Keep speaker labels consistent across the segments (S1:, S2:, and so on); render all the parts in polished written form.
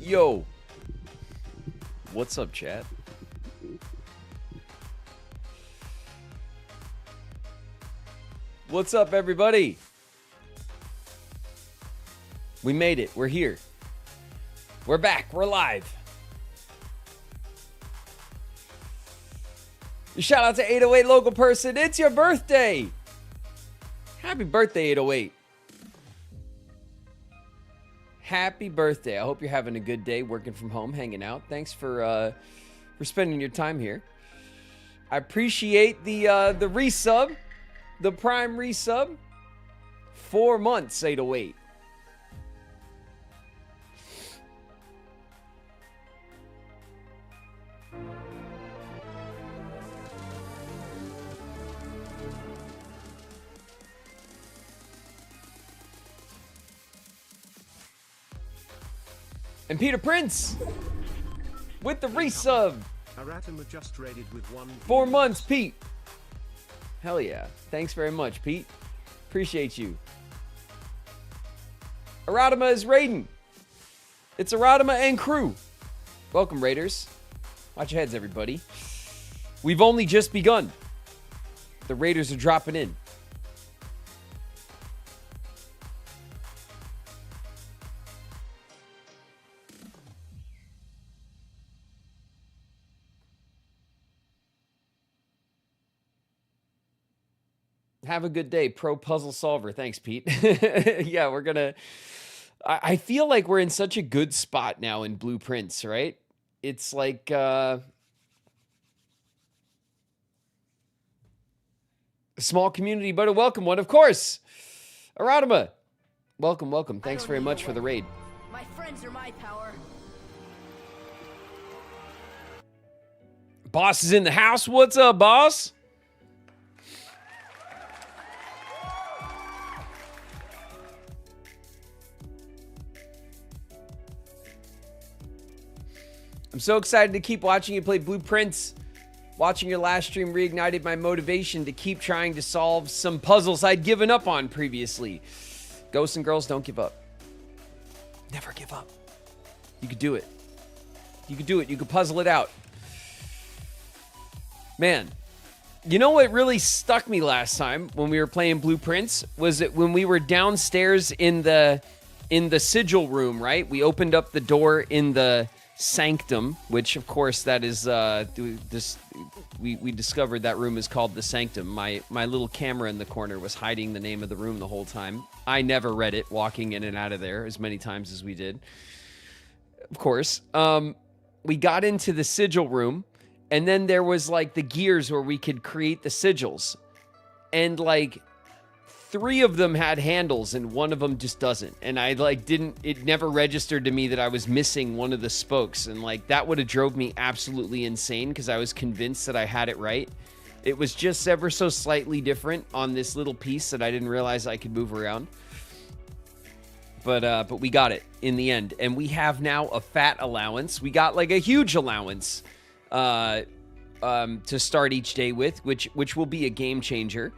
S1: Yo. What's up, chat? What's up, everybody? We made it. We're here. We're back. We're live. Shout out to 808 local person. It's your birthday. Happy birthday, 808. Happy birthday. I hope you're having a good day working from home, hanging out. Thanks for spending your time here. I appreciate the resub, the Prime resub. 4 months, 808. And Peter Prince with the resub.
S2: Aratama just raided with
S1: 4 months, Pete. Hell yeah. Thanks very much, Pete. Appreciate you. Aratama is raiding. It's Aratama and crew. Welcome, Raiders. Watch your heads, everybody. We've only just begun. The Raiders are dropping in. Have a good day, pro puzzle solver. Thanks, Pete. Yeah, we're gonna... I feel like we're in such a good spot now in Blueprints, right? It's like... a small community, but a welcome one, of course. Aratama, welcome, welcome. Thanks very much for the raid.
S3: My friends are my power.
S1: Boss is in the house. What's up, boss? I'm so excited to keep watching you play Blueprints. Watching your last stream reignited my motivation to keep trying to solve some puzzles I'd given up on previously. Ghosts and girls, don't give up. Never give up. You could do it. You could do it. You could puzzle it out. Man, you know what really stuck me last time when we were playing Blueprints was that when we were downstairs in the sigil room, right? We opened up the door in the sanctum, which of course that is we discovered that room is called the sanctum. My little camera in the corner was hiding the name of the room the whole time. I never read it, walking in and out of there as many times as we did. Of course, we got into the sigil room, and then there was like the gears where we could create the sigils, and like 3 of them had handles and 1 of them just doesn't. And I like it never registered to me that I was missing one of the spokes. And like that would have drove me absolutely insane because I was convinced that I had it right. It was just ever so slightly different on this little piece that I didn't realize I could move around. But we got it in the end. And we have now a fat allowance. We got like a huge allowance to start each day with, which will be a game changer.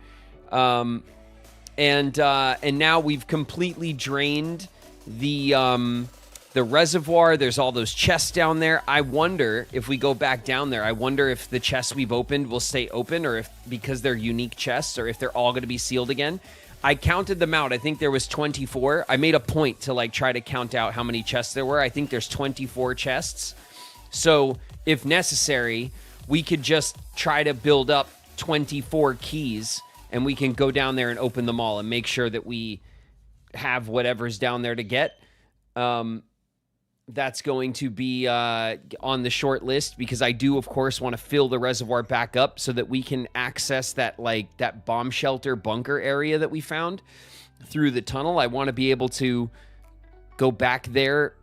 S1: And now we've completely drained the reservoir. There's all those chests down there. I wonder if we go back down there, I wonder if the chests we've opened will stay open, or if because they're unique chests, or if they're all going to be sealed again. I counted them out. I think there was 24. I made a point to like try to count out how many chests there were. I think there's 24 chests. So if necessary, we could just try to build up 24 keys, and we can go down there and open them all and make sure that we have whatever's down there to get. That's going to be on the short list because I do, of course, want to fill the reservoir back up so that we can access that bomb shelter bunker area that we found through the tunnel. I want to be able to go back there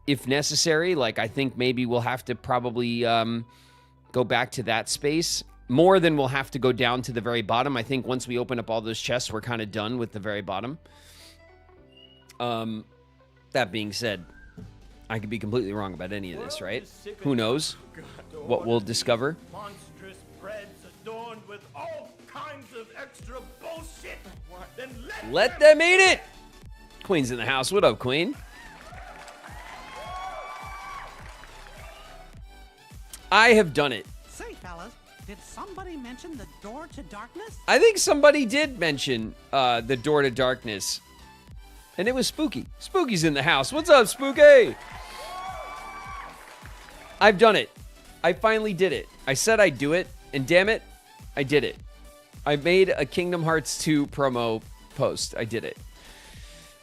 S1: if necessary. Like, I think maybe we'll have to probably go back to that space. More than we'll have to go down to the very bottom. I think once we open up all those chests, we're kind of done with the very bottom. That being said, I could be completely wrong about any of this, right? Who knows what we'll discover.
S4: Monstrous breads adorned with all kinds of extra bullshit. Then
S1: let them eat it! Queen's in the house. What up, Queen? I have done it.
S5: Say, fellas, did somebody mention the door to darkness?
S1: I think somebody did mention the door to darkness. And it was Spooky. Spooky's in the house. What's up, Spooky? I've done it. I finally did it. I said I'd do it, and damn it, I did it. I made a Kingdom Hearts 2 promo post. I did it.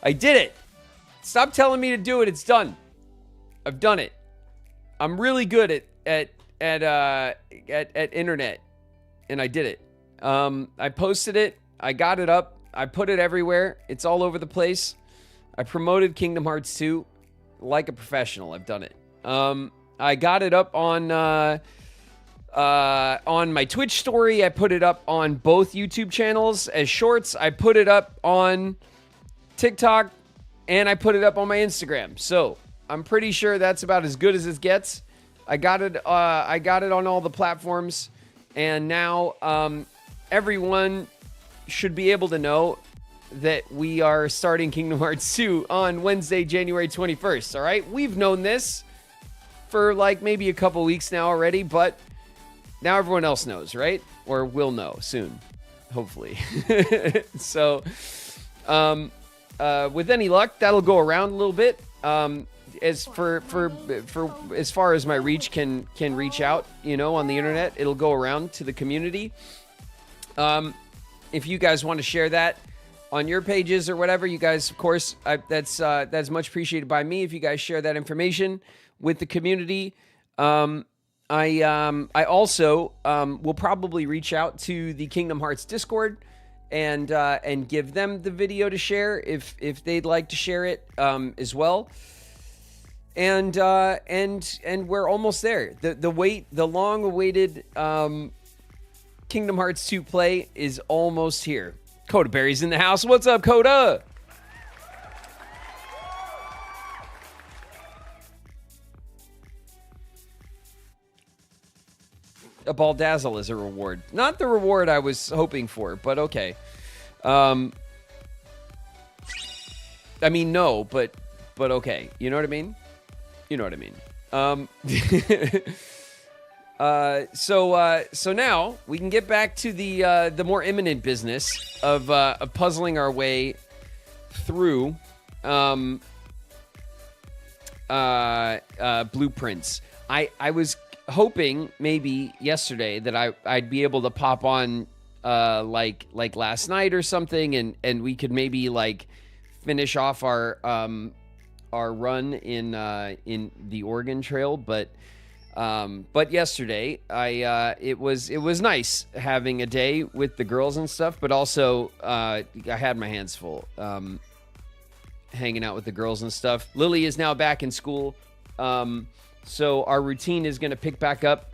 S1: I did it. Stop telling me to do it. It's done. I've done it. I'm really good at internet, and I did it. I posted it. I got it up. I put it everywhere. It's all over the place. I promoted Kingdom Hearts 2 like a professional. I've done it. I got it up on my Twitch story. I put it up on both YouTube channels as shorts. I put it up on TikTok, and I put it up on my Instagram. So I'm pretty sure that's about as good as it gets. I got it on all the platforms, and now everyone should be able to know that we are starting Kingdom Hearts 2 on Wednesday, January 21st. All right, we've known this for like maybe a couple weeks now already, but now everyone else knows, right? Or will know soon, hopefully. So, with any luck, that'll go around a little bit. As for as far as my reach can reach out, on the internet, it'll go around to the community. If you guys want to share that on your pages or whatever, you guys, of course, that's much appreciated by me. If you guys share that information with the community, I also will probably reach out to the Kingdom Hearts Discord and give them the video to share if they'd like to share it as well. And we're almost there. The long awaited Kingdom Hearts 2 play is almost here. Coda Berry's in the house. What's up, Coda? A Baldazzle is a reward. Not the reward I was hoping for, but okay. I mean, no, but okay. You know what I mean? You know what I mean. So now we can get back to the more imminent business of puzzling our way through blueprints. I was hoping maybe yesterday that I'd be able to pop on like last night or something, and we could maybe like finish off our run in the Oregon Trail, but yesterday it was nice having a day with the girls and stuff, but also I had my hands full hanging out with the girls and stuff. Lily is now back in school, so our routine is going to pick back up.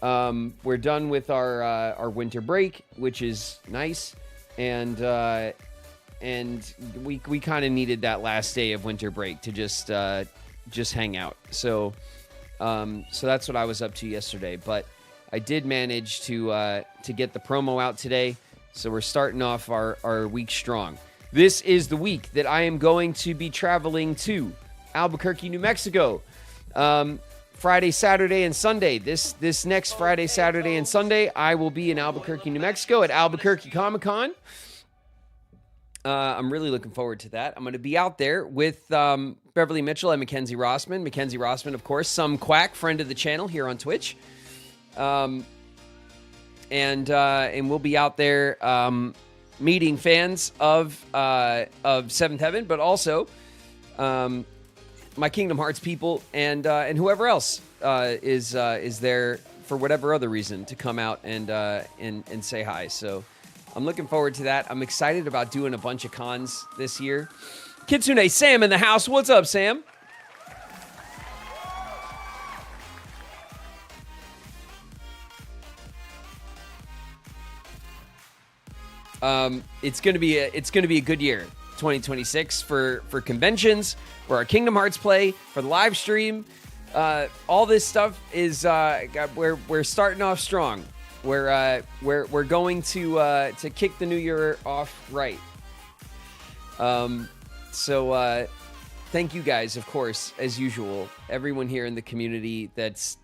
S1: We're done with our winter break, which is nice, and we kind of needed that last day of winter break to just hang out. So that's what I was up to yesterday. But I did manage to get the promo out today. So we're starting off our week strong. This is the week that I am going to be traveling to Albuquerque, New Mexico. Friday, Saturday, and Sunday. This next Friday, Saturday, and Sunday, I will be in Albuquerque, New Mexico at Albuquerque Comic-Con. I'm really looking forward to that. I'm going to be out there with Beverly Mitchell and Mackenzie Rossman. Mackenzie Rossman, of course, some quack, friend of the channel here on Twitch. And we'll be out there meeting fans of Seventh Heaven, but also my Kingdom Hearts people and whoever else is there for whatever other reason to come out and say hi. So I'm looking forward to that. I'm excited about doing a bunch of cons this year. Kitsune Sam in the house. What's up, Sam? It's gonna be a good year, 2026 for conventions, for our Kingdom Hearts play, for the live stream. All this stuff is we're starting off strong. We're going to kick the new year off right. So thank you guys, of course, as usual, everyone here in the community that's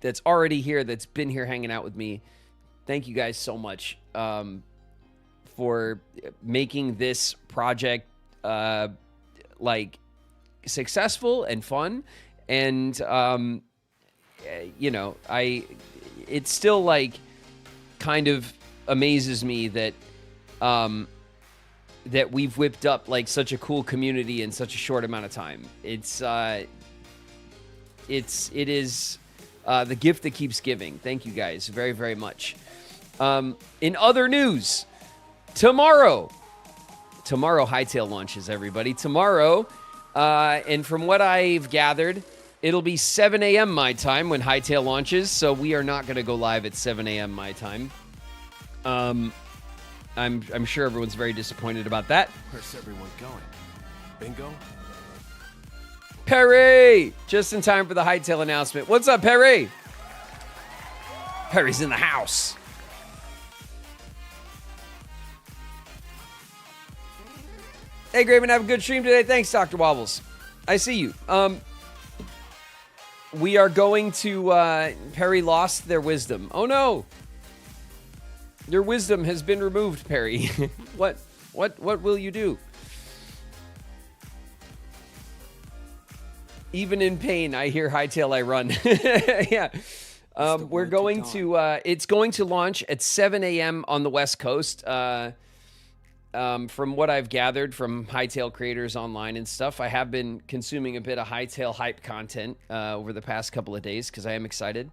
S1: that's already here, that's been here hanging out with me. Thank you guys so much for making this project like successful and fun. And you know, it still like kind of amazes me that that we've whipped up like such a cool community in such a short amount of time. It is the gift that keeps giving. Thank you guys very, very much. In other news, tomorrow Hightail launches, everybody. Tomorrow, and from what I've gathered, it'll be 7 a.m. my time when Hightail launches, so we are not going to go live at 7 a.m. my time. I'm sure everyone's very disappointed about that.
S6: Where's everyone going? Bingo?
S1: Perry! Just in time for the Hightail announcement. What's up, Perry? Perry's in the house. Hey, Graven, have a good stream today. Thanks, Dr. Wobbles. I see you. We are going to... Perry lost their wisdom. Oh, no. Your wisdom has been removed, Perry. What will you do? Even in pain, I hear Hightail, I run. Yeah. We're going to... it's going to launch at 7 a.m. on the West Coast. From what I've gathered from Hightail creators online and stuff, I have been consuming a bit of Hightail hype content over the past couple of days because I am excited.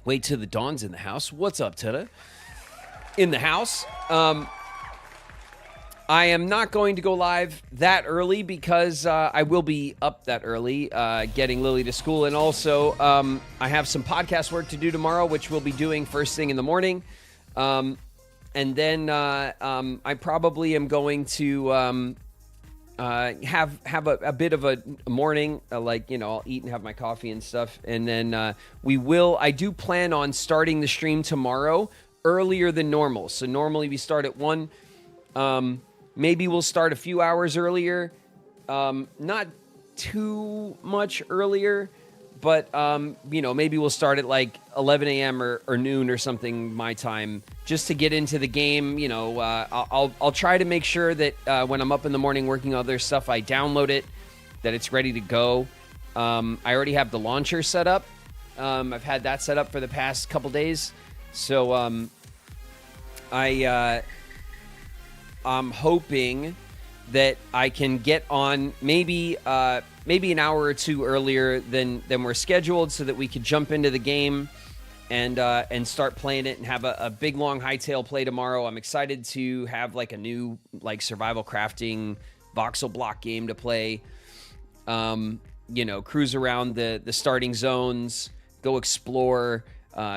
S1: Wait till the Dawn's in the house. What's up, Tutta? In the house. I am not going to go live that early because I will be up that early getting Lily to school. And also, I have some podcast work to do tomorrow, which we'll be doing first thing in the morning. And then I probably am going to have a bit of a morning, like, you know, I'll eat and have my coffee and stuff. And then I do plan on starting the stream tomorrow earlier than normal. So normally we start at 1. Maybe we'll start a few hours earlier. Not too much earlier, but, you know, maybe we'll start at like 11 a.m. or noon or something my time, just to get into the game. You know, I'll try to make sure that when I'm up in the morning working on other stuff, I download it, that it's ready to go. I already have the launcher set up. I've had that set up for the past couple days. So I'm hoping that I can get on maybe an hour or two earlier than we're scheduled, so that we could jump into the game and start playing it and have a big long Hightail play tomorrow. I'm excited to have like a new like survival crafting voxel block game to play. You know, cruise around the starting zones, go explore,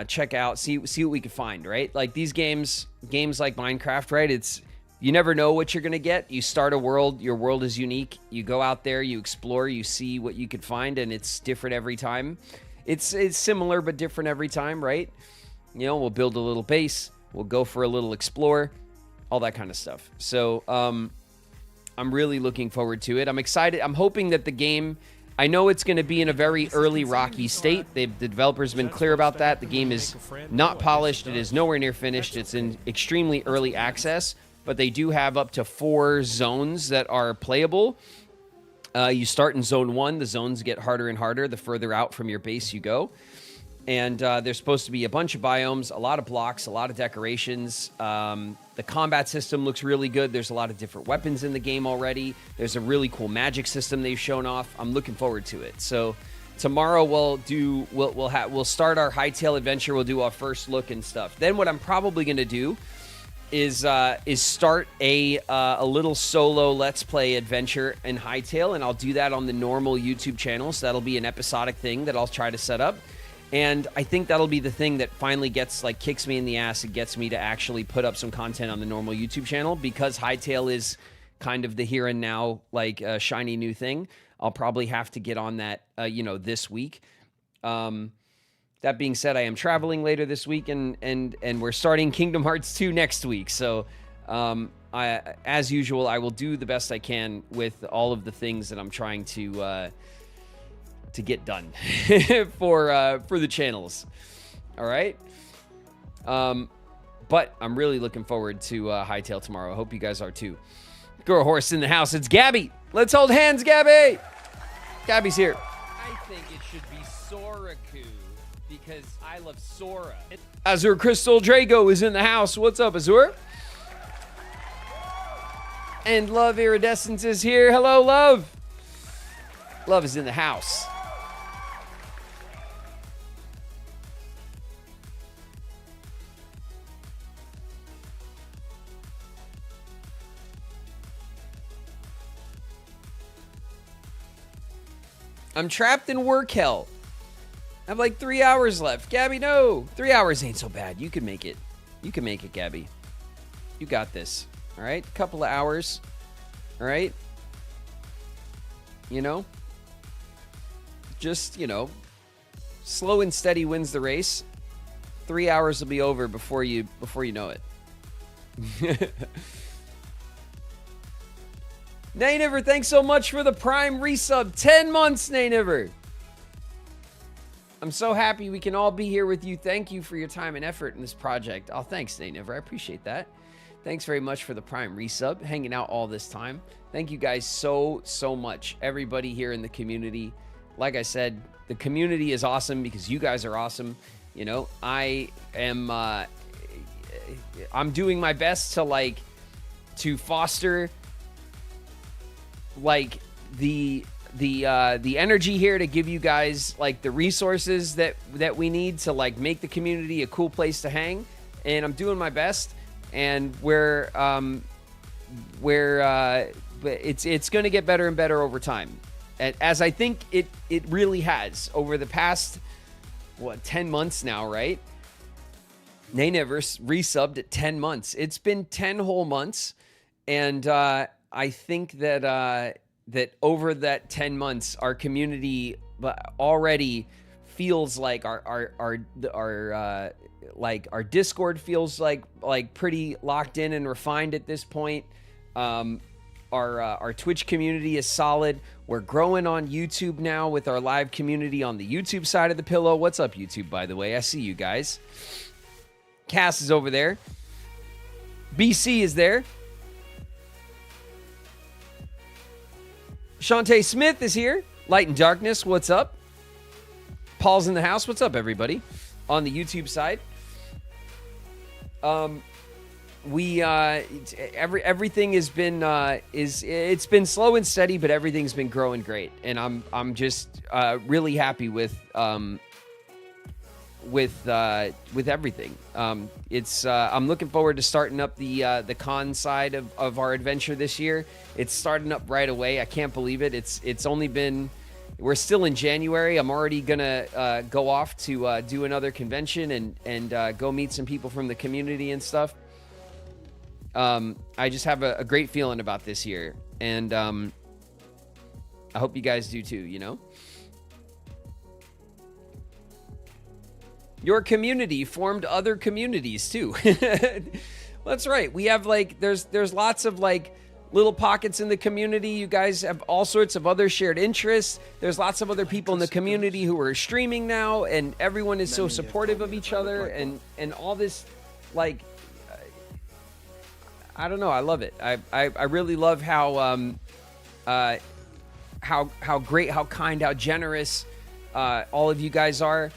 S1: check out, see what we can find, right? Like these games like Minecraft, right? You never know what you're going to get. You start a world, your world is unique. You go out there, you explore, you see what you could find, and it's different every time. It's similar but different every time, right? You know, we'll build a little base, we'll go for a little explore, all that kind of stuff. So I'm really looking forward to it. I'm excited. I'm hoping that the game, I know it's going to be in a very early rocky state. The developers have been clear about that. The game is not polished. It is nowhere near finished. It's in extremely early access. But they do have up to 4 zones that are playable. You start in zone 1. The zones get harder and harder the further out from your base you go. And there's supposed to be a bunch of biomes, a lot of blocks, a lot of decorations. The combat system looks really good. There's a lot of different weapons in the game already. There's a really cool magic system they've shown off. I'm looking forward to it. So tomorrow we'll start our Hightail adventure. We'll do our first look and stuff. Then what I'm probably going to do is start a little solo Let's Play adventure in Hightail, and I'll do that on the normal YouTube channel. So that'll be an episodic thing that I'll try to set up, and I think that'll be the thing that finally kicks me in the ass and gets me to actually put up some content on the normal YouTube channel, because Hightail is kind of the here and now shiny new thing. I'll probably have to get on that this week. That being said, I am traveling later this week, and we're starting Kingdom Hearts 2 next week. So, as usual, I will do the best I can with all of the things that I'm trying to to get done for the channels. All right. But I'm really looking forward to Hightail tomorrow. I hope you guys are too. Girl horse in the house. It's Gabby. Let's hold hands, Gabby. Gabby's here. I think it should be Soraku because I love Sora. Azure Crystal Drago is in the house. What's up, Azure? And Love Iridescence is here. Hello, Love. Love is in the house. I'm trapped in work hell. I have like 3 hours left. Gabby, no. 3 hours ain't so bad. You can make it. You can make it, Gabby. You got this. All right? Couple of hours. All right? You know? Just, you know, slow and steady wins the race. 3 hours will be over before you know it. Nayniver, thanks so much for the Prime resub. 10 months, Nayniver. I'm so happy we can all be here with you. Thank you for your time and effort in this project. Oh, thanks, Nayniver. I appreciate that. Thanks very much for the Prime resub, hanging out all this time. Thank you guys so much. Everybody here in the community. Like I said, the community is awesome because you guys are awesome. You know, I'm doing my best to foster like the energy here to give you guys like the resources that we need to like make the community a cool place to hang, and I'm doing my best, and it's going to get better and better over time, as I think it really has over the past 10 months now, right? Nayniver resubbed at 10 months. It's been 10 whole months, and I think that that over that 10 months, our community already feels like our Discord feels like pretty locked in and refined at this point. Our Twitch community is solid. We're growing on YouTube now with our live community on the YouTube side of the pillow. What's up, YouTube, by the way? I see you guys. Cass is over there. BC is there. Shantae Smith is here. Light and Darkness, what's up? Paul's in the house. What's up, everybody? On the YouTube side. Everything has been it's been slow and steady, but everything's been growing great, and I'm just really happy with everything. I'm looking forward to starting up the con side of our adventure this year. It's starting up right away. I can't believe it. It's only been, we're still in January. I'm already gonna go off to do another convention and go meet some people from the community and stuff. I just have a great feeling about this year, and I hope you guys do too, you know? Your community formed other communities too. That's right. We have there's lots of little pockets in the community. You guys have all sorts of other shared interests. There's lots of other people in the community who are streaming now, and everyone is so supportive of each other, and all this, I don't know. I love it. I really love how great, how kind, how generous all of you guys are.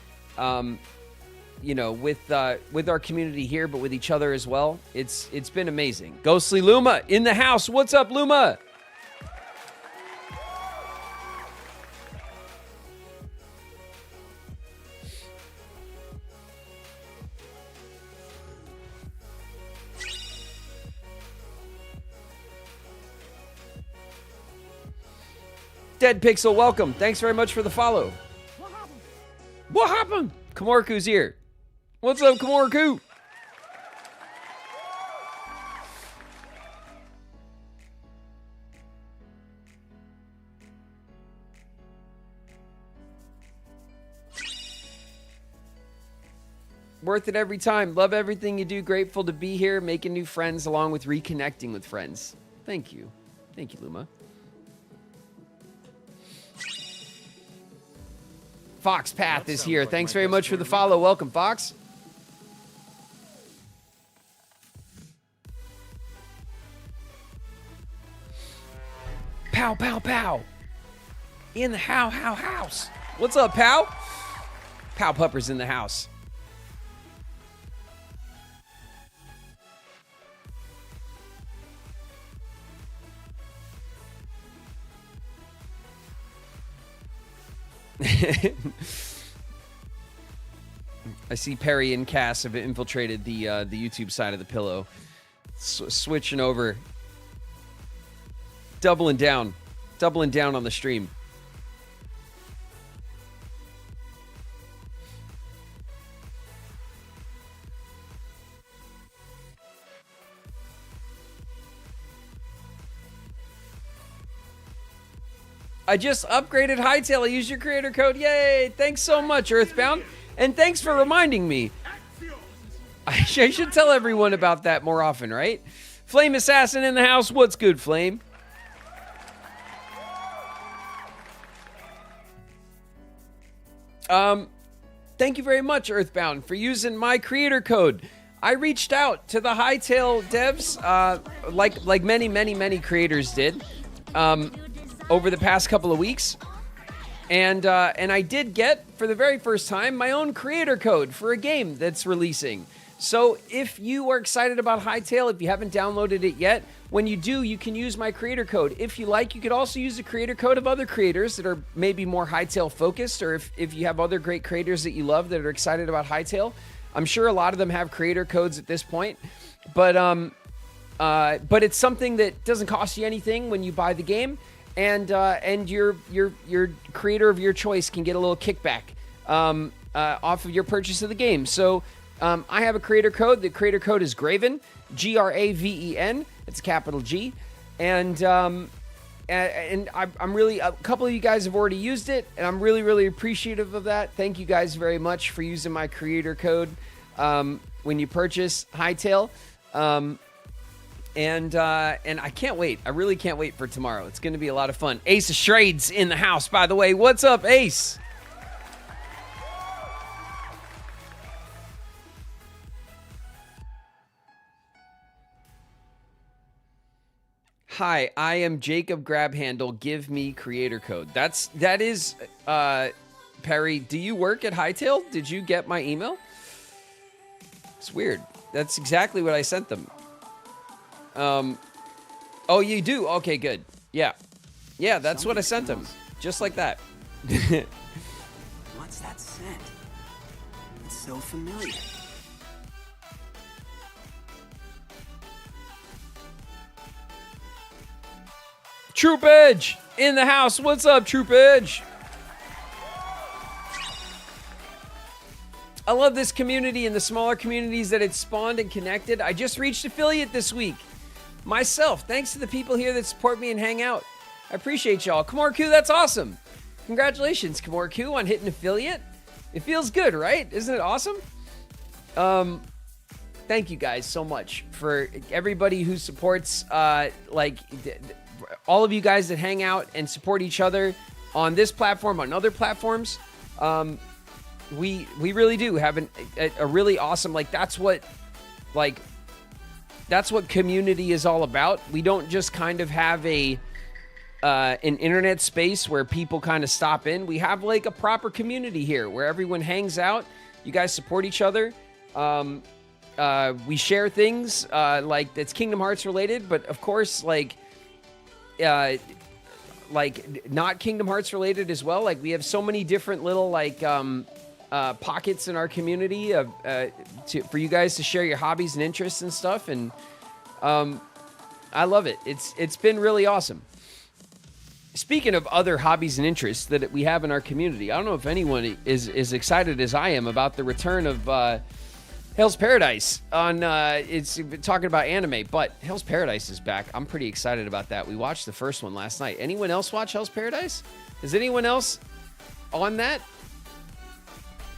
S1: You know, with our community here, but with each other as well. It's been amazing. Ghostly Luma in the house. What's up, Luma? Dead Pixel, welcome. Thanks very much for the follow. What happened? Kamorku's here. What's up, Kamorku? Worth it every time. Love everything you do. Grateful to be here, making new friends along with reconnecting with friends. Thank you. Thank you, Luma. Fox Path is here. Thanks very much for the follow. Welcome, Fox. Pow, pow, pow. In the house. What's up, Pow? Pow Pupper's in the house. I see Perry and Cass have infiltrated the YouTube side of the pillow. Switching over. Doubling down on the stream. I just upgraded Hightail. I used your creator code. Yay! Thanks so much, Earthbound. And thanks for reminding me. I should tell everyone about that more often, right? Flame Assassin in the house. What's good, Flame? Thank you very much, Earthbound, for using my creator code. I reached out to the Hightail devs, like many creators did, over the past couple of weeks, and I did get, for the very first time, my own creator code for a game that's releasing. So if you are excited about Hightail, if you haven't downloaded it yet, when you do, you can use my creator code. If you like, you could also use the creator code of other creators that are maybe more Hightail focused, or if you have other great creators that you love that are excited about Hightail. I'm sure a lot of them have creator codes at this point, but it's something that doesn't cost you anything when you buy the game, and your creator of your choice can get a little kickback off of your purchase of the game. So I have a creator code. The creator code is Graven, Graven. It's a capital G, and I'm really, a couple of you guys have already used it, and I'm really appreciative of that. Thank you guys very much for using my creator code when you purchase Hightail. And I can't wait. I really can't wait for tomorrow. It's going to be a lot of fun. Ace of Shrades in the house, by the way. What's up, Ace? Hi, I am Jacob Grabhandle. Give me creator code. That is Perry. Do you work at Hightail? Did you get my email? It's weird. That's exactly what I sent them. Oh, you do? Okay, good. Yeah, that's what I sent them. Just like that.
S5: What's that scent? It's so familiar.
S1: Troop Edge in the house. What's up, Troop Edge? I love this community and the smaller communities that it spawned and connected. I just reached affiliate this week. Myself, thanks to the people here that support me and hang out. I appreciate y'all. Kamorku, that's awesome. Congratulations, Kamorku, on hitting affiliate. It feels good, right? Isn't it awesome? Thank you guys so much for everybody who supports, all of you guys that hang out and support each other on this platform, on other platforms. We really do have a really awesome, that's what community is all about. We don't just kind of have an internet space where people kind of stop in. We have a proper community here where everyone hangs out. You guys support each other. We share things that's Kingdom Hearts related, but of course not Kingdom Hearts related as well. We have so many different little pockets in our community for you guys to share your hobbies and interests and stuff, and I love it. It's been really awesome. Speaking of other hobbies and interests that we have in our community, I don't know if anyone is excited as I am about the return of Hell's Paradise it's talking about anime, but Hell's Paradise is back. I'm pretty excited about that. We watched the first one last night. Anyone else watch Hell's Paradise? Is anyone else on that?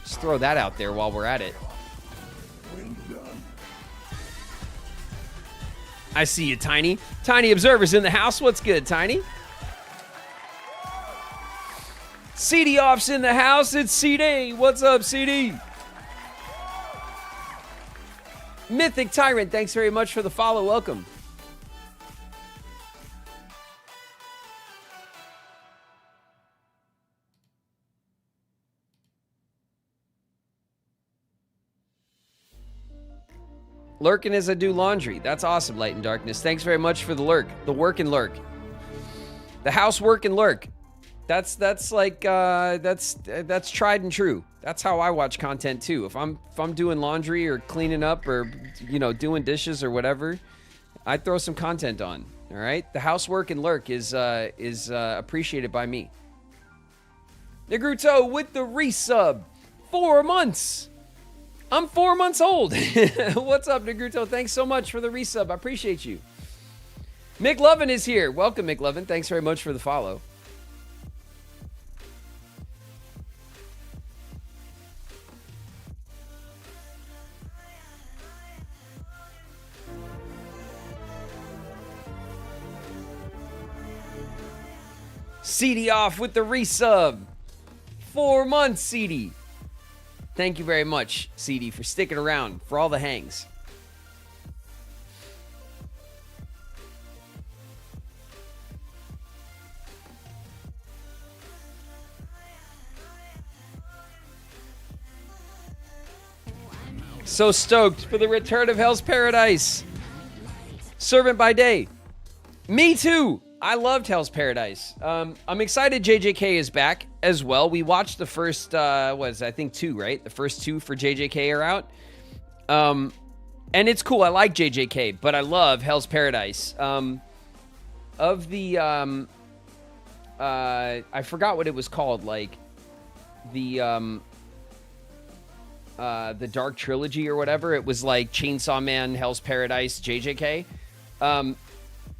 S1: Just throw that out there while we're at it. I see you, Tiny. Tiny Observer's in the house. What's good, Tiny? CD Off's in the house. It's CD. What's up, CD? Mythic Tyrant, thanks very much for the follow. Welcome. Lurking as I do laundry. That's awesome, Light and Darkness. Thanks very much for the lurk. The work and lurk. The house work and lurk. That's tried and true. That's how I watch content too. If I'm doing laundry or cleaning up or doing dishes or whatever, I throw some content on. All right? The house work and lurk is appreciated by me. Negruto with the resub. 4 months. I'm 4 months old. What's up, Negruto? Thanks so much for the resub. I appreciate you. Mick Lovin is here. Welcome, Mick Lovin. Thanks very much for the follow. CD Off with the resub. 4 months, CD. Thank you very much, CD, for sticking around for all the hangs. So stoked for the return of Hell's Paradise. Servant by Day. Me too. I loved Hell's Paradise. I'm excited JJK is back as well. We watched the first, I think 2, right? The first 2 for JJK are out. And it's cool. I like JJK, but I love Hell's Paradise. Of the, I forgot what it was called, like the Dark Trilogy or whatever. It was like Chainsaw Man, Hell's Paradise, JJK.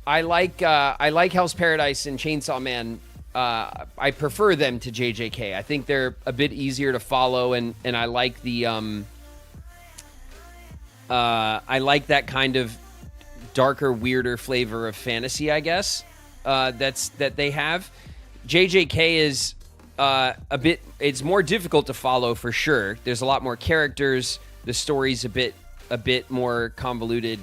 S1: I like Hell's Paradise and Chainsaw Man. I prefer them to JJK. I think they're a bit easier to follow, and I like the I like that kind of darker, weirder flavor of fantasy, I guess. That they have. JJK is it's more difficult to follow for sure. There's a lot more characters. The story's a bit more convoluted.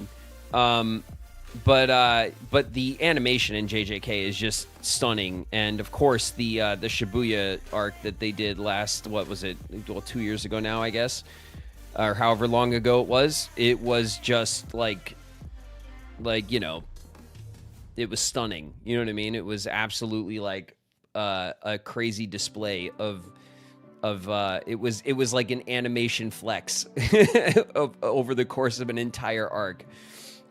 S1: But the animation in JJK is just stunning, and of course the Shibuya arc that they did last, what was it? Well, 2 years ago now, I guess, or however long ago it was. It was just like it was stunning. You know what I mean? It was absolutely like a crazy display of it was like an animation flex over the course of an entire arc.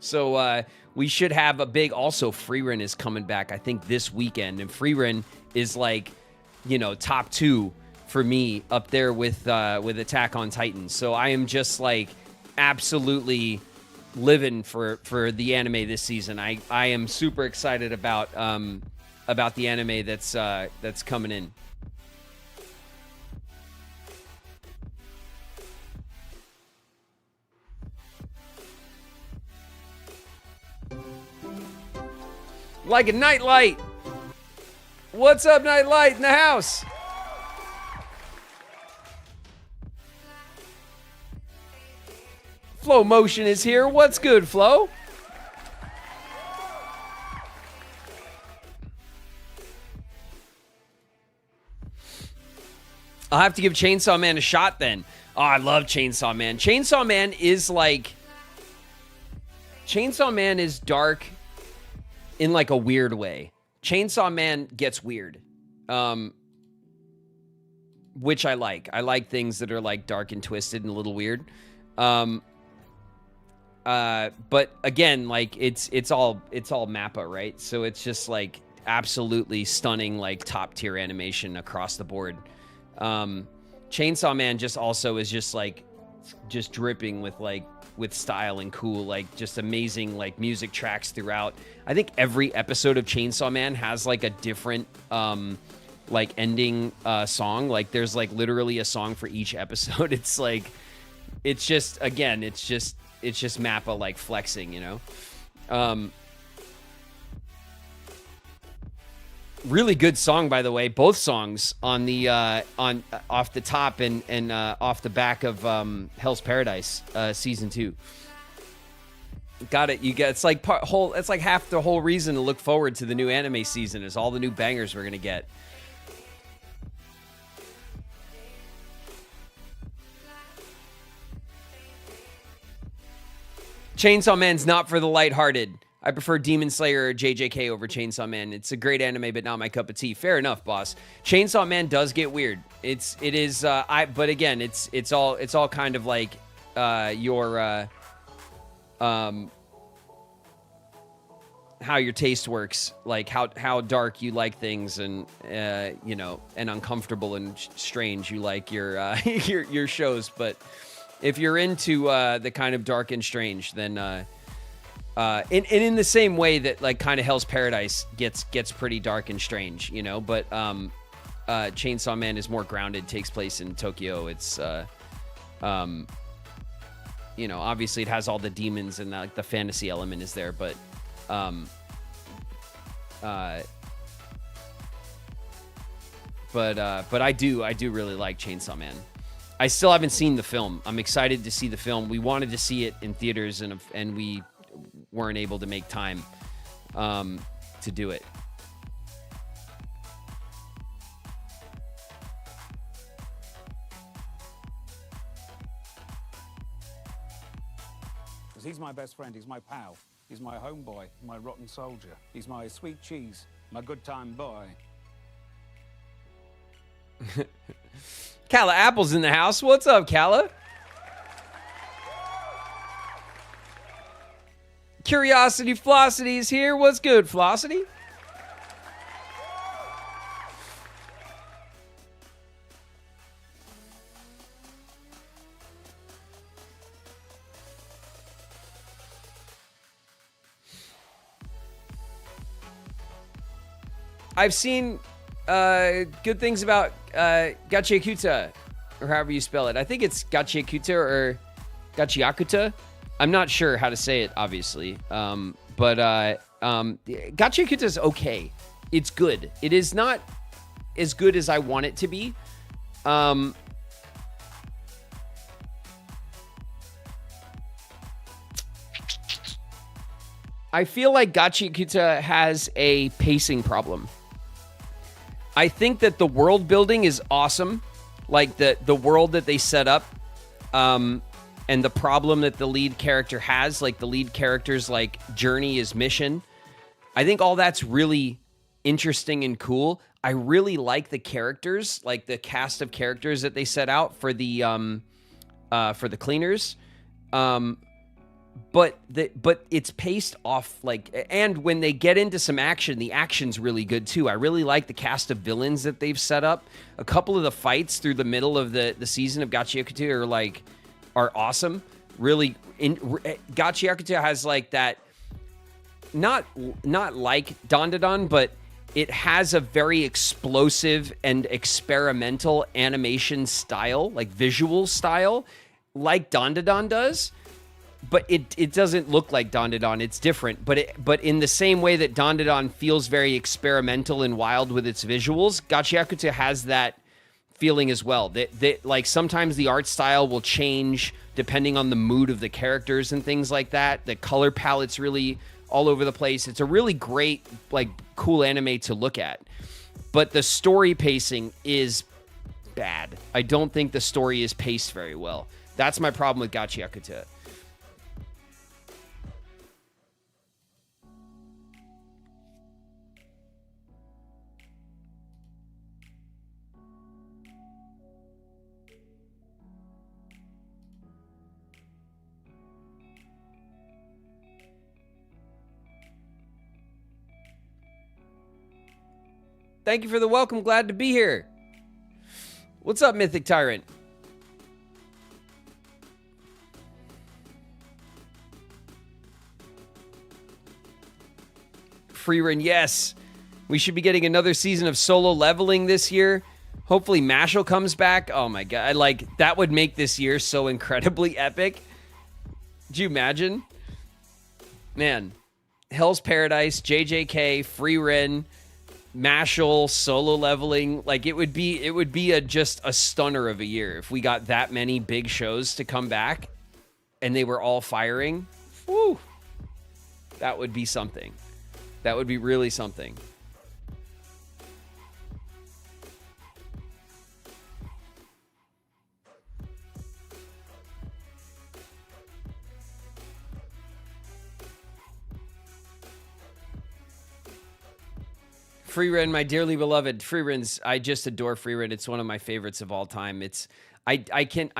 S1: So we should have a big, also Frieren is coming back, I think, this weekend. And Frieren is like, top 2 for me up there with Attack on Titan. So I am just like absolutely living for the anime this season. I am super excited about the anime that's coming in. Like a nightlight. What's up, Nightlight in the house? Flow Motion is here. What's good, Flo? I'll have to give Chainsaw Man a shot then. Oh, I love Chainsaw Man. Chainsaw Man is dark in like a weird way. Chainsaw Man gets weird. Which I like. I like things that are like dark and twisted and a little weird. But again, like it's all Mappa, right? So it's just like absolutely stunning, like top tier animation across the board. Chainsaw Man just also is just dripping with style and cool, like just amazing like music tracks throughout. I think every episode of Chainsaw Man has like a different like ending song. Like there's like literally a song for each episode. It's just Mappa like flexing, Really good song, by the way. Both songs on the off the top and off the back of Hell's Paradise season 2. Got it. You get it's like it's like half the whole reason to look forward to the new anime season is all the new bangers we're gonna get. Chainsaw Man's not for the lighthearted. I prefer Demon Slayer or JJK over Chainsaw Man. It's a great anime, but not my cup of tea. Fair enough, boss. Chainsaw Man does get weird. But again, it's all kind of like your how your taste works, like how dark you like things, and and uncomfortable and strange you like your your shows. But if you're into the kind of dark and strange, then in the same way that like kind of Hell's Paradise gets pretty dark and strange, but Chainsaw Man is more grounded, takes place in Tokyo. It's obviously it has all the demons and like the fantasy element is there, but I do really like Chainsaw Man. I still haven't seen the film. I'm excited to see the film. We wanted to see it in theaters and we weren't able to make time to do it.
S7: He's my best friend, he's my pal, he's my homeboy, my rotten soldier, he's my sweet cheese, my good time boy.
S1: Calla Apple's in the house. What's up, Calla? Curiosity Flossity is here. What's good, Flossity? I've seen good things about Gachiakuta, or however you spell it. I think it's Gachiakuta or Gachiakuta. I'm not sure how to say it, obviously. But Gachiakuta is okay. It's good. It is not as good as I want it to be. I feel like Gachiakuta has a pacing problem. I think that the world building is awesome. Like the world that they set up, and the problem that the lead character has, like the lead character's like journey is mission. I think all that's really interesting and cool. I really like the characters, like the cast of characters that they set out for the cleaners. But it's paced off, like, and when they get into some action, the action's really good too. I really like the cast of villains that they've set up. A couple of the fights through the middle of the season of Gachiakuta are awesome. Really, Gachiakuta has like that, not like Dandadan, but it has a very explosive and experimental animation style, like visual style, like Dandadan does. But it doesn't look like Dandadan. It's different. But in the same way that Dandadan feels very experimental and wild with its visuals, Gachiakuta has that feeling as well. That like sometimes the art style will change depending on the mood of the characters and things like that. The color palette's really all over the place. It's a really great, like, cool anime to look at. But the story pacing is bad. I don't think the story is paced very well. That's my problem with Gachiakuta. Thank you for the welcome. Glad to be here. What's up, Mythic Tyrant? Free run, yes. We should be getting another season of solo leveling this year. Hopefully Mashal comes back. Oh my god, like that would make this year so incredibly epic. Do you imagine? Man, Hell's Paradise, JJK, Free Ren, Mashal solo leveling, like it would be just a stunner of a year if we got that many big shows to come back and they were all firing. Woo! That would be something. That would be really something. Freerin, my dearly beloved Freerins. I just adore Freerin. It's one of my favorites of all time. It's I can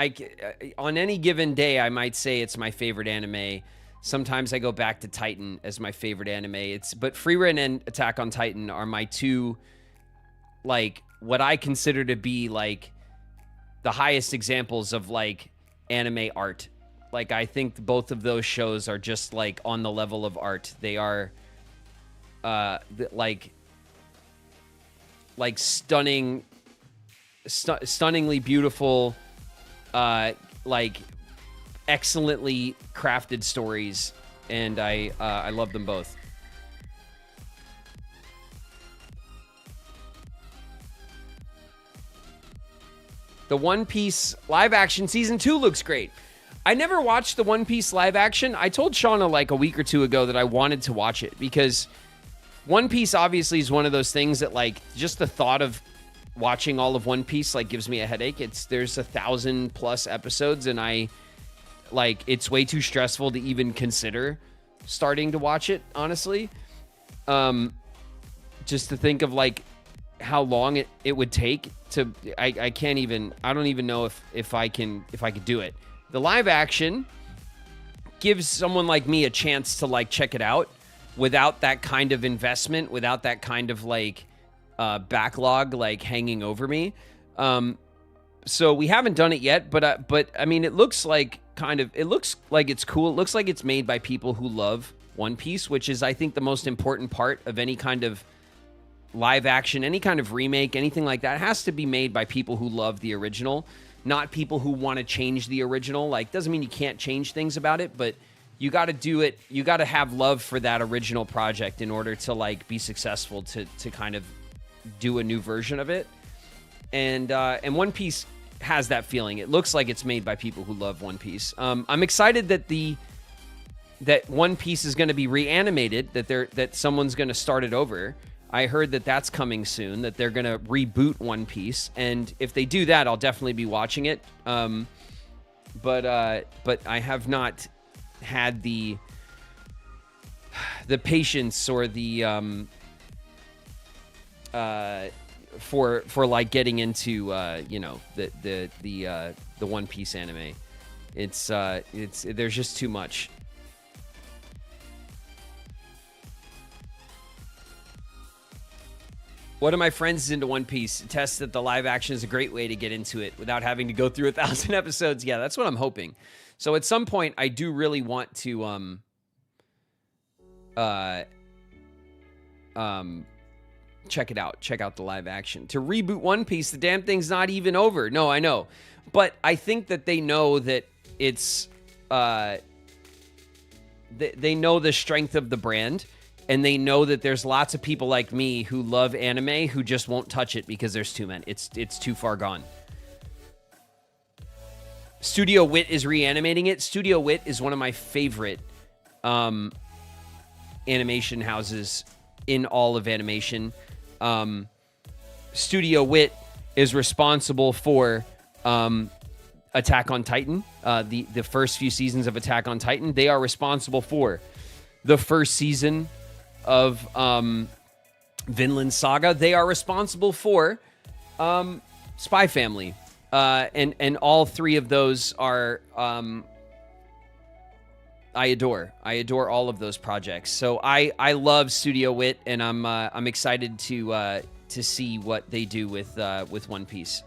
S1: on any given day I might say it's my favorite anime. Sometimes I go back to Titan as my favorite anime. But Freerin and Attack on Titan are my two, like, what I consider to be like the highest examples of like anime art. Like, I think both of those shows are just like on the level of art. They are like stunning, stunningly beautiful, like excellently crafted stories, and I love them both. The One Piece live action season 2 looks great. I never watched the One Piece live action. I told Shauna like a week or two ago that I wanted to watch it because One Piece obviously is one of those things that, like, just the thought of watching all of One Piece, like, gives me a headache. There's 1,000+ episodes, and it's way too stressful to even consider starting to watch it, honestly. Just to think of, like, how long it would take to, I don't even know if I could do it. The live action gives someone like me a chance to, like, check it out without that kind of investment, without that kind of like backlog like hanging over me. So we haven't done it yet, but I mean, it looks like it's cool. It looks like it's made by people who love One Piece, which is, I think, the most important part of any kind of live action, any kind of remake, anything like that. It has to be made by people who love the original, not people who want to change the original. Like, doesn't mean you can't change things about it, but you got to do it. You got to have love for that original project in order to, like, be successful to kind of do a new version of it. And One Piece has that feeling. It looks like it's made by people who love One Piece. I'm excited that One Piece is going to be reanimated, that someone's going to start it over. I heard that that's coming soon, that they're going to reboot One Piece. And if they do that, I'll definitely be watching it. But I have not had the patience or the for like getting into the One Piece anime. It's there's just too much. One of my friends is into One Piece. Tests that the live action is a great way to get into it without having to go through 1,000 episodes. Yeah, that's what I'm hoping. So at some point, I do really want to check it out. Check out the live action. To reboot One Piece, the damn thing's not even over. No, I know. But I think that they know that it's they know the strength of the brand, and they know that there's lots of people like me who love anime who just won't touch it because there's too many. It's too far gone. Studio Wit is reanimating it. Studio Wit is one of my favorite animation houses in all of animation. Studio Wit is responsible for Attack on Titan, the first few seasons of Attack on Titan. They are responsible for the first season of Vinland Saga. They are responsible for Spy Family. And all three of those are I adore all of those projects. So I love Studio Wit, and I'm excited to see what they do with One Piece.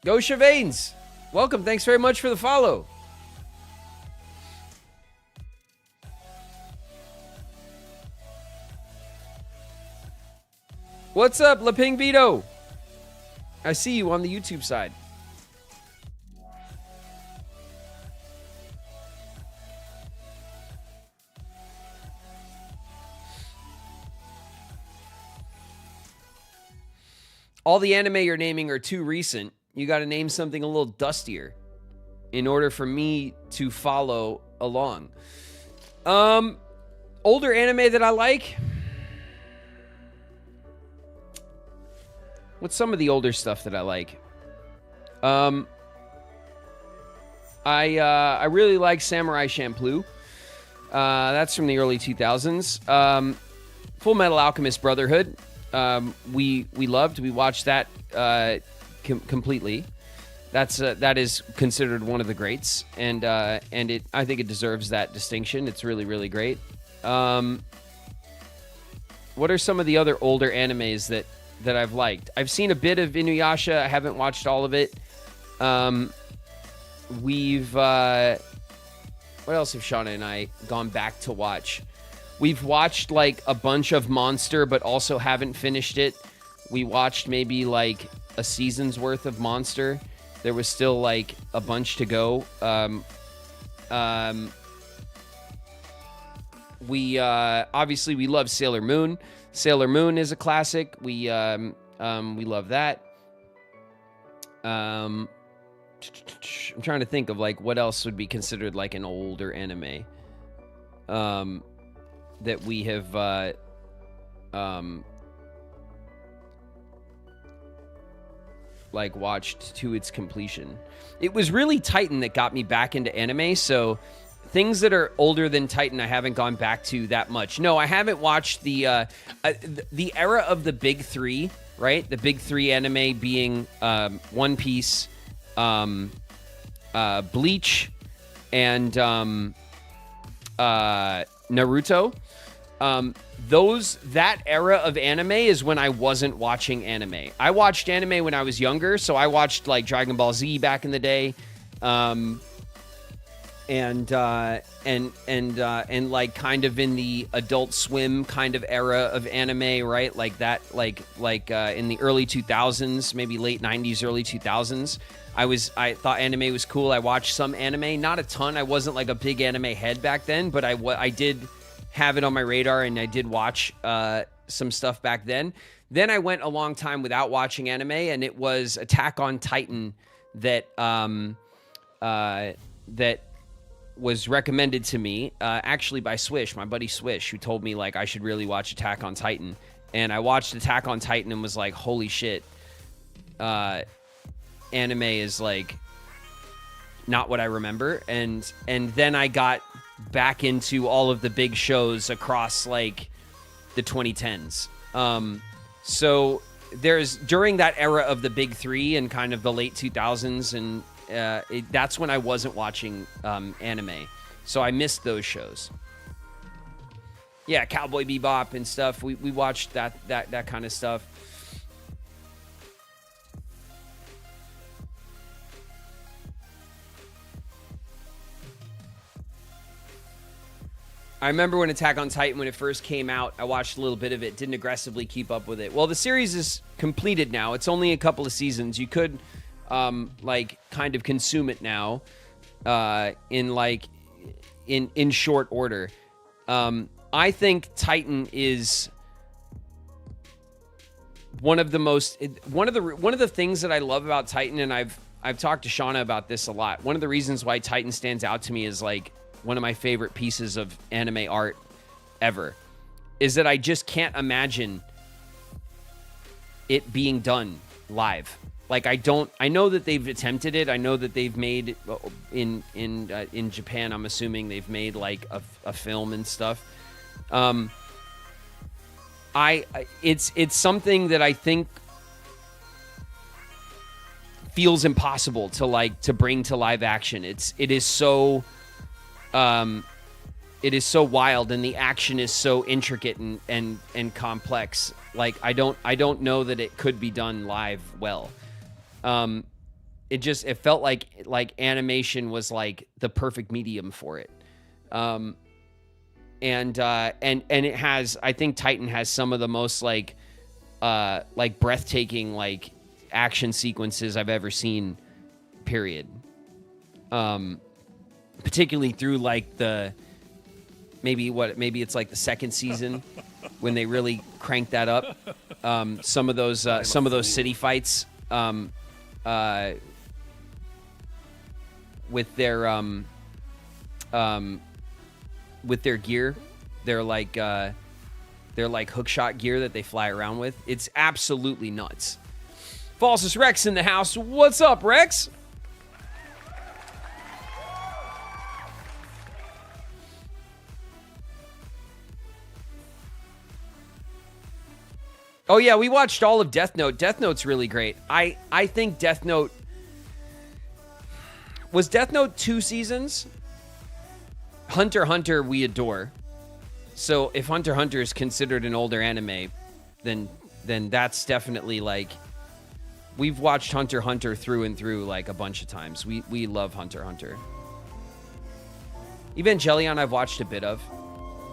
S1: Go Shavanes! Welcome. Thanks very much for the follow. What's up, Laping Vito? I see you on the YouTube side. All the anime you're naming are too recent. You got to name something a little dustier in order for me to follow along. Older anime that I like. What's some of the older stuff that I like? I really like Samurai Champloo. That's from the early 2000s. Full Metal Alchemist Brotherhood. We watched that completely. That is considered one of the greats, and I think it deserves that distinction. It's really, really great. What are some of the other older animes that I've liked? I've seen a bit of Inuyasha. I haven't watched all of it. What else have Shauna and I gone back to watch? We've watched like a bunch of Monster, but also haven't finished it. We watched maybe like a season's worth of Monster. There was still like a bunch to go. We obviously we love Sailor Moon. Sailor Moon is a classic. We love that. I'm trying to think of like what else would be considered like an older anime. That we have like watched to its completion. It was really Titan that got me back into anime, so things that are older than Titan I haven't gone back to that much. No, I haven't watched the era of the big three, right? The big three anime being One Piece, Bleach, and Naruto. That era of anime is when I wasn't watching anime. I watched anime when I was younger, so I watched like Dragon Ball Z back in the day, and like kind of in the Adult Swim kind of era of anime, right? Like that, like in the early 2000s, maybe late 90s, early 2000s. I thought anime was cool. I watched some anime, not a ton. I wasn't like a big anime head back then, but I did have it on my radar, and I did watch some stuff back then. Then I went a long time without watching anime, and it was Attack on Titan that that was recommended to me, actually by Swish, my buddy Swish, who told me like I should really watch Attack on Titan. And I watched Attack on Titan and was like, holy shit, anime is like not what I remember. And then I got back into all of the big shows across like the 2010s. So there's during that era of the big three and kind of the late 2000s, and that's when I wasn't watching anime, so I missed those shows. Yeah, Cowboy Bebop and stuff. We watched that kind of stuff. I remember when Attack on Titan, when it first came out, I watched a little bit of it, didn't aggressively keep up with it. Well, the series is completed now. It's only a couple of seasons. You could, like, kind of consume it now, in short order. I think Titan is one of the things that I love about Titan, and I've talked to Shauna about this a lot. One of the reasons why Titan stands out to me is like one of my favorite pieces of anime art ever, is that I just can't imagine it being done live. Like I know that they've attempted it. I know that they've made in Japan, I'm assuming they've made like a film and stuff. It's something that I think feels impossible to bring to live action. It is so wild, and the action is so intricate and complex. Like I don't know that it could be done live well. It felt like animation was like the perfect medium for it. And it has, I think Titan has some of the most like like breathtaking like action sequences I've ever seen. Period. Particularly through like maybe it's like the second season when they really crank that up. Some of those city fights with their gear, they're like hookshot gear that they fly around with. It's absolutely nuts. Falsus Rex in the house. What's up, Rex? Oh yeah, we watched all of Death Note. Death Note's really great. I think Death Note was 2 seasons. Hunter x Hunter we adore. So if Hunter x Hunter is considered an older anime, then that's definitely like we've watched Hunter x Hunter through and through like a bunch of times. We love Hunter x Hunter. Evangelion I've watched a bit of.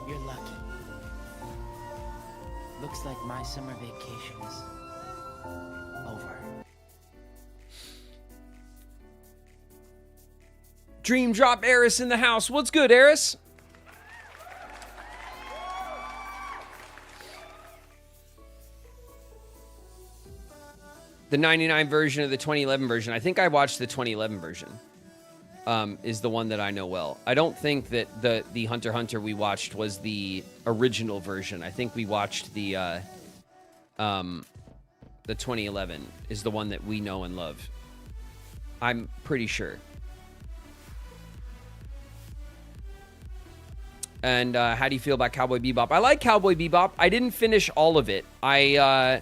S8: You're lucky. Looks like my summer vacation is over.
S1: Dream Drop Eris in the house. What's good, Eris? The 99 version of the 2011 version. I think I watched the 2011 version. Is the one that I know well. I don't think that the Hunter x Hunter we watched was the original version. I think we watched the 2011 is the one that we know and love. I'm pretty sure. And how do you feel about Cowboy Bebop? I like Cowboy Bebop. I didn't finish all of it. I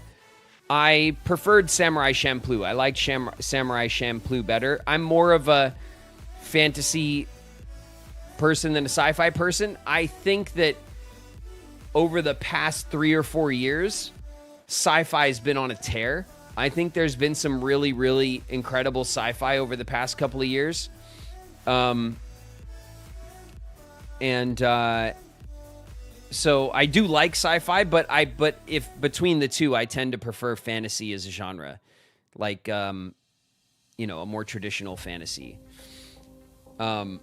S1: preferred Samurai Champloo. I liked Samurai Champloo better. I'm more of a fantasy person than a sci-fi person. I think that over the past 3 or 4 years, sci-fi has been on a tear. I think there's been some really, really incredible sci-fi over the past couple of years. So I do like sci-fi, but if between the two, I tend to prefer fantasy as a genre, like a more traditional fantasy. And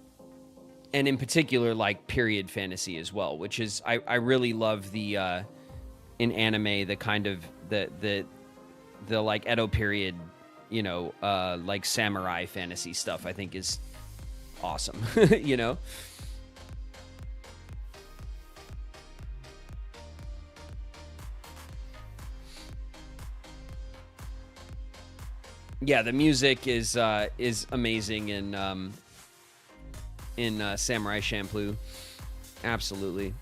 S1: in particular, like period fantasy as well, which is I really love the in anime the kind of the like Edo period, like samurai fantasy stuff. I think is awesome, Yeah, the music is amazing in Samurai Champloo. Absolutely.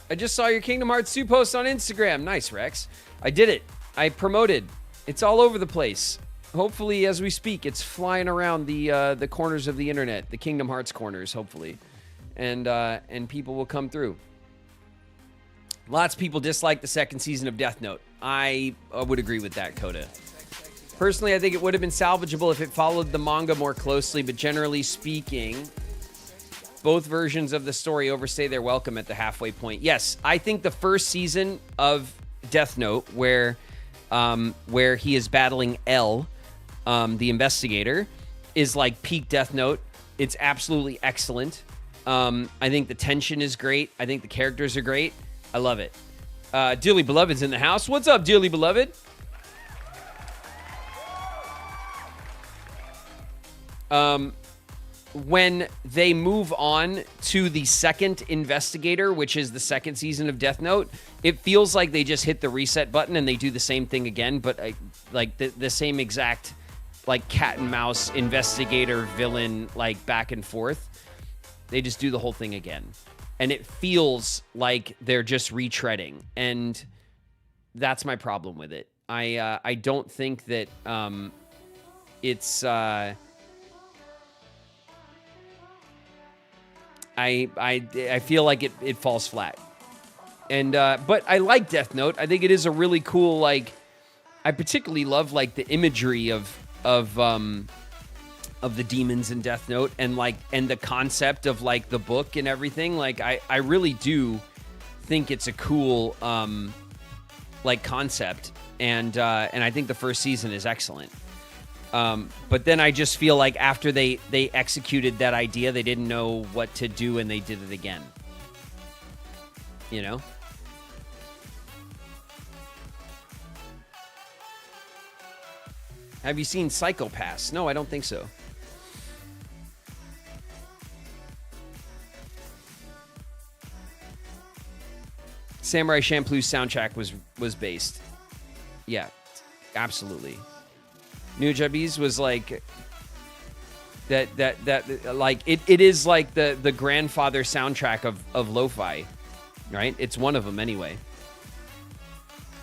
S1: I just saw your Kingdom Hearts 2 post on Instagram. Nice, Rex. I did it. I promoted. It's all over the place. Hopefully, as we speak, it's flying around the corners of the internet, the Kingdom Hearts corners, hopefully, and people will come through. Lots of people dislike the second season of Death Note. I would agree with that, Coda. Personally, I think it would have been salvageable if it followed the manga more closely, but generally speaking, both versions of the story overstay their welcome at the halfway point. Yes, I think the first season of Death Note, where he is battling L, the investigator, is like peak Death Note. It's absolutely excellent. I think the tension is great. I think the characters are great. I love it. Dearly Beloved's in the house. What's up, Dearly Beloved? When they move on to the second investigator, which is the second season of Death Note, it feels like they just hit the reset button and they do the same thing again, but like the same exact like cat and mouse investigator villain, like back and forth. They just do the whole thing again. And it feels like they're just retreading. And that's my problem with it. I don't think that it's... I feel like it falls flat. And but I like Death Note. I think it is a really cool, like, I particularly love like the imagery of the demons in Death Note, and like, and the concept of like the book and everything. Like, I really do think it's a cool like concept, and I think the first season is excellent. But then I just feel like after they executed that idea, they didn't know what to do, and they did it again. You know? Have you seen Psycho Pass? No, I don't think so. Samurai Champloo's soundtrack was based. Yeah, absolutely. Nujabes was like that like it is like the grandfather soundtrack of lo-fi, right? It's one of them anyway.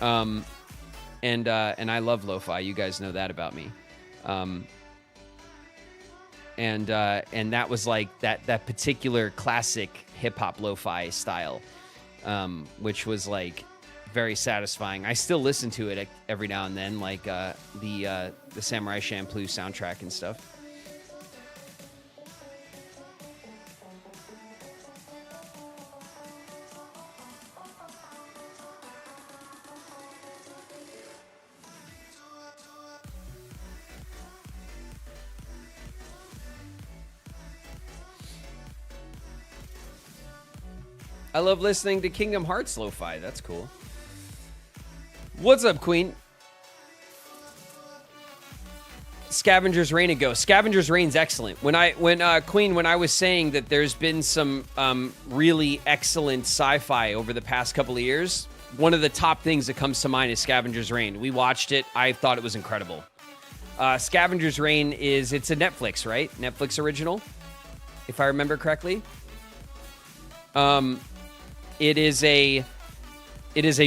S1: And I love lo-fi. You guys know that about me. And that was like that particular classic hip hop lo-fi style, which was like very satisfying. I still listen to it every now and then, like the Samurai Champloo soundtrack and stuff. I love listening to Kingdom Hearts lo-fi. That's cool. What's up, Queen? Scavenger's Reign and Go. Scavenger's Reign's excellent. When Queen, when I was saying that there's been some really excellent sci-fi over the past couple of years, one of the top things that comes to mind is Scavenger's Reign. We watched it. I thought it was incredible. Scavenger's Reign it's a Netflix, right? Netflix original, if I remember correctly. It is a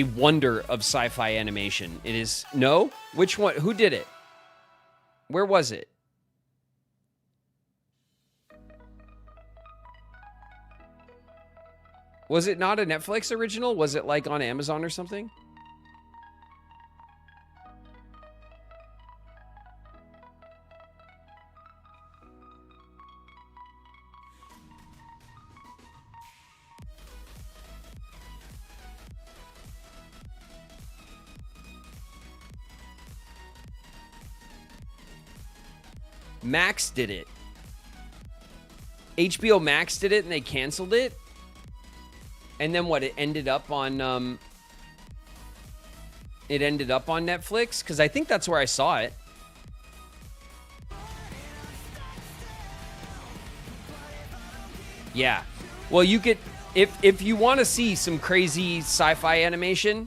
S1: wonder of sci-fi animation. It is no? Which one? Who did it? Where was it? Was it not a Netflix original? Was it like on Amazon or something? Max did it. HBO Max did it and they canceled it. And then what? It ended up on Netflix, because I think that's where I saw it. Yeah. Well, you could, if you want to see some crazy sci-fi animation,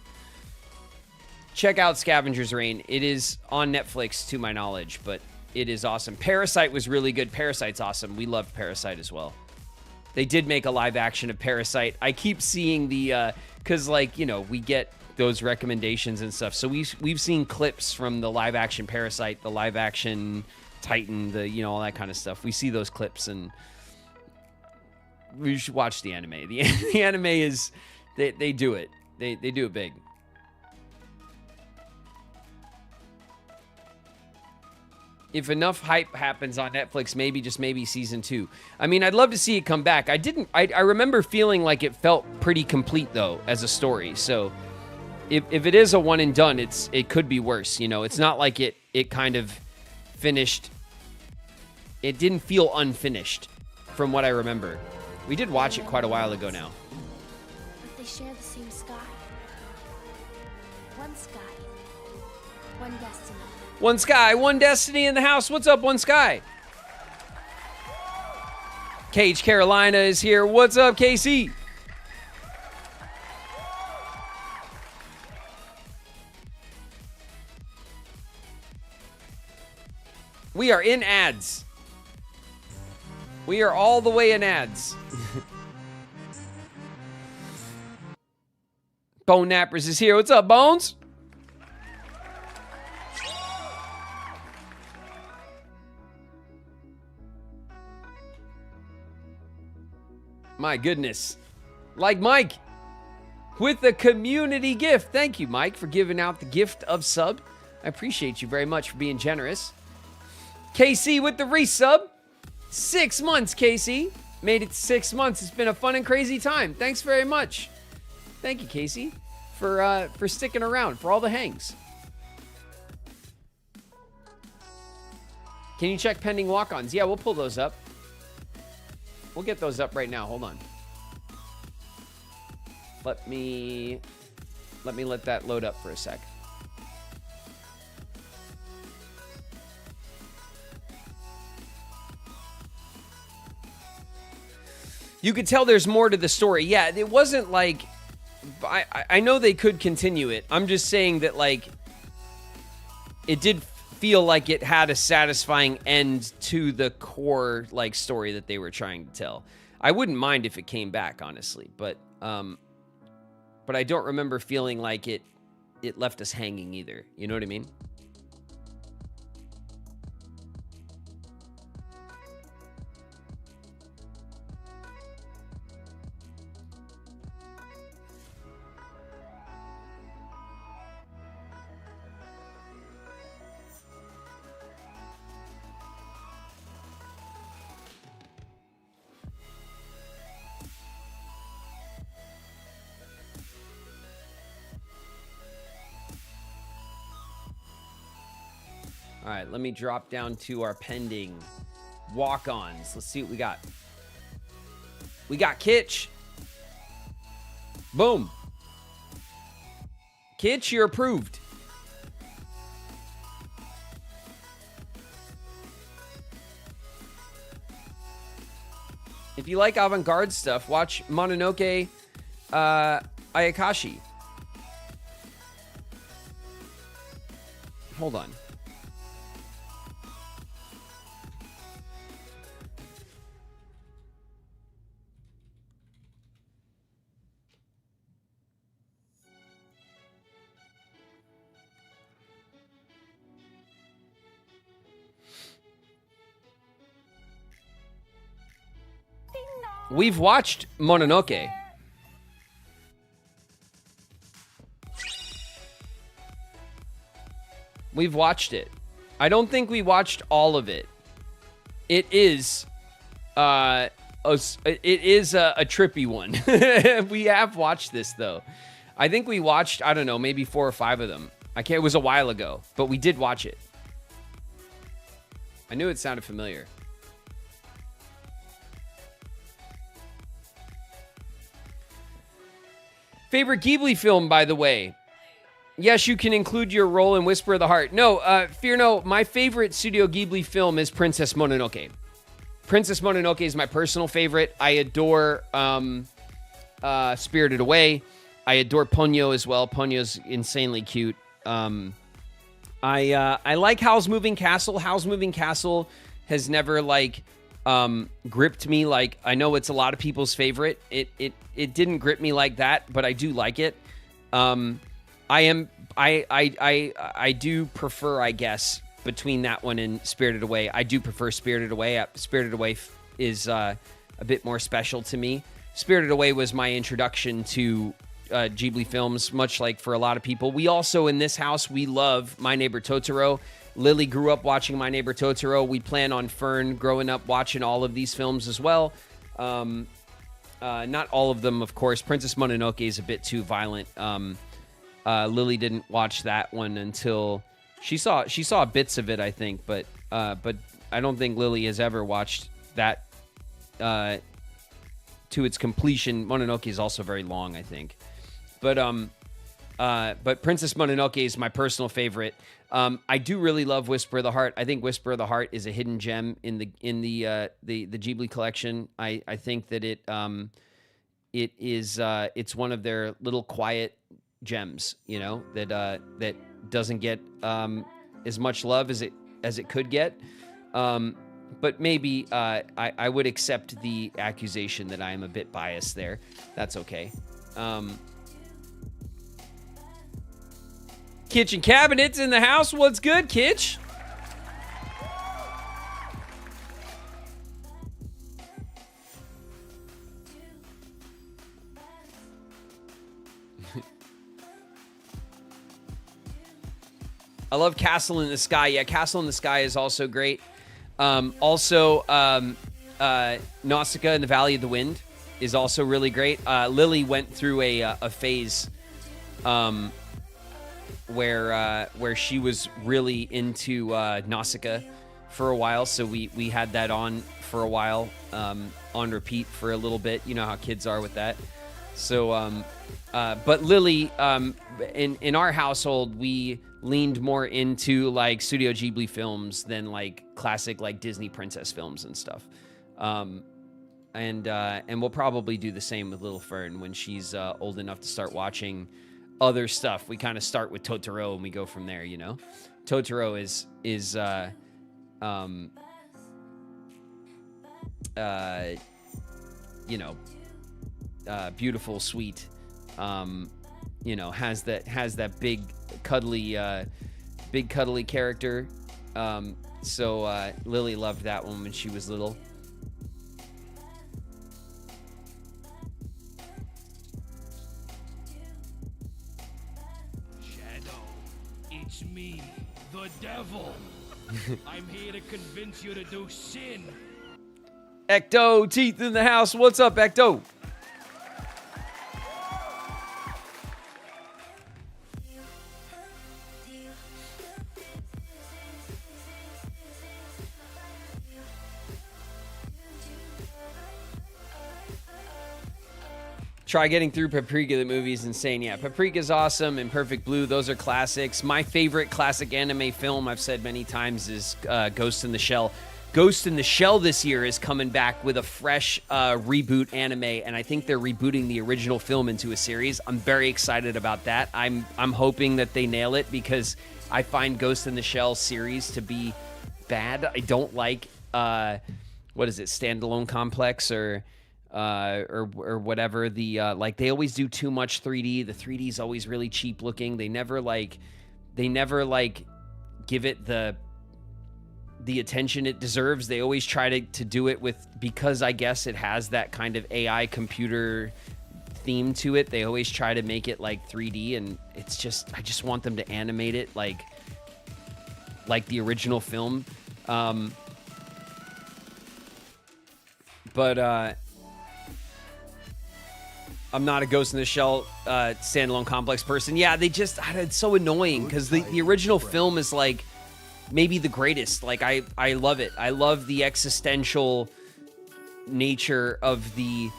S1: check out Scavenger's Reign. It is on Netflix to my knowledge, but it is awesome. Parasite was really good. Parasite's awesome. We loved Parasite as well. They did make a live action of Parasite. I keep seeing the, because like, you know, we get those recommendations and stuff. So we've seen clips from the live action Parasite, the live action Titan, the, you know, all that kind of stuff. We see those clips and we should watch the anime. The anime is, they do it. They do it big. If enough hype happens on Netflix, maybe, just maybe season 2. I mean, I'd love to see it come back. I remember feeling like it felt pretty complete, though, as a story. So if it is a one and done, it could be worse. You know, it's not like it kind of finished. It didn't feel unfinished from what I remember. We did watch it quite a while ago now.
S3: But they share the same sky. One sky, one destiny.
S1: One Sky, One Destiny in the house. What's up, One Sky? Cage Carolina is here. What's up, KC? We are in ads. We are all the way in ads. Bone Nappers is here. What's up, Bones? My goodness. Like Mike. with a community gift. Thank you, Mike, for giving out the gift of sub. I appreciate you very much for being generous. KC with the resub. 6 months, Casey. Made it 6 months. It's been a fun and crazy time. Thanks very much. Thank you, Casey, for sticking around, for all the hangs. Can you check pending walk-ons? Yeah, we'll pull those up. We'll get those up right now. Hold on. Let me let that load up for a sec. You could tell there's more to the story. Yeah, it wasn't like... I know they could continue it. I'm just saying that, like, it did feel like it had a satisfying end to the core, like, story that they were trying to tell. I wouldn't mind if it came back, honestly, but I don't remember feeling like it left us hanging either. You know what I mean? All right, let me drop down to our pending walk-ons. Let's see what we got. We got Kitsch. Boom. Kitsch, you're approved. If you like avant-garde stuff, watch Mononoke Ayakashi. Hold on. We've watched Mononoke. We've watched it. I don't think we watched all of it. It is a trippy one. We have watched this though. I think we watched, I don't know, maybe 4 or 5 of them. It was a while ago, but we did watch it. I knew it sounded familiar. Favorite Ghibli film, by the way. Yes, you can include your role in Whisper of the Heart. No, fear no. My favorite Studio Ghibli film is Princess Mononoke. Princess Mononoke is my personal favorite. I adore Spirited Away. I adore Ponyo as well. Ponyo's insanely cute. I like Howl's Moving Castle. Howl's Moving Castle has never gripped me. Like, I know it's a lot of people's favorite. It didn't grip me like that, but I do like it. I do prefer, I guess, between that one and Spirited Away. I do prefer Spirited Away. Spirited Away is a bit more special to me. Spirited Away was my introduction to Ghibli films, much like for a lot of people. We also, in this house, we love My Neighbor Totoro. Lily grew up watching My Neighbor Totoro. We plan on Fern growing up watching all of these films as well. Not all of them, of course. Princess Mononoke is a bit too violent. Lily didn't watch that one until she saw bits of it, I think, but I don't think Lily has ever watched that to its completion. Mononoke is also very long, I think, but Princess Mononoke is my personal favorite. I do really love Whisper of the Heart. I think Whisper of the Heart is a hidden gem in the Ghibli collection. I think that it's one of their little quiet gems, you know, that doesn't get as much love as it could get. But maybe I would accept the accusation that I am a bit biased there. That's okay. Kitchen cabinets in the house. What's good, Kitch? I love Castle in the Sky. Yeah, Castle in the Sky is also great. Nausicaa in the Valley of the Wind is also really great. Lily went through a phase where she was really into Nausicaa for a while, so we had that on for a while, on repeat for a little bit. You know how kids are with that. So, but Lily, in our household, we leaned more into like Studio Ghibli films than like classic like Disney princess films and stuff. And we'll probably do the same with Little Fern when she's old enough to start watching other stuff. We kind of start with Totoro and we go from there, you know. Totoro is beautiful, sweet, has that big cuddly character. So Lily loved that one when she was little.
S9: Shadow, it's me, the devil. I'm here to convince you to do sin.
S1: Ecto, teeth in the house. What's up, Ecto? Try getting through Paprika. The movie is insane. Yeah, Paprika's awesome, and Perfect Blue. Those are classics. My favorite classic anime film, I've said many times, is Ghost in the Shell. Ghost in the Shell this year is coming back with a fresh reboot anime, and I think they're rebooting the original film into a series. I'm very excited about that. I'm hoping that they nail it because I find Ghost in the Shell series to be bad. I don't like what is it, Standalone Complex or whatever. The like they always do too much 3D. The 3D is always really cheap looking. They never give it the attention it deserves. They always try to do it with, because I guess it has that kind of AI computer theme to it. They always try to make it like 3D, and it's just, I just want them to animate it like the original film. But I'm not a Ghost in the Shell Standalone Complex person. Yeah, it's so annoying because the original film is like maybe the greatest. Like I love it. I love the existential nature of the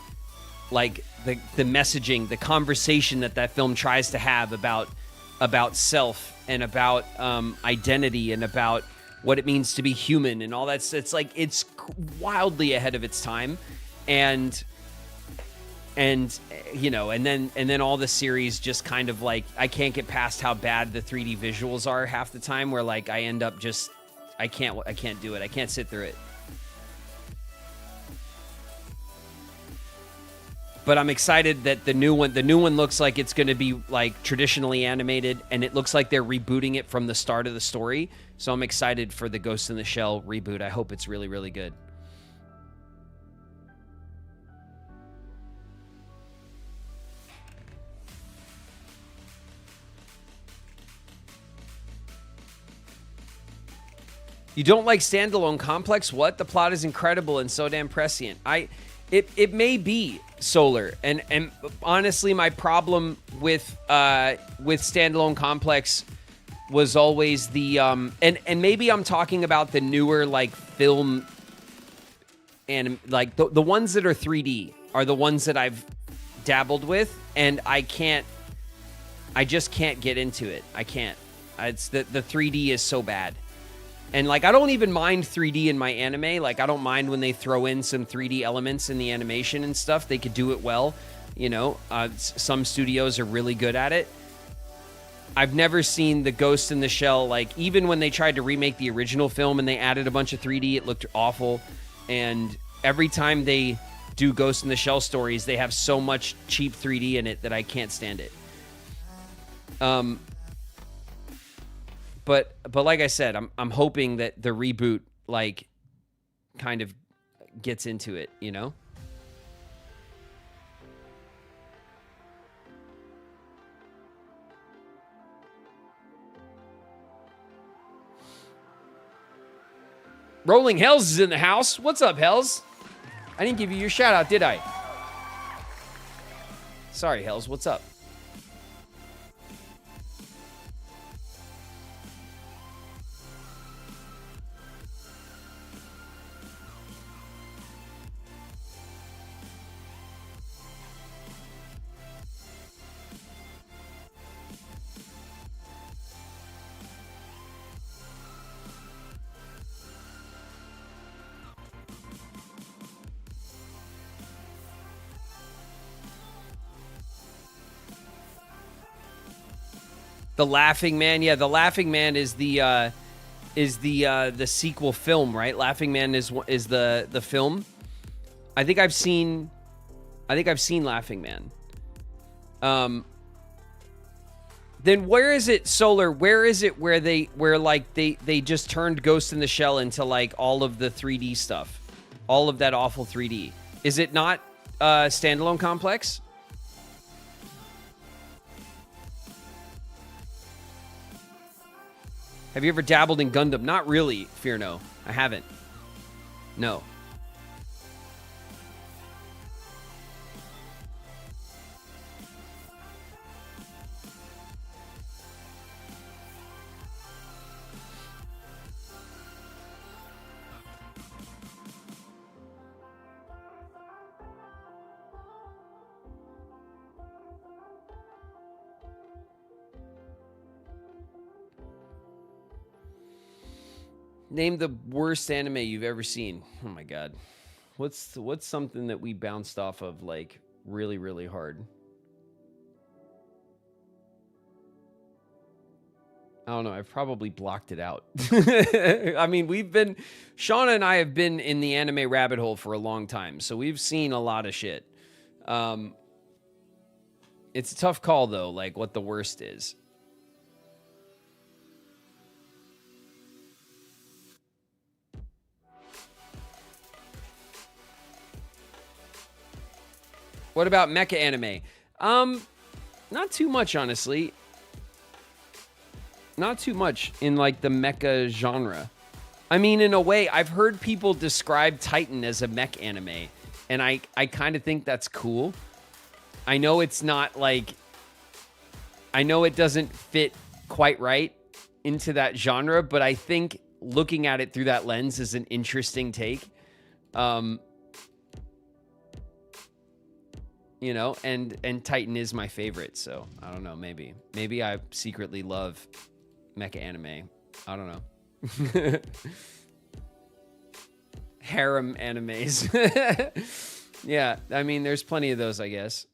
S1: messaging, the conversation that film tries to have about self and about identity and about what it means to be human and all that. It's like, it's wildly ahead of its time. And you know, and then all the series just kind of like, I can't get past how bad the 3D visuals are half the time, where like I end up just, I can't do it. I can't sit through it. But I'm excited that the new one looks like it's going to be like traditionally animated, and it looks like they're rebooting it from the start of the story. So I'm excited for the Ghost in the Shell reboot. I hope it's really, really good. You don't like Standalone Complex? What? The plot is incredible and so damn prescient. It may be, Solar, and honestly, my problem with Standalone Complex was always the and maybe I'm talking about the newer like film, and like the ones that are 3D are the ones that I've dabbled with, and I just can't get into it. I can't. It's the 3D is so bad. And, like, I don't even mind 3D in my anime. Like, I don't mind when they throw in some 3D elements in the animation and stuff. They could do it well. You know, some studios are really good at it. I've never seen the Ghost in the Shell, like, even when they tried to remake the original film and they added a bunch of 3D, it looked awful. And every time they do Ghost in the Shell stories, they have so much cheap 3D in it that I can't stand it. But like I said, I'm hoping that the reboot like kind of gets into it, you know? Rolling Hells is in the house. What's up, Hells? I didn't give you your shout out, did I? Sorry, Hells. What's up? The Laughing Man, yeah, the Laughing Man is the sequel film, right? Laughing Man is the film. I think I've seen Laughing Man. Then where is it, Solar? Where is it where they just turned Ghost in the Shell into like all of the 3D stuff, all of that awful 3D? Is it not Standalone Complex? Have you ever dabbled in Gundam? Not really, Fear No. I haven't. No. Name the worst anime you've ever seen. Oh my god. What's something that we bounced off of like really, really hard? I don't know. I've probably blocked it out. I mean, Sean and I have been in the anime rabbit hole for a long time, so we've seen a lot of shit. It's a tough call though, like what the worst is. What about mecha anime? Not too much, honestly. Not too much in like the mecha genre. I mean, in a way, I've heard people describe Titan as a mech anime, and I kind of think that's cool. I know it's not like... I know it doesn't fit quite right into that genre, but I think looking at it through that lens is an interesting take. You know, and Titan is my favorite, so I don't know, maybe I secretly love mecha anime. I don't know. Harem animes. Yeah, I mean, there's plenty of those, I guess.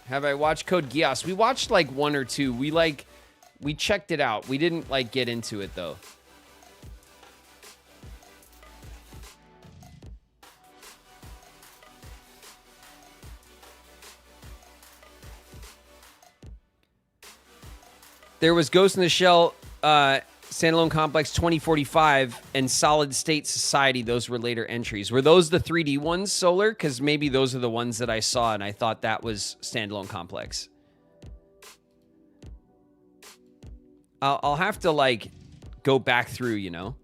S1: Have I watched Code Geass? We watched like one or two. We checked it out. We didn't like get into it though. There was Ghost in the Shell, Standalone Complex 2045, and Solid State Society. Those were later entries. Were those the 3D ones, Solar? Because maybe those are the ones that I saw, and I thought that was Standalone Complex. I'll have to, like, go back through, you know?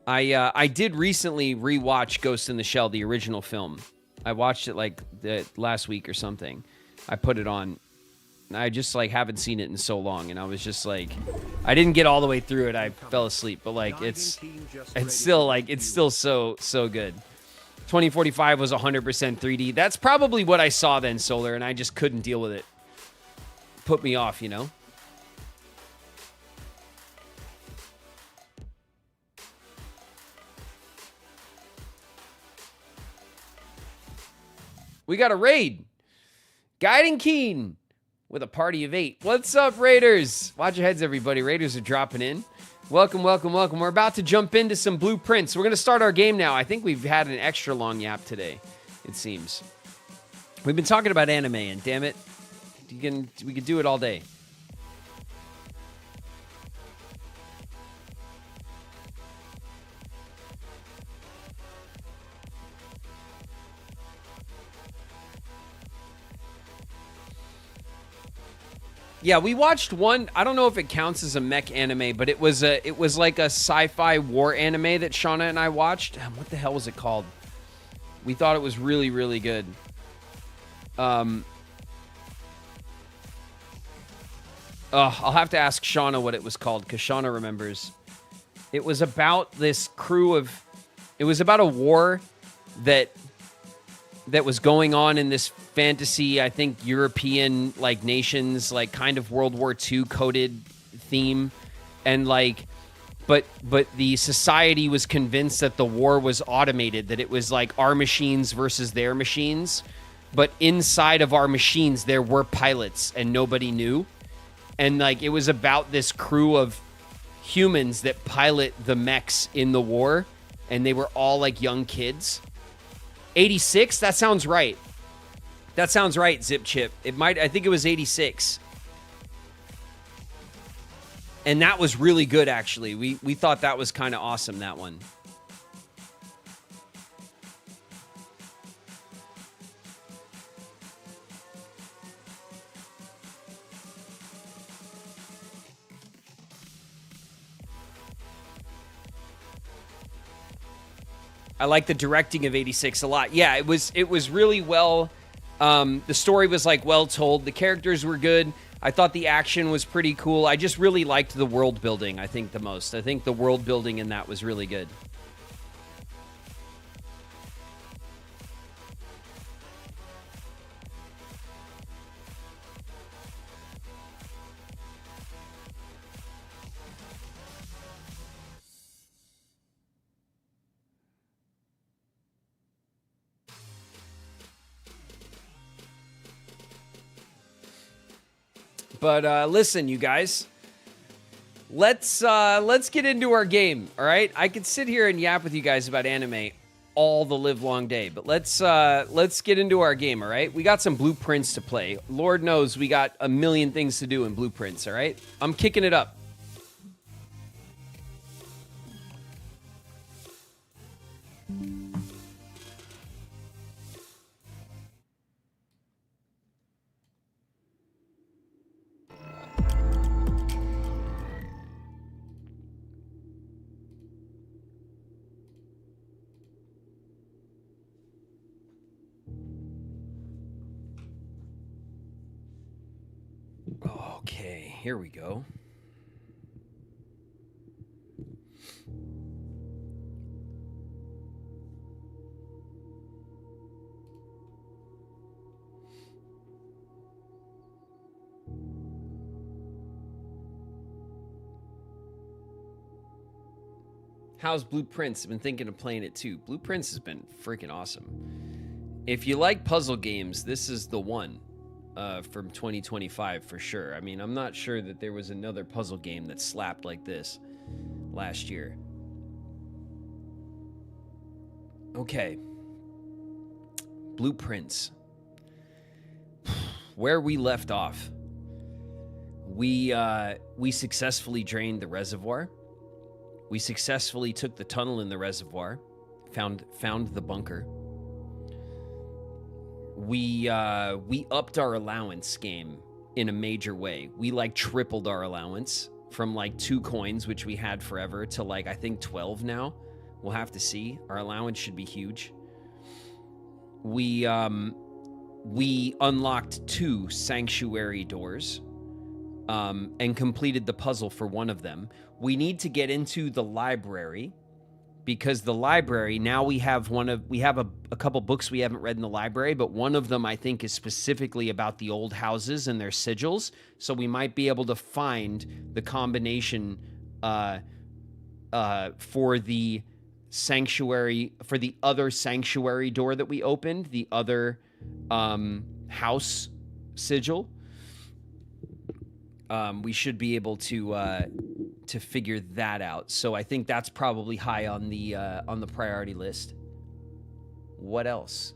S1: I did recently rewatch Ghost in the Shell, the original film. I watched it, like, last week or something. I put it on. I just like haven't seen it in so long, and I was just like, I didn't get all the way through it. I fell asleep, but like it's still so good. 2045 was 100% 3D. That's probably what I saw then, Solar, and I just couldn't deal with it. Put me off, you know. We got a raid. Guiding Keen with a party of 8. What's up, Raiders? Watch your heads, everybody. Raiders are dropping in. Welcome, welcome, welcome. We're about to jump into some blueprints. We're going to start our game now. I think we've had an extra long yap today, it seems. We've been talking about anime, and damn it, we could do it all day. Yeah, we watched one. I don't know if it counts as a mech anime, but it was like a sci-fi war anime that Shauna and I watched. What the hell was it called? We thought it was really, really good. I'll have to ask Shauna what it was called, because Shauna remembers. It was about this crew of... It was about a war that was going on in this fantasy, I think, European, like, nations, like, kind of World War II coded theme. And, like... But the society was convinced that the war was automated, that it was, like, our machines versus their machines. But inside of our machines, there were pilots, and nobody knew. And, like, it was about this crew of humans that pilot the mechs in the war. And they were all, like, young kids. 86? That sounds right. That sounds right, Zip Chip. I think it was 86. And that was really good, actually. We thought that was kind of awesome, that one. I like the directing of 86 a lot. Yeah, it was really well. The story was, like, well told. The characters were good. I thought the action was pretty cool. I just really liked the world building, I think, the most. I think the world building in that was really good. But listen, you guys, let's get into our game. All right, I could sit here and yap with you guys about anime all the live long day, but let's get into our game. All right, we got some blueprints to play. Lord knows we got a million things to do in blueprints. All right, I'm kicking it up. Okay, here we go. How's Blueprints? I've been thinking of playing it too. Blueprints has been freaking awesome. If you like puzzle games, this is the one. From 2025 for sure. I mean, I'm not sure that there was another puzzle game that slapped like this last year. Okay. Blueprints. Where we left off. We successfully drained the reservoir. We successfully took the tunnel in the reservoir. Found the bunker. We upped our allowance game in a major way. We, like, tripled our allowance from, like, 2 coins, which we had forever, to, like, I think 12 now. We'll have to see. Our allowance should be huge. We unlocked 2 sanctuary doors and completed the puzzle for one of them. We need to get into the library, because the library, now we have a couple books we haven't read in the library, but one of them I think is specifically about the old houses and their sigils. So we might be able to find the combination for the sanctuary, for the other sanctuary door that we opened, the other house sigil. We should be able to figure that out. So I think that's probably high on the priority list. What else?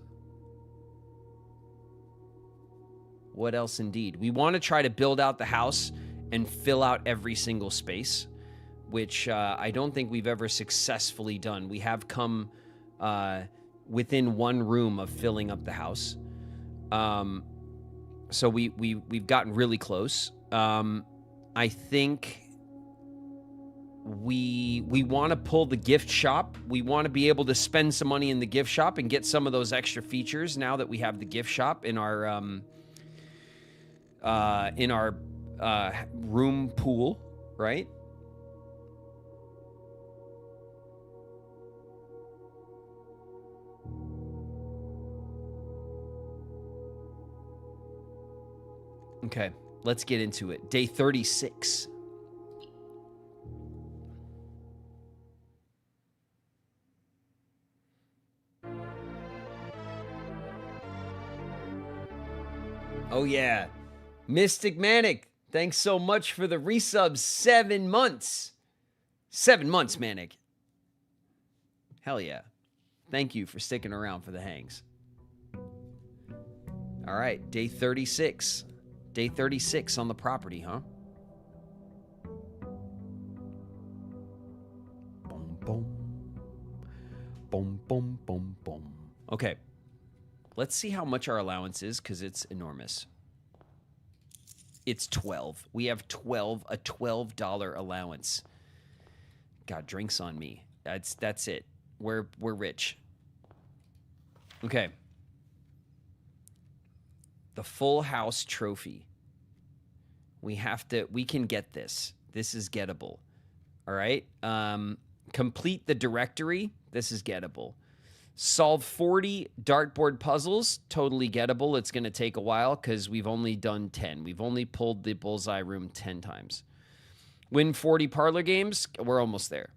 S1: What else indeed? We want to try to build out the house and fill out every single space, which I don't think we've ever successfully done. We have come within one room of filling up the house. So we've gotten really close. I think we want to pull the gift shop. We want to be able to spend some money in the gift shop and get some of those extra features now that we have the gift shop in our room pool, right? Okay, let's get into it. Day 36. Oh yeah, Mystic Manic, thanks so much for the resubs. 7 months. 7 months, Manic. Hell yeah. Thank you for sticking around for the hangs. All right, day 36. Day 36 on the property, huh? Boom, boom. Boom, boom, boom, boom. Okay. Let's see how much our allowance is, because it's enormous. It's 12. We have a $12 allowance. God, drinks on me. That's it. We're rich. Okay. The Full House trophy. We can get this. This is gettable. All right. Complete the directory. This is gettable. Solve 40 dartboard puzzles. Totally gettable. It's going to take a while because we've only done 10. We've only pulled the bullseye room 10 times. Win 40 parlor games. We're almost there.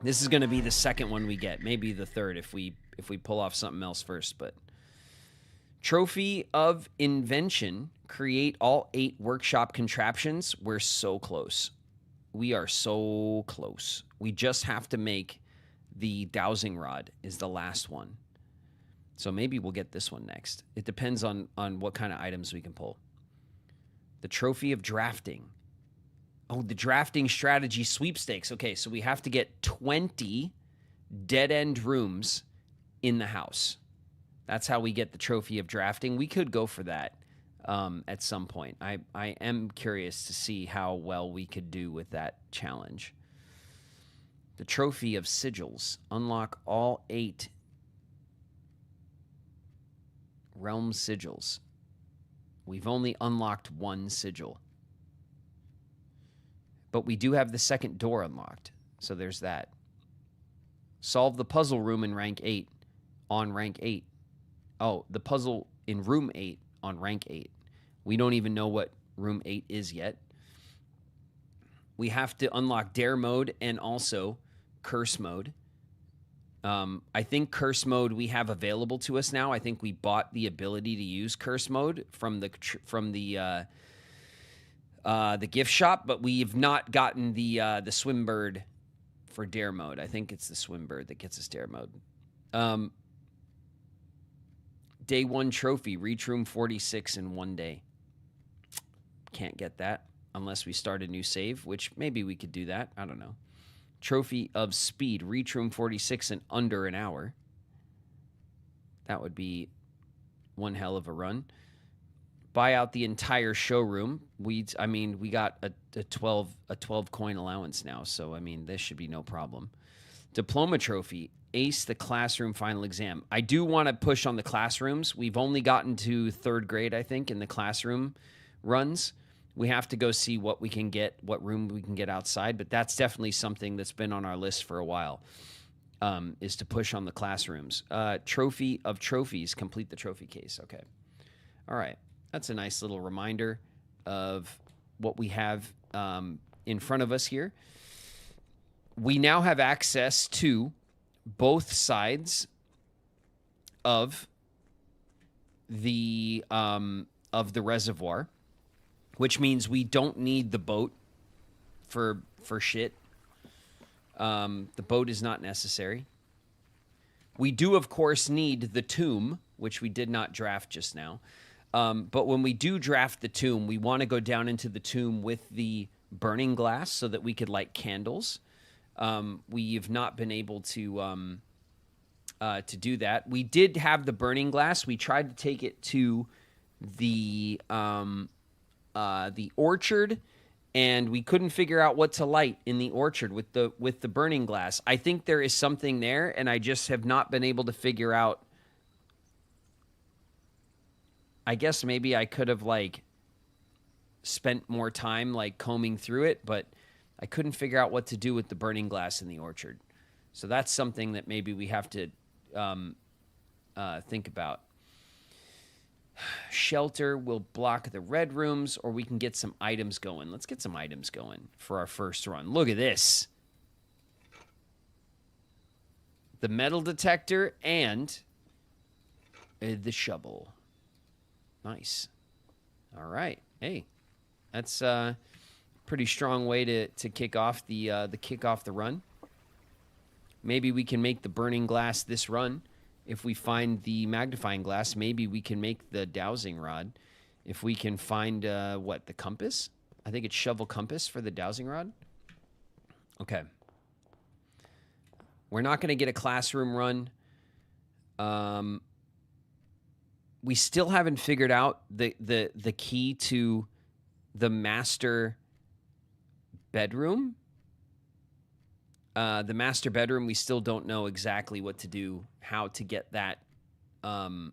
S1: This is going to be the second one we get. Maybe the third if we pull off something else first. But Trophy of Invention. Create all 8 workshop contraptions. We're so close. We are so close. We just have to make the dowsing rod is the last one. So maybe we'll get this one next. It depends on what kind of items we can pull. The Trophy of Drafting. Oh, the Drafting Strategy Sweepstakes. Okay, so we have to get 20 dead-end rooms in the house. That's how we get the Trophy of Drafting. We could go for that at some point. I am curious to see how well we could do with that challenge. The Trophy of Sigils. Unlock all 8 realm sigils. We've only unlocked 1 sigil. But we do have the second door unlocked. So there's that. Solve the puzzle room in rank 8 on rank 8. Oh, the puzzle in room 8 on rank 8. We don't even know what room 8 is yet. We have to unlock dare mode and also curse mode. I think curse mode we have available to us now. I think we bought the ability to use curse mode from the gift shop, but we've not gotten the swimbird for dare mode. I think it's the swimbird that gets us dare mode. Day 1 trophy, reach room 46 in 1 day. Can't get that unless we start a new save, which maybe we could do that. I don't know. Trophy of Speed, reach room 46 in under an hour. That would be one hell of a run. Buy out the entire showroom. We got a 12 coin allowance now, so I mean this should be no problem. Diploma trophy, ace the classroom final exam. I do want to push on the classrooms. We've only gotten to 3rd grade, I think, in the classroom runs. We have to go see what we can get, what room we can get outside, but that's definitely something that's been on our list for a while, is to push on the classrooms. Trophy of trophies, complete the trophy case. Okay. All right. That's a nice little reminder of what we have in front of us here. We now have access to both sides of the reservoir, which means we don't need the boat for shit. The boat is not necessary. We do, of course, need the tomb, which we did not draft just now. But when we do draft the tomb, we want to go down into the tomb with the burning glass so that we could light candles. We've not been able to do that. We did have the burning glass. We tried to take it to the the orchard, and we couldn't figure out what to light in the orchard with the burning glass. I think there is something there, and I just have not been able to figure out. I guess maybe I could have like spent more time like combing through it, but I couldn't figure out what to do with the burning glass in the orchard. So that's something that maybe we have to think about. Shelter will block the red rooms, or we can get some items going. Let's get some items going for our first run. Look at this. The metal detector and the shovel. Nice. All right. Hey, that's a pretty strong way to kick off the run. Maybe we can make the burning glass this run. If we find the magnifying glass, maybe we can make the dowsing rod. If we can find, the compass? I think it's shovel compass for the dowsing rod. Okay. We're not going to get a classroom run. We still haven't figured out the key to the master bedroom. The master bedroom, we still don't know exactly what to do, how to get that to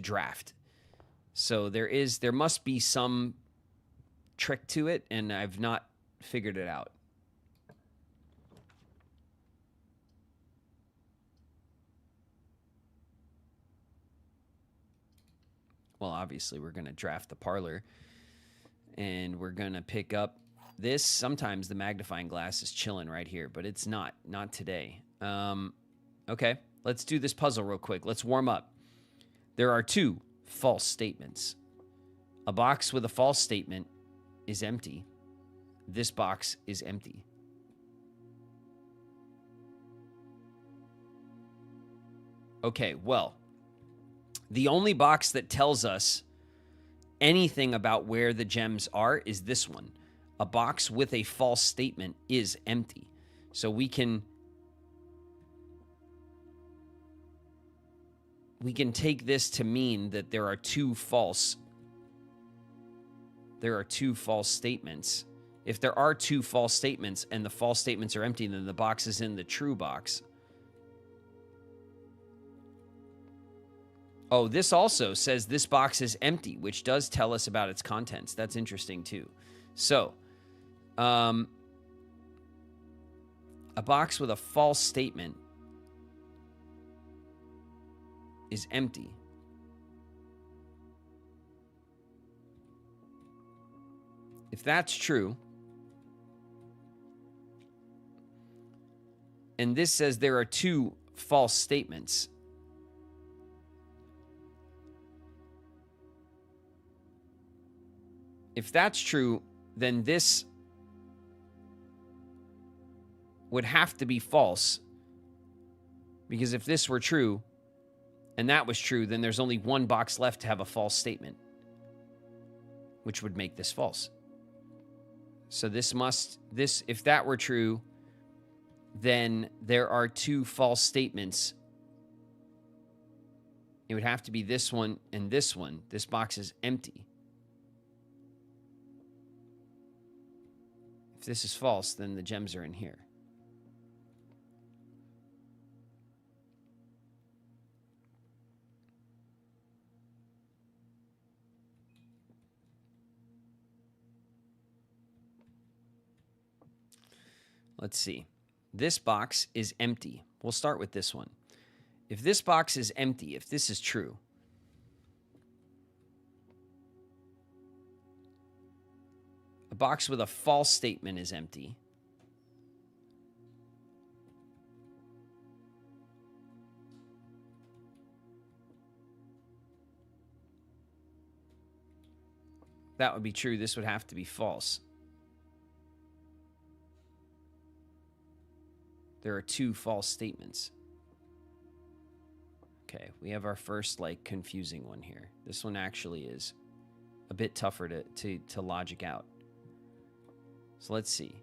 S1: draft. So there must be some trick to it, and I've not figured it out. Well, obviously, we're going to draft the parlor, and we're going to pick up this. Sometimes the magnifying glass is chilling right here, but it's not today. Okay, let's do this puzzle real quick. Let's warm up. There are 2 false statements. A box with a false statement is empty. This box is empty. Okay, well, the only box that tells us anything about where the gems are is this one. A box with a false statement is empty. So we can take this to mean that there are 2 false statements. If there are 2 false statements and the false statements are empty, then the box is in the true box. Oh, this also says this box is empty, which does tell us about its contents. That's interesting too. So, a box with a false statement is empty. If that's true, and this says there are 2 false statements, if that's true, then this would have to be false. Because if this were true, and that was true, then there's only 1 box left to have a false statement, which would make this false. So if that were true, then there are 2 false statements. It would have to be this one and this one. This box is empty. If this is false, then the gems are in here. Let's see. This box is empty. We'll start with this one. If this box is empty, if this is true, a box with a false statement is empty. That would be true. This would have to be false. There are 2 false statements. Okay, we have our first, confusing one here. This one actually is a bit tougher to logic out. So let's see.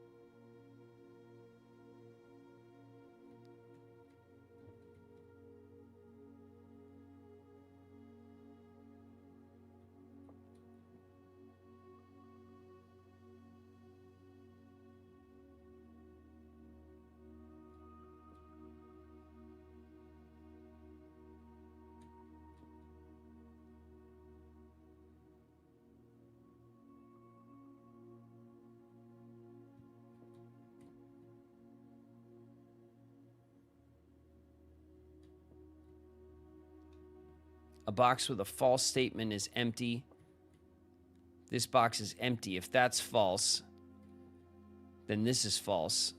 S1: A box with a false statement is empty. This box is empty. If that's false, then this is false.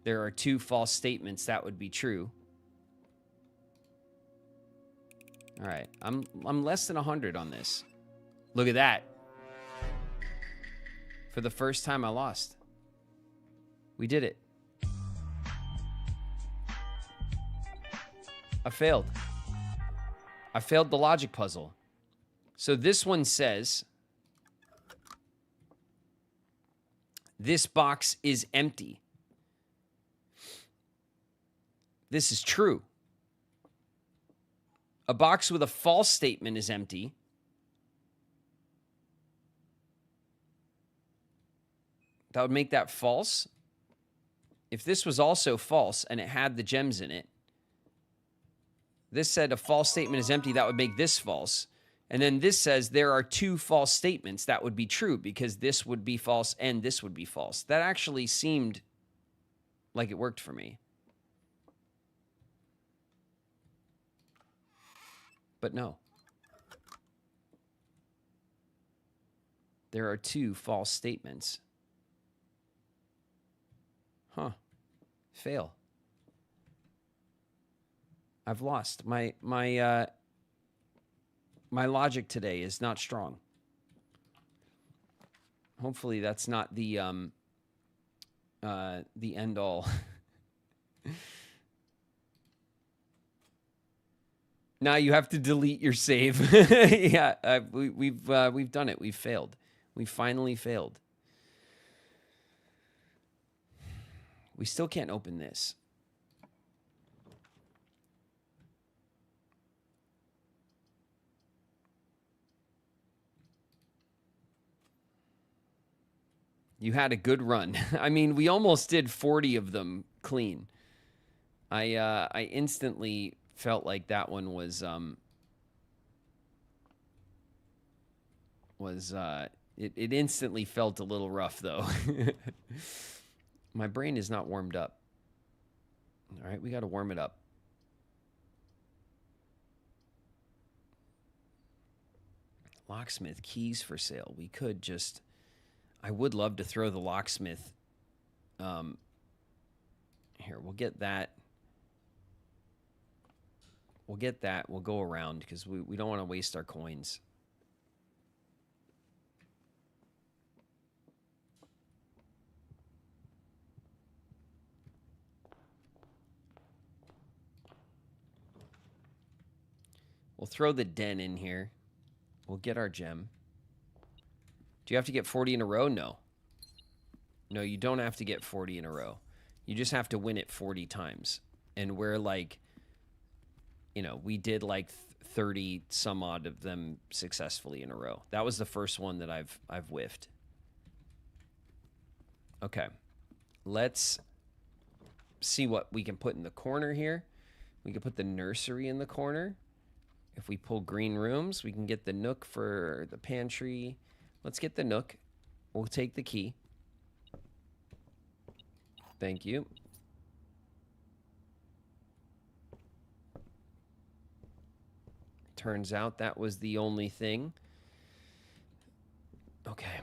S1: There are 2 false statements that would be true. All right, I'm less than 100 on this. Look at that. For the first time, I lost. We did it. I failed. I failed the logic puzzle. So this one says, this box is empty. This is true. A box with a false statement is empty. That would make that false. If this was also false and it had the gems in it, this said a false statement is empty, that would make this false. And then this says there are 2 false statements that would be true because this would be false and this would be false. That actually seemed like it worked for me. But no. There are 2 false statements. Huh. Fail. I've lost. My logic today is not strong. Hopefully that's not the end all. Now you have to delete your save. Yeah, we've done it. We've failed. We finally failed. We still can't open this. You had a good run. I mean, we almost did 40 of them clean. I instantly felt like that one was it instantly felt a little rough though. My brain is not warmed up. All right, we got to warm it up. Locksmith keys for sale. We could just, I would love to throw the locksmith. Here, we'll get that. We'll get that. We'll go around because we don't want to waste our coins. We'll throw the den in here. We'll get our gem. Do you have to get 40 in a row? No. No, you don't have to get 40 in a row. You just have to win it 40 times. And we're like, you know, we did like 30 some odd of them successfully in a row. That was the first one that I've whiffed. Okay. Let's see what we can put in the corner here. We can put the nursery in the corner. If we pull green rooms, we can get the nook for the pantry. Let's get the nook. We'll take the key. Thank you. Turns out that was the only thing. Okay.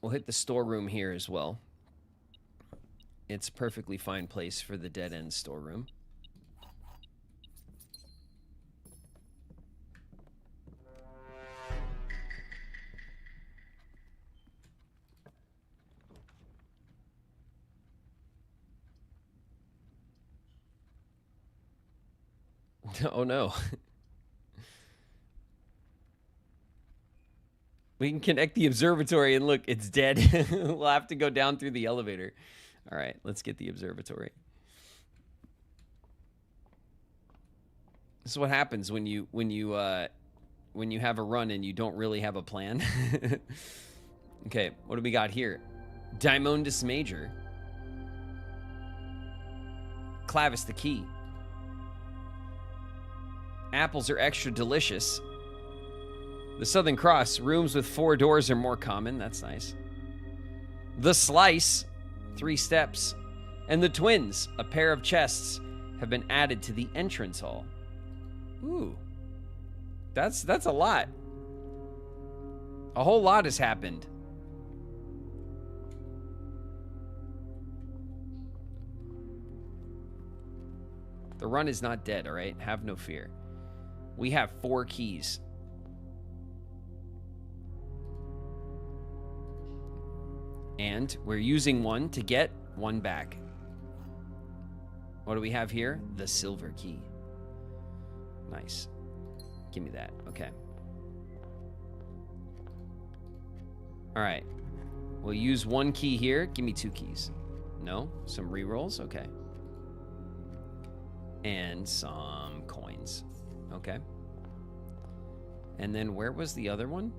S1: We'll hit the storeroom here as well. It's a perfectly fine place for the dead-end storeroom. Oh no. We can connect the observatory and look, it's dead. We'll have to go down through the elevator. All right, let's get the observatory. This is what happens when you have a run and you don't really have a plan. Okay, what do we got here? Daimondus Major. Clavis the key. Apples are extra delicious. The Southern Cross, rooms with 4 doors are more common. That's nice. The Slice, 3 steps. And the Twins, a pair of chests. have been added to the entrance hall. Ooh. That's a lot. A whole lot has happened. The run is not dead, all right? Have no fear. We have 4 keys. And we're using one to get one back. What do we have here? The silver key. Nice. Give me that. Okay. All right. We'll use 1 key here. Give me 2 keys. No? Some rerolls? Okay. And some coins. Okay. And then where was the other one?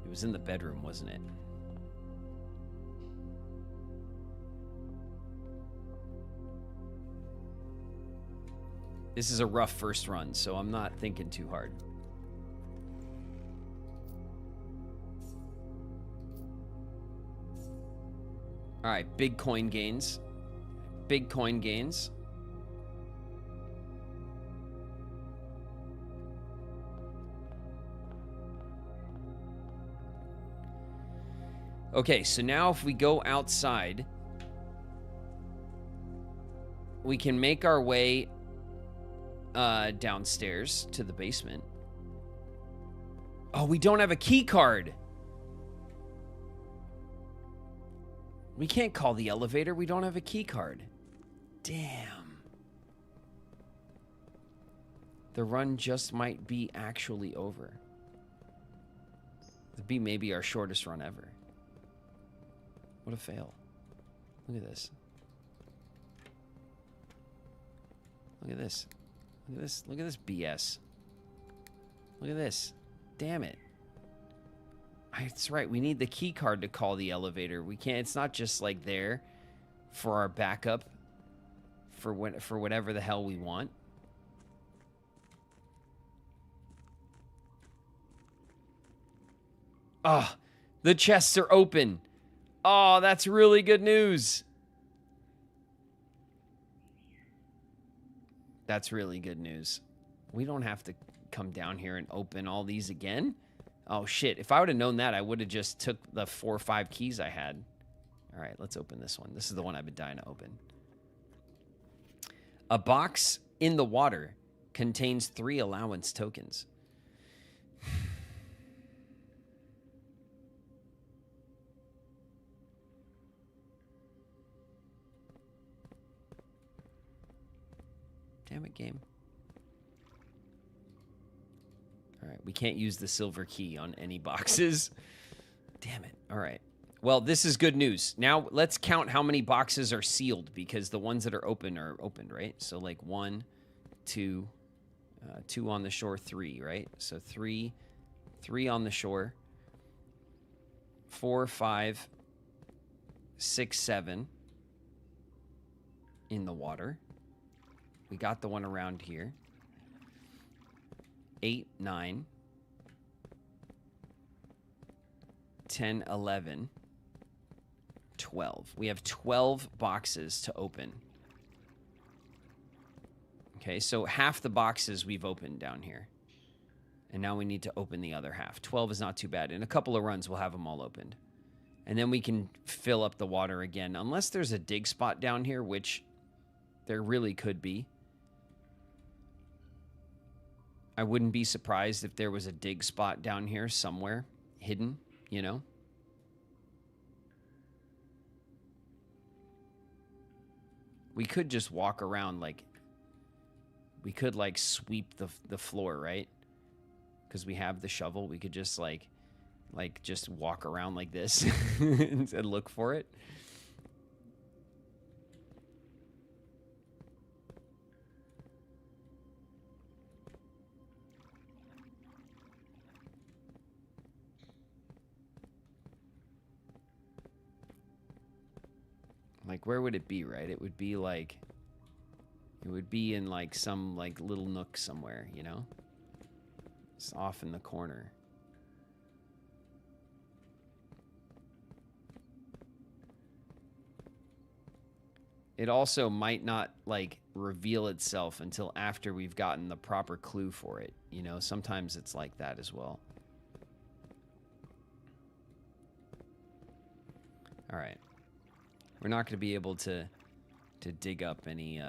S1: It was in the bedroom, wasn't it? This is a rough first run, so I'm not thinking too hard. All right, big coin gains. Big coin gains. Okay, so now if we go outside, we can make our way downstairs to the basement. Oh, we don't have a key card. We can't call the elevator. We don't have a key card. Damn. The run just might be actually over. It'd be maybe our shortest run ever. What a fail. Look at this. Look at this. Look at this. Look at this BS. Look at this. Damn it. That's right. We need the key card to call the elevator. We can't. It's not just like there for our backup for whatever the hell we want. Oh, the chests are open. Oh, that's really good news. That's really good news. We don't have to come down here and open all these again. Oh, shit. If I would have known that, I would have just took the 4 or 5 keys I had. All right, let's open this one. This is the one I've been dying to open. A box in the water contains 3 allowance tokens. Damn it, game. All right, we can't use the silver key on any boxes. Damn it. All right. Well, this is good news. Now, let's count how many boxes are sealed, because the ones that are opened, right? So, like 1, 2, 2 on the shore, 3, right? So 3 on the shore, 4, 5, 6, 7 in the water. We got the one around here. 8, 9, 10, 11, 12. We have 12 boxes to open. Okay, so half the boxes we've opened down here. And now we need to open the other half. 12 is not too bad. In a couple of runs, we'll have them all opened. And then we can fill up the water again. Unless there's a dig spot down here, which there really could be. I wouldn't be surprised if there was a dig spot down here somewhere, hidden, you know? We could just walk around like... We could, like, sweep the floor, right? Because we have the shovel. We could just, like just walk around like this and look for it. Like, where would it be, right? It would be like... It would be in, like, some, like, little nook somewhere, you know? It's off in the corner. It also might not, like, reveal itself until after we've gotten the proper clue for it. You know, sometimes it's like that as well. All right. We're not going to be able to dig up any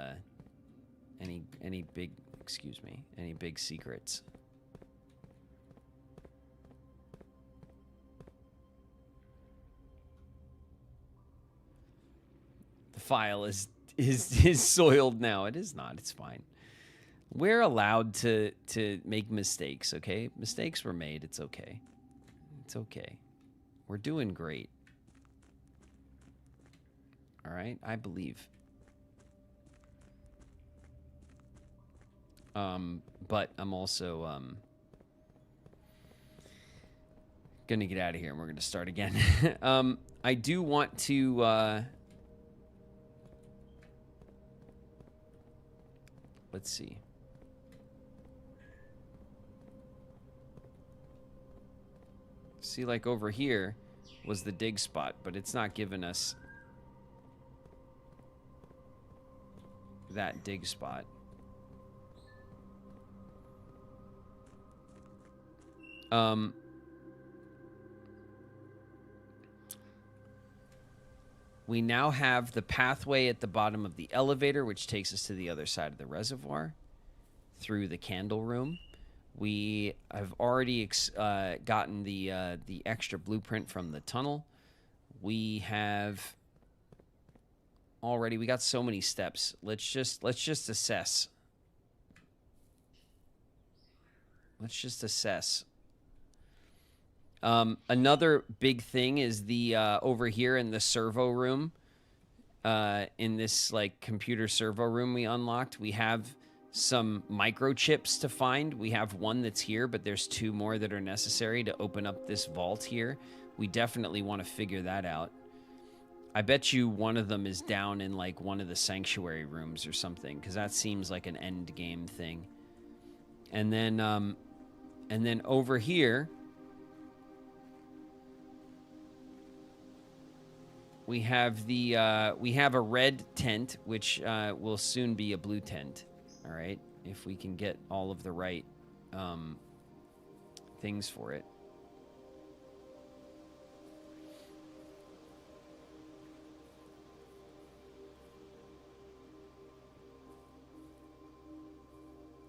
S1: big, excuse me, any big secrets. The file is soiled now. It is not. It's fine. We're allowed to make mistakes, okay? Mistakes were made. It's okay. It's okay. We're doing great. All right? I believe. But I'm also gonna get out of here and we're gonna start again. I do want to let's see. See, like over here was the dig spot, but it's not giving us that dig spot. We now have the pathway at the bottom of the elevator, which takes us to the other side of the reservoir through the candle room. We have already gotten the extra blueprint from the tunnel. We have already, we got so many steps. Let's just assess. Let's just assess. Another big thing is the over here in the servo room, in this like computer servo room we unlocked, we have some microchips to find. We have one that's here, but there's 2 more that are necessary to open up this vault here. We definitely want to figure that out. I bet you one of them is down in like one of the sanctuary rooms or something, because that seems like an end game thing. And then over here we have we have a red tent, which will soon be a blue tent. All right, if we can get all of the right things for it.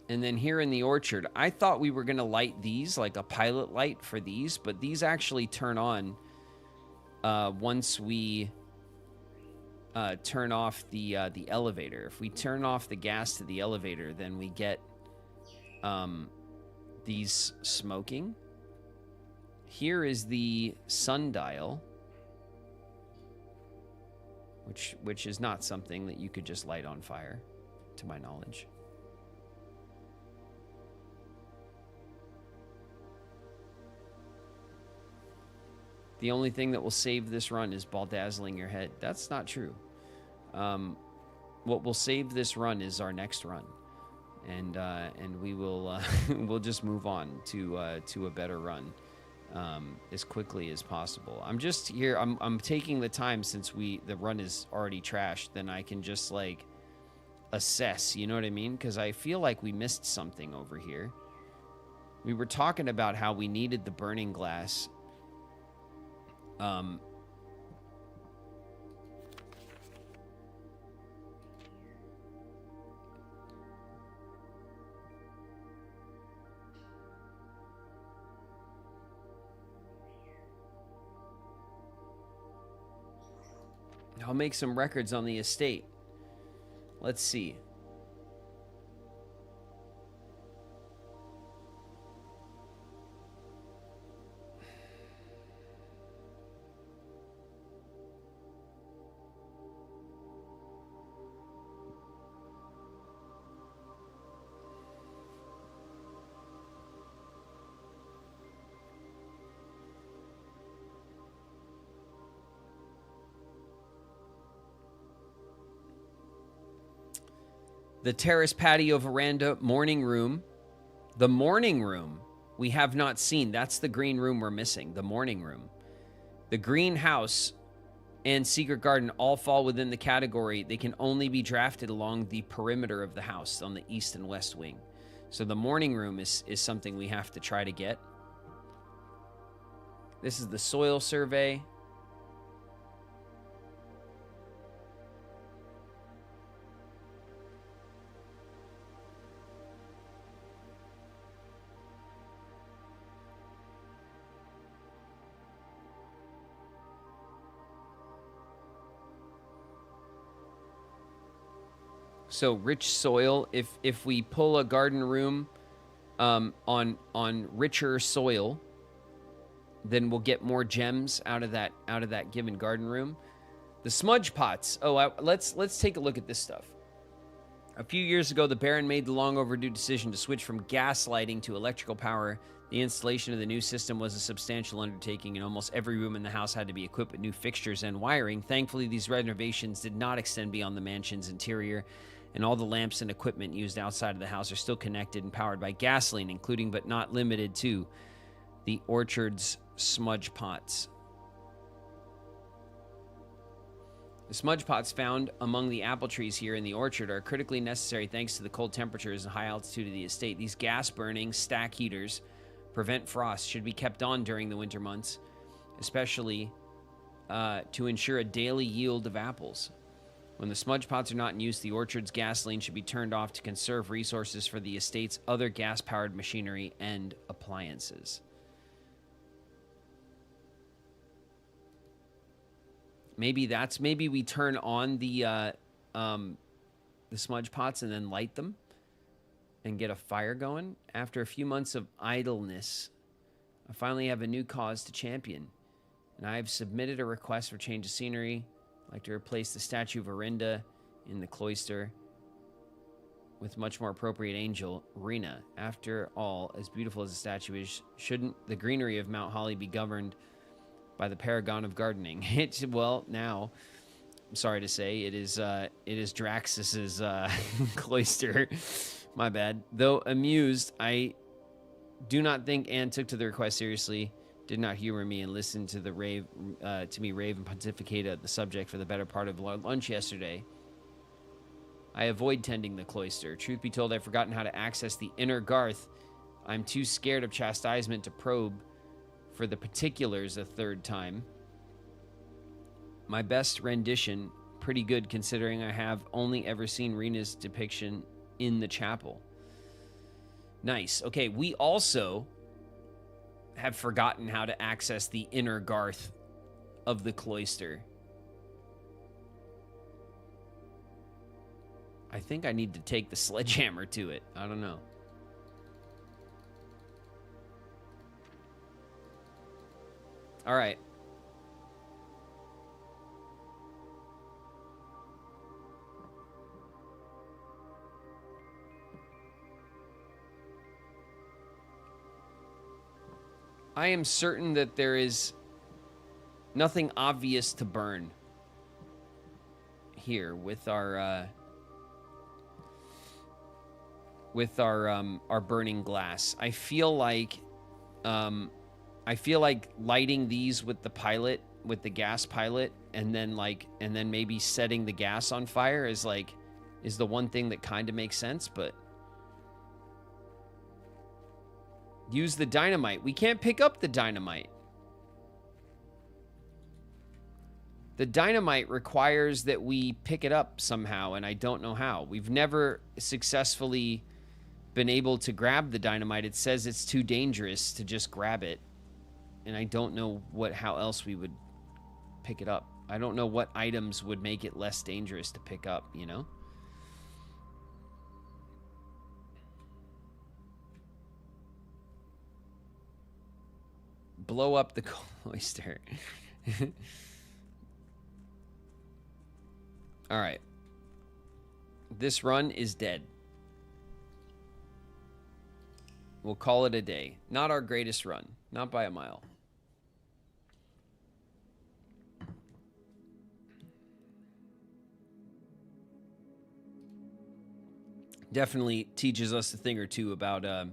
S1: And then here in the orchard, I thought we were going to light these, like a pilot light for these, but these actually turn on once we turn off the elevator. If we turn off the gas to the elevator, then we get these smoking. Here is the sundial, which is not something that you could just light on fire, to my knowledge. The only thing that will save this run is ball dazzling your head. That's not true. What will save this run is our next run, and we will we'll just move on to a better run as quickly as possible. I'm just here. I'm taking the time, since the run is already trashed. Then I can just like assess. You know what I mean? Because I feel like we missed something over here. We were talking about how we needed the burning glass. I'll make some records on the estate. Let's see. The terrace patio veranda morning room. The morning room we have not seen. That's the green room we're missing. The morning room. The greenhouse and Secret Garden all fall within the category. They can only be drafted along the perimeter of the house on the east and west wing. So the morning room is something we have to try to get. This is the soil survey. So rich soil. If we pull a garden room on richer soil, then we'll get more gems out of that given garden room. The smudge pots. Oh, let's take a look at this stuff. A few years ago, the Baron made the long overdue decision to switch from gas lighting to electrical power. The installation of the new system was a substantial undertaking, and almost every room in the house had to be equipped with new fixtures and wiring. Thankfully, these renovations did not extend beyond the mansion's interior, and all the lamps and equipment used outside of the house are still connected and powered by gasoline, including but not limited to the orchard's smudge pots. The smudge pots found among the apple trees here in the orchard are critically necessary thanks to the cold temperatures and high altitude of the estate. These gas-burning stack heaters prevent frost, should be kept on during the winter months, especially to ensure a daily yield of apples. When the smudge pots are not in use, the orchard's gasoline should be turned off to conserve resources for the estate's other gas-powered machinery and appliances. Maybe we turn on the smudge pots and then light them and get a fire going. After a few months of idleness, I finally have a new cause to champion, and I have submitted a request for change of scenery. I'd like to replace the statue of Orinda in the cloister with much more appropriate angel, Rena. After all, as beautiful as the statue is, shouldn't the greenery of Mount Holly be governed by the paragon of gardening? Well, now, I'm sorry to say, it is Draxus's cloister. My bad. Though amused, I do not think Anne took to the request seriously, did not humor me, and listened to me rave and pontificate at the subject for the better part of lunch yesterday. I avoid tending the cloister. Truth be told, I've forgotten how to access the inner garth. I'm too scared of chastisement to probe for the particulars a third time. My best rendition, pretty good considering I have only ever seen Rena's depiction in the chapel. Nice. Okay, we also have forgotten how to access the inner garth of the cloister. I think I need to take the sledgehammer to it. I don't know. All right. I am certain that there is nothing obvious to burn here with our burning glass. I feel like lighting these with the pilot, with the gas pilot, and then maybe setting the gas on fire is the one thing that kind of makes sense, but use the dynamite. We can't pick up the dynamite. The dynamite requires that we pick it up somehow, and I don't know how. We've never successfully been able to grab the dynamite. It says it's too dangerous to just grab it, and I don't know how else we would pick it up. I don't know what items would make it less dangerous to pick up, you know? Blow up the cloister. All right. This run is dead. We'll call it a day. Not our greatest run. Not by a mile. Definitely teaches us a thing or two about 2,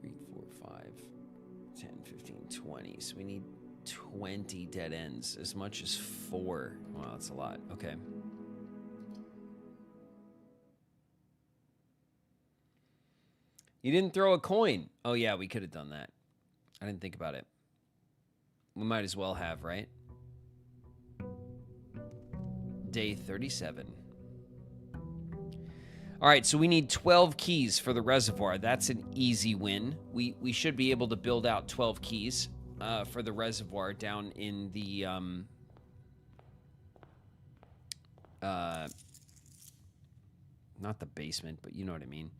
S1: 3, 4, 5, 10, 15, 20. So we need 20 dead ends. As much as 4. Wow, that's a lot. Okay. You didn't throw a coin. Oh, yeah, we could have done that. I didn't think about it. We might as well have, right? Day 37. All right, so we need 12 keys for the reservoir. That's an easy win. We should be able to build out 12 keys for the reservoir down in the not the basement, but you know what I mean.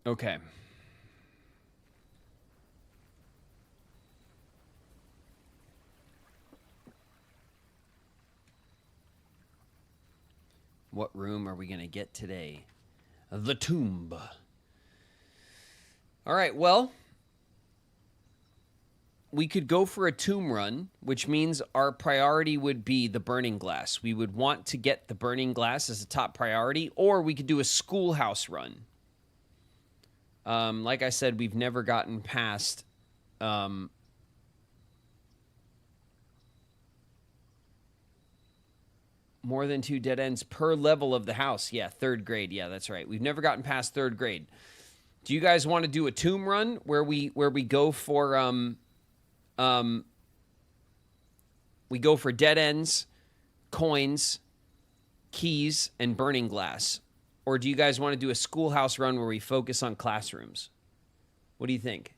S1: Okay. What room are we going to get today? The tomb. All right, well, we could go for a tomb run, which means our priority would be the burning glass. We would want to get the burning glass as a top priority, or we could do a schoolhouse run. Like I said, we've never gotten past more than 2 dead ends per level of the house. Yeah, 3rd grade. Yeah, that's right. We've never gotten past 3rd grade. Do you guys want to do a tomb run where we go for we go for dead ends, coins, keys, and burning glass? Or do you guys want to do a schoolhouse run where we focus on classrooms? What do you think?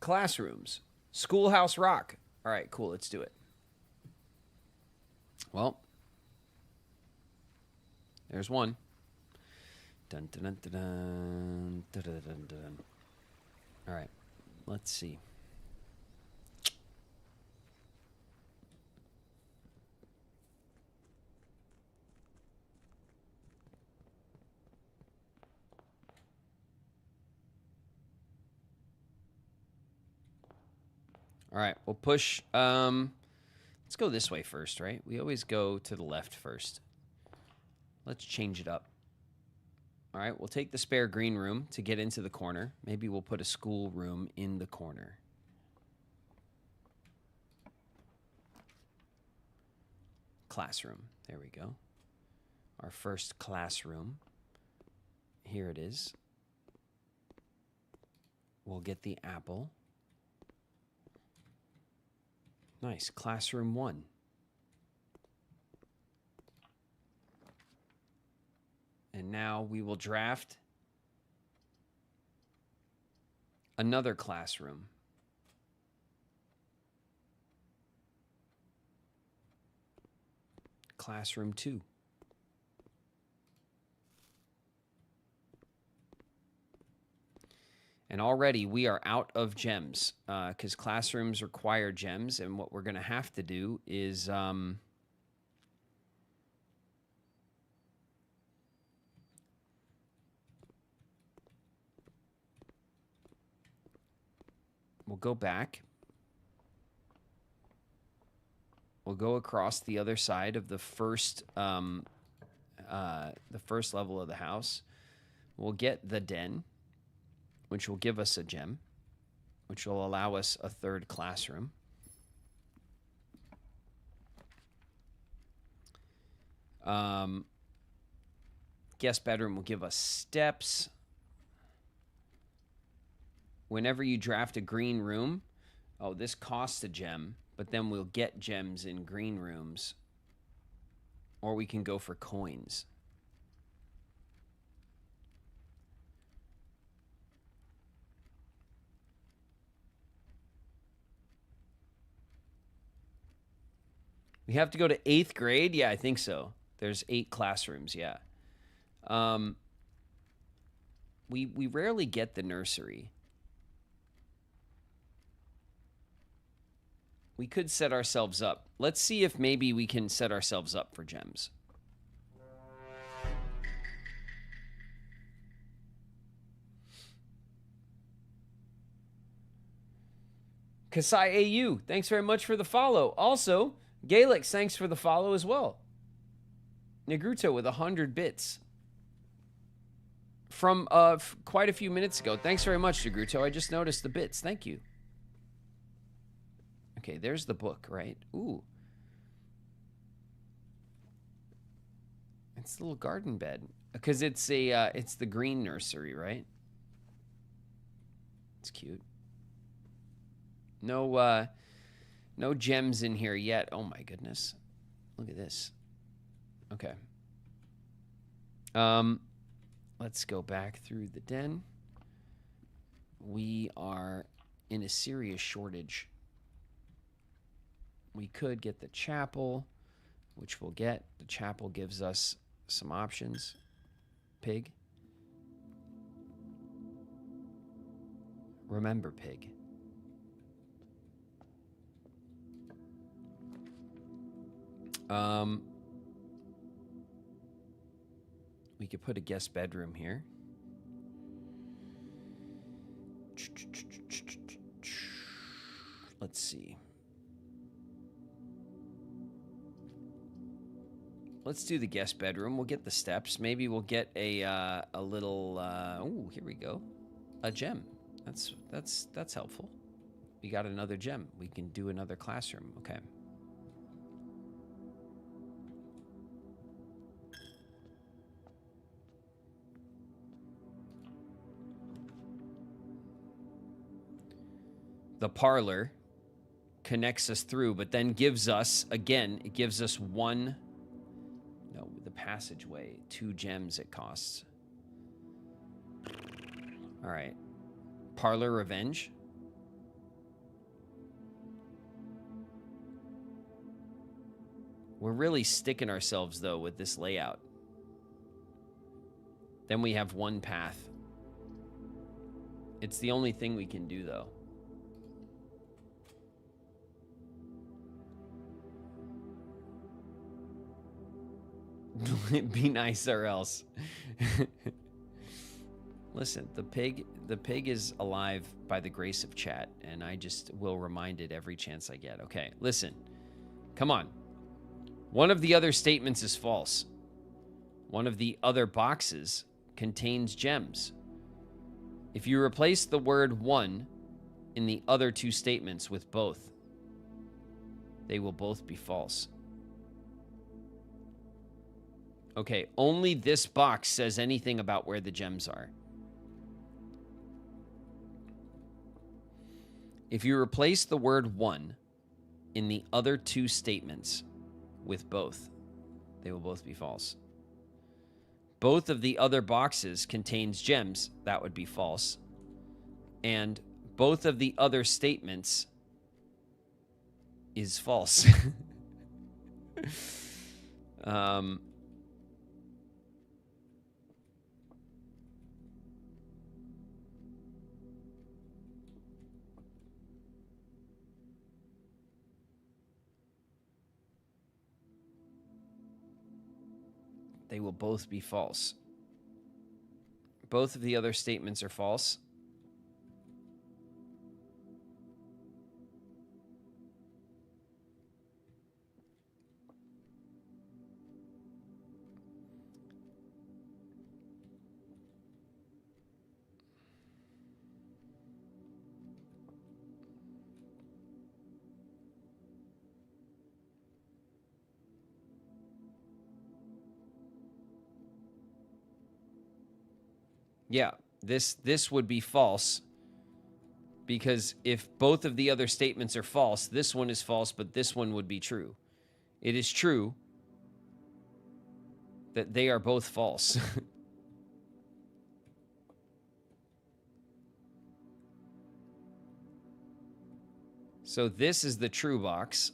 S1: Classrooms. Schoolhouse rock. All right, cool. Let's do it. Well, there's one. Dun, dun, dun, dun, dun, dun, dun, dun, dun. All right, let's see. All right, we'll push. Let's go this way first, right? We always go to the left first. Let's change it up. All right, we'll take the spare green room to get into the corner. Maybe we'll put a school room in the corner. Classroom. There we go. Our first classroom. Here it is. We'll get the apple. Nice. Classroom 1. And now we will draft another classroom. Classroom 2. And already we are out of gems because classrooms require gems. And what we're going to have to do is we'll go back. We'll go across the other side of the first level of the house. We'll get the den, which will give us a gem, which will allow us a 3rd classroom. Guest bedroom will give us steps. Whenever you draft a green room, oh, this costs a gem, but then we'll get gems in green rooms, or we can go for coins. We have to go to 8th grade? Yeah, I think so. There's 8 classrooms, yeah. We rarely get the nursery. We could set ourselves up. Let's see if maybe we can set ourselves up for gems. Kasai AU, thanks very much for the follow. Also, Galix, thanks for the follow as well. Negruto with 100 bits. From quite a few minutes ago. Thanks very much, Negruto. I just noticed the bits. Thank you. Okay, there's the book, right? Ooh. It's a little garden bed. Because it's the green nursery, right? It's cute. No gems in here yet. Oh my goodness. Look at this. Okay. Let's go back through the den. We are in a serious shortage. We could get the chapel, which we'll get. The chapel gives us some options. Pig. Remember, pig. We could put a guest bedroom here. Let's see. Let's do the guest bedroom. We'll get the steps. Maybe we'll get a little. Oh, here we go. A gem. That's helpful. We got another gem. We can do another classroom. Okay. The parlor connects us through, but then gives us, again, it gives us one, no, the passageway, 2 gems it costs. All right. Parlor Revenge. We're really sticking ourselves, though, with this layout. Then we have one path. It's the only thing we can do, though. Be nice or else. Listen, the pig is alive by the grace of chat, and I just will remind it every chance I get. Okay, listen. Come on. One of the other statements is false. One of the other boxes contains gems. If you replace the word one in the other 2 statements with both, they will both be false. Okay, only this box says anything about where the gems are. If you replace the word one in the other 2 statements with both, they will both be false. Both of the other boxes contains gems, that would be false. And both of the other statements is false. They will both be false. Both of the other statements are false. Yeah, this would be false, because if both of the other statements are false, this one is false, but this one would be true. It is true that they are both false. So this is the true box.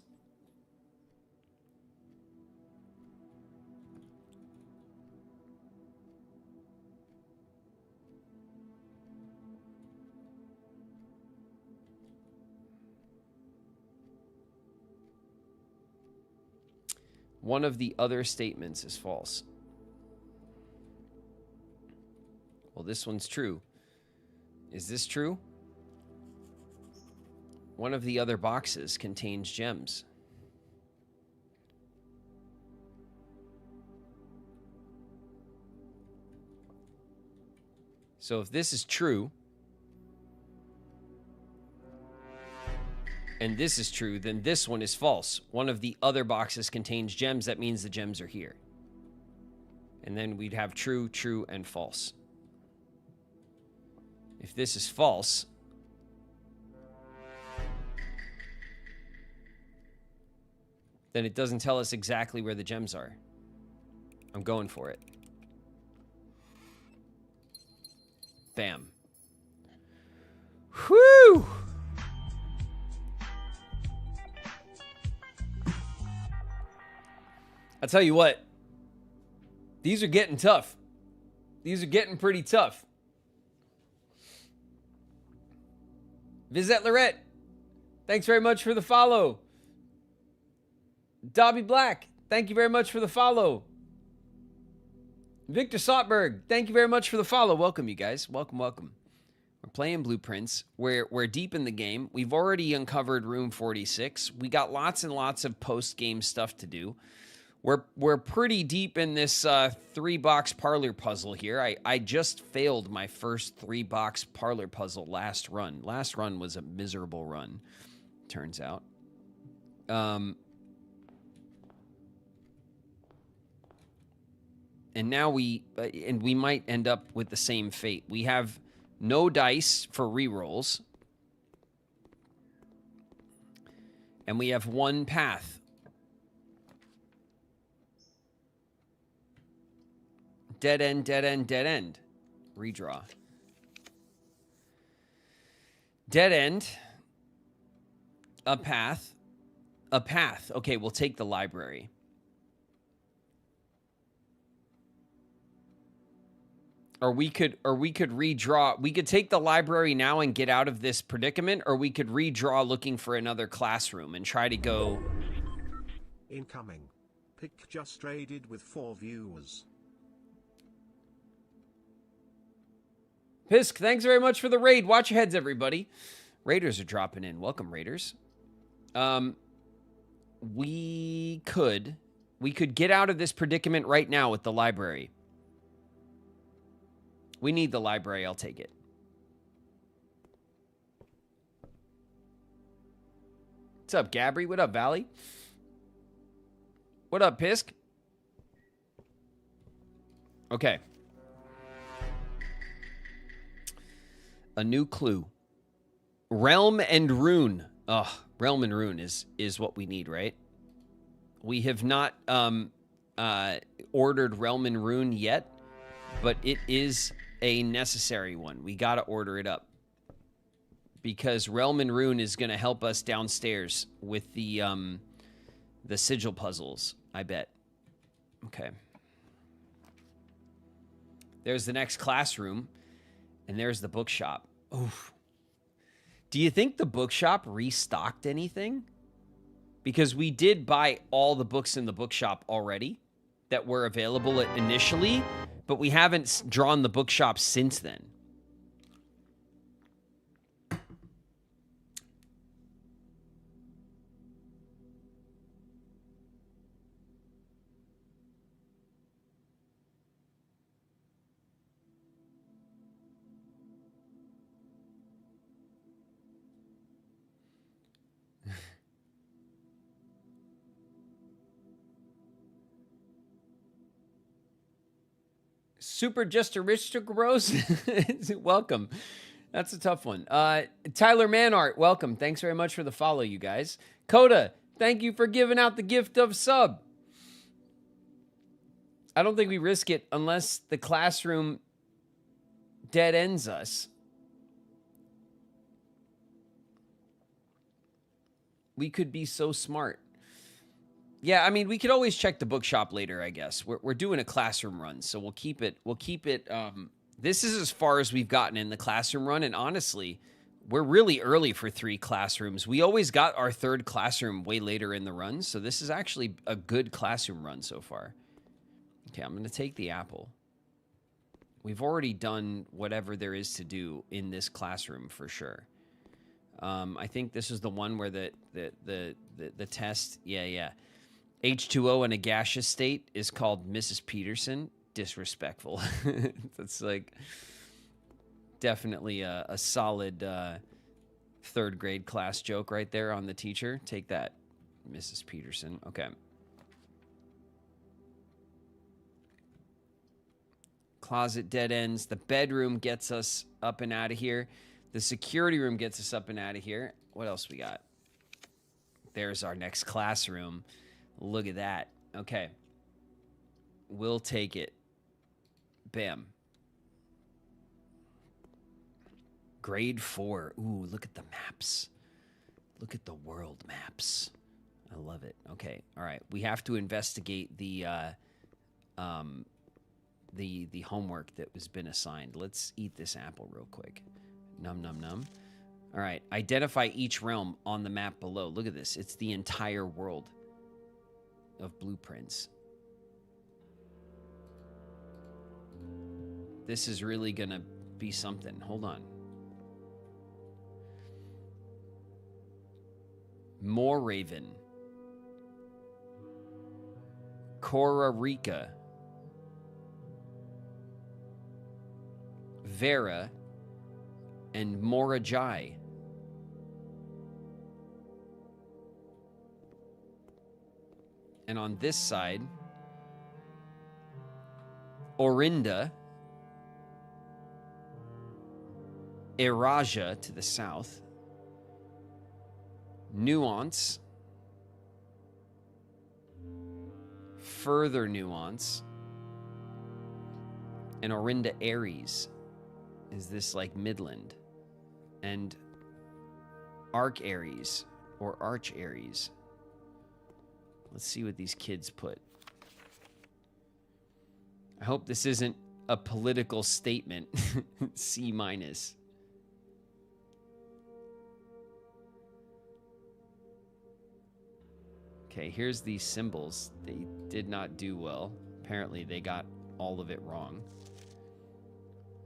S1: One of the other statements is false. Well, this one's true. Is this true? One of the other boxes contains gems. So if this is true, and this is true, then this one is false. One of the other boxes contains gems. That means the gems are here. And then we'd have true, true, and false. If this is false, then it doesn't tell us exactly where the gems are. I'm going for it. Bam. Whew! I'll tell you what. These are getting tough. These are getting pretty tough. Vizette Lorette, thanks very much for the follow. Dobby Black, thank you very much for the follow. Victor Sotberg, thank you very much for the follow. Welcome, you guys. Welcome, welcome. We're playing Blueprints. We're deep in the game. We've already uncovered room 46. We got lots and lots of post-game stuff to do. We're pretty deep in this 3-box parlor puzzle here. I just failed my first 3-box parlor puzzle last run. Last run was a miserable run, turns out. And now we might end up with the same fate. We have no dice for rerolls. And we have one path. Dead end, dead end, dead end. Redraw. Dead end. A path. A path. Okay, we'll take the library. Or we could redraw. We could take the library now and get out of this predicament, or we could redraw looking for another classroom and try to go.
S2: Incoming. Pick just raided with 4 viewers.
S1: Pisk, thanks very much for the raid. Watch your heads, everybody. Raiders are dropping in. Welcome, Raiders. We could get out of this predicament right now with the library. We need the library. I'll take it. What's up, Gabby? What up, Valley? What up, Pisk? Okay. A new clue. Realm and Rune. Ugh, Realm and Rune is what we need, right? We have not ordered Realm and Rune yet, but it is a necessary one. We got to order it up. Because Realm and Rune is going to help us downstairs with the sigil puzzles, I bet. Okay. There's the next classroom, and there's the bookshop. Oof. Do you think the bookshop restocked anything? Because we did buy all the books in the bookshop already that were available initially, but we haven't drawn the bookshop since then. Super Just a Rich Bros. Welcome. That's a tough one. Tyler Manart, welcome. Thanks very much for the follow, you guys. Coda, thank you for giving out the gift of sub. I don't think we risk it unless the classroom dead ends us. We could be so smart. Yeah, I mean, we could always check the bookshop later, I guess. We're doing a classroom run, so we'll keep it. This is as far as we've gotten in the classroom run, and honestly, we're really early for 3 classrooms. We always got our 3rd classroom way later in the run, so this is actually a good classroom run so far. Okay, I'm going to take the apple. We've already done whatever there is to do in this classroom for sure. I think this is the one where the test, yeah. H2O in a gaseous state is called Mrs. Peterson. Disrespectful. That's like definitely a solid 3rd grade class joke right there on the teacher. Take that, Mrs. Peterson. Okay. Closet dead ends. The bedroom gets us up and out of here. The security room gets us up and out of here. What else we got? There's our next classroom. Look at that. Okay. We'll take it. Bam. Grade 4. Ooh, look at the maps. Look at the world maps. I love it. Okay. All right. We have to investigate the homework that was been assigned. Let's eat this apple real quick. Num, num, num. All right. Identify each realm on the map below. Look at this. It's the entire world of blueprints. This is really going to be something. Hold on. More Raven. Cora Rica. Vera. And Morajai. And on this side, Orinda, Iraja to the south, Nuance, Further Nuance, and Orinda Aries is this like Midland, and Arc Aries or Arch Aries. Let's see what these kids put. I hope this isn't a political statement. C-. Okay, here's these symbols. They did not do well. Apparently, they got all of it wrong.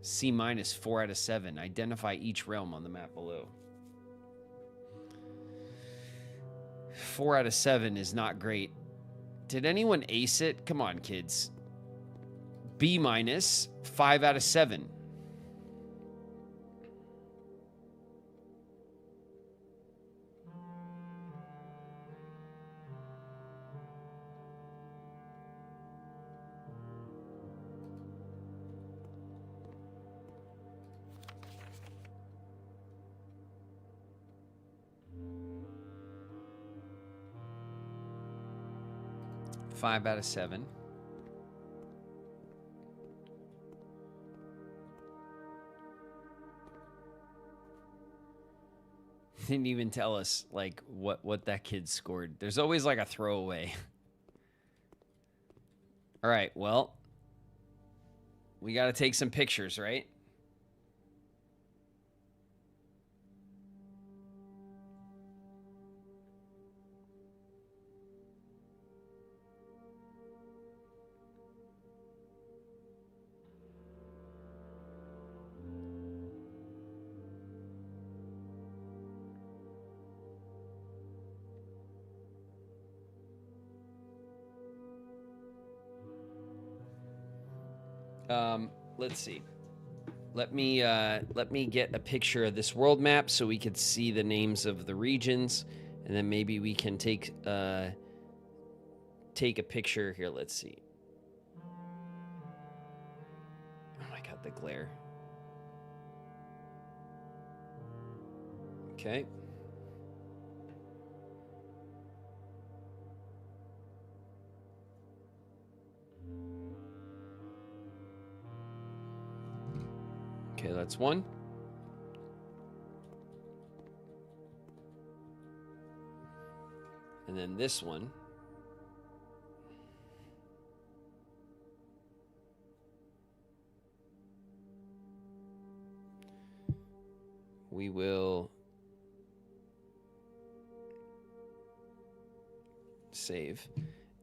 S1: C-, 4 out of 7. Identify each realm on the map below. 4 out of 7 is not great. Did anyone ace it? Come on, kids. B-, 5 out of 7. Five out of 7. Didn't even tell us like what that kid scored. There's always like a throwaway. All right, well, we got to take some pictures, right? Let's see. Let me get a picture of this world map so we could see the names of the regions, and then maybe we can take a picture here. Let's see. Oh my God, the glare. Okay. Okay, that's one. And then this one. we will save.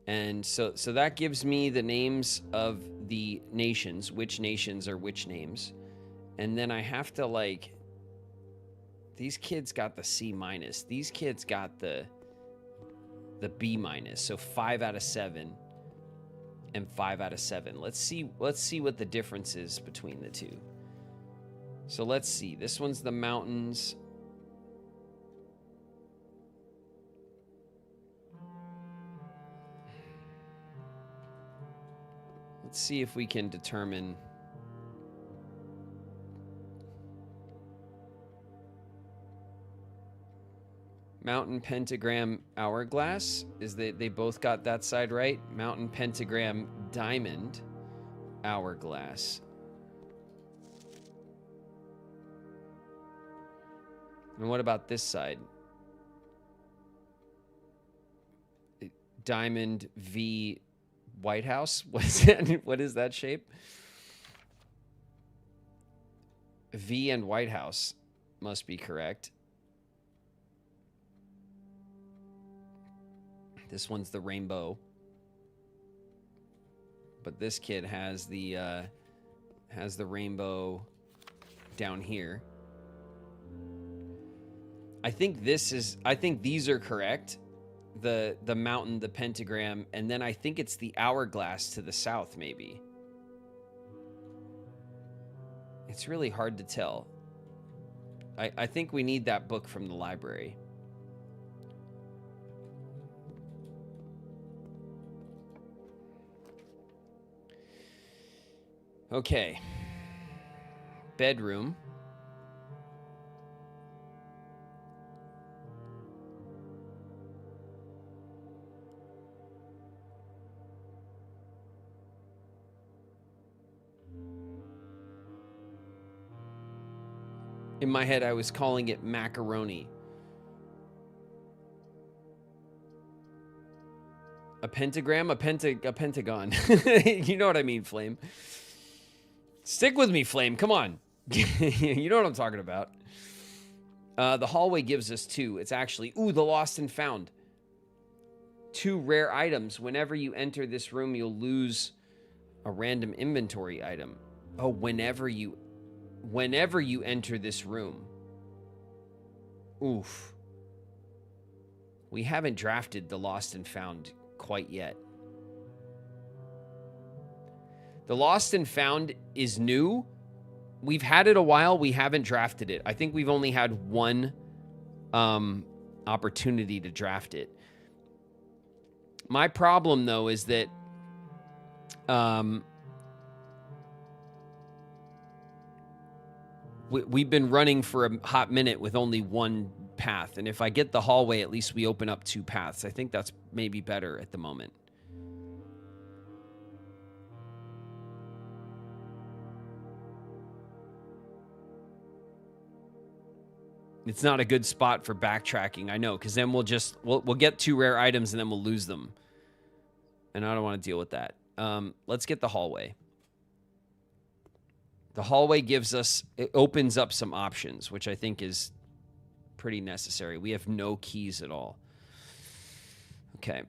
S1: And so that gives me the names of the nations, which nations are which names. And then I have to, like, these kids got the C minus. These kids got the B minus. So 5 out of 7 and 5 out of 7. Let's see what the difference is between the two. So let's see. This one's the mountains. Let's see if we can determine. Mountain, pentagram, hourglass. They both got that side right? Mountain, pentagram, diamond, hourglass. And what about this side? Diamond, V, White House? What is that shape? V and White House must be correct. This one's the rainbow. But this kid has the rainbow down here. I think these are correct. The mountain, the pentagram, and then I think it's the hourglass to the south, maybe. It's really hard to tell. I think we need that book from the library. Okay. Bedroom. In my head, I was calling it macaroni. A pentagram? A pentagon. You know what I mean, Flame. Stick with me, Flame. Come on. You know what I'm talking about. The hallway gives us 2. It's actually... Ooh, the lost and found. 2 rare items. Whenever you enter this room, you'll lose a random inventory item. Oh, whenever you enter this room. Oof. We haven't drafted the lost and found quite yet. The lost and found is new. We've had it a while. We haven't drafted it. I think we've only had one opportunity to draft it. My problem, though, is that we've been running for a hot minute with only one path. And if I get the hallway, at least we open up 2 paths. I think that's maybe better at the moment. It's not a good spot for backtracking, I know, because then we'll get 2 rare items and then we'll lose them. And I don't want to deal with that. Let's get the hallway. The hallway it opens up some options, which I think is pretty necessary. We have no keys at all. Okay.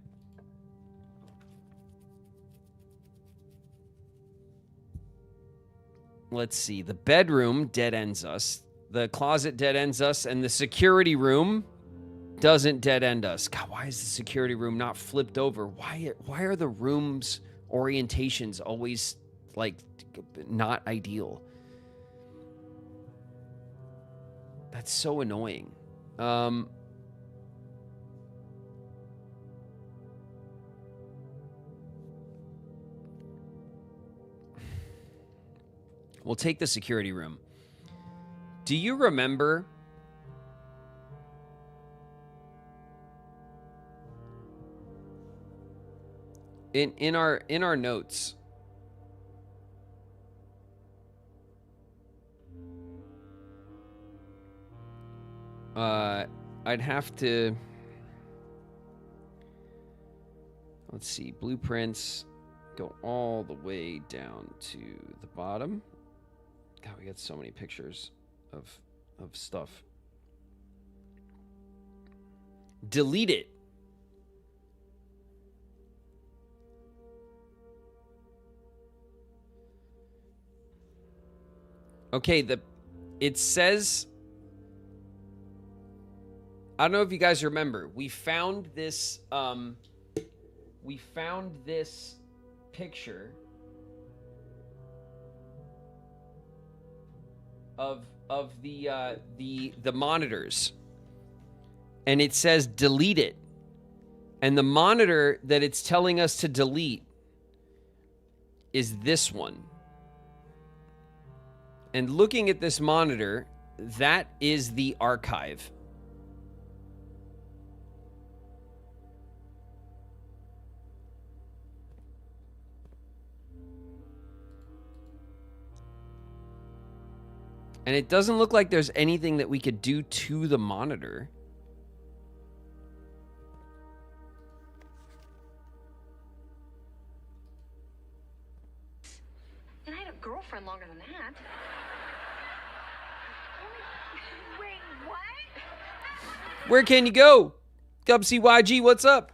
S1: Let's see. The bedroom dead ends us. The closet dead ends us, and the security room doesn't dead end us. God, why is the security room not flipped over? Why are the rooms orientations always like not ideal? That's so annoying. We'll take the security room. Do you remember in our notes? I'd have to, let's see, blueprints go all the way down to the bottom. God, we got so many pictures of of stuff. Delete it. Okay, it says, I don't know if you guys remember, we found this picture of the monitors, and it says delete it, and the monitor that it's telling us to delete is this one. And looking at this monitor, that is the archive. And it doesn't look like there's anything that we could do to the monitor.
S10: And I had a girlfriend longer than that. Wait, what?
S1: Where can you go? Dub CYG, what's up?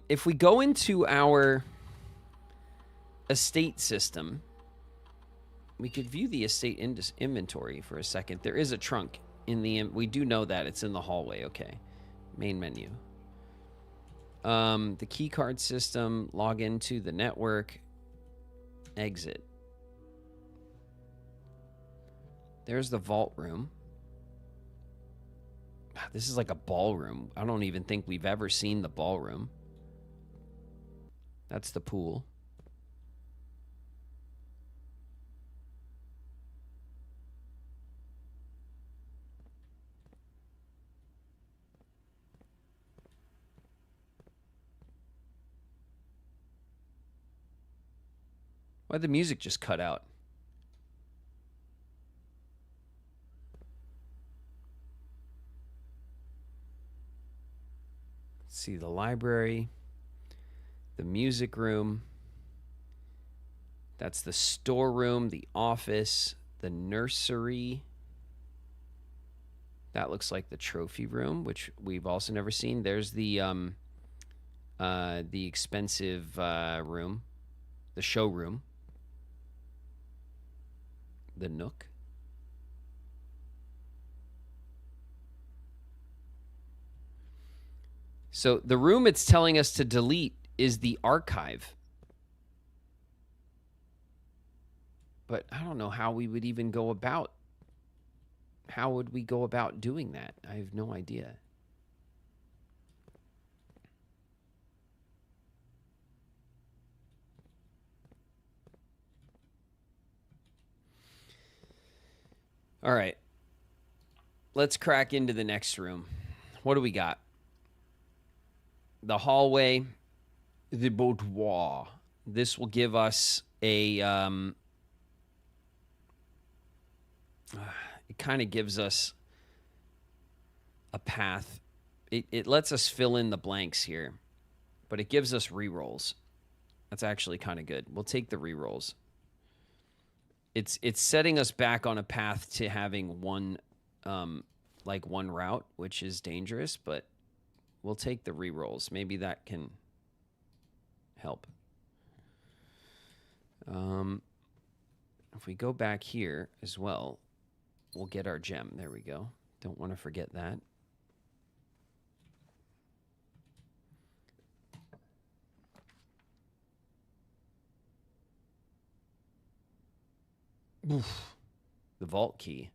S1: If we go into our estate system, we could view the estate inventory for a second. There is a trunk in the... we do know that. It's in the hallway. Okay. Main menu. The key card system. Log into the network. Exit. There's the vault room. This is like a ballroom. I don't even think we've ever seen the ballroom. That's the pool. Why'd the music just cut out? Let's see, the library, the music room. That's the storeroom, the office, the nursery. That looks like the trophy room, which we've also never seen. There's the expensive room, the showroom. The nook. So the room it's telling us to delete is the archive. But I don't know how we would even go about. How would we go about doing that? I have no idea. All right. Let's crack into the next room. What do we got? The hallway, the boudoir. This will give us a... it kind of gives us a path. It lets us fill in the blanks here, but it gives us rerolls. That's actually kind of good. We'll take the rerolls. It's setting us back on a path to having one route, which is dangerous, but we'll take the rerolls. Maybe that can help. If we go back here as well, we'll get our gem. There we go. Don't want to forget that. Oof. The vault key.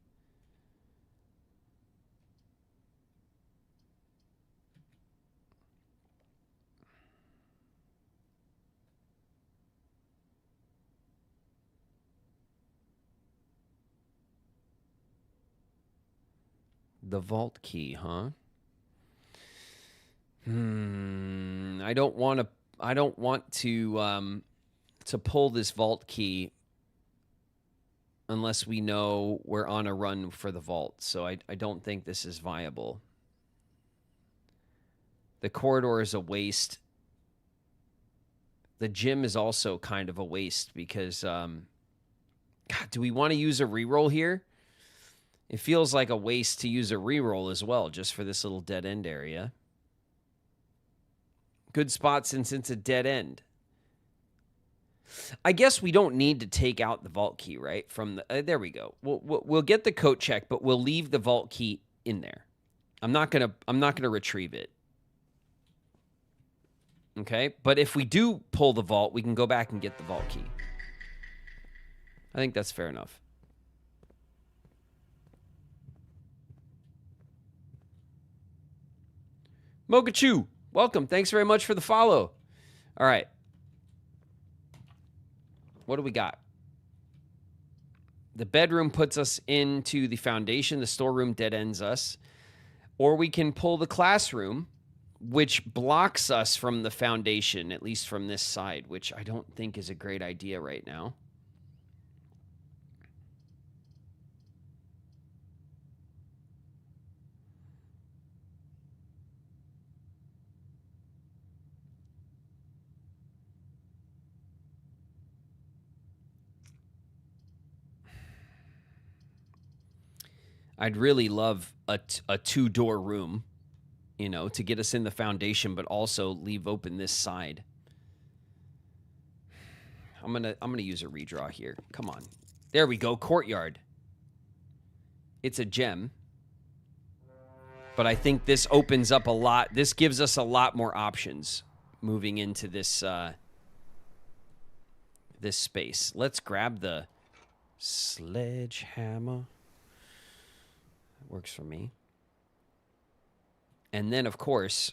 S1: The vault key, huh? I don't want to pull this vault key unless we know we're on a run for the vault. So I don't think this is viable. The corridor is a waste. The gym is also kind of a waste because God, do we want to use a reroll here? It feels like a waste to use a reroll as well, just for this little dead end area. Good spot since it's a dead end. I guess we don't need to take out the vault key, right? From the there we go. We'll get the coat check, but we'll leave the vault key in there. I'm not gonna retrieve it. Okay, but if we do pull the vault, we can go back and get the vault key. I think that's fair enough. Mokachu, welcome. Thanks very much for the follow. All right. What do we got? The bedroom puts us into the foundation. The storeroom dead ends us. Or we can pull the classroom, which blocks us from the foundation, at least from this side, which I don't think is a great idea right now. I'd really love a two-door room, you know, to get us in the foundation, but also leave open this side. I'm gonna use a redraw here. Come on. There we go. Courtyard. It's a gem. But I think this opens up a lot. This gives us a lot more options moving into this this space. Let's grab the sledgehammer. Works for me. And then, of course,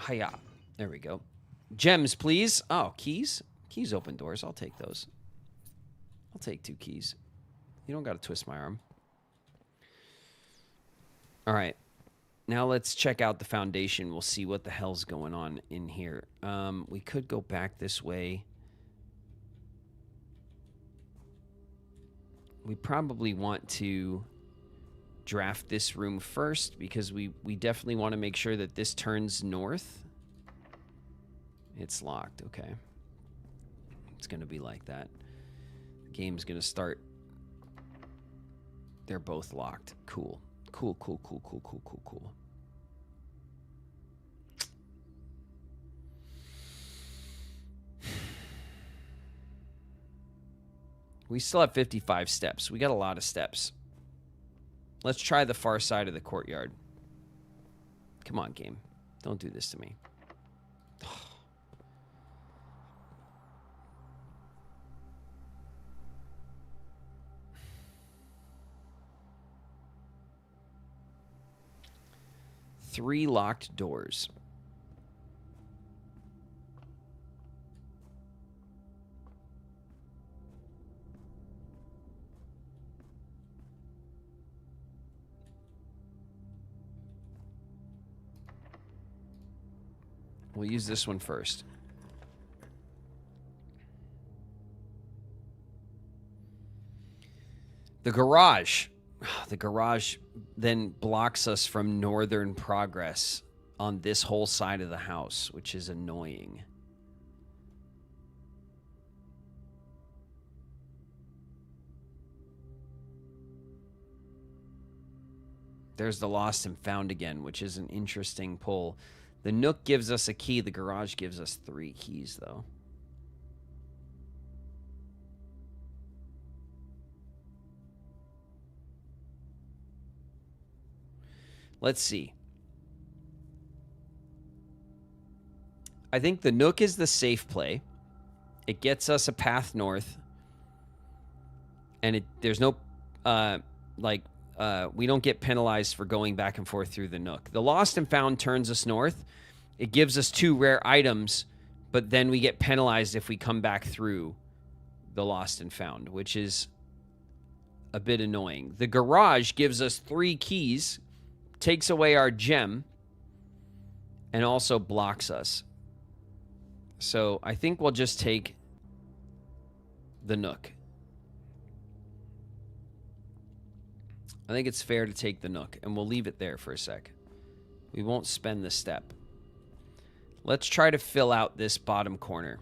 S1: hiya. There we go. Gems, please. Oh, keys? Keys open doors. I'll take those. I'll take 2 keys. You don't got to twist my arm. All right. Now let's check out the foundation. We'll see what the hell's going on in here. We could go back this way. We probably want to draft this room first because we definitely want to make sure that this turns north. It's locked. Okay. It's going to be like that. The game's going to start. They're both locked. Cool. Cool, cool, cool, cool, cool, cool, cool. We still have 55 steps. We got a lot of steps. Let's try the far side of the courtyard. Come on, game. Don't do this to me. Three locked doors. We'll use this one first. The garage. The garage then blocks us from northern progress on this whole side of the house, which is annoying. There's the lost and found again, which is an interesting pull. The nook gives us a key. The garage gives us 3 keys, though. Let's see. I think the nook is the safe play. It gets us a path north. And there's no, we don't get penalized for going back and forth through the nook. The lost and found turns us north. It gives us 2 rare items, but then we get penalized if we come back through the lost and found, which is a bit annoying. The garage gives us 3 keys, takes away our gem, and also blocks us. So I think we'll just take the nook. I think it's fair to take the nook, and we'll leave it there for a sec. We won't spend the step. Let's try to fill out this bottom corner.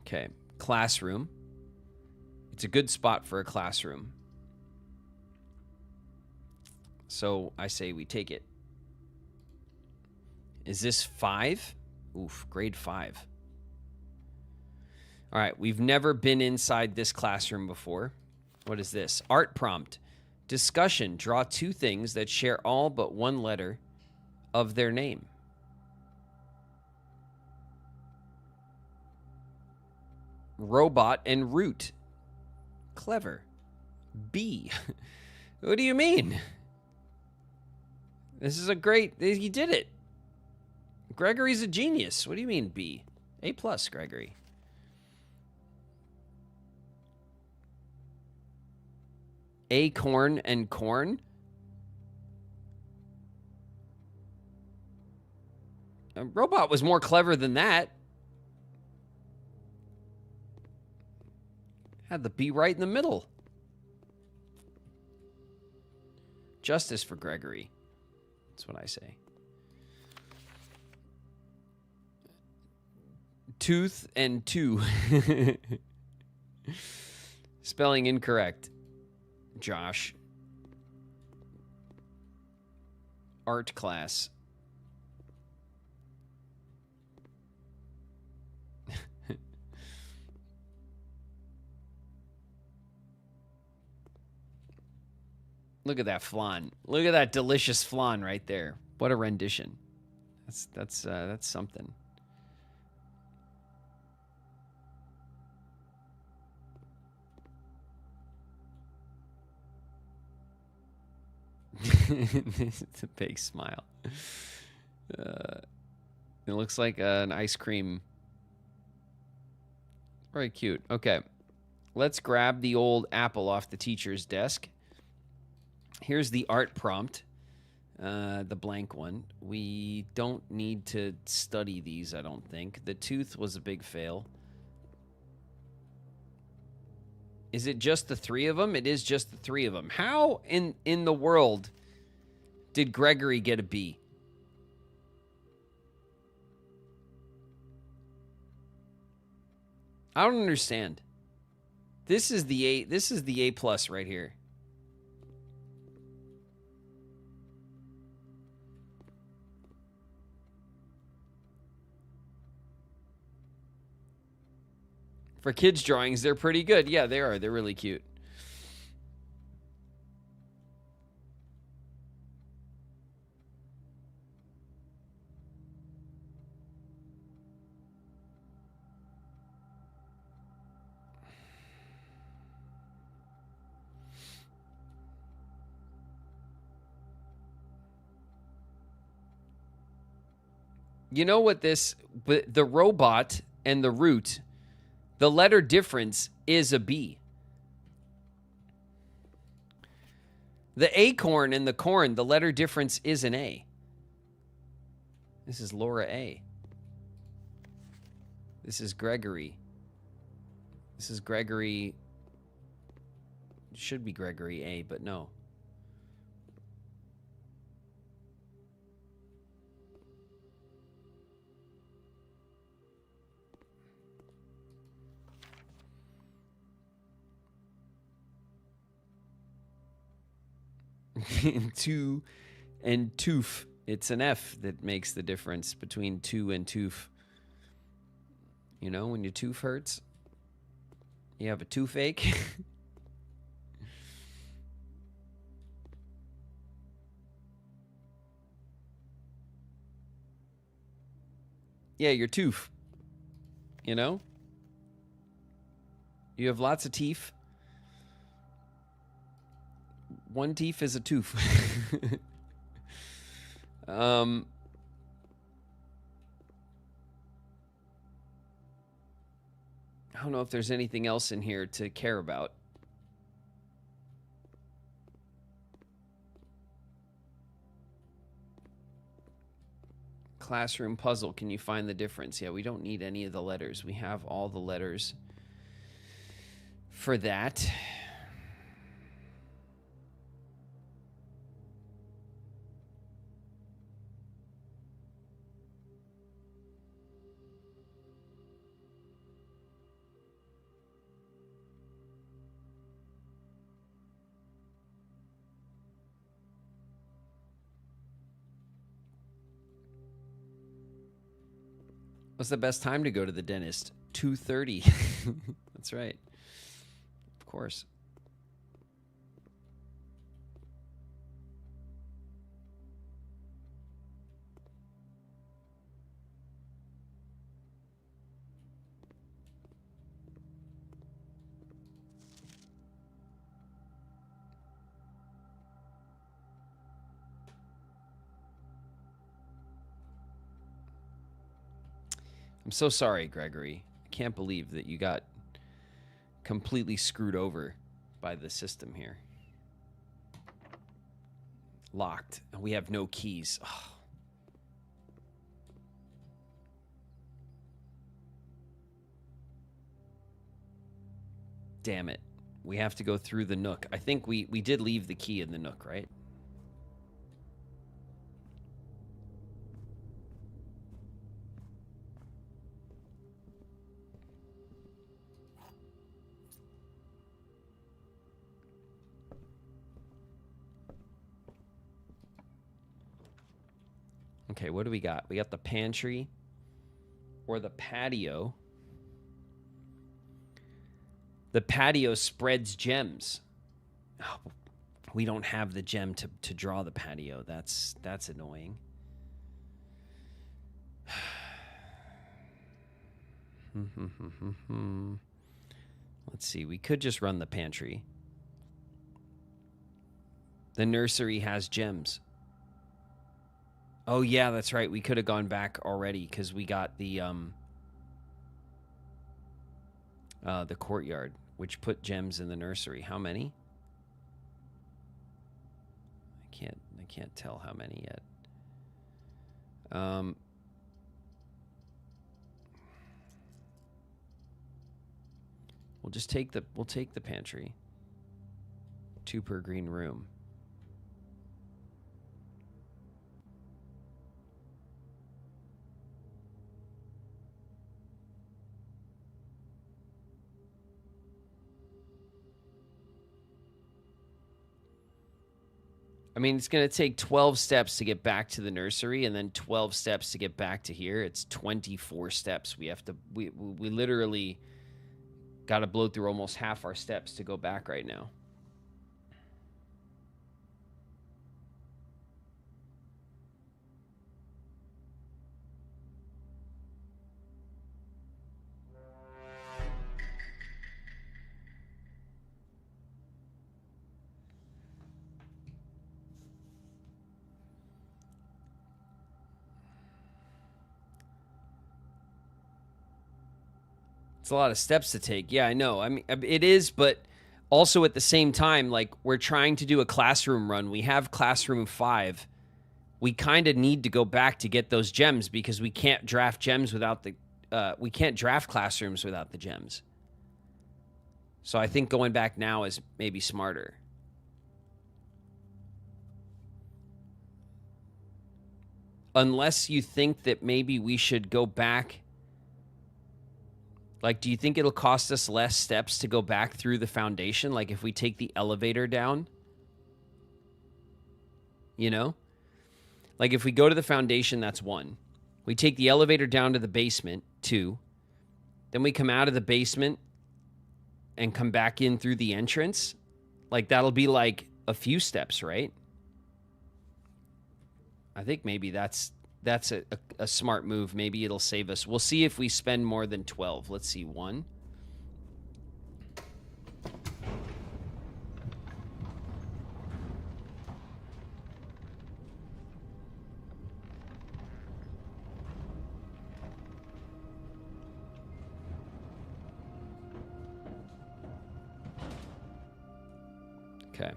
S1: Okay, classroom. It's a good spot for a classroom. So I say we take it. Is this 5? Oof, grade 5. All right, we've never been inside this classroom before. What is this? Art prompt. Discussion. Draw 2 things that share all but one letter of their name. Robot and root. Clever. B. What do you mean? This is a great... He did it. Gregory's a genius. What do you mean B? A+, Gregory. Acorn and corn? A robot was more clever than that. Had the B right in the middle. Justice for Gregory. That's what I say. Tooth and 2. Spelling incorrect. Josh. Art class. Look at that flan. Look at that delicious flan right there. What a rendition. That's something. It's a big smile. It looks like an ice cream. Very cute. Okay. Let's grab the old apple off the teacher's desk. Here's the art prompt. The blank one. We don't need to study these, I don't think. The tooth was a big fail. Is it just the 3 of them? It is just the 3 of them. How in the world did Gregory get a B? I don't understand. This is the A. This is the A+ right here. For kids' drawings, they're pretty good. Yeah, they are. They're really cute. You know what this... The robot and the root... The letter difference is a B. The acorn and the corn, the letter difference is an A. This is Laura A. This is Gregory. This is Gregory. It should be Gregory A, but no. Two and tooth. It's an F that makes the difference between 2 and tooth. You know, when your tooth hurts, you have a toothache. Yeah, your tooth. You know? You have lots of teeth. One teeth is a tooth. I don't know if there's anything else in here to care about. Classroom puzzle. Can you find the difference? Yeah, we don't need any of the letters. We have all the letters for that. What's the best time to go to the dentist? 2:30. That's right. Of course. I'm so sorry, Gregory. I can't believe that you got completely screwed over by the system here. Locked. And we have no keys. Oh. Damn it. We have to go through the nook. I think we did leave the key in the nook, right? Okay, what do we got? We got the pantry or the patio. The patio spreads gems. Oh, we don't have the gem to draw the patio. That's annoying. Let's see. We could just run the pantry. The nursery has gems. Oh, yeah, that's right. We could have gone back already because we got the courtyard, which put gems in the nursery. How many? I can't tell how many yet. We'll take the pantry. 2 per green room. I mean, it's going to take 12 steps to get back to the nursery and then 12 steps to get back to here. It's 24 steps. We literally got to blow through almost half our steps to go back right now. It's a lot of steps to take. Yeah, I know. I mean, it is, but also at the same time, like, we're trying to do a classroom run. We have classroom 5. We kind of need to go back to get those gems because we can't draft gems without the we can't draft classrooms without the gems. So I think going back now is maybe smarter. Unless you think that maybe we should go back. Like, do you think it'll cost us less steps to go back through the foundation? Like, if we take the elevator down? You know? Like, if we go to the foundation, that's 1. We take the elevator down to the basement, 2. Then we come out of the basement and come back in through the entrance. Like, that'll be like a few steps, right? I think maybe that's a smart move. Maybe it'll save us. We'll see if we spend more than 12. Let's see. 1. Okay.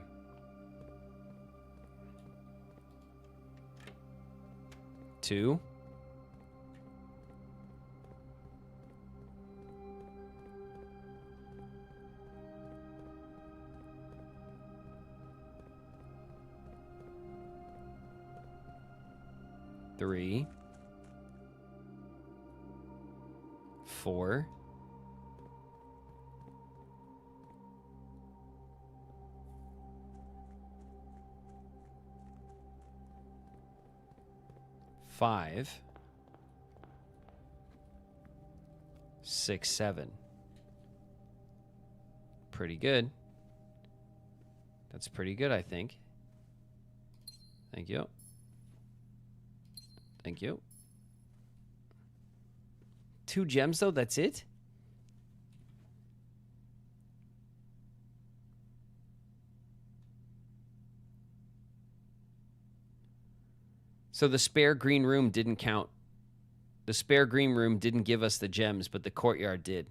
S1: 2. 3. 4. 5. 6, 7. Pretty good. That's pretty good, I think. Thank you. Thank you. 2 gems, though? That's it? So the spare green room didn't count. The spare green room didn't give us the gems, but the courtyard did.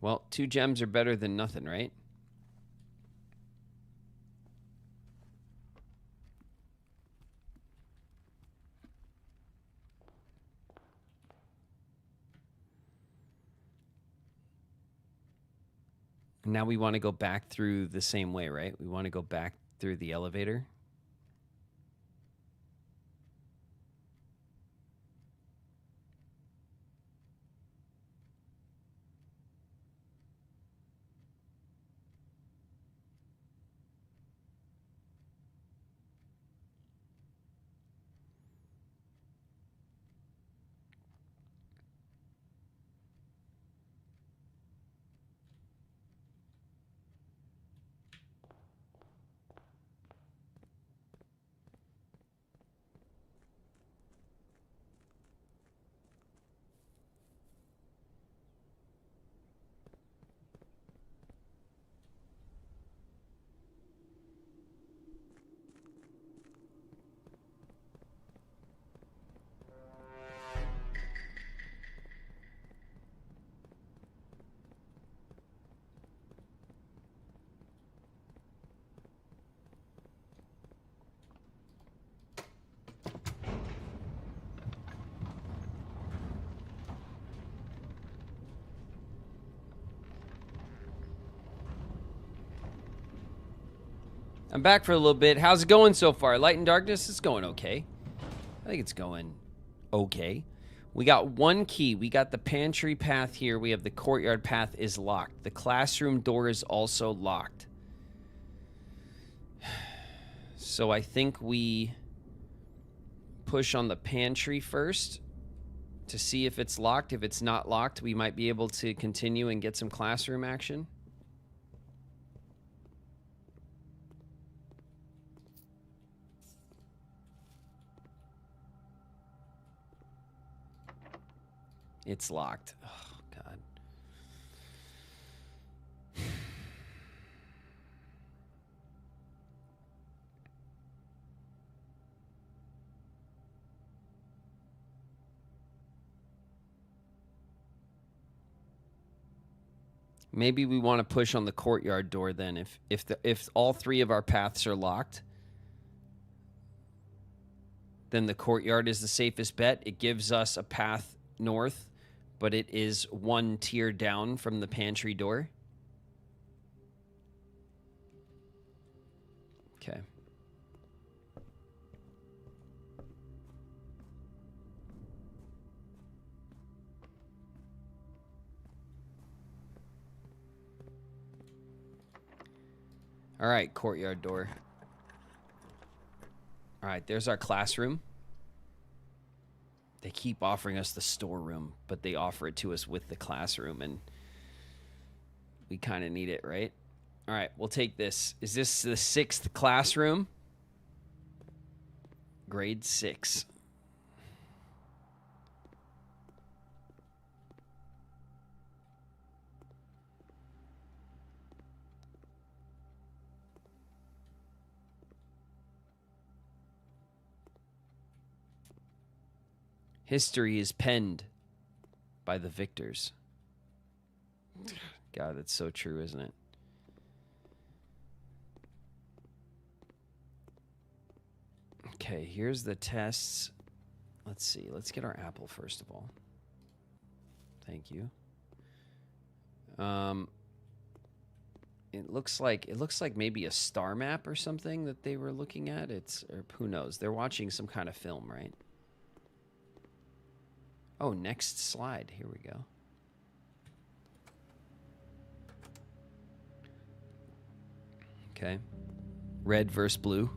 S1: Well, 2 gems are better than nothing, right? Now we want to go back through the same way, right? We want to go back through the elevator. I'm back for a little bit. How's it going so far? Light and Darkness? It's going okay. I think it's going okay. We got 1 key. We got the pantry path here. We have the courtyard path is locked. The classroom door is also locked. So I think we push on the pantry first to see if it's locked. If it's not locked, we might be able to continue and get some classroom action. It's locked. Oh, God. Maybe we want to push on the courtyard door then. If all 3 of our paths are locked, then the courtyard is the safest bet. It gives us a path north, but it is 1 tier down from the pantry door. Okay. All right, courtyard door. All right, there's our classroom. They keep offering us the storeroom, but they offer it to us with the classroom, and we kind of need it, right? All right, we'll take this. Is this the 6th classroom? Grade 6. History is penned by the victors. God, that's so true, isn't it? Okay, here's the tests. Let's see. Let's get our apple first of all. Thank you. It looks like maybe a star map or something that they were looking at. Or who knows? They're watching some kind of film, right? Oh, next slide. Here we go. Okay. Red versus blue.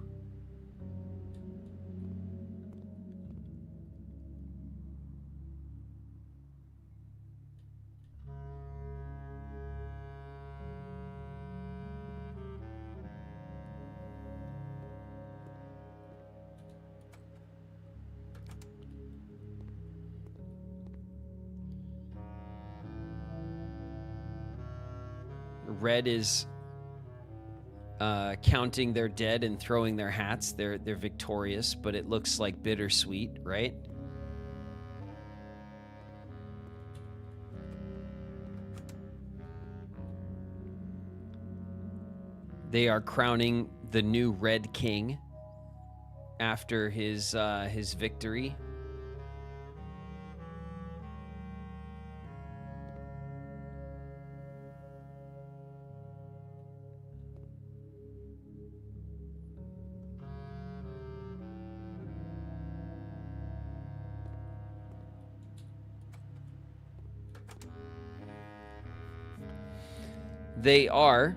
S1: Red is counting their dead and throwing their hats. They're victorious, but it looks like bittersweet, right? They are crowning the new Red King after his victory. They are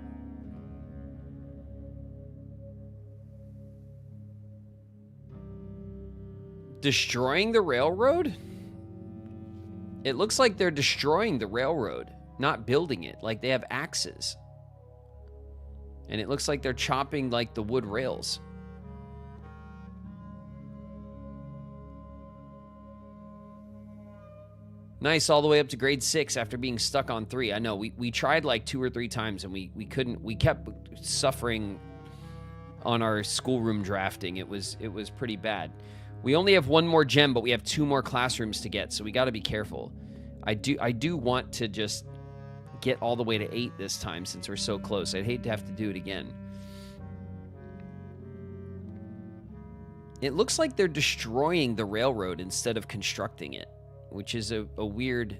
S1: destroying the railroad? It looks like they're destroying the railroad, not building it. Like they have axes. And it looks like they're chopping like the wood rails. Nice, all the way up to grade 6 after being stuck on 3. I know, we tried like 2 or 3 times and we couldn't, we kept suffering on our schoolroom drafting. It was pretty bad. We only have 1 more gem, but we have 2 more classrooms to get, so we got to be careful. I do want to just get all the way to 8 this time since we're so close. I'd hate to have to do it again. It looks like they're destroying the railroad instead of constructing it, which is a weird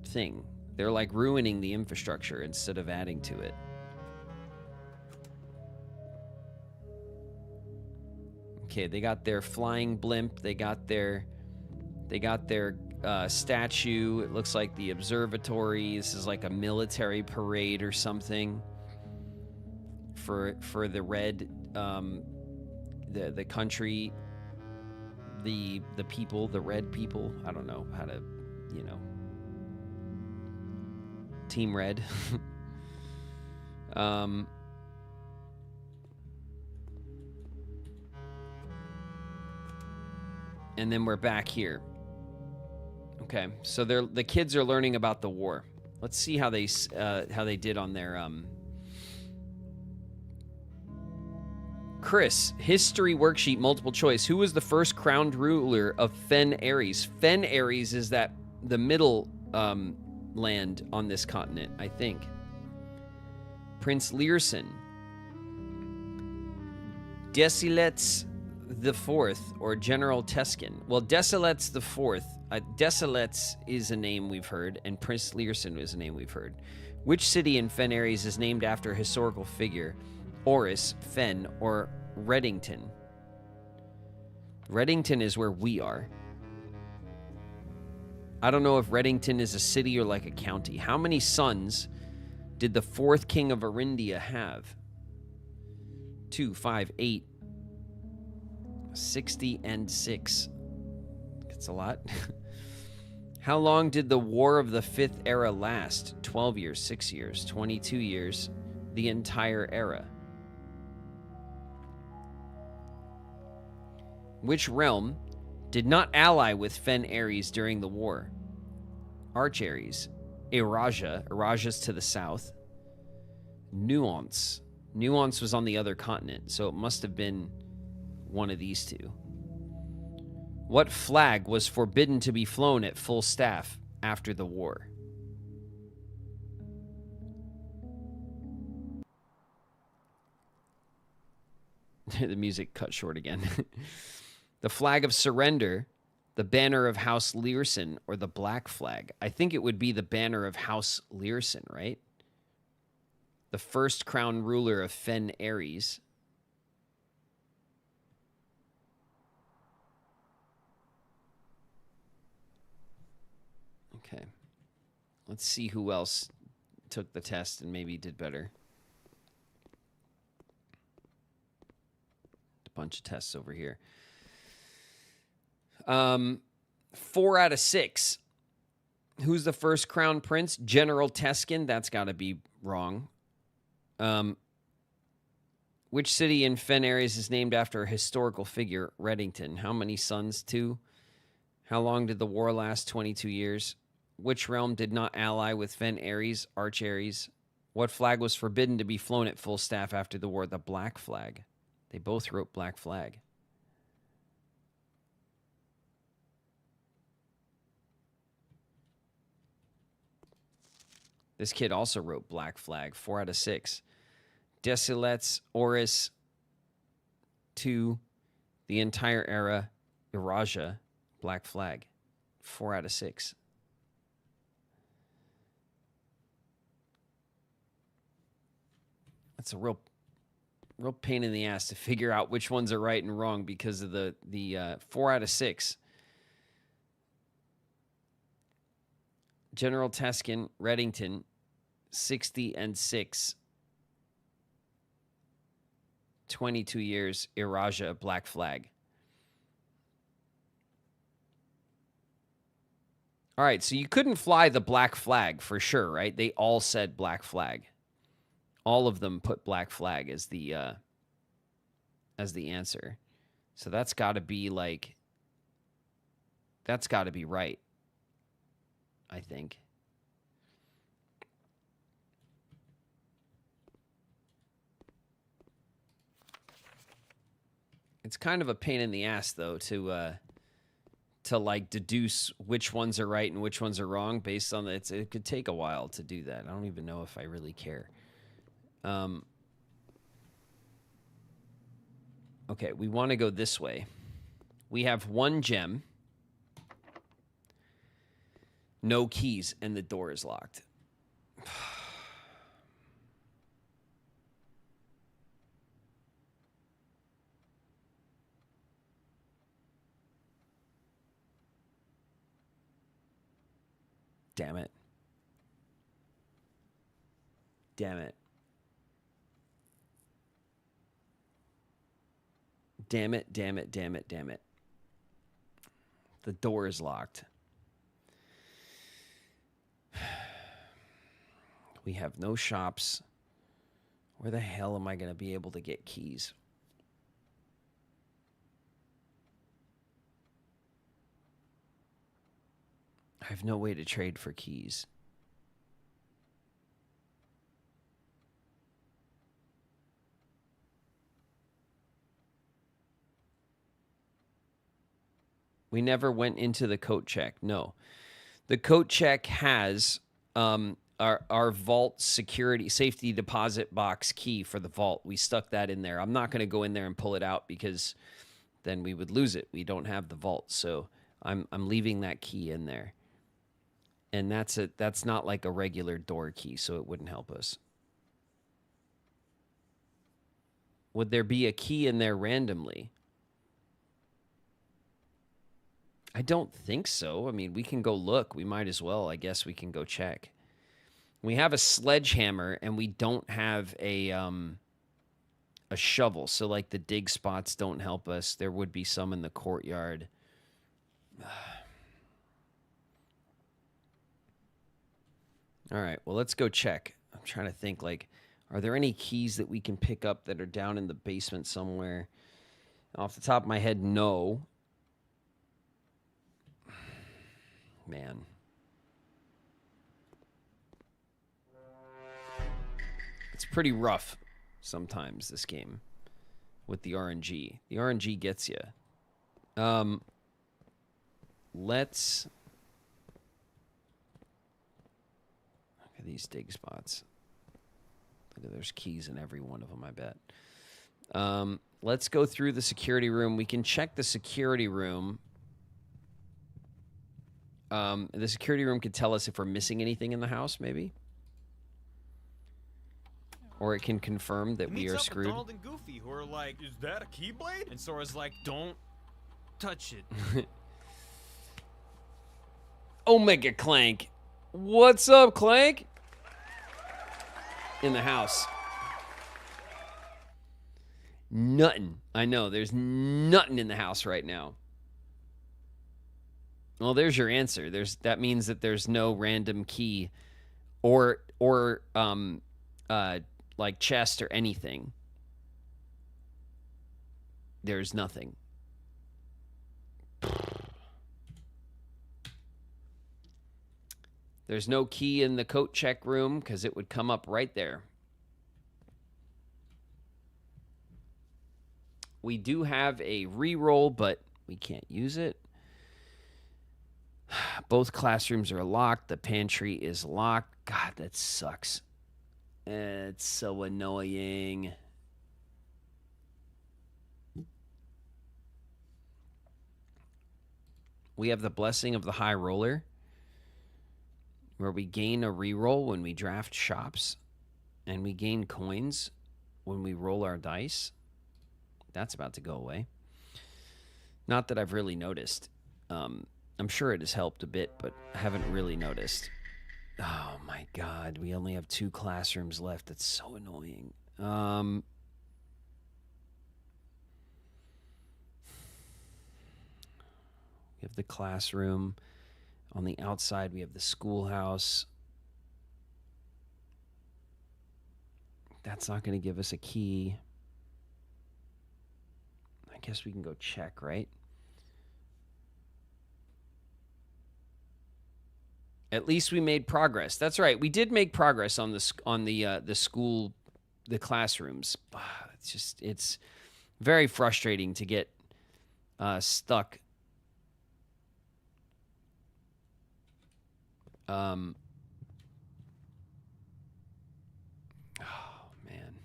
S1: thing. They're like ruining the infrastructure instead of adding to it. Okay, they got their flying blimp. They got their statue. It looks like the observatory. This is like a military parade or something for the red, the country, the people, the red people. I don't know how to, you know, Team Red. And then we're back here. Okay, so the kids are learning about the war. Let's see how they did on their Chris, history worksheet, multiple choice. Who was the first crowned ruler of Fen Ares? Fen Ares is that the middle land on this continent, I think. Prince Learson. Desilets the Fourth, or General Teskin. Well, Desilets the Fourth. Desilets is a name we've heard, and Prince Learson is a name we've heard. Which city in Fen Ares is named after a historical figure? Oris, Fen, or Reddington? Reddington is where we are. I don't know if Reddington is a city or like a county. How many sons did the 4th king of Arindia have? 2, 5, 8, 60, and 6. It's a lot. How long did the War of the 5th Era last? 12 years, 6 years, 22 years, the entire era. Which realm did not ally with Fen Ares during the war? Arch Ares. Erasia. Erasia's to the south. Nuance. Nuance was on the other continent, so it must have been one of these two. What flag was forbidden to be flown at full staff after the war? The music cut short again. The flag of surrender, the banner of House Learson, or the black flag? I think it would be the banner of House Learson, right? The first crown ruler of Fen Ares. Okay. Let's see who else took the test and maybe did better. bunch of tests over here. 4 out of 6. Who's the first crown prince? General Teskin. That's got to be wrong. Which city in Fen Ares is named after a historical figure? Reddington. How many sons? 2. How long did the war last? 22 years. Which realm did not ally with Fen Ares? Arch Ares. What flag was forbidden to be flown at full staff after the war? The black flag. They both wrote black flag. This kid also wrote black flag. 4 out of 6. Desilets, Oris, 2. The entire era, Iraja, black flag. 4 out of 6. That's a real pain in the ass to figure out which ones are right and wrong because of the 4 out of 6. General Teskin, Reddington, 60 and 6. 22 years, Iraja, black flag. All right, so you couldn't fly the black flag for sure, right? They all said black flag. All of them put black flag as the answer. So that's got to be like, that's got to be right, I think. It's kind of a pain in the ass, though, to like deduce which ones are right and which ones are wrong based on that. It could take a while to do that. I don't even know if I really care. Okay, we want to go this way. We have 1 gem, no keys, and the door is locked. Damn it. Damn it. Damn it, damn it, damn it, damn it. The door is locked. We have no shops. Where the hell am I going to be able to get keys? I have no way to trade for keys. We never went into the coat check. No. The coat check has our vault security safety deposit box key for the vault. We stuck that in there. I'm not going to go in there and pull it out because then we would lose it. We don't have the vault. So I'm leaving that key in there. And that's not like a regular door key, so it wouldn't help us. Would there be a key in there randomly? I don't think so. I mean, we can go look. We might as well. I guess we can go check. We have a sledgehammer, and we don't have a shovel. So, like, the dig spots don't help us. There would be some in the courtyard. All right, well, let's go check. I'm trying to think, like, are there any keys that we can pick up that are down in the basement somewhere? Off the top of my head, no. Man. It's pretty rough sometimes, this game, with the RNG. The RNG gets you. Let's... Look at these dig spots. Look at, there's keys in every one of them, I bet. Let's go through the security room. We can check the security room. The security room could tell us if we're missing anything in the house, maybe. Or it can confirm that we are screwed.
S11: Donald and Goofy, who are like, "Is that a Keyblade?" And Sora's like, "Don't touch it."
S1: Omega Clank. What's up, Clank? In the house. Nothing. I know. There's nothing in the house right now. Well, there's your answer. That means that there's no random key or like chest or anything. There's nothing. There's no key in the coat check room because it would come up right there. We do have a reroll, but we can't use it. Both classrooms are locked. The pantry is locked. God, that sucks. It's so annoying. We have the blessing of the high roller, where we gain a reroll when we draft shops, and we gain coins when we roll our dice. That's about to go away. Not that I've really noticed. I'm sure it has helped a bit, but I haven't really noticed. Oh my God, we only have 2 classrooms left. That's so annoying. We have the classroom. On the outside, we have the schoolhouse. That's not going to give us a key. I guess we can go check, right? At least we made progress. That's right. We did make progress on the school, the classrooms. It's very frustrating to get stuck. Oh man.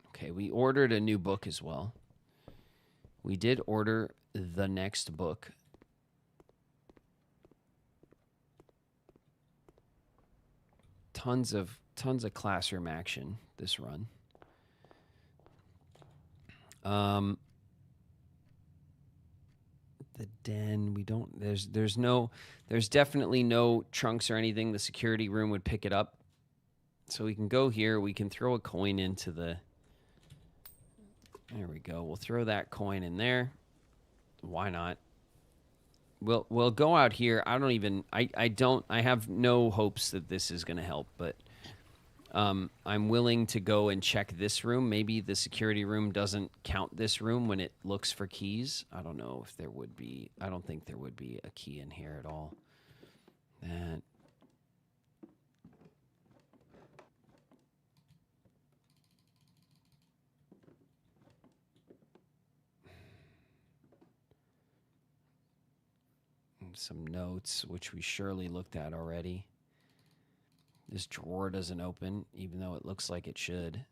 S1: Okay, we ordered a new book as well. We did order the next book. Tons of classroom action this run. The den, we don't, there's definitely no trunks or anything. The security room would pick it up. So we can go here, we can throw a coin into the, there we go. We'll throw that coin in there. Why not? We'll go out here. I have no hopes that this is going to help, but I'm willing to go and check this room. Maybe the security room doesn't count this room when it looks for keys. I don't know if there would be. I don't think there would be a key in here at all. That. Some notes, which we surely looked at already. This drawer doesn't open, even though it looks like it should.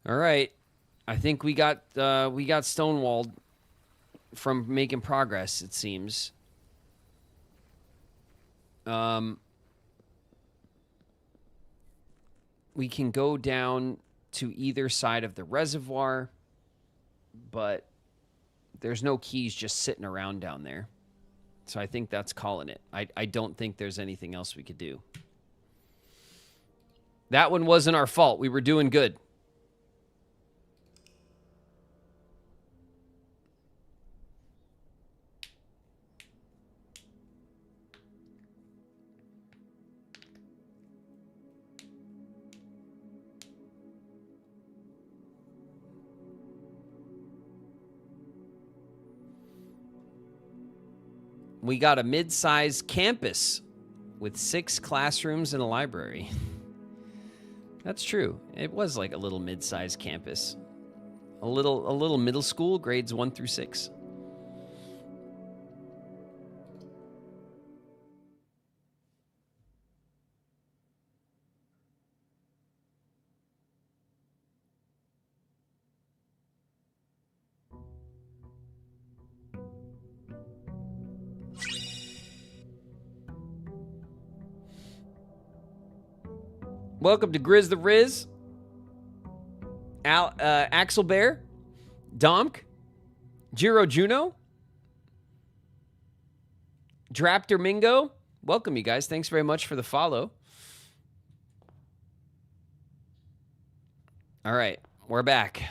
S1: All right, I think we got stonewalled from making progress, it seems. We can go down to either side of the reservoir, but there's no keys just sitting around down there. So I think that's calling it. I don't think there's anything else we could do. That one wasn't our fault. We were doing good. We got a mid-sized campus with 6 classrooms and a library. That's true. It was like a little mid-sized campus. A little middle school, grades 1 through 6. Welcome to Grizz the Riz. Axel Bear. Domk. Jiro Juno. Draptor Mingo. Welcome, you guys. Thanks very much for the follow. All right, we're back.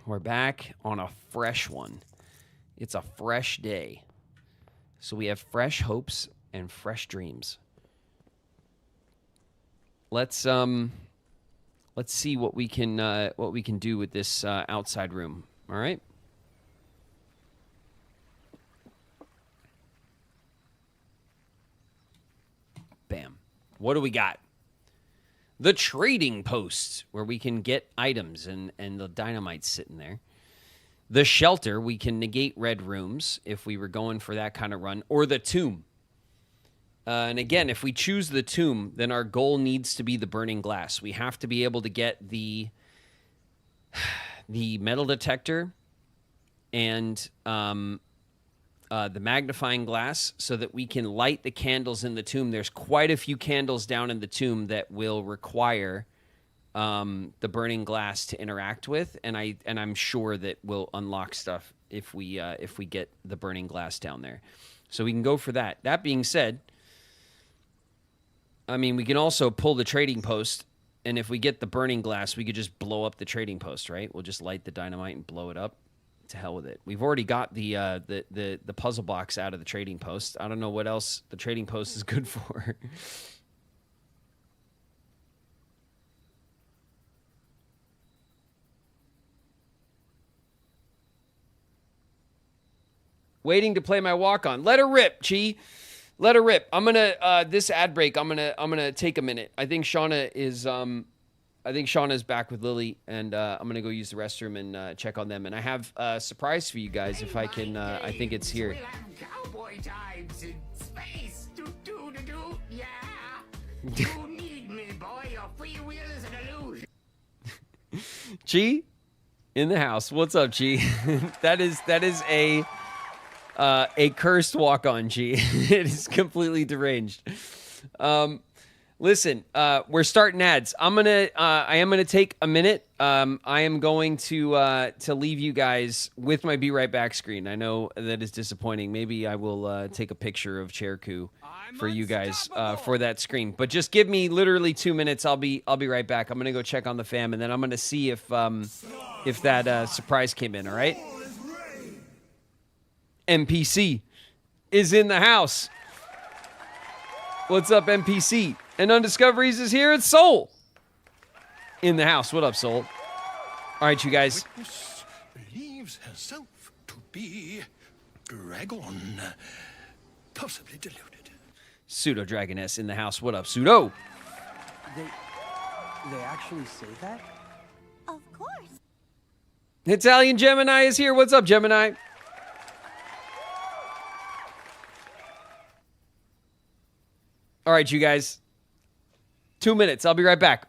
S1: We're back on a fresh one. It's a fresh day. So we have fresh hopes and fresh dreams. Let's see what we can do with this outside room. All right. Bam. What do we got? The trading post, where we can get items and the dynamite's sitting there. The shelter, we can negate red rooms if we were going for that kind of run. Or the tomb. And again, if we choose the tomb, then our goal needs to be the burning glass. We have to be able to get the metal detector and the magnifying glass so that we can light the candles in the tomb. There's quite a few candles down in the tomb that will require the burning glass to interact with, and I'm sure that we'll unlock stuff if we get the burning glass down there. So we can go for that. That being said, I mean, we can also pull the trading post, and if we get the burning glass, we could just blow up the trading post, right? We'll just light the dynamite and blow it up. To hell with it. We've already got the puzzle box out of the trading post. I don't know what else the trading post is good for. Waiting to play my walk-on. Let her rip, Chi. Let her rip. I'm gonna this ad break. I'm gonna take a minute. I think Shauna is back with Lily, and I'm going to go use the restroom and check on them. And I have a surprise for you guys if I can. I think it's here.
S12: Cowboy times in space. Yeah. You need me, boy. Your free will is an illusion.
S1: Chi in the house. What's up, Chi? that is a cursed walk-on, Chi. It is completely deranged. Listen, we're starting ads. I am gonna take a minute. I am going to leave you guys with my Be Right Back screen. I know that is disappointing. Maybe I will take a picture of Chairku for you guys for that screen. But just give me literally 2 minutes. I'll be right back. I'm gonna go check on the fam, and then I'm gonna see if that surprise came in. All right. NPC is in the house. What's up, NPC? And Undiscoveries is here. It's Soul in the house. What up, Soul? All right, you guys.
S13: Witness believes herself to be dragon, possibly deluded.
S1: Pseudo Dragoness in the house. What up, Pseudo?
S14: They actually say that?
S3: Of course.
S1: Italian Gemini is here. What's up, Gemini? All right, you guys. 2 minutes. I'll be right back.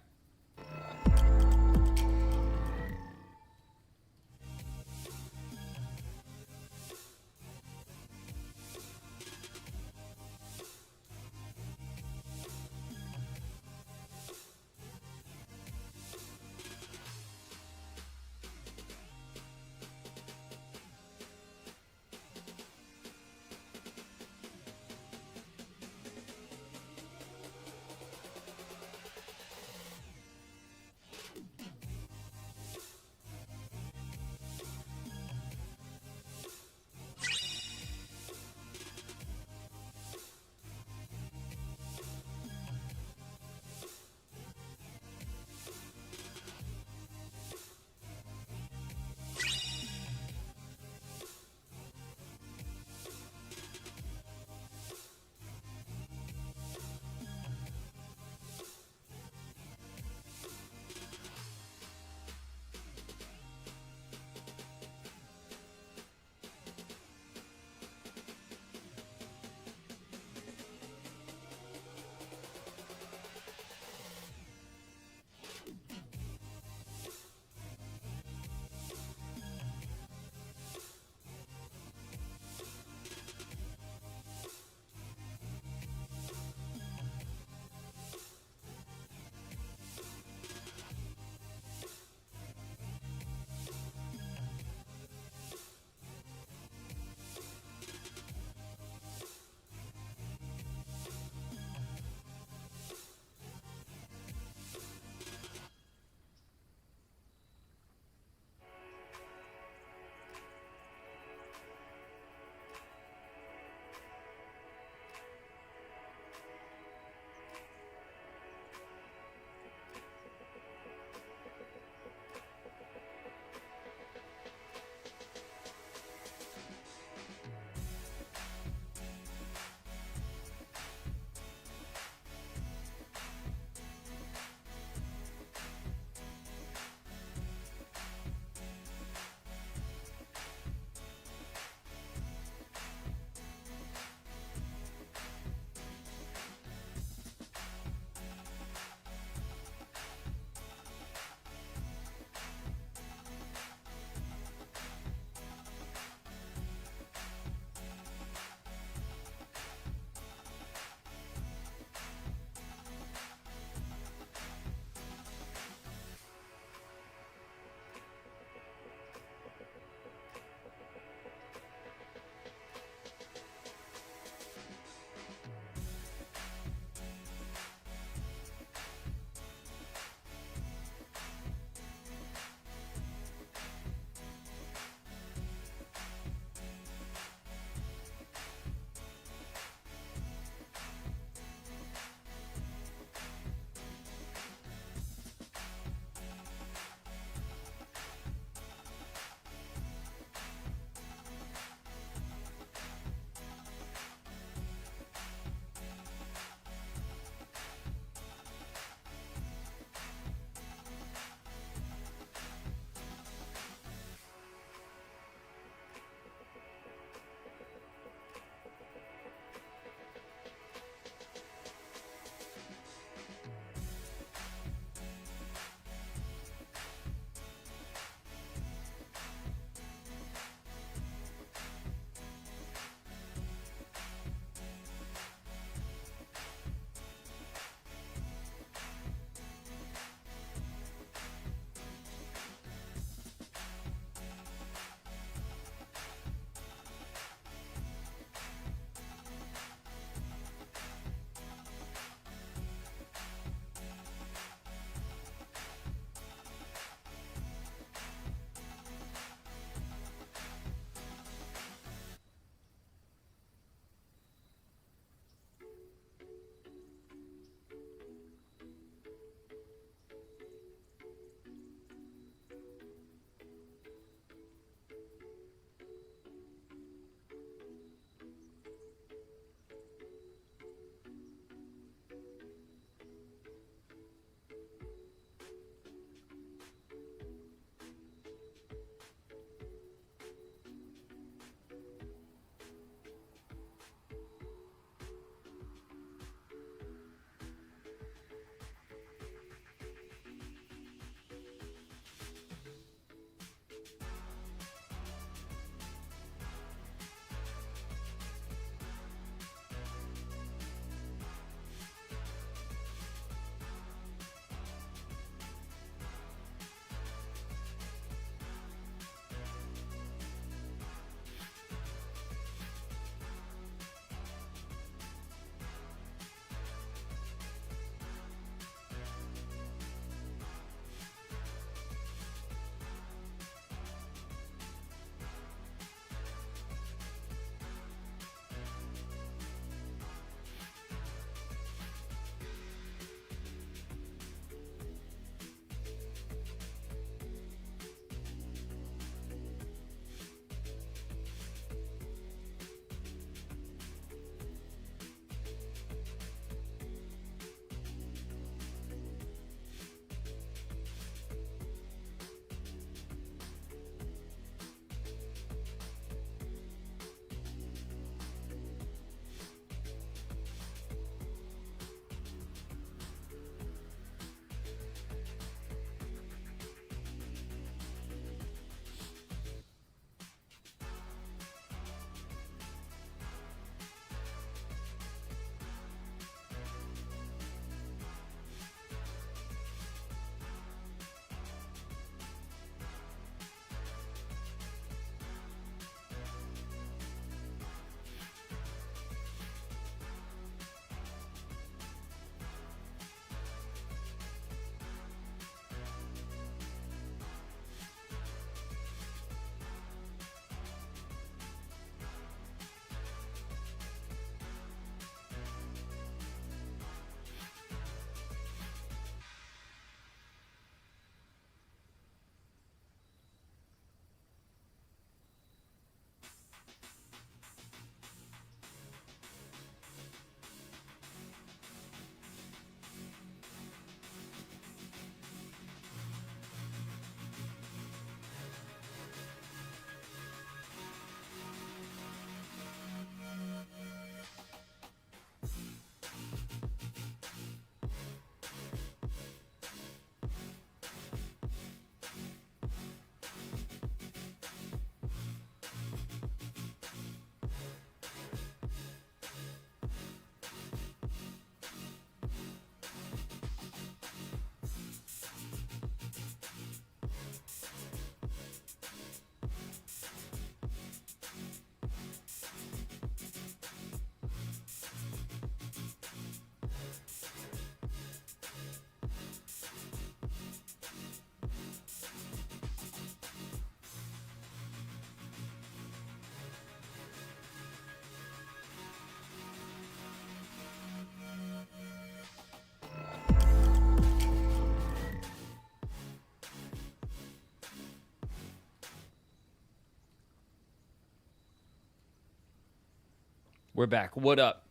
S1: We're back. What up?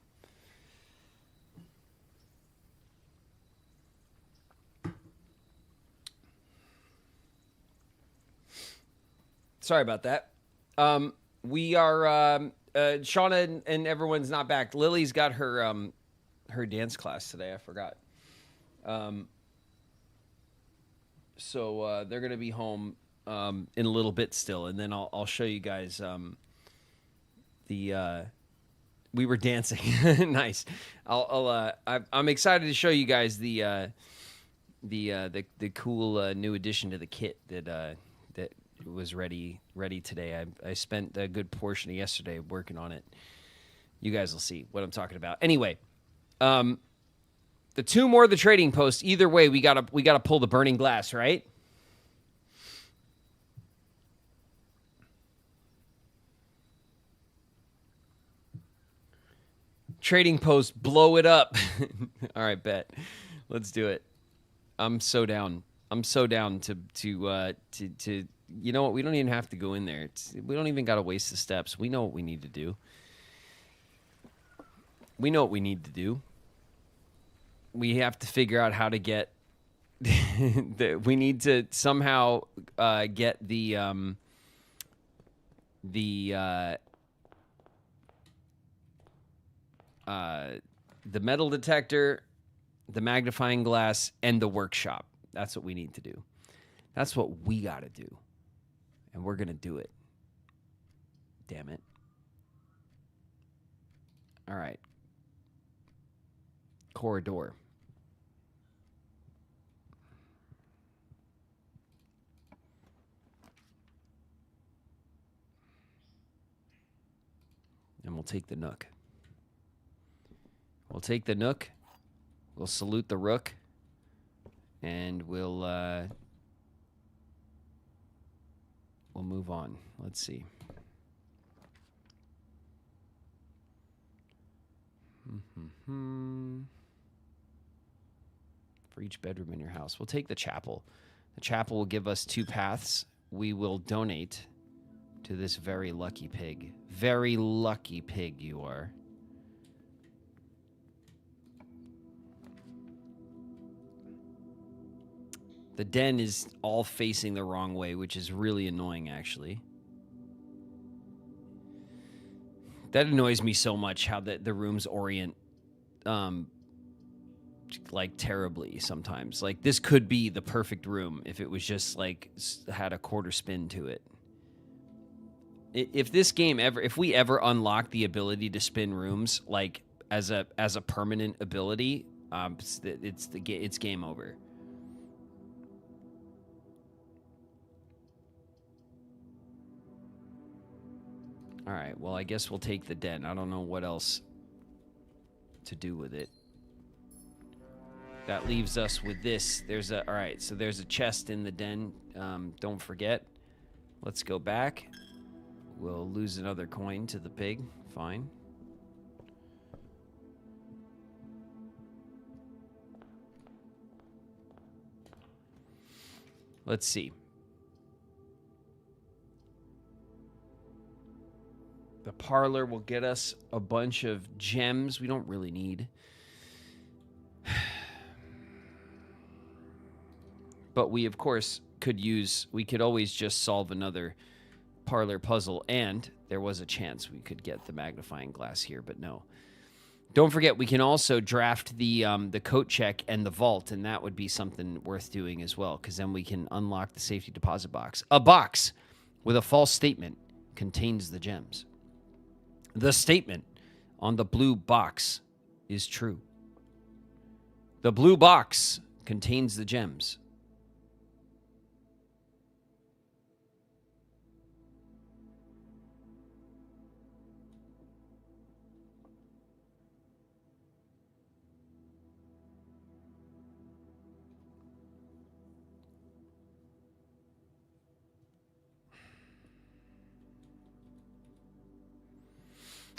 S1: Sorry about that. We are Shauna and everyone's not back. Lily's got her dance class today. I forgot. So they're gonna be home in a little bit still, and then I'll show you guys we were dancing. Nice. I'm excited to show you guys the cool new addition to the kit that was ready today. I spent a good portion of yesterday working on it. You guys will see what I'm talking about. Anyway, the two more of the trading post. Either way, we gotta pull the burning glass, right? Trading post, blow it up. All right, bet. Let's do it. I'm so down. I'm so down to you know what? We don't even have to go in there. We don't even got to waste the steps. We know what we need to do. We know what we need to do. We have to figure out how to get. We need to somehow get the metal detector, the magnifying glass, and the workshop. That's what we need to do. That's what we got to do. And we're going to do it. Damn it. All right. Corridor. And we'll take the Nook. We'll take the Nook. We'll salute the Rook. And we'll move on. Let's see. For each bedroom in your house. We'll take the chapel. The chapel will give us 2 paths. We will donate to this very lucky pig. Very lucky pig you are. The den is all facing the wrong way, which is really annoying, actually. That annoys me so much, how the rooms orient, like, terribly sometimes. Like, this could be the perfect room if it was just, like, had a quarter spin to it. If this game if we ever unlock the ability to spin rooms, like, as a permanent ability, it's game over. All right, well, I guess we'll take the den. I don't know what else to do with it. That leaves us with this. All right, so there's a chest in the den. Don't forget. Let's go back. We'll lose another coin to the pig. Fine. Let's see. The parlor will get us a bunch of gems we don't really need. But we, of course, we could always just solve another parlor puzzle, and there was a chance we could get the magnifying glass here, but no. Don't forget, we can also draft the coat check and the vault, and that would be something worth doing as well, because then we can unlock the safety deposit box. A box with a false statement contains the gems. The statement on the blue box is true. The blue box contains the gems.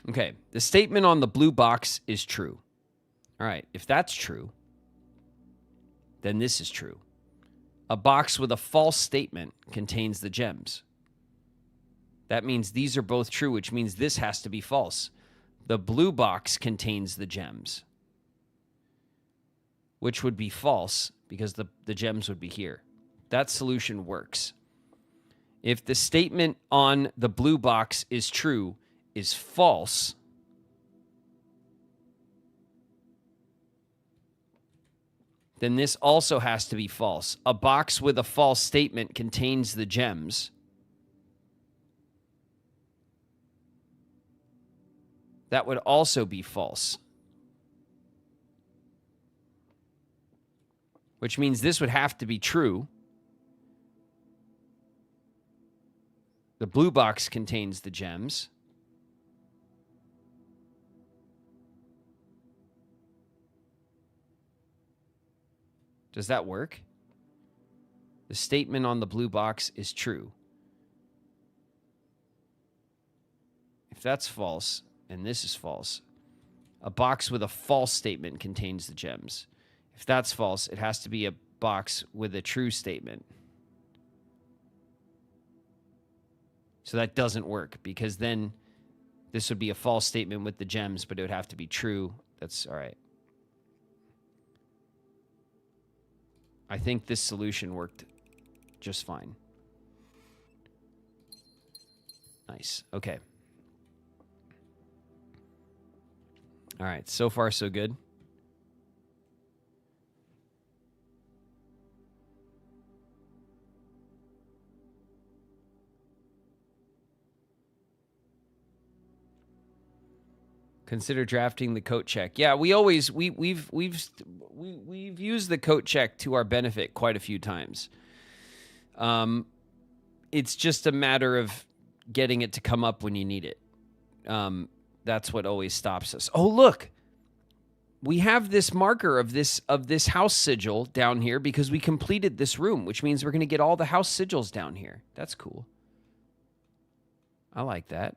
S1: Okay, the statement on the blue box is true. All right, if that's true, then this is true. A box with a false statement contains the gems. That means these are both true, which means this has to be false. The blue box contains the gems, which would be false because the gems would be here. That solution works. If the statement on the blue box is true, is false, then this also has to be false. A box with a false statement contains the gems. That would also be false. Which means this would have to be true. The blue box contains the gems. Does that work? The statement on the blue box is true. If that's false, and this is false, a box with a false statement contains the gems. If that's false, it has to be a box with a true statement. So that doesn't work because then this would be a false statement with the gems, but it would have to be true. That's all right. I think this solution worked just fine. Nice. Okay. All right. So far, so good. Consider drafting the coat check. Yeah, we've used the coat check to our benefit quite a few times. It's just a matter of getting it to come up when you need it. That's what always stops us. Oh, look. We have this marker of this house sigil down here because we completed this room, which means we're going to get all the house sigils down here. That's cool. I like that.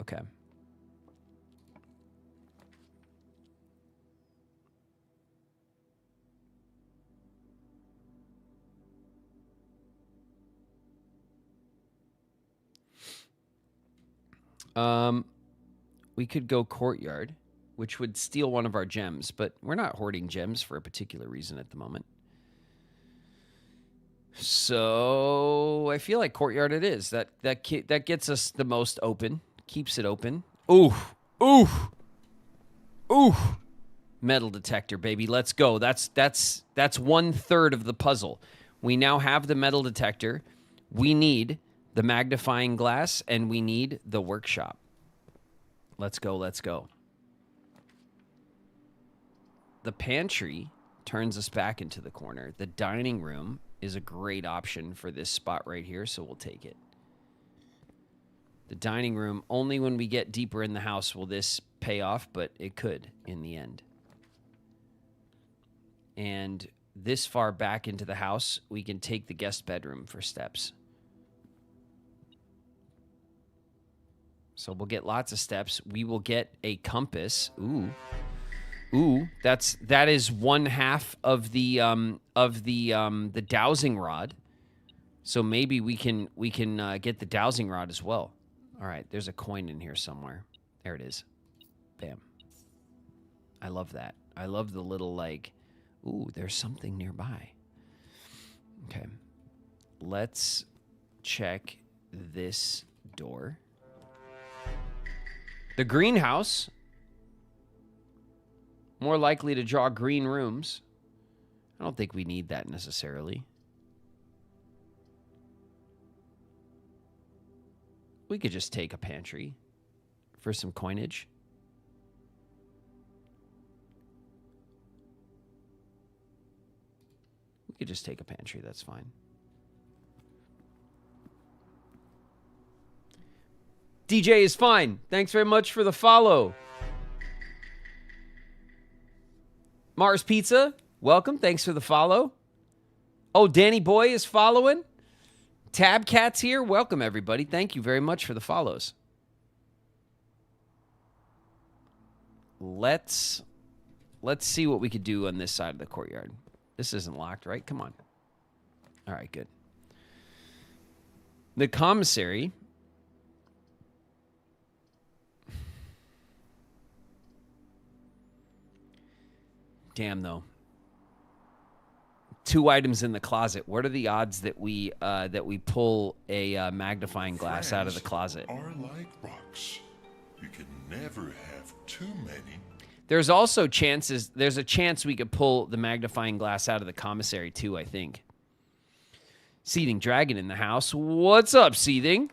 S1: Okay. We could go courtyard, which would steal one of our gems, but we're not hoarding gems for a particular reason at the moment. So I feel like courtyard it is. That gets us the most open, keeps it open. Ooh, ooh, ooh! Metal detector, baby. Let's go. That's 1/3 of the puzzle. We now have the metal detector. We need the magnifying glass, and we need the workshop. Let's go, let's go. The pantry turns us back into the corner. The dining room is a great option for this spot right here, so we'll take it. The dining room, only when we get deeper in the house will this pay off, but it could in the end. And this far back into the house, we can take the guest bedroom for steps. So we'll get lots of steps. We will get a compass. Ooh. Ooh, that is 1/2 of the dowsing rod. So maybe we can get the dowsing rod as well. All right, there's a coin in here somewhere. There it is. Bam. I love that. I love the little ooh, there's something nearby. Okay. Let's check this door. The greenhouse. More likely to draw green rooms. I don't think we need that necessarily. We could just take a pantry for some coinage. We could just take a pantry, that's fine. DJ is fine. Thanks very much for the follow. Mars Pizza, welcome. Thanks for the follow. Oh, Danny Boy is following. Tab Cat's here. Welcome, everybody. Thank you very much for the follows. Let's see what we could do on this side of the courtyard. This isn't locked, right? Come on. All right, good. The commissary. Damn, though. 2 items in the closet. What are the odds that we pull a magnifying glass out of the closet?
S14: Are like rocks. You can never have too many.
S1: There's also chances. There's a chance we could pull the magnifying glass out of the commissary too, I think. Seething Dragon in the house. What's up, Seething?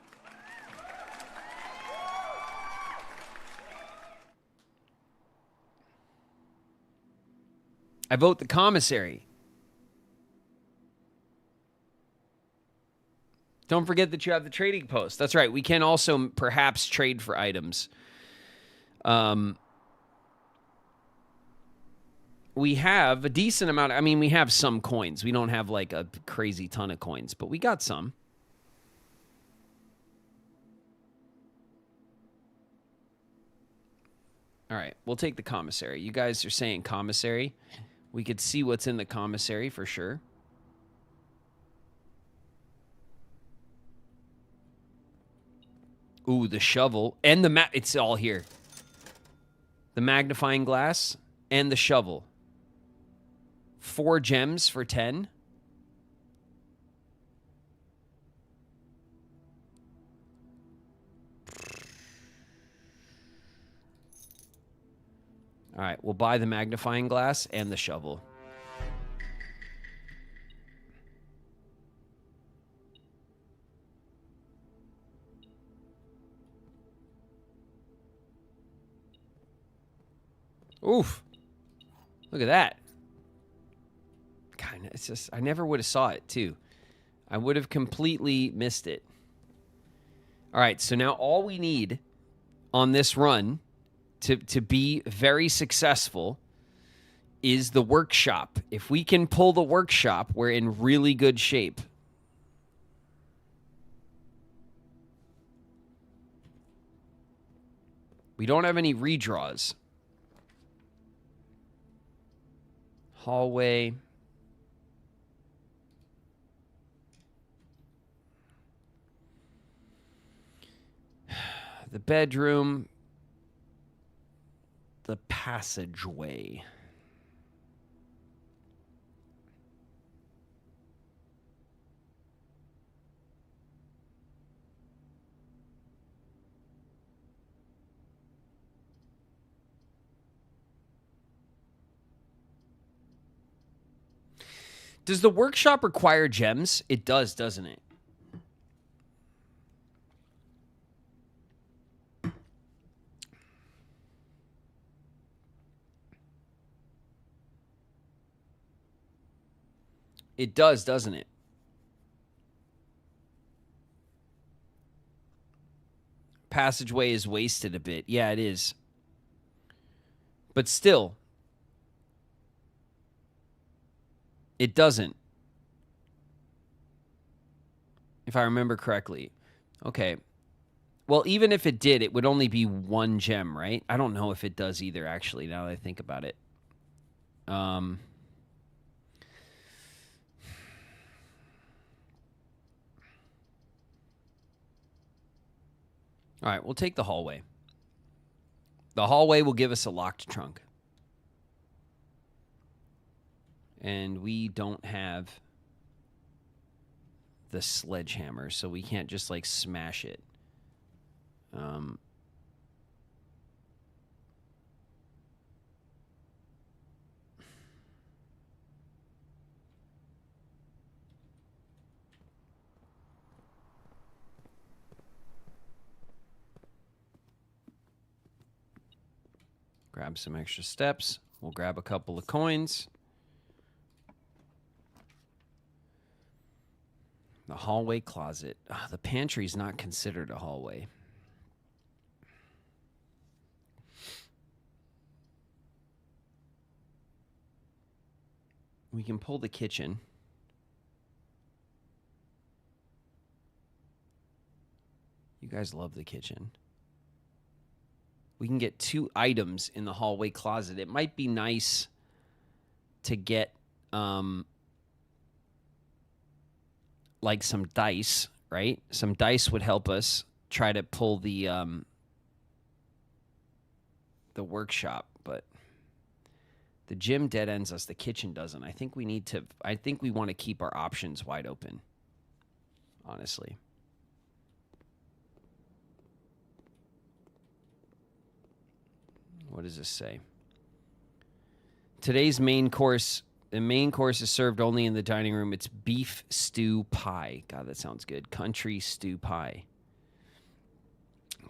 S1: I vote the commissary. Don't forget that you have the trading post. That's right. We can also perhaps trade for items. We have a decent amount. I mean, we have some coins. We don't have like a crazy ton of coins, but we got some. All right. We'll take the commissary. You guys are saying commissary. We could see what's in the commissary for sure. Ooh, the shovel and the it's all here. The magnifying glass and the shovel. 4 gems for 10. All right, we'll buy the magnifying glass and the shovel. Oof. Look at that. God, it's just, I never would have saw it, too. I would have completely missed it. All right, so now all we need on this run to be very successful is the workshop. If we can pull the workshop, we're in really good shape. We don't have any redraws. Hallway. The bedroom. The passageway. Does the workshop require gems? It does, doesn't it? It does, doesn't it? Passageway is wasted a bit. Yeah, it is. But still, it doesn't. If I remember correctly. Okay. Well, even if it did, it would only be 1 gem, right? I don't know if it does either, actually, now that I think about it. All right, we'll take the hallway. The hallway will give us a locked trunk. And we don't have the sledgehammer, so we can't just, like, smash it. Grab some extra steps. We'll grab a couple of coins. The hallway closet. The pantry's not considered a hallway. We can pull the kitchen. You guys love the kitchen. We can get 2 items in the hallway closet. It might be nice to get like some dice, right? Some dice would help us try to pull the workshop, but The gym dead ends us. The kitchen doesn't. I think we want to keep our options wide open. Honestly. What does this say? Today's main course. The main course is served only in the dining room. It's beef stew pie. God, that sounds good. Country stew pie.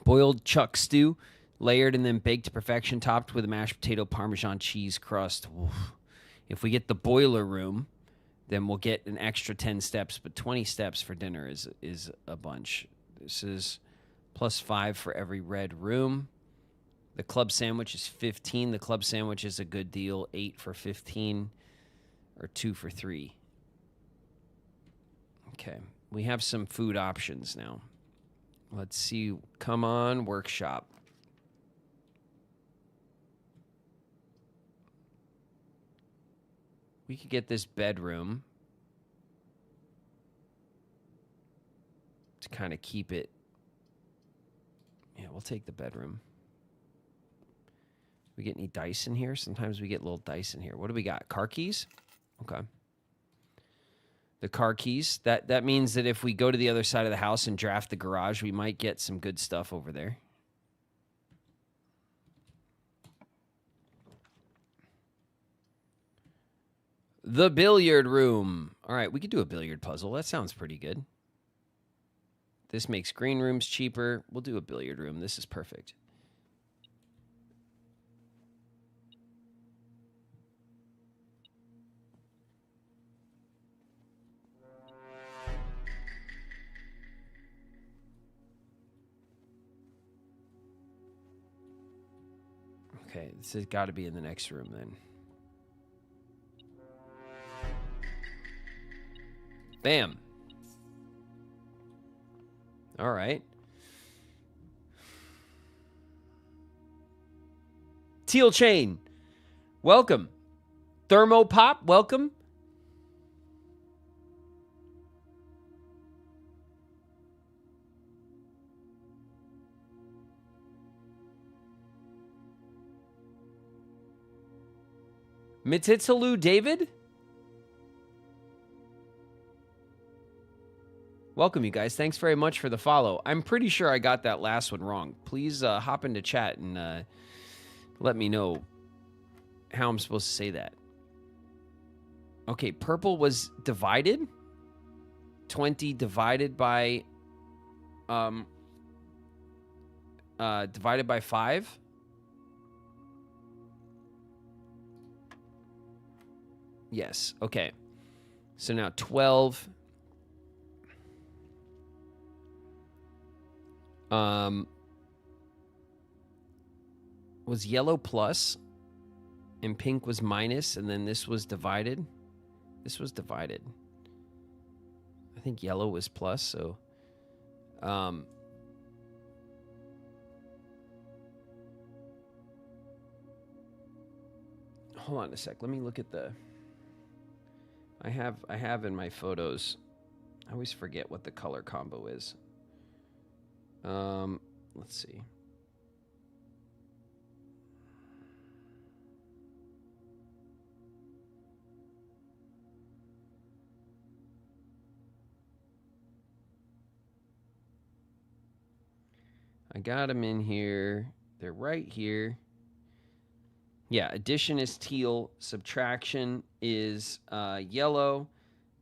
S1: Boiled chuck stew, layered and then baked to perfection, topped with a mashed potato Parmesan cheese crust. Oof. If we get the boiler room, then we'll get an extra 10 steps, but 20 steps for dinner is a bunch. This is +5 for every red room. The club sandwich is 15. The club sandwich is a good deal. 8 for 15 or 2 for 3. Okay. We have some food options now. Let's see. Come on, workshop. We could get this bedroom to kind of keep it. Yeah, we'll take the bedroom. We get any dice in here? Sometimes we get little dice in here. What do we got? Car keys? Okay. The car keys. That means that if we go to the other side of the house and draft the garage, we might get some good stuff over there. The billiard room. All right, we could do a billiard puzzle. That sounds pretty good. This makes green rooms cheaper. We'll do a billiard room. This is perfect. Okay, this has got to be in the next room then. Bam. All right. Teal Chain, welcome. Thermopop, welcome. Mititsalu David? Welcome, you guys. Thanks very much for the follow. I'm pretty sure I got that last one wrong. Please hop into chat and let me know how I'm supposed to say that. Okay, purple was divided. 20 divided by 5. Yes. Okay. So now 12. Was yellow plus and pink was minus, and then this was divided. This was divided. I think yellow was plus, so hold on a sec. Let me look at the I have in my photos. I always forget what the color combo is. Let's see. I got them in here. They're right here. Yeah, addition is teal. Subtraction is yellow.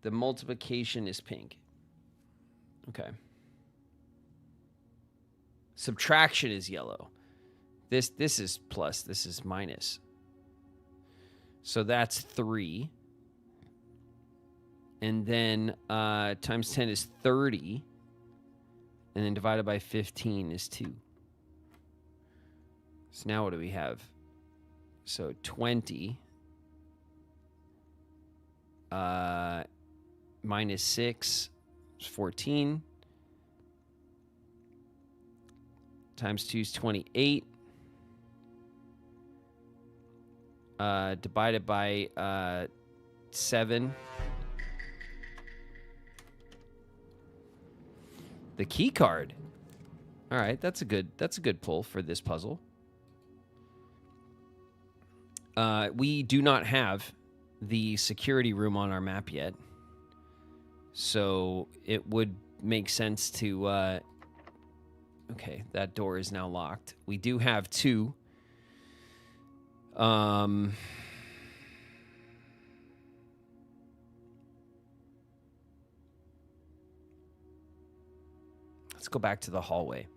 S1: The multiplication is pink. Okay. Subtraction is yellow. This is plus. This is minus. So that's 3. And then times 10 is 30. And then divided by 15 is 2. So now what do we have? So 20 minus 6 is 14. Times 2 is 28. Divided by 7. The key card. All right, that's a good pull for this puzzle. We do not have the security room on our map yet. So it would make sense to... okay, that door is now locked. We do have 2. Let's go back to the hallway.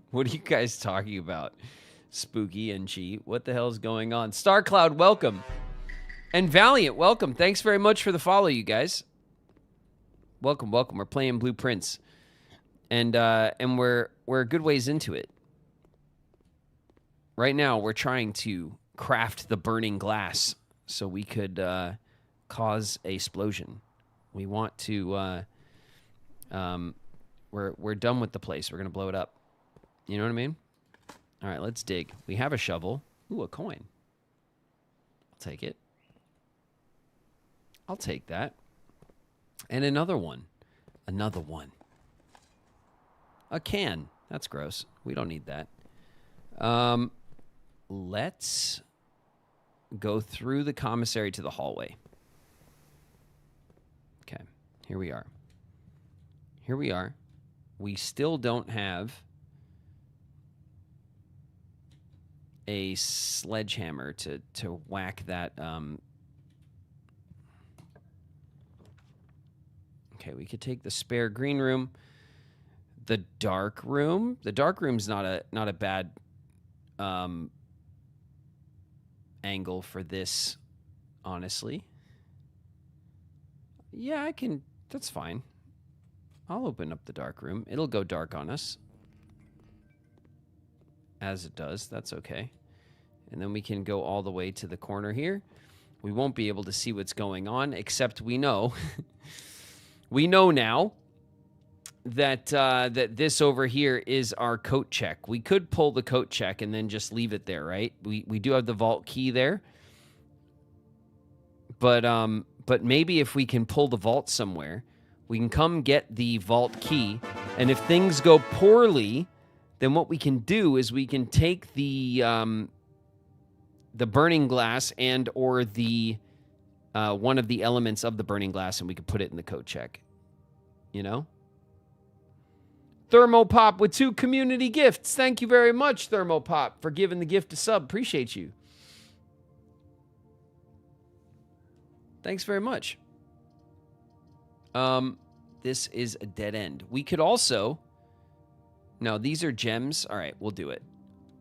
S1: What are you guys talking about? Spooky and Chi. What the hell is going on? StarCloud, welcome. And Valiant, welcome. Thanks very much for the follow, you guys. Welcome, welcome. We're playing Blueprints. And we're a good ways into it. Right now, we're trying to craft the burning glass so we could cause a explosion. We want to... we're done with the place. We're going to blow it up. You know what I mean? All right, let's dig. We have a shovel. Ooh, a coin. I'll take it. I'll take that. And another one. Another one. A can. That's gross. We don't need that. Let's go through the commissary to the hallway. Okay, here we are. Here we are. We still don't have a sledgehammer to whack that. Okay, we could take the spare green room, the dark room. The dark room's not a bad angle for this, honestly. Yeah, I can. That's fine. I'll open up the dark room. It'll go dark on us. As it does. That's okay. And then we can go all the way to the corner here. We won't be able to see what's going on, except we know. We know now that that this over here is our coat check. We could pull the coat check and then just leave it there, right? We do have the vault key there. But maybe if we can pull the vault somewhere, we can come get the vault key. And if things go poorly, then what we can do is we can take the burning glass and or the one of the elements of the burning glass, and we could put it in the coat check. You know? Thermopop with 2 community gifts. Thank you very much, Thermopop, for giving the gift a sub. Appreciate you. Thanks very much. This is a dead end. We could also... No, these are gems. All right, we'll do it.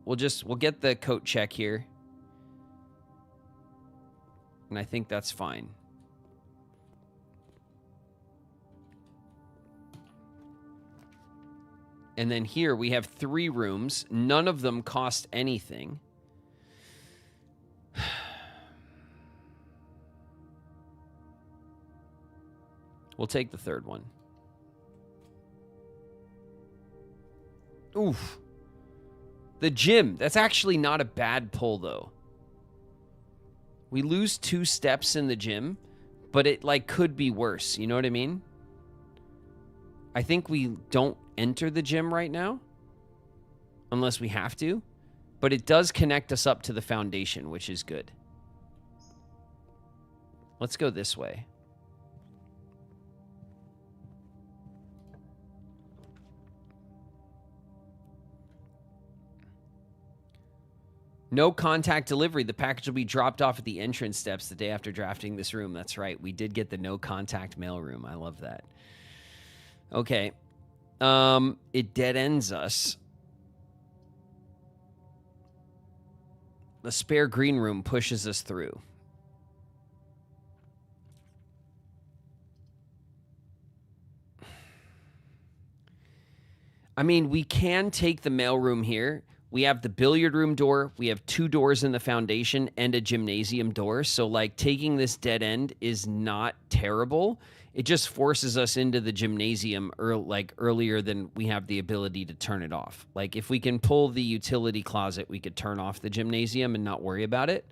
S1: We'll get the coat check here. And I think that's fine. And then here we have 3 rooms. None of them cost anything. We'll take the 3rd one. Oof. The gym. That's actually not a bad pull, though. We lose 2 steps in the gym, but it, like, could be worse. You know what I mean? I think we don't enter the gym right now, unless we have to, but it does connect us up to the foundation, which is good. Let's go this way. No contact delivery. The package will be dropped off at the entrance steps the day after drafting this room. That's right. We did get the no contact mail room. I love that. Okay. It dead ends us. The spare green room pushes us through. I mean, we can take the mail room here. We have the billiard room door. We have 2 doors in the foundation and a gymnasium door. So, like, taking this dead end is not terrible. It just forces us into the gymnasium earlier than we have the ability to turn it off. Like if we can pull the utility closet, we could turn off the gymnasium and not worry about it.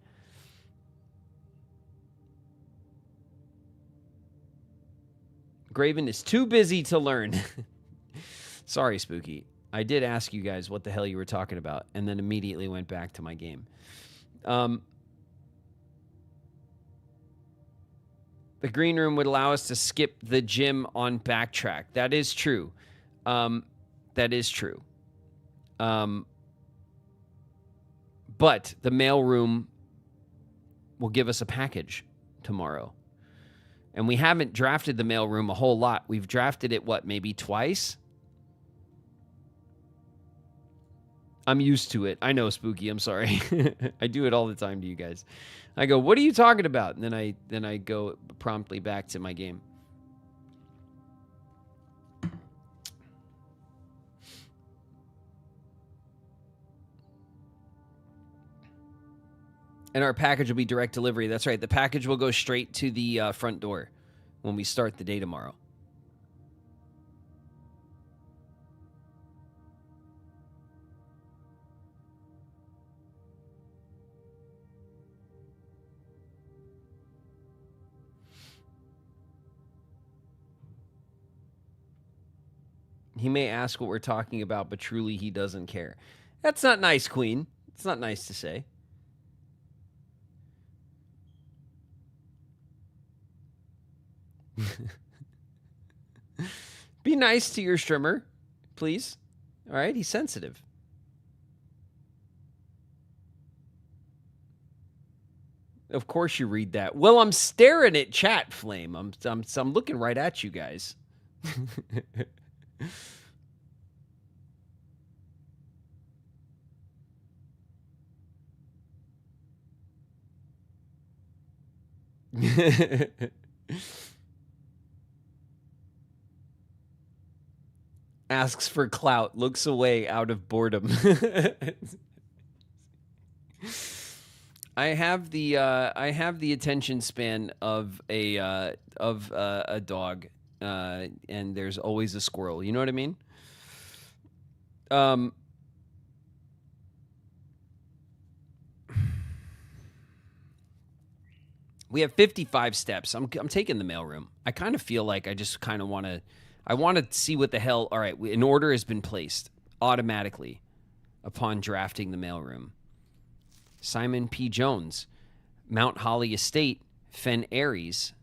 S1: Graven is too busy to learn. Sorry, Spooky. I did ask you guys what the hell you were talking about and then immediately went back to my game. The green room would allow us to skip the gym on backtrack. That is true. That is true. But the mail room will give us a package tomorrow. And we haven't drafted the mail room a whole lot. We've drafted it, what, maybe twice? I'm used to it. I know, Spooky. I'm sorry. I do it all the time to you guys. I go, what are you talking about? And then I go promptly back to my game. And our package will be direct delivery. That's right. The package will go straight to the front door when we start the day tomorrow. He may ask what we're talking about, but truly he doesn't care. That's not nice, Queen. It's not nice to say. Be nice to your streamer, please. All right, he's sensitive. Of course you read that. Well, I'm staring at chat, Flame. I'm looking right at you guys. Asks for clout, looks away out of boredom. I have the attention span of a dog, and there's always a squirrel. You know what I mean? We have 55 steps. I'm taking the mailroom. I kind of feel like I just kind of want to. I want to see what the hell. All right, an order has been placed automatically upon drafting the mailroom. Simon P. Jones, Mount Holly Estate, Fen Aries.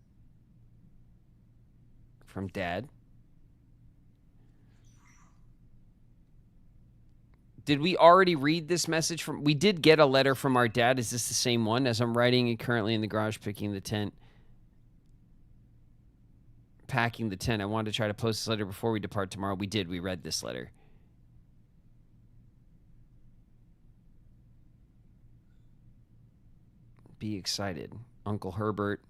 S1: From Dad. Did we already read this message from... We did get a letter from our dad. Is this the same one? As I'm writing it currently in the garage, picking the tent. Packing the tent. I wanted to try to post this letter before we depart tomorrow. We did. We read this letter. Be excited. Uncle Herbert.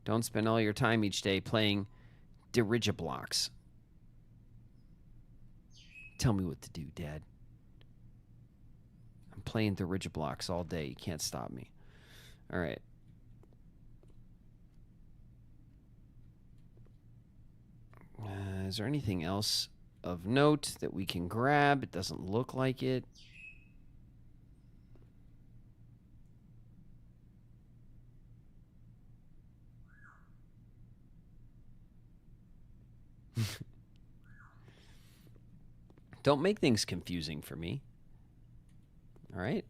S1: Don't spend all your time each day playing dirigiblocks. Tell me what to do, Dad. I'm playing dirigiblocks all day. You can't stop me. All right. Is there anything else of note that we can grab? It doesn't look like it. Don't make things confusing for me. All right?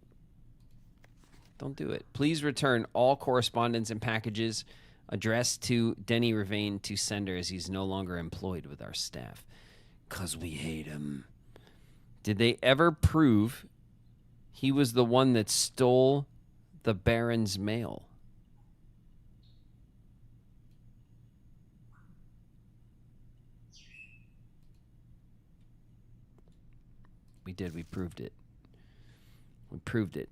S1: Don't do it. Please return all correspondence and packages addressed to Denny Ravane to sender as he's no longer employed with our staff. 'Cause we hate him. Did they ever prove he was the one that stole the Baron's mail? We did. We proved it. We proved it.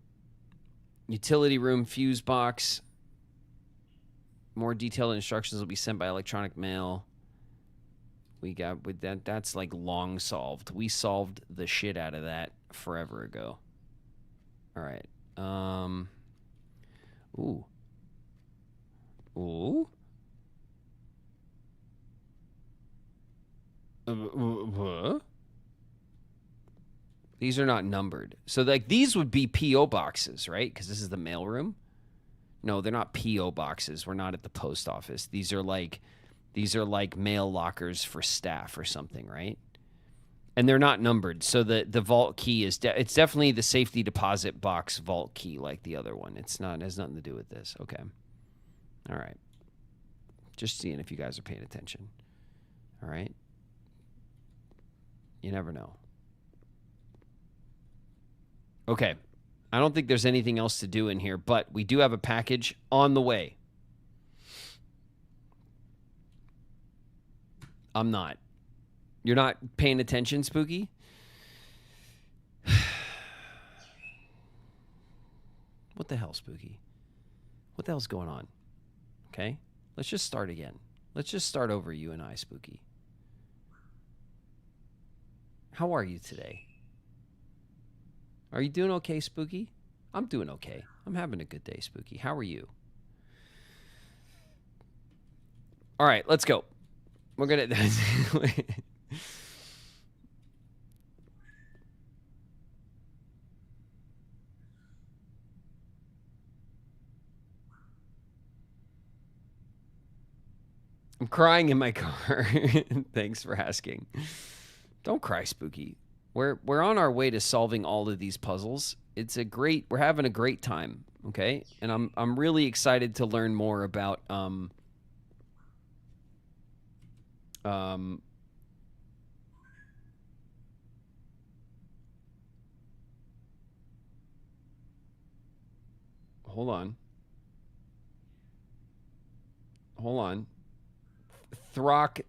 S1: Utility room fuse box. More detailed instructions will be sent by electronic mail. We got with that. That's like long solved. We solved the shit out of that forever ago. All right. Ooh. Ooh. What? These are not numbered. So like these would be P.O. boxes, right? Because this is the mailroom. No, they're not P.O. boxes. We're not at the post office. These are like mail lockers for staff or something, right? And they're not numbered. So the vault key is it's definitely the safety deposit box vault key like the other one. It has nothing to do with this. Okay. All right. Just seeing if you guys are paying attention. All right. You never know. Okay. I don't think there's anything else to do in here, but we do have a package on the way. I'm not. You're not paying attention, Spooky? What the hell, Spooky? What the hell's going on? Okay? Let's just start again. Let's just start over, you and I, Spooky. How are you today? Are you doing okay, Spooky? I'm doing okay. I'm having a good day, Spooky. How are you? All right, let's go. We're going to... I'm crying in my car. Thanks for asking. Don't cry, Spooky. We're on our way to solving all of these puzzles. We're having a great time, okay? And I'm really excited to learn more about hold on. Throckmorton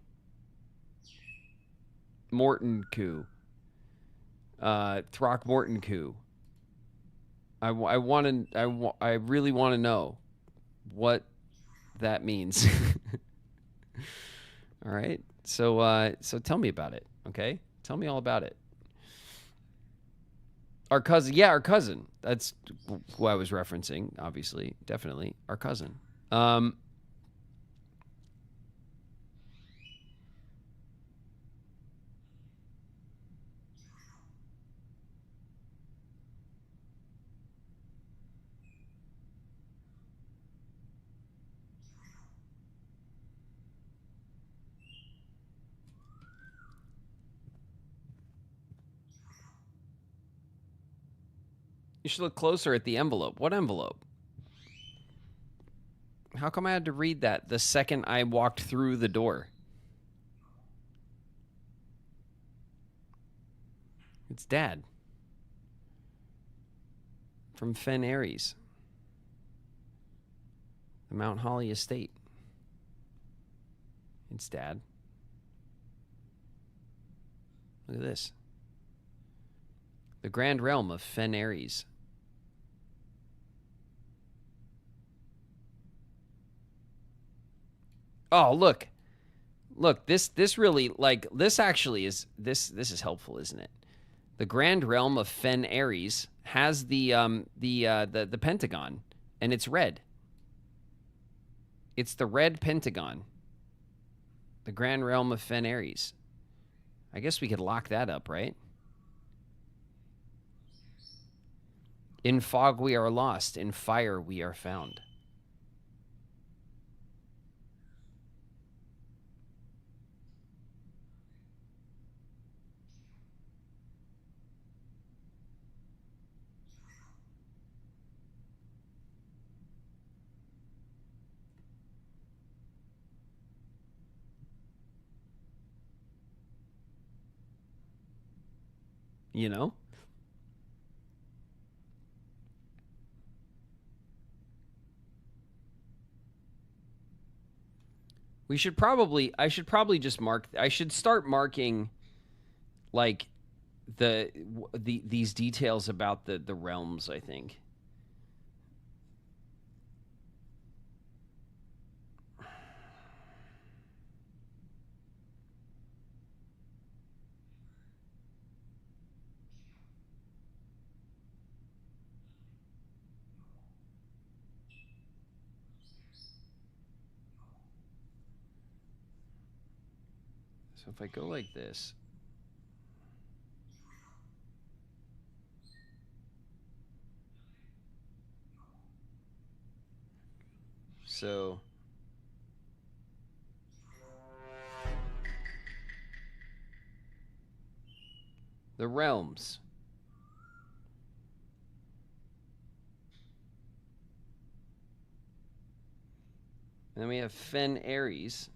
S1: coup. I really want to know what that means. All right. So tell me about it, okay? Tell me all about it. Our cousin. Yeah, our cousin. That's who I was referencing, obviously. Definitely. Our cousin. You should look closer at the envelope. What envelope? How come I had to read that the second I walked through the door? It's Dad. From Fen Aries. The Mount Holly estate. It's Dad. Look at this. The Grand Realm of Fen Aries. Oh, look. Look, this really, like, this actually is, this is helpful, isn't it? The Grand Realm of Fen Aries has the pentagon, and it's red. It's the red pentagon. The Grand Realm of Fen Aries. I guess we could lock that up, right? In fog we are lost, in fire we are found. You know? I should probably just I should start marking like these details about the realms, I think. So if I go like this. So the realms. And then we have Fen Ares.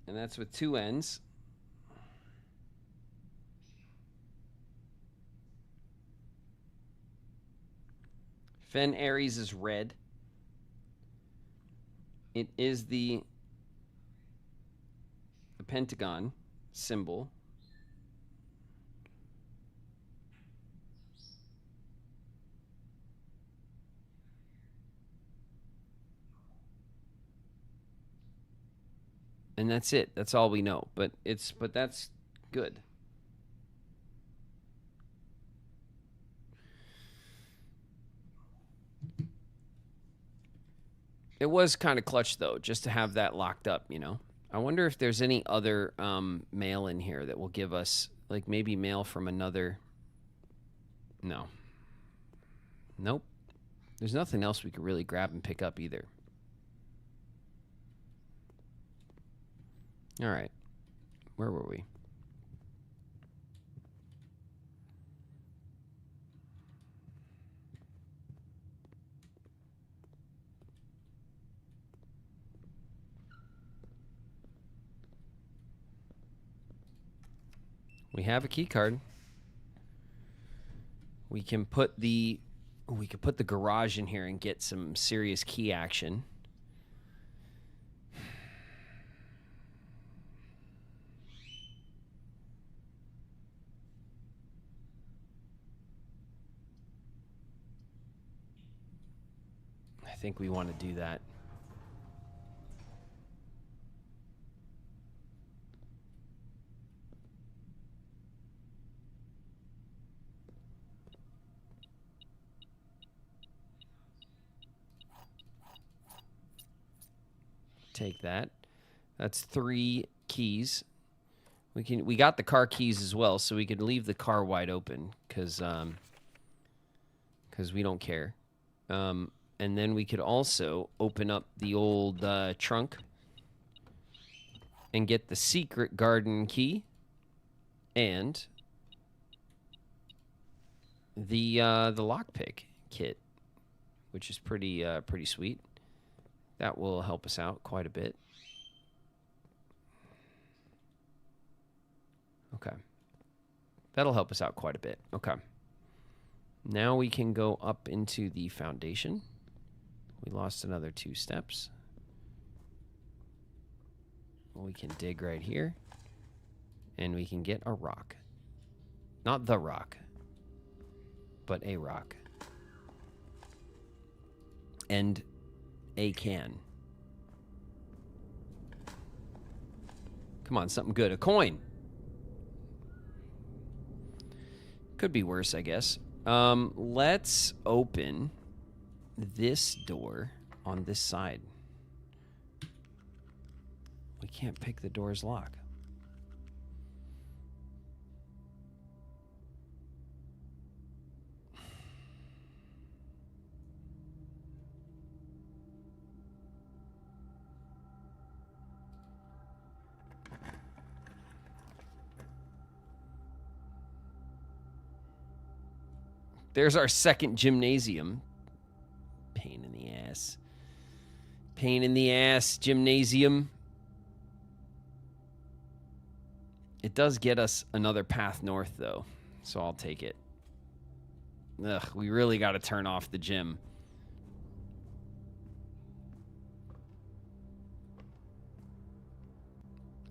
S1: And that's with 2 N's. Fen Ares is red. It is the pentagon symbol. And that's it. That's all we know. But that's good. It was kind of clutch though, just to have that locked up, you know. I wonder if there's any other mail in here that will give us, like maybe mail from another. No. Nope. There's nothing else we could really grab and pick up either. All right. Where were we? We have a key card. We can put the garage in here and get some serious key action. I think we want to do that. Take that. That's 3 keys. We got the car keys as well, so we could leave the car wide open because we don't care. And then we could also open up the old trunk and get the secret garden key and the lockpick kit, which is pretty sweet. That will help us out quite a bit. Okay. That'll help us out quite a bit. Okay. Now we can go up into the foundation. We lost another 2 steps. We can dig right here. And we can get a rock. Not the rock, but a rock. And a can. Come on, something good. A coin. Could be worse, I guess. Let's open this door on this side. We can't pick the door's lock. There's our second gymnasium. Pain in the ass. Pain in the ass, gymnasium. It does get us another path north, though, so I'll take it. Ugh, we really got to turn off the gym.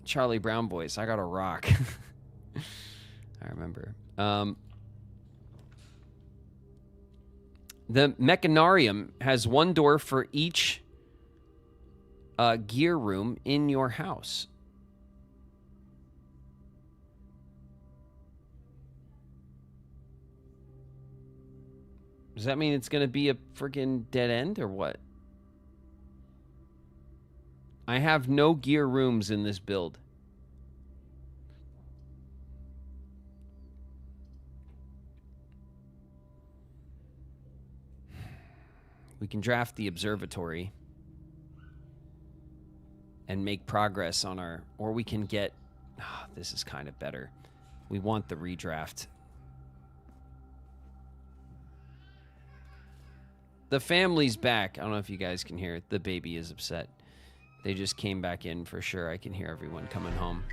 S1: Charlie Brown Boys, I got a rock. I remember. The Mechanarium has 1 door for each gear room in your house. Does that mean it's going to be a freaking dead end or what? I have no gear rooms in this build. We can draft the observatory and make progress on our... Or we can get... Oh, this is kind of better. We want the redraft. The family's back. I don't know if you guys can hear it. The baby is upset. They just came back in for sure. I can hear everyone coming home.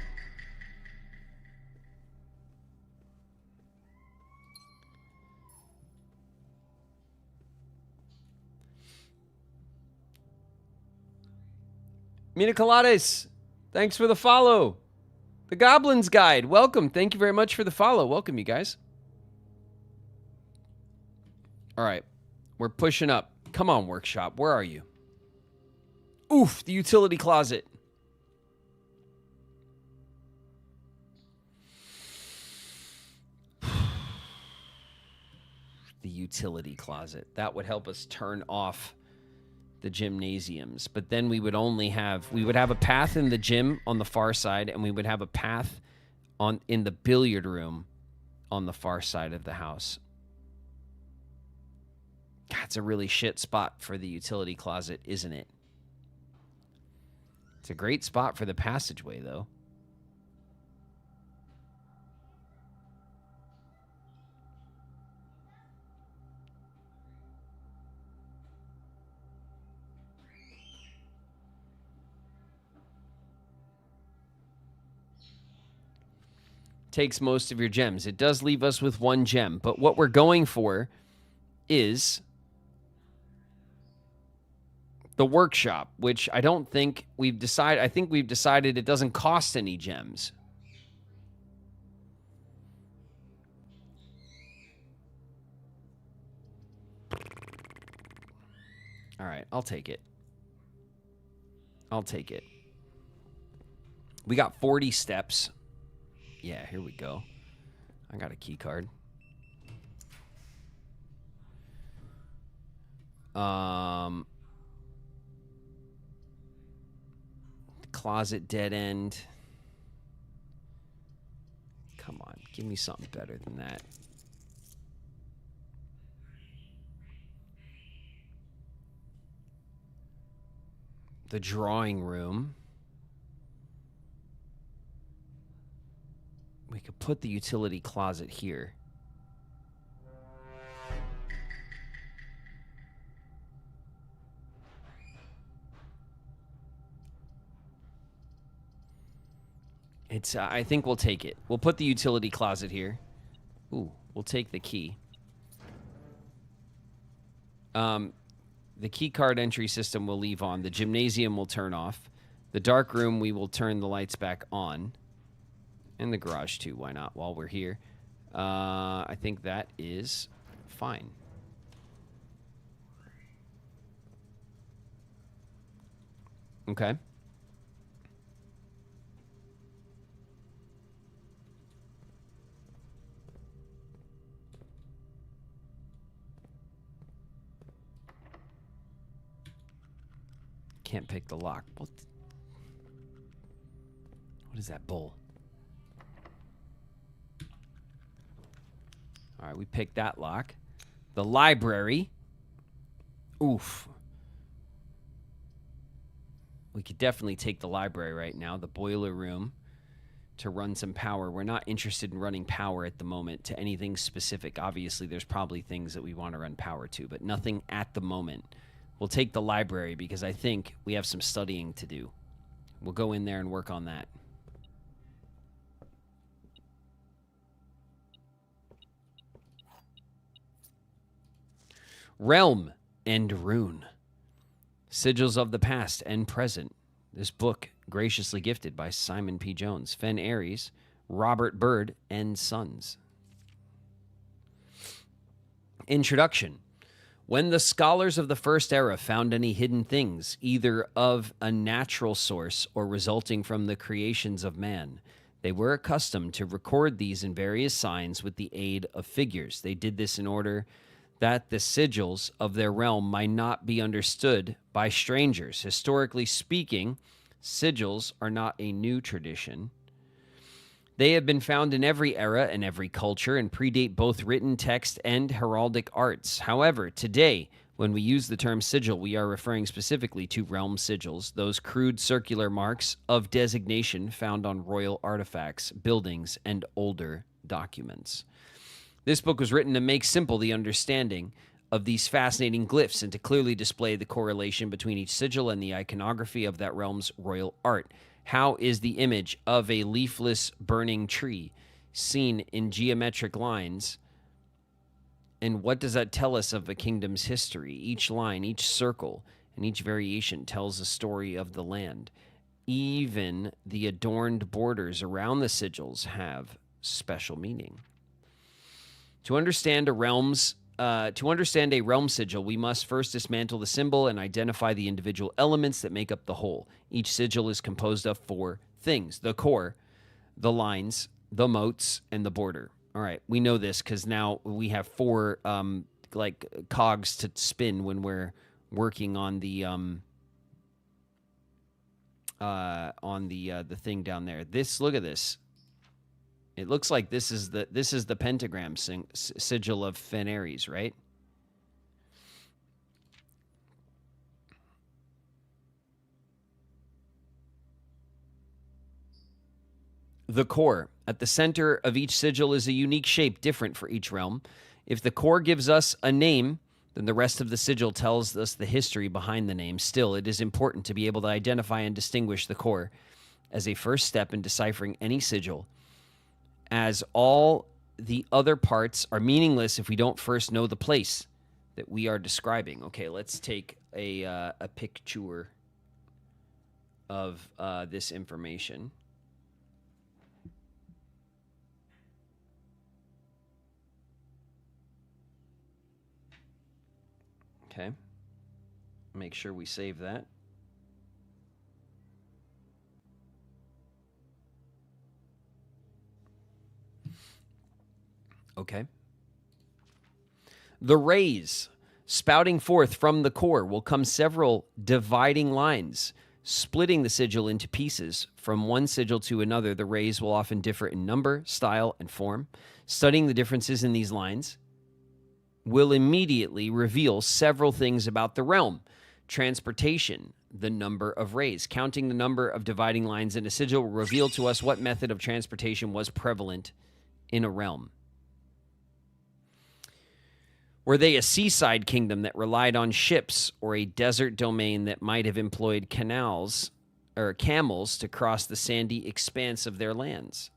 S1: Mina Colades, thanks for the follow. The Goblin's Guide, welcome. Thank you very much for the follow. Welcome, you guys. All right, we're pushing up. Come on, workshop. Where are you? Oof, the utility closet. The utility closet. That would help us turn off the gymnasiums, but then we would have a path in the gym on the far side, and we would have a path in the billiard room on the far side of the house. God, it's a really shit spot for the utility closet, isn't it? It's a great spot for the passageway, though. Takes most of your gems. It does leave us with 1 gem, but what we're going for is the workshop, which I don't think we've decided. I think we've decided it doesn't cost any gems. All right, I'll take it. I'll take it. We got 40 steps. Yeah, here we go. I got a key card. Closet dead end. Come on, give me something better than that. The drawing room. We could put the utility closet here. It's. I think we'll take it. We'll put the utility closet here. Ooh, we'll take the key. The key card entry system we'll leave on. The gymnasium will turn off. The dark room, we will turn the lights back on. And the garage, too. Why not? While we're here. I think that is fine. Okay. Can't pick the lock. What is that bowl? All right, we picked that lock. The library. Oof. We could definitely take the library right now. The boiler room to run some power. We're not interested in running power at the moment to anything specific. Obviously, there's probably things that we want to run power to, but nothing at the moment. We'll take the library because I think we have some studying to do. We'll go in there and work on that. Realm and Rune. Sigils of the Past and Present. This book graciously gifted by Simon P. Jones, Fen Aries, Robert Byrd, and Sons. Introduction. When the scholars of the First Era found any hidden things, either of a natural source or resulting from the creations of man, they were accustomed to record these in various signs with the aid of figures. They did this in order that the sigils of their realm might not be understood by strangers. Historically speaking, Sigils are not a new tradition. They have been found in every era and every culture and predate both written text and heraldic arts. However, today, when we use the term sigil, we are referring specifically to realm sigils, those crude circular marks of designation found on royal artifacts, buildings, and older documents. This book was written to make simple the understanding of these fascinating glyphs and to clearly display the correlation between each sigil and the iconography of that realm's royal art. How is the image of a leafless burning tree seen in geometric lines? And what does that tell us of a kingdom's history? Each line, each circle, and each variation tells a story of the land. Even the adorned borders around the sigils have special meaning. To understand a realm sigil, we must first dismantle the symbol and identify the individual elements that make up the whole. Each sigil is composed of 4 things: the core, the lines, the moats, and the border. All right, we know this because now we have 4 cogs to spin when we're working on the thing down there. Look at this. It looks like this is the pentagram sigil of Fenares, right? The core. At the center of each sigil is a unique shape different for each realm. If the core gives us a name, then the rest of the sigil tells us the history behind the name. Still, it is important to be able to identify and distinguish the core as a first step in deciphering any sigil, as all the other parts are meaningless if we don't first know the place that we are describing. Okay, let's take a picture of this information. Okay, make sure we save that. Okay. The rays spouting forth from the core will come several dividing lines, splitting the sigil into pieces. From one sigil to another, the rays will often differ in number, style, and form. Studying the differences in these lines will immediately reveal several things about the realm. Transportation, the number of rays. Counting the number of dividing lines in a sigil will reveal to us what method of transportation was prevalent in a realm. Were they a seaside kingdom that relied on ships, or a desert domain that might have employed camels to cross the sandy expanse of their lands?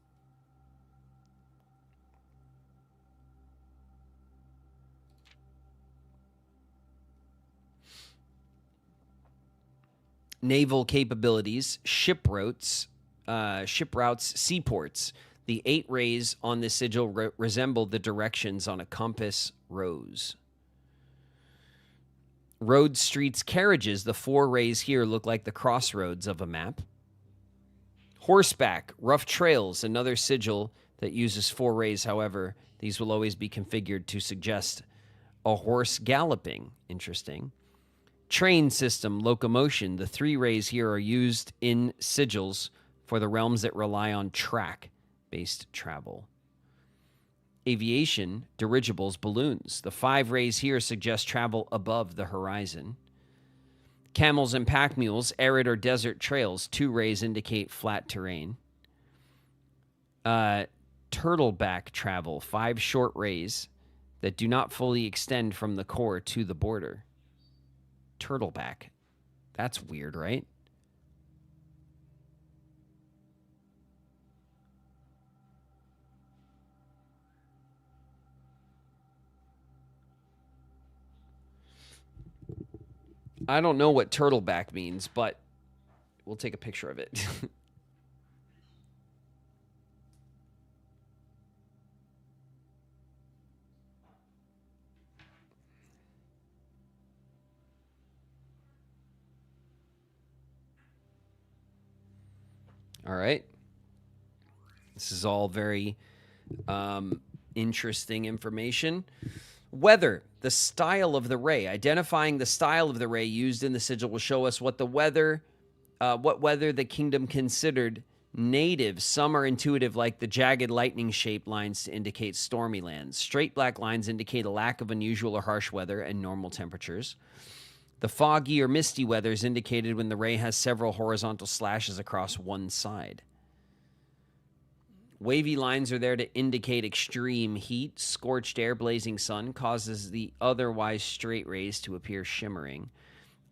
S1: Naval capabilities, ship routes, seaports. The 8 rays on this sigil resemble the directions on a compass rose. Road, streets, carriages. The 4 rays here look like the crossroads of a map. Horseback, rough trails. Another sigil that uses 4 rays. However, these will always be configured to suggest a horse galloping. Interesting. Train system, locomotion. The 3 rays here are used in sigils for the realms that rely on track-based travel. Aviation, dirigibles, balloons. The 5 rays here suggest travel above the horizon. Camels and pack mules, arid or desert trails. 2 rays indicate flat terrain. Turtleback travel, 5 short rays that do not fully extend from the core to the border. Turtleback. That's weird, right? I don't know what turtleback means, but we'll take a picture of it. All right. This is all very interesting information. Weather, the style of the ray. Identifying the style of the ray used in the sigil will show us what the weather what weather the kingdom considered native. Some are intuitive, like the jagged lightning-shaped lines to indicate stormy lands. Straight black lines indicate a lack of unusual or harsh weather and normal temperatures. The foggy or misty weather is indicated when the ray has several horizontal slashes across one side. Wavy lines are there to indicate extreme heat. Scorched air, blazing sun causes the otherwise straight rays to appear shimmering.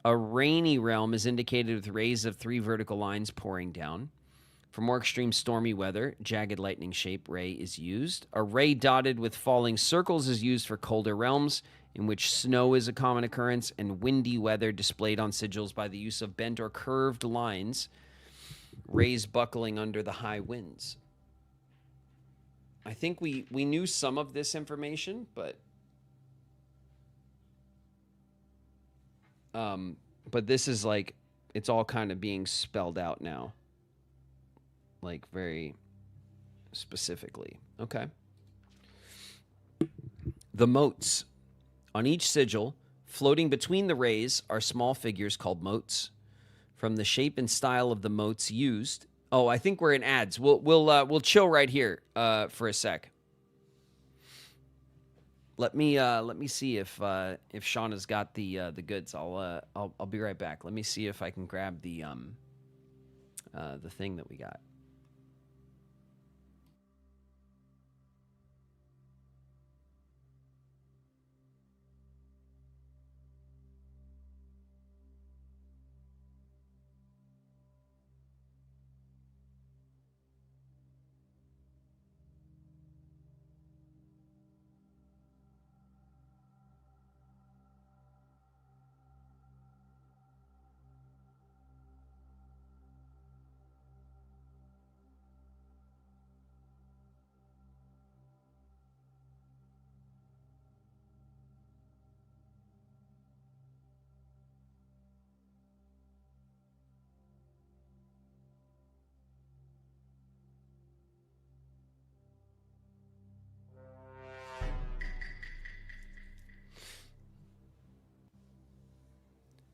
S1: A rainy realm is indicated with rays of 3 vertical lines pouring down. For more extreme stormy weather, jagged lightning shape ray is used. A ray dotted with falling circles is used for colder realms, in which snow is a common occurrence, and windy weather displayed on sigils by the use of bent or curved lines, rays buckling under the high winds. I think we knew some of this information, but this is like, it's all kind of being spelled out now, like very specifically. Okay. The motes. On each sigil, floating between the rays, are small figures called motes. From the shape and style of the motes used. Oh, I think we're in ads. We'll chill right here for a sec. Let me see if Shauna's got the goods. I'll be right back. Let me see if I can grab the thing that we got.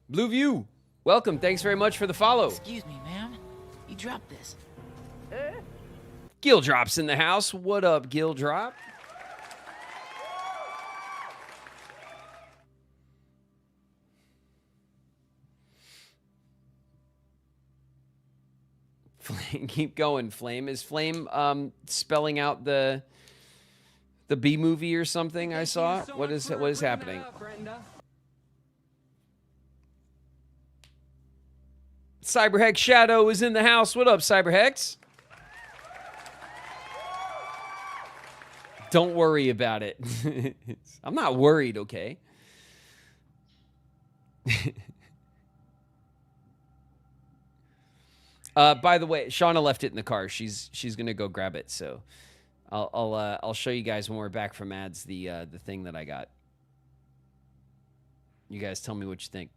S1: Blue View, welcome. Thanks very much for the follow.
S8: Excuse me, ma'am. You dropped this.
S1: Gildrop's in the house. What up, Gildrop? Flame, keep going, Flame. Is Flame spelling out the B movie or something I saw? What is happening? Cyberhex Shadow is in the house. What up, Cyberhex? Don't worry about it. I'm not worried, okay? By the way, Shauna left it in the car. She's gonna go grab it. So I'll show you guys when we're back from ads the thing that I got. You guys tell me what you think.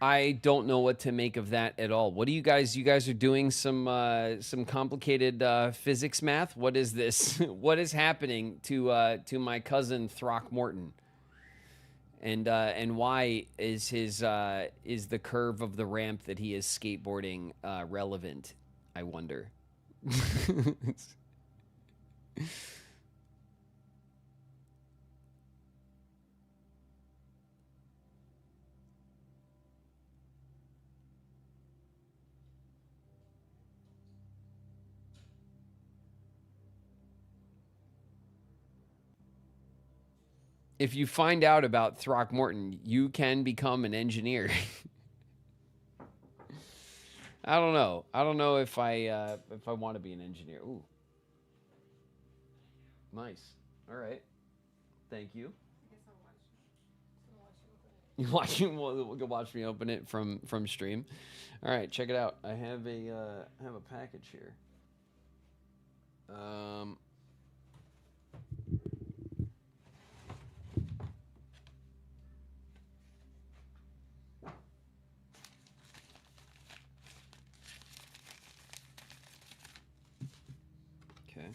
S1: I don't know what to make of that at all. What do you guys are doing some complicated physics math? What is this? What is happening to my cousin Throckmorton? And why is the curve of the ramp that he is skateboarding relevant? I wonder. if you find out about Throckmorton, you can become an engineer. I don't know. I don't know if I want to be an engineer. Ooh. Nice. All right. Thank you. You watch me open it from stream. All right, check it out. I have a package here. Okay.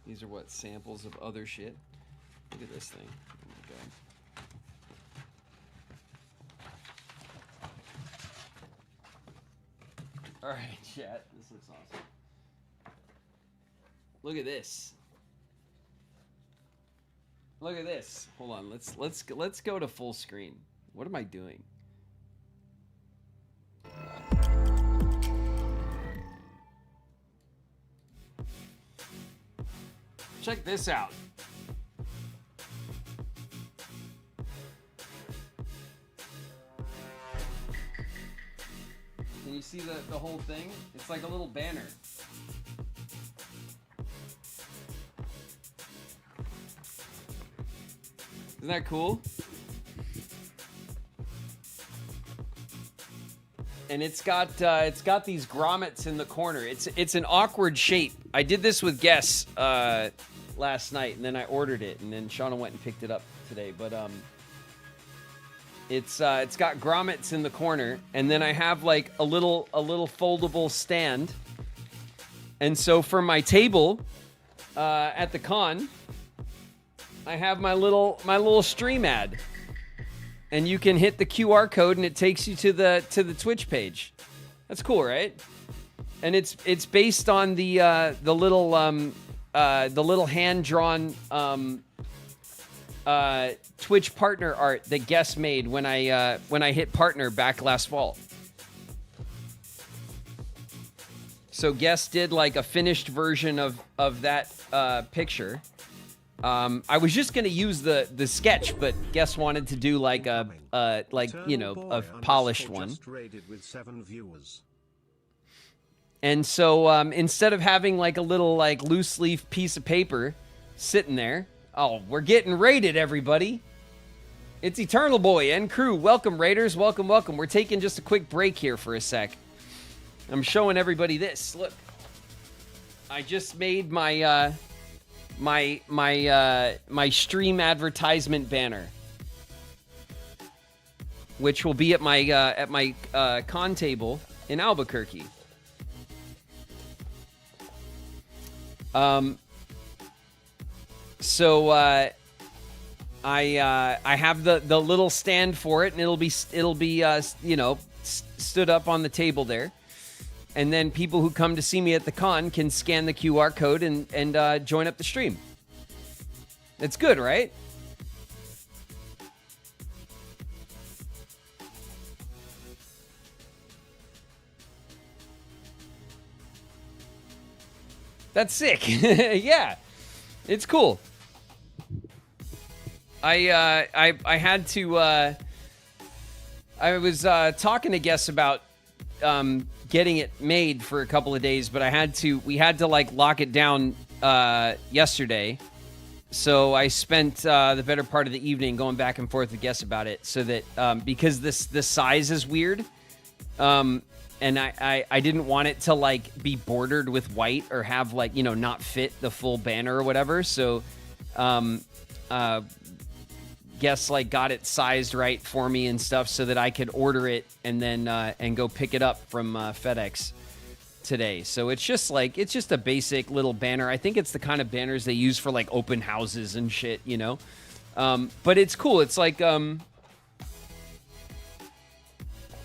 S1: These are what, samples of other shit? Look at this thing. Oh my god. Alright, chat. This looks awesome. Look at this. Look at this. Hold on. Let's go to full screen. What am I doing? Check this out. Can you see the whole thing? It's like a little banner. Isn't that cool? And it's got these grommets in the corner. It's an awkward shape. I did this with Guess last night, and then I ordered it, and then Shauna went and picked it up today. But it's got grommets in the corner, and then I have like a little foldable stand. And so for my table at the con, I have my little stream ad. And you can hit the QR code, and it takes you to the Twitch page. That's cool, right? And it's based on the little hand drawn Twitch partner art that Guess made when I hit partner back last fall. So Guess did like a finished version of that picture. I was just gonna use the sketch, but Guess wanted to do like a polished one.
S2: Just rated with 7 viewers.
S1: And so instead of having like a little like loose leaf piece of paper sitting there, oh, we're getting raided, everybody. It's Eternal Boy and crew. Welcome, Raiders. Welcome, welcome. We're taking just a quick break here for a sec. I'm showing everybody this. Look, I just made my my stream advertisement banner, which will be at my con table in Albuquerque. So I have the little stand for it, and it'll be stood up on the table there. And then people who come to see me at the con can scan the QR code and join up the stream. It's good, right? That's sick. Yeah, it's cool. I had to. I was talking to Guess about getting it made for a couple of days, but we had to like lock it down yesterday. So I spent the better part of the evening going back and forth with Guess about it, so that because the size is weird, and I didn't want it to like be bordered with white or have like not fit the full banner or whatever. So Guess like got it sized right for me and stuff so that I could order it and then and go pick it up from FedEx today. So it's just a basic little banner. I think it's the kind of banners they use for like open houses and shit, but it's cool. It's like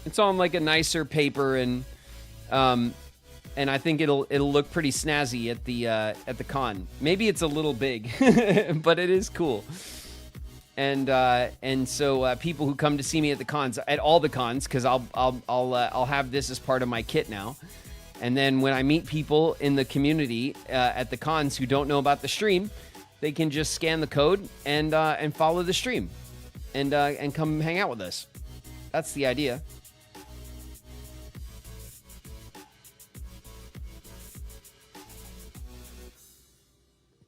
S1: it's on like a nicer paper, and I think it'll look pretty snazzy at the con. Maybe it's a little big, but it is cool. And so people who come to see me at the cons, at all the cons, because I'll have this as part of my kit now. And then when I meet people in the community at the cons who don't know about the stream, they can just scan the code and follow the stream and come hang out with us. That's the idea.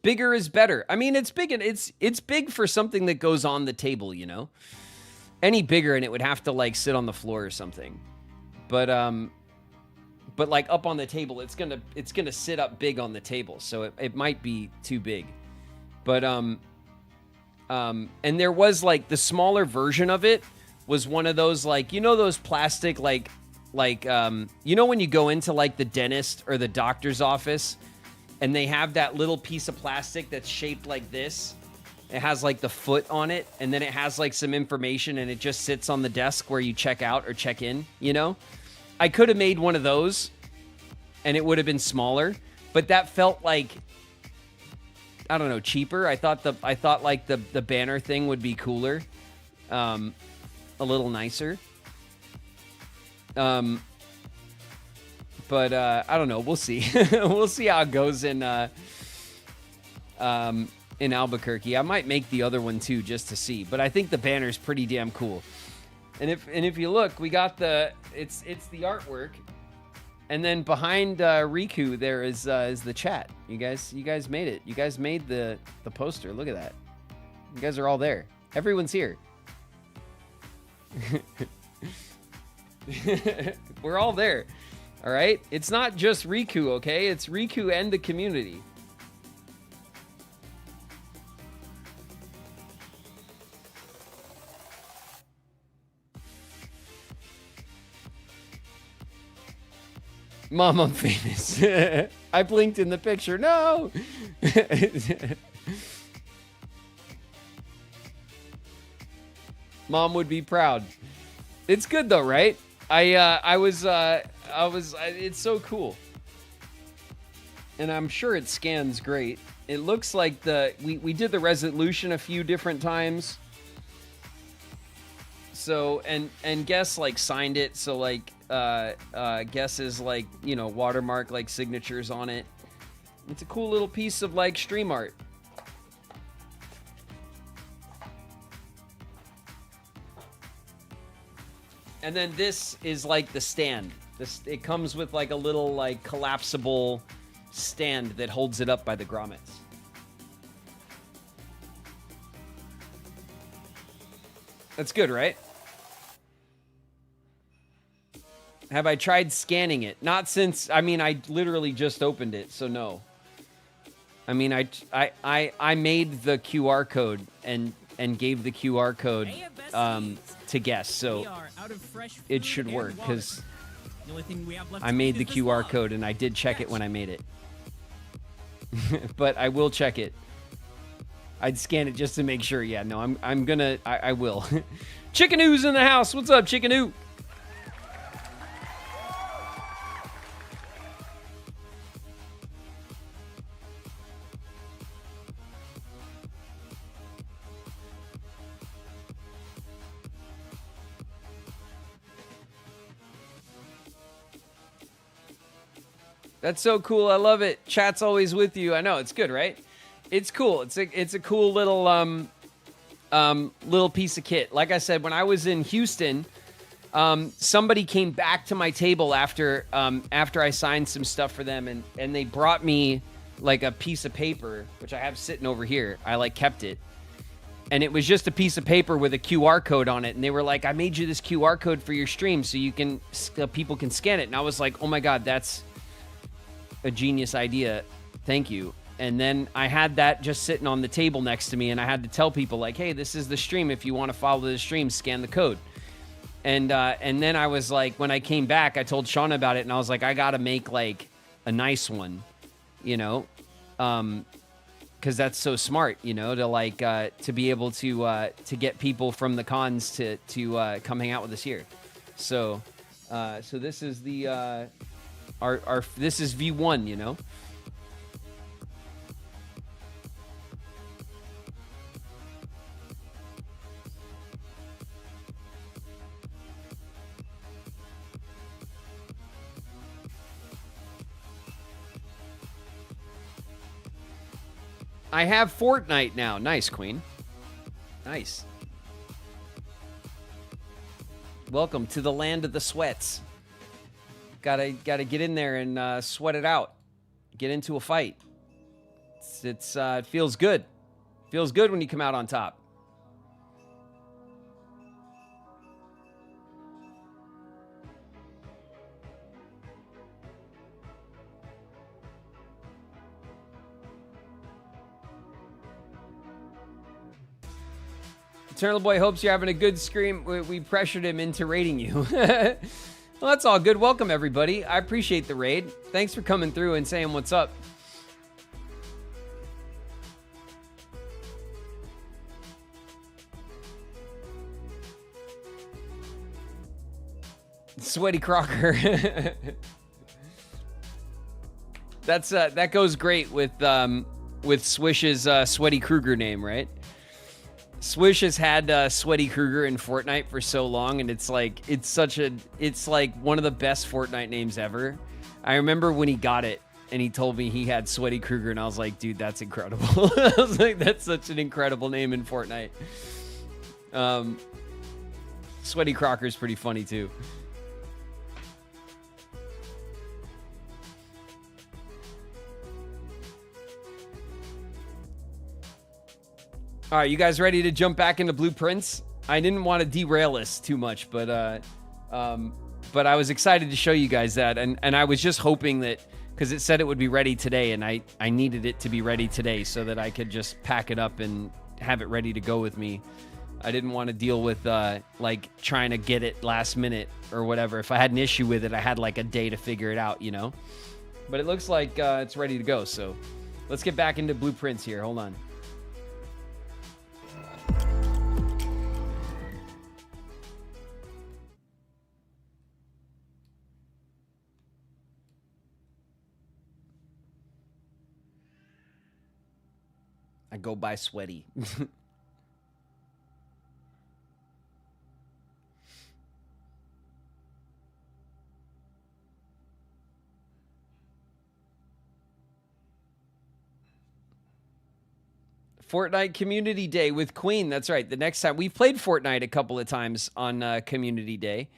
S1: Bigger is better. I mean, it's big and it's big for something that goes on the table, you know. Any bigger and it would have to like sit on the floor or something. But like up on the table, it's gonna sit up big on the table, so it might be too big. But and there was like the smaller version of it was one of those like, you know, those plastic like you know when you go into like the dentist or the doctor's office and they have that little piece of plastic that's shaped like this. It has like the foot on it, and then it has like some information, and it just sits on the desk where you check out or check in, you know? I could have made one of those, and it would have been smaller, but that felt like, I don't know, cheaper. I thought like the banner thing would be cooler, a little nicer. But I don't know. We'll see. We'll see how it goes in Albuquerque. I might make the other one too, just to see. But I think the banner's pretty damn cool. And if you look, we got it's the artwork, and then behind Riku there is the chat. You guys made it. You guys made the poster. Look at that. You guys are all there. Everyone's here. We're all there. All right? It's not just Riku, okay? It's Riku and the community. Mom, I'm famous. I blinked in the picture. No! Mom would be proud. It's good though, right? It's so cool. And I'm sure it scans great. It looks like we did the resolution a few different times. So, and Guess like signed it. So like, Guess is like, you know, watermark, like signatures on it. It's a cool little piece of like stream art. And then this is like the stand. It comes with like a little like collapsible stand that holds it up by the grommets. That's good, right? Have I tried scanning it? Not since, I mean, I literally just opened it, so no. I mean, I made the QR code and gave the QR code to Guess, so it should work because I made the QR code and I did check it when I made it. But I will check it. I'd scan it just to make sure. Yeah, no, I'm gonna, I will. Chickanoo's in the house. What's up, Chickanoo? That's so cool. I love it. Chat's always with you. I know, it's good, right? It's cool. It's a cool little little piece of kit. Like I said, when I was in Houston, somebody came back to my table after I signed some stuff for them, and they brought me like a piece of paper, which I have sitting over here. I like kept it. And it was just a piece of paper with a QR code on it. And they were like, I made you this QR code for your stream so you can people can scan it. And I was like, oh my God, that's a genius idea. Thank you. And then I had that just sitting on the table next to me, and I had to tell people like, hey, this is the stream. If you want to follow the stream, scan the code. And then I was like, when I came back, I told Shauna about it, and I was like, I got to make like a nice one, you know, because that's so smart, you know, to like to be able to get people from the cons to come hang out with us here. So this is the our this is V1, you know. I have Fortnite now. Nice, Queen. Nice. Welcome to the land of the sweats. Gotta get in there and sweat it out. Get into a fight. It feels good. Feels good when you come out on top. Eternal Boy hopes you're having a good stream. We pressured him into raiding you. Well, that's all good. Welcome, everybody. I appreciate the raid. Thanks for coming through and saying what's up. Sweaty Crocker. That goes great with Swish's Sweaty Kruger name, right? Swish has had Sweaty Kruger in Fortnite for so long, and it's like one of the best Fortnite names ever. I remember when he got it and he told me he had Sweaty Kruger, and I was like, dude, that's incredible. I was like, that's such an incredible name in Fortnite. Sweaty Crocker's pretty funny too. All right, you guys ready to jump back into Blueprints? I didn't want to derail us too much, but I was excited to show you guys that, and I was just hoping that, because it said it would be ready today, and I needed it to be ready today so that I could just pack it up and have it ready to go with me. I didn't want to deal with like trying to get it last minute or whatever. If I had an issue with it, I had like a day to figure it out, you know? But it looks like it's ready to go, so let's get back into Blueprints here. Hold on. I go by Sweaty. Fortnite Community Day with Queen. That's right. The next time we've played Fortnite a couple of times on Community Day,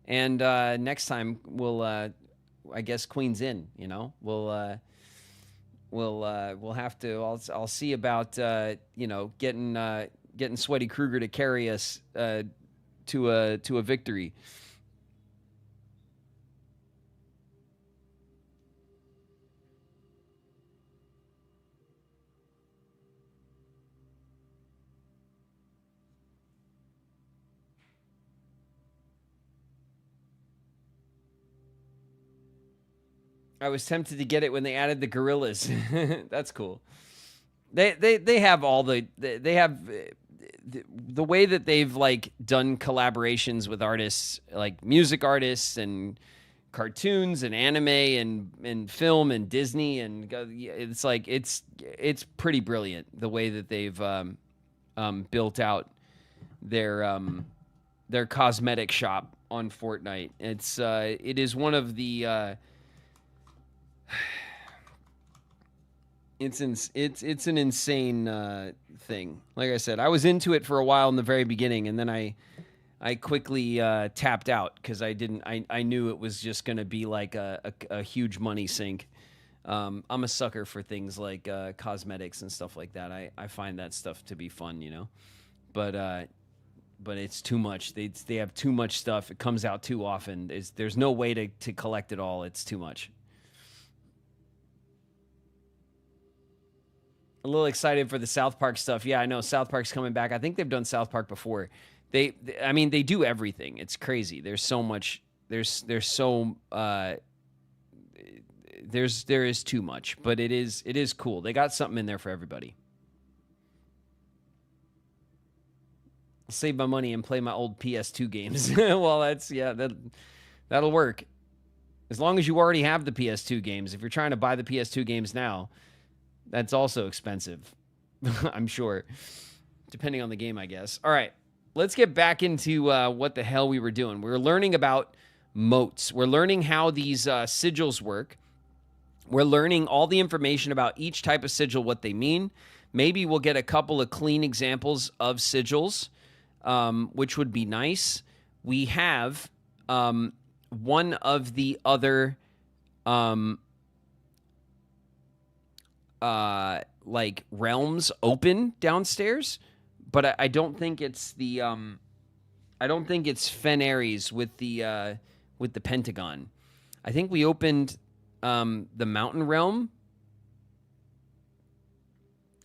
S1: and next time we'll, I guess Queen's in. You know, we'll have to. I'll see about you know, getting Sweaty Kruger to carry us to a victory. I was tempted to get it when they added the gorillas. That's cool. They have all the way that they've like done collaborations with artists, like music artists and cartoons and anime and film and Disney, and it's like it's pretty brilliant the way that they've built out their cosmetic shop on Fortnite. It is one of the it's an insane thing. Like I said, I was into it for a while in the very beginning, and then I quickly tapped out because I knew it was just going to be like a huge money sink. I'm a sucker for things like cosmetics and stuff like that. I find that stuff to be fun, you know. But it's too much. They have too much stuff. It comes out too often. There's no way to collect it all. It's too much. A little excited for the South Park stuff. Yeah, I know South Park's coming back. I think they've done South Park before. They do everything. It's crazy. There's so much. There is too much, but it is cool. They got something in there for everybody. I'll save my money and play my old PS2 games. Well, that'll work. As long as you already have the PS2 games. If you're trying to buy the PS2 games now, that's also expensive, I'm sure, depending on the game, I guess. All right, let's get back into what the hell we were doing. We were learning about moats. We're learning how these sigils work. We're learning all the information about each type of sigil, what they mean. Maybe we'll get a couple of clean examples of sigils, which would be nice. We have one of the other like realms open downstairs, but I don't think it's the I don't think it's Fen Ares with the Pentagon. I think we opened the Mountain Realm.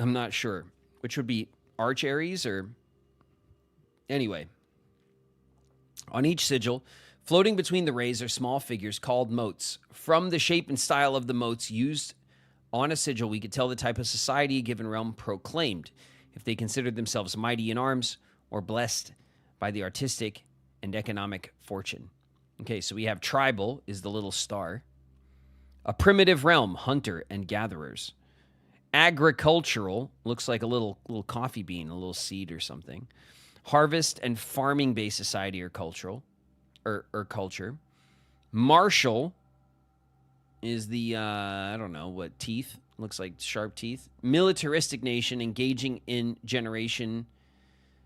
S1: I'm not sure, which would be Arch Ares or... Anyway. On each sigil, floating between the rays are small figures called motes. From the shape and style of the motes used on a sigil, we could tell the type of society a given realm proclaimed, if they considered themselves mighty in arms or blessed by the artistic and economic fortune. Okay, so we have tribal is the little star. A primitive realm, hunter and gatherers. Agricultural, looks like a little coffee bean, a little seed or something. Harvest and farming-based society or cultural, or culture. Martial is the, I don't know, what, teeth? Looks like sharp teeth. Militaristic nation engaging in generation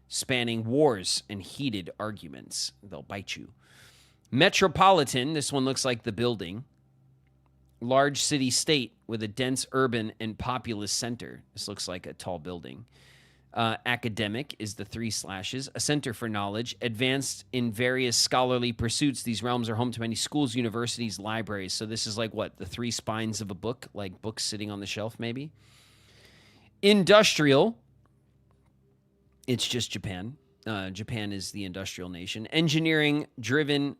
S1: spanning wars and heated arguments. They'll bite you. Metropolitan, this one looks like the building. Large city-state with a dense urban and populous center. This looks like a tall building. Academic is the 3 slashes. A center for knowledge. Advanced in various scholarly pursuits. These realms are home to many schools, universities, libraries. So this is like what? The 3 spines of a book? Like books sitting on the shelf, maybe? Industrial. It's just Japan. Japan is the industrial nation. Engineering-driven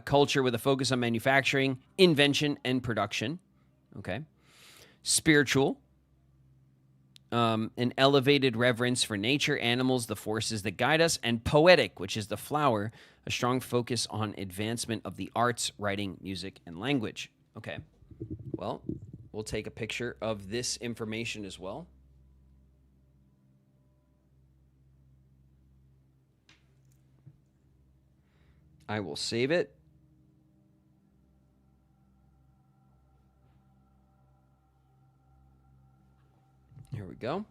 S1: culture with a focus on manufacturing, invention, and production. Okay. Spiritual. An elevated reverence for nature, animals, the forces that guide us, and poetic, which is the flower, a strong focus on advancement of the arts, writing, music, and language. Okay. Well, we'll take a picture of this information as well. I will save it. Here we go.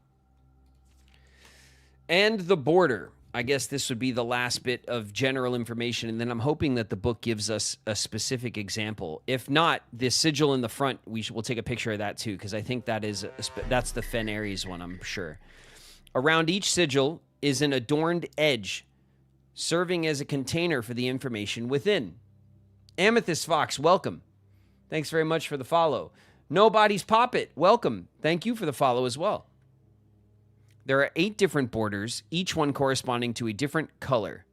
S1: And the border. I guess this would be the last bit of general information, and then I'm hoping that the book gives us a specific example. If not, the sigil in the front, we'll take a picture of that too, because I think that is that's the Fen Ares one, I'm sure. Around each sigil is an adorned edge, serving as a container for the information within. Amethyst Fox, welcome. Thanks very much for the follow. Nobody's Poppet, welcome. Thank you for the follow as well. There are 8 different borders, each one corresponding to a different color.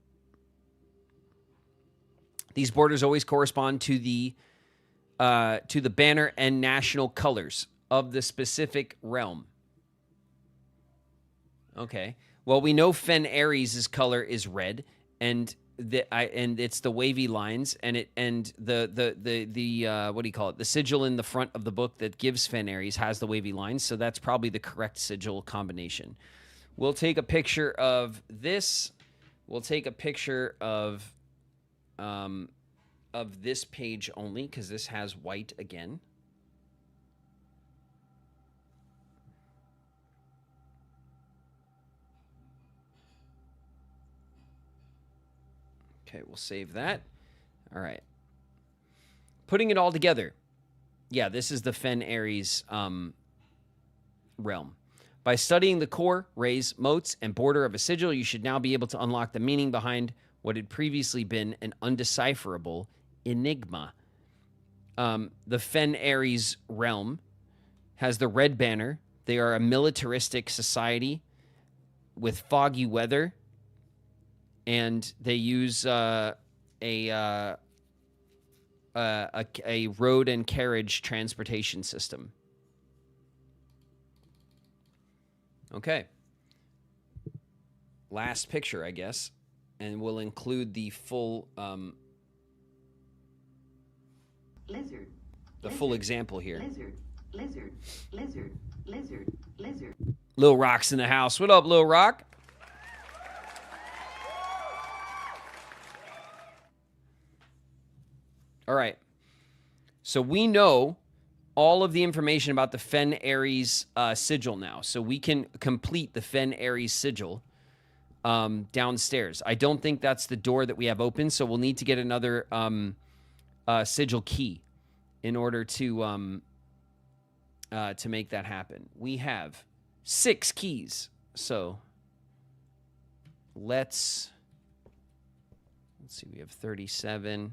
S1: These borders always correspond to the banner and national colors of the specific realm. Okay. Well, we know Fen Ares' color is red, and it's the wavy lines, and the what do you call it? The sigil in the front of the book that gives Fen Ares has the wavy lines, so that's probably the correct sigil combination. We'll take a picture of this. We'll take a picture of this page only, because this has white again. Okay, we'll save that. All right. Putting it all together. Yeah, this is the Fen Ares realm. By studying the core, rays, motes, and border of a sigil, you should now be able to unlock the meaning behind what had previously been an undecipherable enigma. The Fen Ares realm has the red banner. They are a militaristic society with foggy weather, and they use a road and carriage transportation system. Okay. Last picture, I guess, and we'll include the full
S15: lizard.
S1: The full example here.
S15: Lizard.
S1: Lil Rock's in the house. What up, Lil Rock? All right. So we know all of the information about the Fen Ares sigil now. So we can complete the Fen Ares sigil downstairs. I don't think that's the door that we have open, so we'll need to get another sigil key in order to make that happen. We have 6 keys, so let's see. We have 37.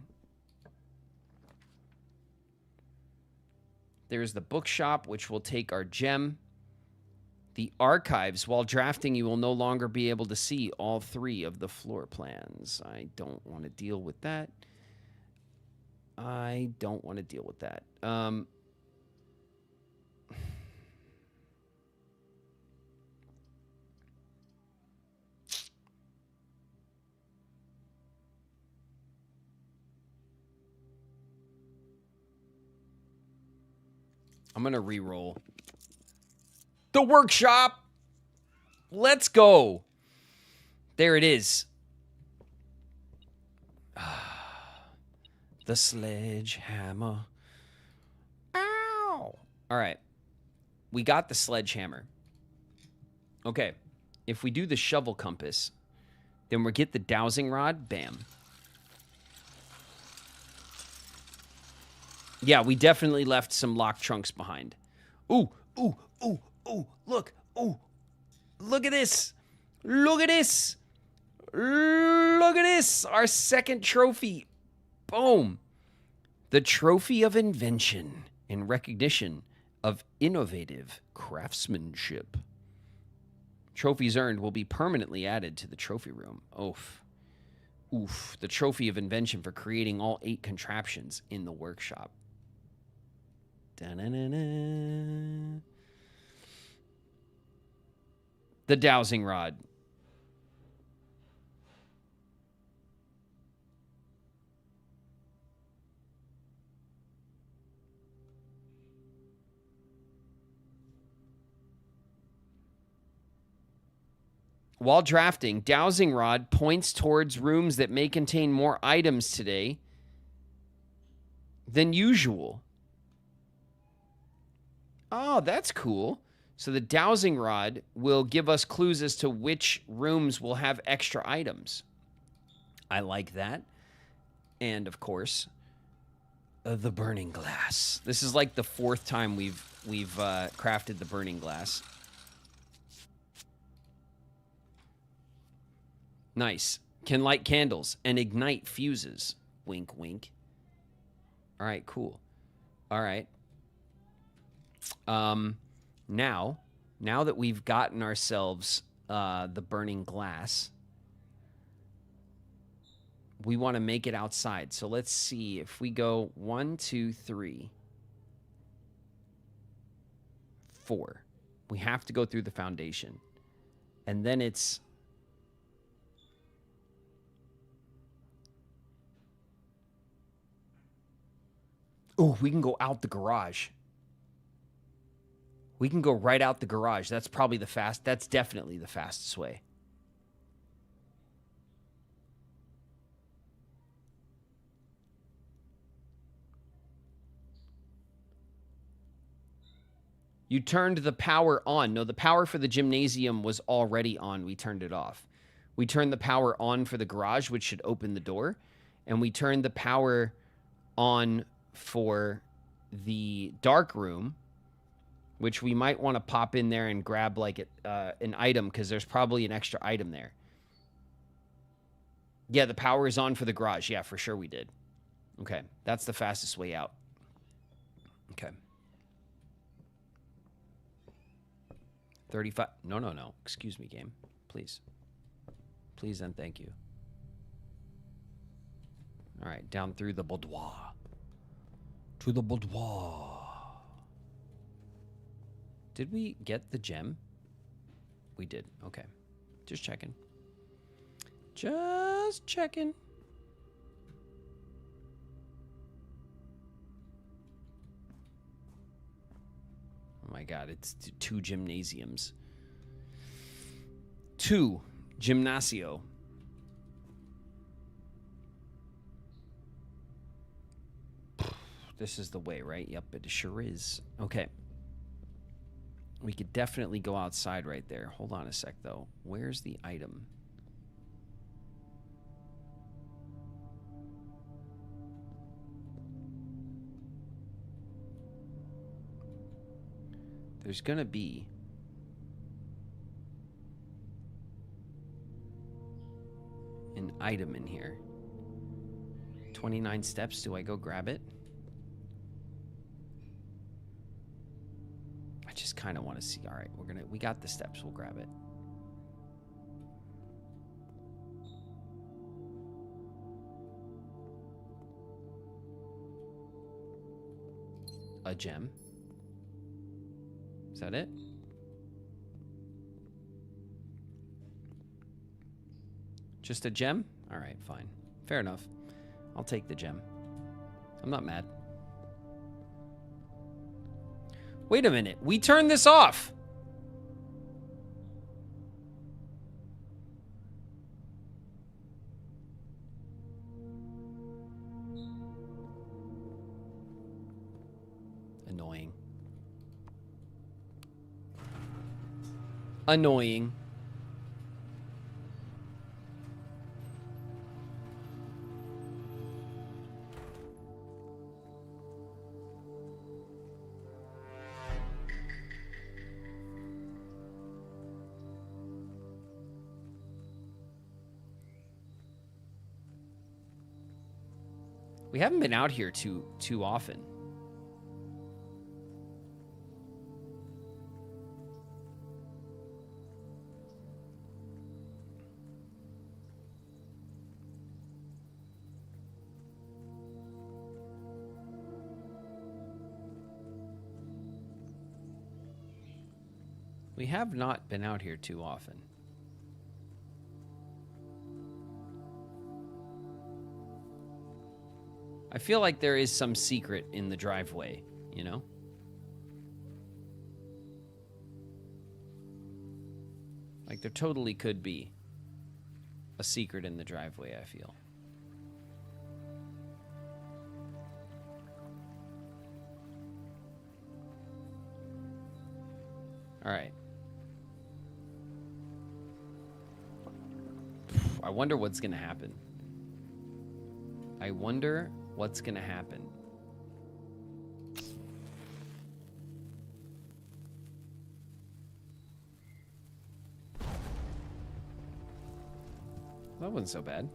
S1: There's the bookshop, which will take our gem. The archives. While drafting, you will no longer be able to see all 3 of the floor plans. I don't want to deal with that. I don't want to deal with that. I'm going to re-roll. The workshop! Let's go! There it is. The sledgehammer. Ow! All right. We got the sledgehammer. Okay. If we do the shovel compass, then we get the dowsing rod. Bam. Yeah, we definitely left some locked trunks behind. Ooh, ooh, ooh, ooh, look, ooh. Look at this. Look at this. Look at this. Our second trophy. Boom. The Trophy of Invention in recognition of innovative craftsmanship. Trophies earned will be permanently added to the trophy room. Oof. Oof. The Trophy of Invention for creating all 8 contraptions in the workshop. Da-na-na-na. The dowsing rod. While drafting, dowsing rod points towards rooms that may contain more items today than usual. Oh, that's cool. So the dowsing rod will give us clues as to which rooms will have extra items. I like that. And, of course, the burning glass. This is like the 4th time we've crafted the burning glass. Nice. Can light candles and ignite fuses. Wink, wink. All right, cool. All right. Now that we've gotten ourselves the burning glass, we want to make it outside. So let's see if we go 1, 2, 3, 4. We have to go through the foundation. And then it's... Oh, we can go out the garage. We can go right out the garage. That's probably that's definitely the fastest way. You turned the power on. No, the power for the gymnasium was already on. We turned it off. We turned the power on for the garage, which should open the door. And we turned the power on for the dark room, which we might want to pop in there and grab like an item because there's probably an extra item there. Yeah, the power is on for the garage. Yeah, for sure we did. Okay, that's the fastest way out. Okay. 35. No. Excuse me, game. Please. Please and thank you. All right, down through the boudoir. To the boudoir. Did we get the gem? We did. Okay. Just checking. Just checking. Oh my god, it's 2 gymnasiums. 2 gymnasio. This is the way, right? Yep, it sure is. Okay. We could definitely go outside right there. Hold on a sec, though. Where's the item? There's gonna be an item in here. 29 steps. Do I go grab it? I just kind of want to see. All right, we got the steps. We'll grab it. A gem. Is that it? Just a gem? All right, fine. Fair enough. I'll take the gem. I'm not mad. Wait a minute. We turned this off. Annoying. Annoying. We haven't been out here too often. We have not been out here too often. I feel like there is some secret in the driveway, you know? Like there totally could be a secret in the driveway, I feel. All right. I wonder what's going to happen. I wonder what's going to happen. That wasn't so bad.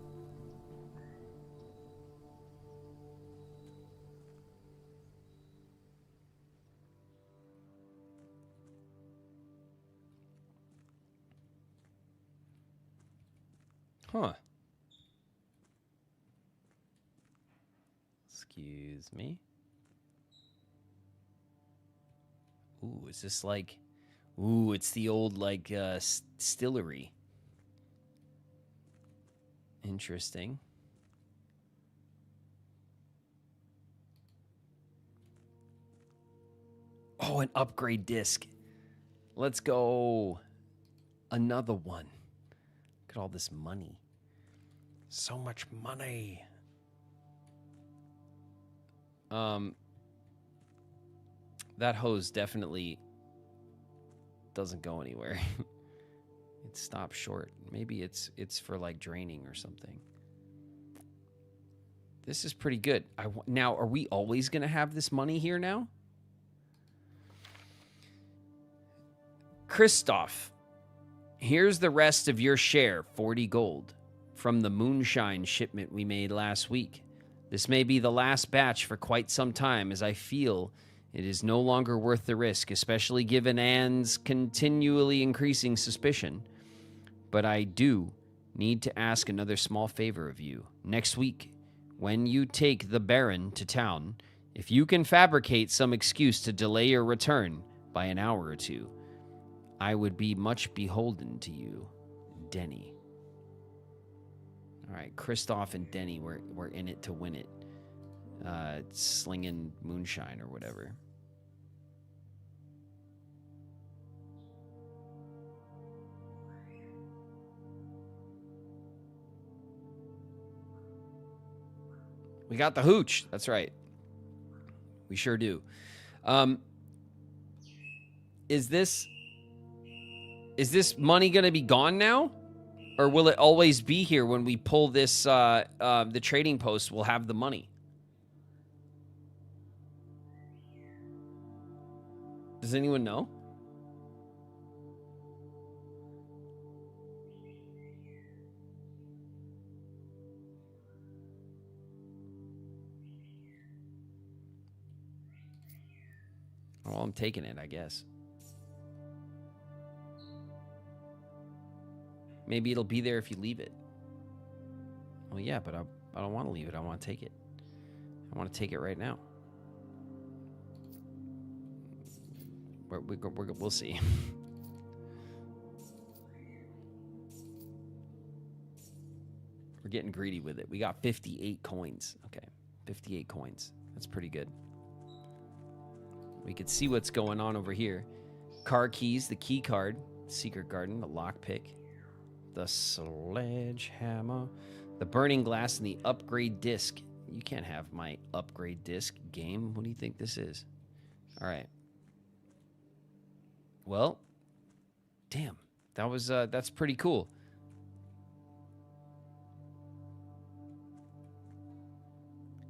S1: Huh. Excuse me. Ooh, is this like... Ooh, it's the old, like, distillery. Interesting. Oh, an upgrade disc. Let's go. Another one. Look at all this money. So much money. That hose definitely doesn't go anywhere. It stops short. Maybe it's for like draining or something. This is pretty good. Now, are we always going to have this money here now? Christoph, here's the rest of your share, 40 gold, from the moonshine shipment we made last week. This may be the last batch for quite some time, as I feel it is no longer worth the risk, especially given Anne's continually increasing suspicion. But I do need to ask another small favor of you. Next week, when you take the Baron to town, if you can fabricate some excuse to delay your return by an hour or two, I would be much beholden to you, Denny. All right, Christoph and Denny, we're in it to win it. Slinging moonshine or whatever. We got the hooch. That's right. We sure do. Is this money going to be gone now? Or will it always be here when we pull this, the trading post will have the money? Does anyone know? Well, I'm taking it, I guess. Maybe it'll be there if you leave it. Well, yeah, but I don't want to leave it. I want to take it. I want to take it right now. We'll see. We're getting greedy with it. We got 58 coins. Okay, 58 coins. That's pretty good. We could see what's going on over here. Car keys, the key card, secret garden, the lockpick, the sledgehammer, the burning glass, and the upgrade disc. You can't have my upgrade disc game. What do you think this is? All right. Well, damn. That was that's pretty cool.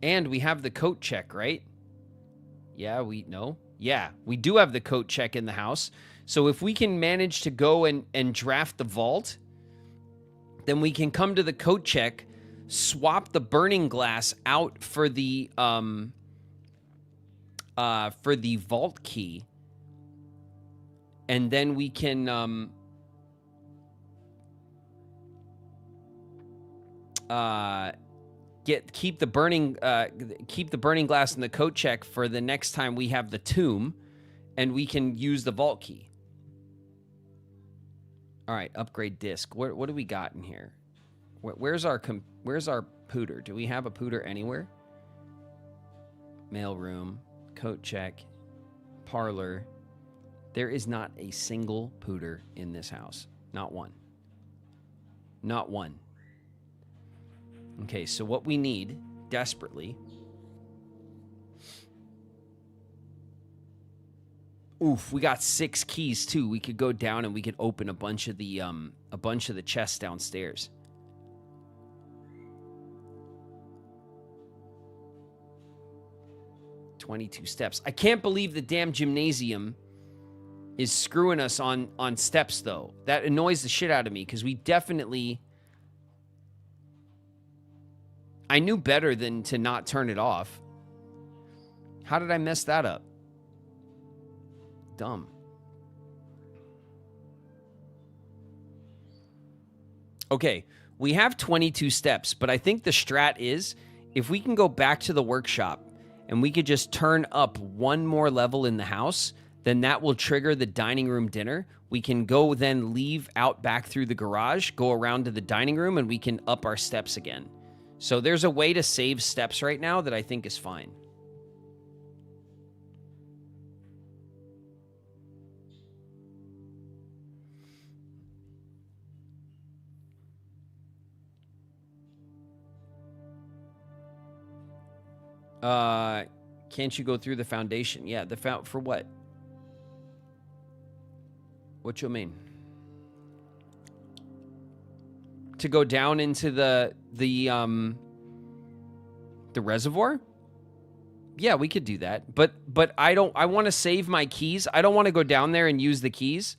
S1: And we have the coat check, right? Yeah, Yeah, we do have the coat check in the house. So if we can manage to go and draft the vault, then we can come to the coat check, swap the burning glass out for the vault key, and then we can keep the burning glass in the coat check for the next time we have the tomb, and we can use the vault key. All right, upgrade disc. What do we got in here? Where's our pooter? Do we have a pooter anywhere? Mail room, coat check, parlor. There is not a single pooter in this house. Not one. Not one. Okay, so what we need desperately. Oof, we got 6 keys too. We could go down and we could open a bunch of the chests downstairs. $22 steps. I can't believe the damn gymnasium is screwing us on steps though. That annoys the shit out of me because we definitely. I knew better than to not turn it off. How did I mess that up? Dumb. Okay, we have 22 steps, but I think the strat is if we can go back to the workshop and we could just turn up one more level in the house, then that will trigger the dining room dinner. We can go then leave out back through the garage, go around to the dining room, and we can up our steps again. So there's a way to save steps right now that I think is fine. Can't you go through the foundation? Yeah, for what? What you mean? To go down into the reservoir? Yeah, we could do that. But I want to save my keys. I don't want to go down there and use the keys.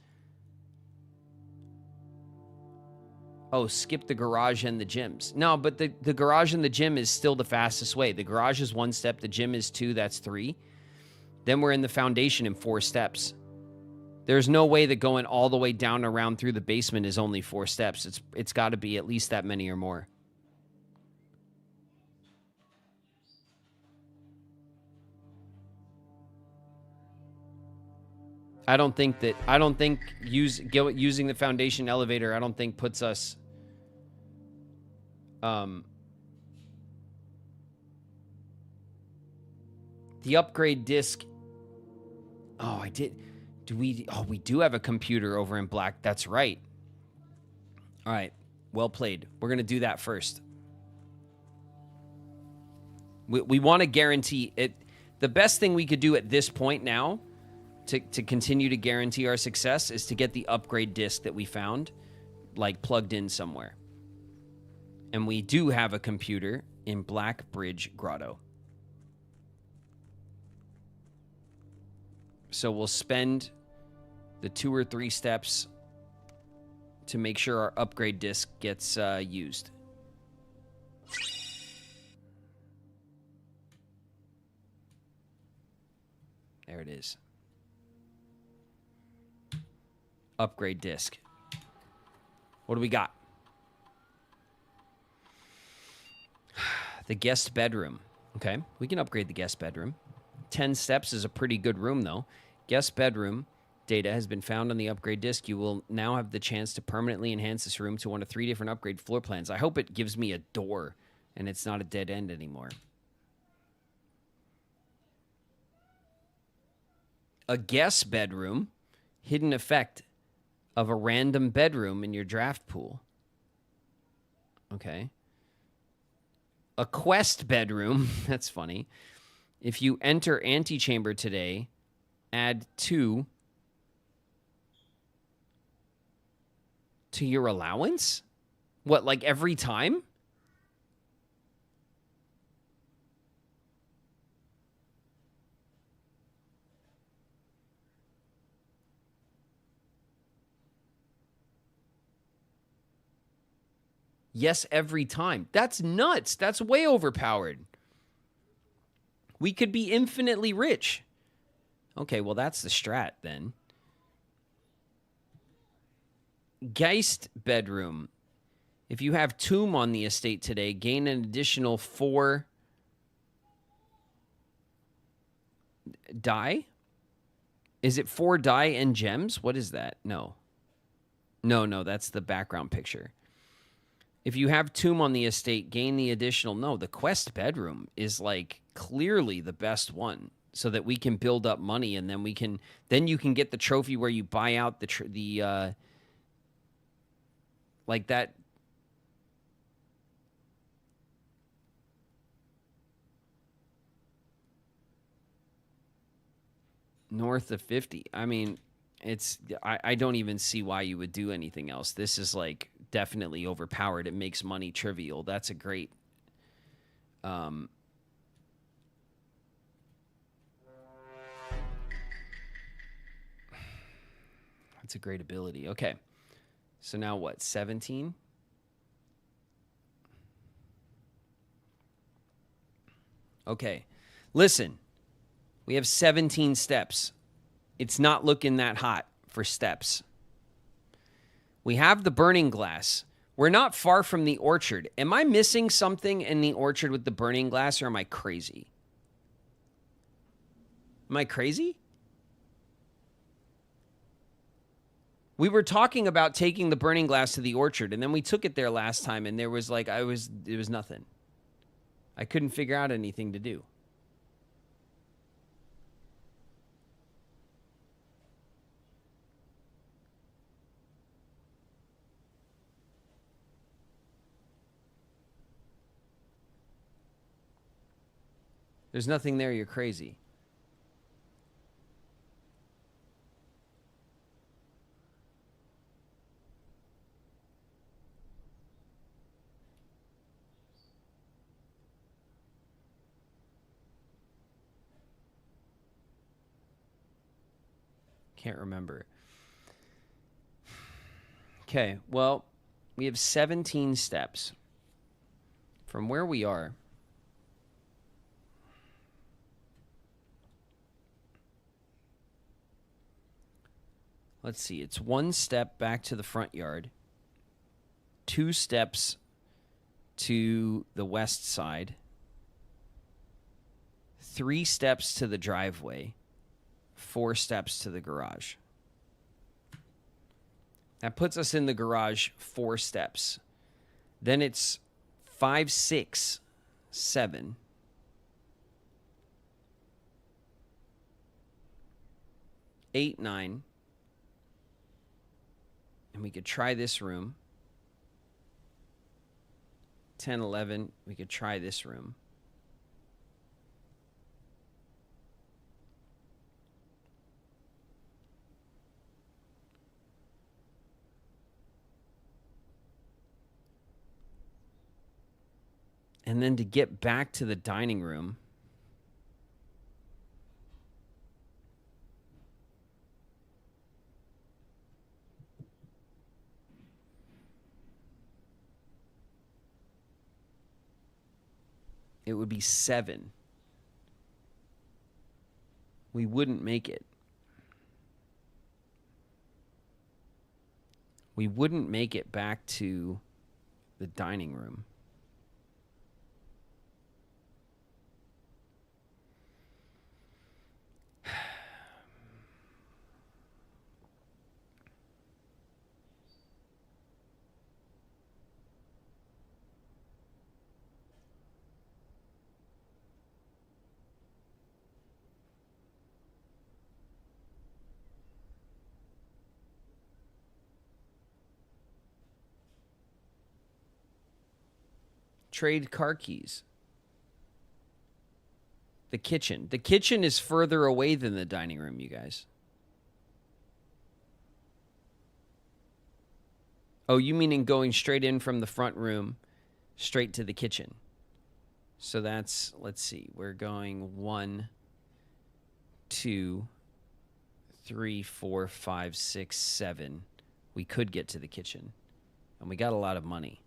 S1: Oh, skip the garage and the gyms. No, but the garage and the gym is still the fastest way. The garage is 1 step, the gym is 2, that's 3. Then we're in the foundation in 4 steps. There's no way that going all the way down around through the basement is only 4 steps. It's got to be at least that many or more. I don't think using the foundation elevator, I don't think puts us the upgrade disc. Oh, we do have a computer over in black. That's right. All right. Well played. We're going to do that first. We want to guarantee it. The best thing we could do at this point now to continue to guarantee our success is to get the upgrade disc that we found, like, plugged in somewhere. And we do have a computer in Black Bridge Grotto. So we'll spend the 2 or 3 steps to make sure our upgrade disc gets used. There it is. Upgrade disc. What do we got? The guest bedroom. Okay, we can upgrade the guest bedroom. 10 steps is a pretty good room, though. Guest bedroom data has been found on the upgrade disc. You will now have the chance to permanently enhance this room to one of 3 different upgrade floor plans. I hope it gives me a door and it's not a dead end anymore. A guest bedroom. Hidden effect of a random bedroom in your draft pool. Okay. A quest bedroom. That's funny. If you enter antechamber today, add 2 to your allowance? What, like every time? Yes, every time. That's nuts. That's way overpowered. We could be infinitely rich. Okay, well, that's the strat then. Geist bedroom. If you have tomb on the estate today, gain an additional 4 die. Is it 4 die and gems? What is that? No. No, that's the background picture. If you have tomb on the estate, gain the additional... No, the quest bedroom is, like, clearly the best one, so that we can build up money, and then we can... Then you can get the trophy where you buy out the like that... North of 50. I mean, it's... I don't even see why you would do anything else. This is, like... definitely overpowered. It makes money trivial. That's a great that's a great ability. Okay. So now what? 17? Okay. Listen. We have 17 steps. It's not looking that hot for steps. We have the burning glass. We're not far from the orchard. Am I missing something in the orchard with the burning glass, or am I crazy? Am I crazy? We were talking about taking the burning glass to the orchard, and then we took it there last time, and there was like, it was nothing. I couldn't figure out anything to do. There's nothing there, you're crazy. Can't remember. Okay, well, we have 17 steps. From where we are... Let's see, it's 1 step back to the front yard, 2 steps to the west side, 3 steps to the driveway, 4 steps to the garage. That puts us in the garage 4 steps. Then it's 5, 6, 7. 8, 9. And we could try this room. 10, 11. We could try this room. And then to get back to the dining room, it would be 7. We wouldn't make it. We wouldn't make it back to the dining room. Trade car keys. The kitchen. The kitchen is further away than the dining room, you guys. Oh, you mean in going straight in from the front room, straight to the kitchen. So that's, let's see, we're going 1, 2, 3, 4, 5, 6, 7. We could get to the kitchen. And we got a lot of money.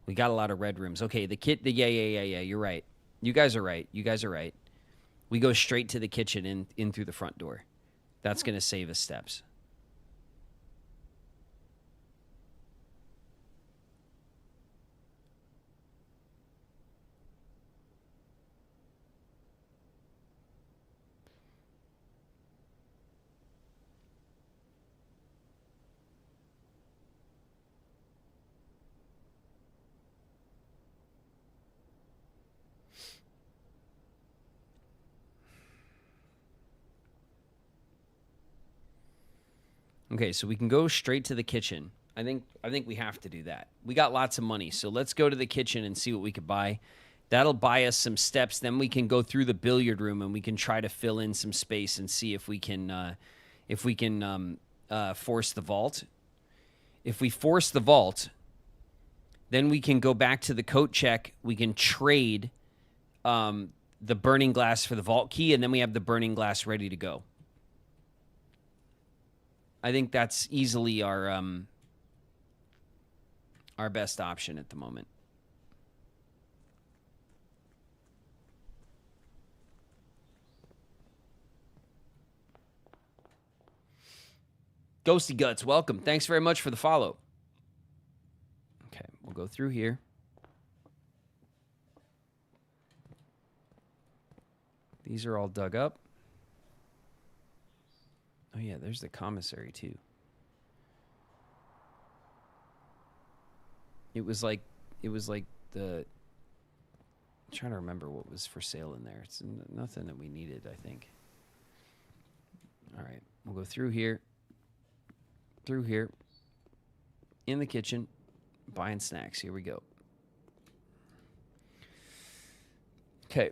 S1: We got a lot of red rooms. Okay, yeah, you're right. You guys are right. We go straight to the kitchen in through the front door. That's going to save us steps. Okay, so we can go straight to the kitchen. I think we have to do that. We got lots of money, so let's go to the kitchen and see what we could buy. That'll buy us some steps. Then we can go through the billiard room and we can try to fill in some space and see if we can force the vault. If we force the vault, then we can go back to the coat check. We can trade the burning glass for the vault key, and then we have the burning glass ready to go. I think that's easily our best option at the moment. Ghosty Guts, welcome. Thanks very much for the follow. Okay, we'll go through here. These are all dug up. Oh yeah, there's the commissary too. It was like the, I'm trying to remember what was for sale in there. It's nothing that we needed, I think. All right, we'll go through here, in the kitchen, buying snacks. Here we go. Okay.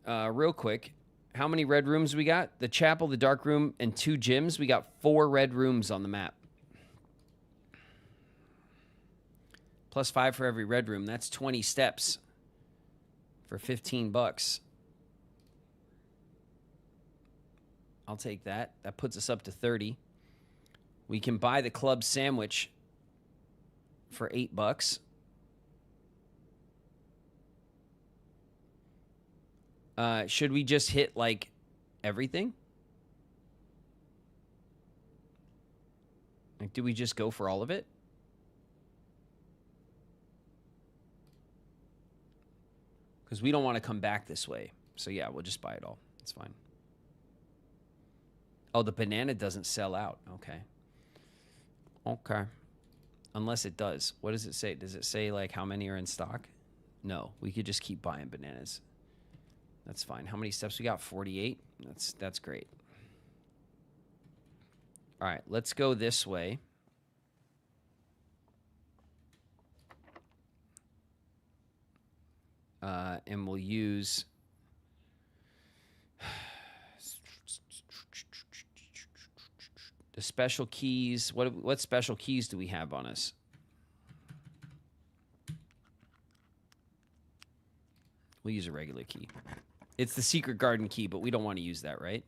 S1: Real quick. How many red rooms we got? The chapel, the dark room, and 2 gyms. We got 4 red rooms on the map. Plus 5 for every red room. That's 20 steps for $15. I'll take that. That puts us up to 30. We can buy the club sandwich for $8. Should we just hit, like, everything? Like, do we just go for all of it? Because we don't want to come back this way. So, yeah, we'll just buy it all. It's fine. Oh, the banana doesn't sell out. Okay. Okay. Unless it does. What does it say? Does it say, like, how many are in stock? No. We could just keep buying bananas. That's fine. How many steps we got? 48. That's great. All right, let's go this way. And we'll use the special keys. What special keys do we have on us? We'll use a regular key. It's the secret garden key, but we don't want to use that, right?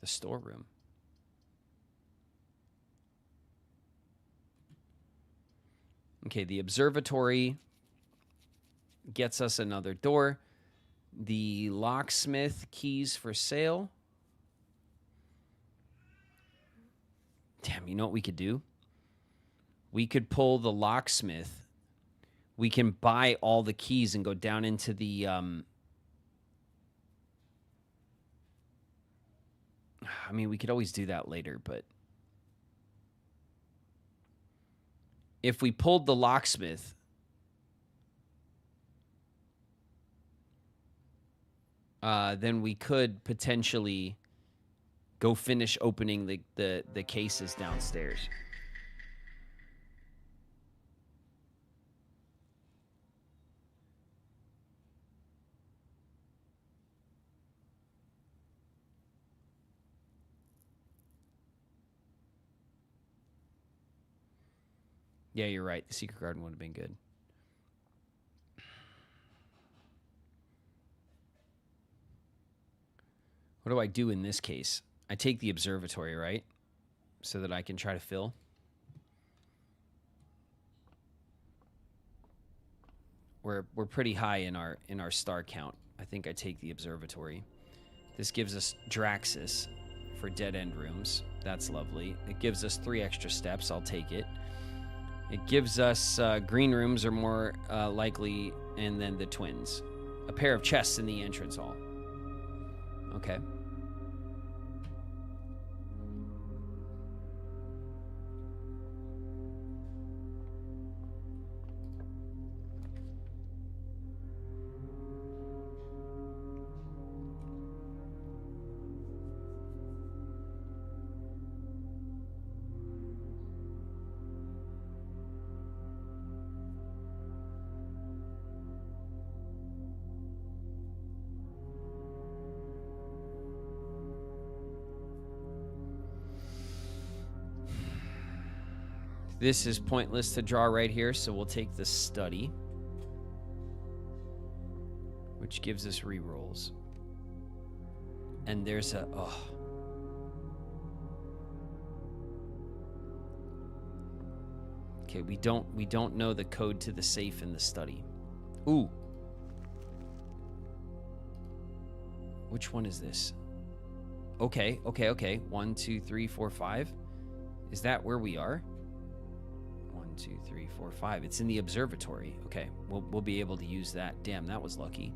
S1: The storeroom. Okay, the observatory gets us another door. The locksmith keys for sale. Damn, you know what we could do? We could pull the locksmith. We can buy all the keys and go down into the... I mean, we could always do that later, but... If we pulled the locksmith... then we could potentially go finish opening the cases downstairs. Yeah, you're right. The secret garden would have been good. What do I do in this case? I take the observatory, right? So that I can try to fill. We're pretty high in our star count. I think I take the observatory. This gives us Draxus for dead end rooms. That's lovely. It gives us 3 extra steps. I'll take it. It gives us green rooms are more likely, and then the twins. A pair of chests in the entrance hall. Okay. This is pointless to draw right here, so we'll take the study, which gives us rerolls. And there's a... Oh. Okay, we don't know the code to the safe in the study. Ooh. Which one is this? Okay. 1, 2, 3, 4, 5. Is that where we are? 1, 2, 3, 4, 5. It's in the observatory. Okay, we'll be able to use that. Damn, that was lucky.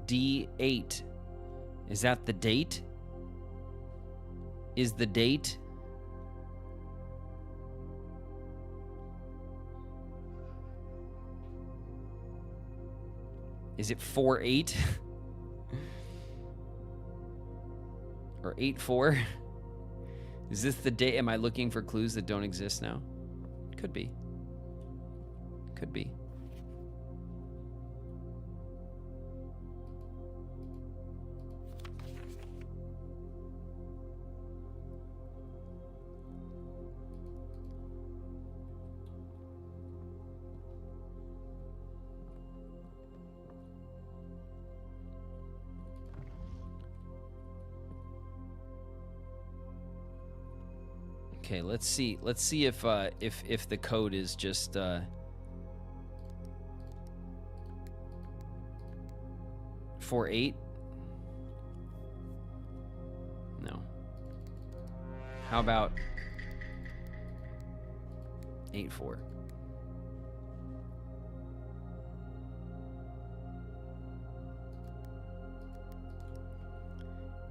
S1: D8. Is that the date? Is the date? Is it 4-8? Or 8-4? Is this the date? Am I looking for clues that don't exist now? Could be. Could be. Okay, let's see. Let's see if the code is just 4-8. No. How about 8-4?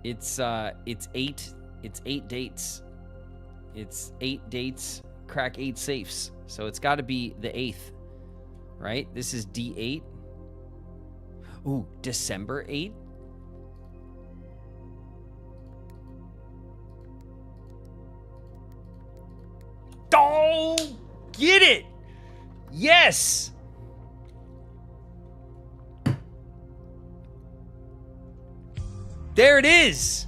S1: It's 8. It's 8 dates. It's 8 dates, crack 8 safes. So it's got to be the 8th, right? This is D8. Ooh, December 8th? Oh, get it! Yes! There it is!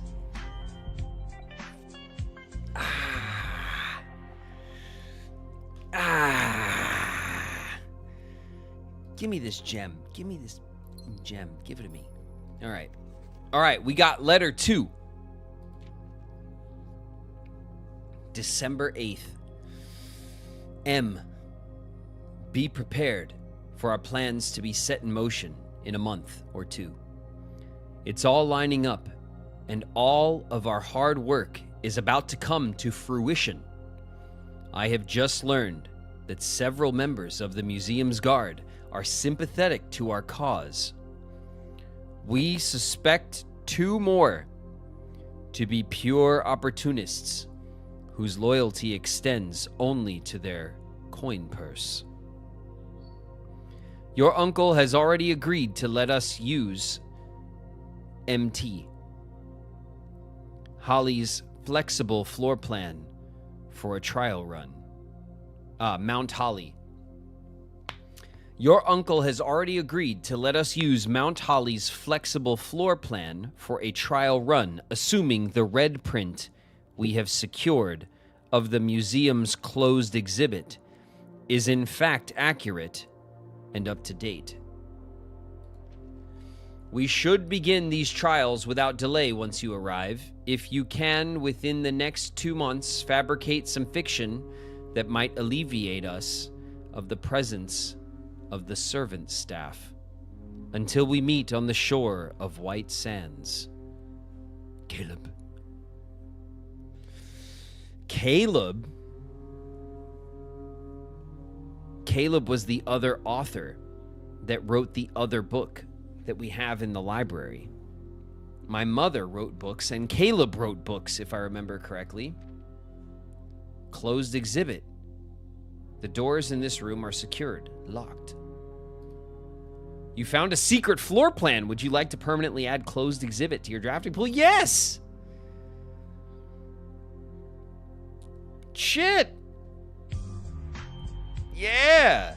S1: Give me this gem. Give me this gem. Give it to me. All right. All right, we got letter 2. December 8th. M. Be prepared for our plans to be set in motion in a month or 2. It's all lining up, and all of our hard work is about to come to fruition. I have just learned that several members of the museum's guard are sympathetic to our cause. We suspect 2 more to be pure opportunists whose loyalty extends only to their coin purse. Your uncle has already agreed to let us use MT, Holly's flexible floor plan, for a trial run. Mount Holly. Your uncle has already agreed to let us use Mount Holly's flexible floor plan for a trial run, assuming the red print we have secured of the museum's closed exhibit is in fact accurate and up to date. We should begin these trials without delay once you arrive. If you can, within the next 2 months, fabricate some fiction that might alleviate us of the presence of the servant staff until we meet on the shore of White Sands. Caleb. Caleb was the other author that wrote the other book that we have in the library. My mother wrote books and Caleb wrote books, if I remember correctly. Closed exhibit. The doors in this room are secured, locked. You found a secret floor plan. Would you like to permanently add closed exhibit to your drafting pool? Yes! Shit! Yeah!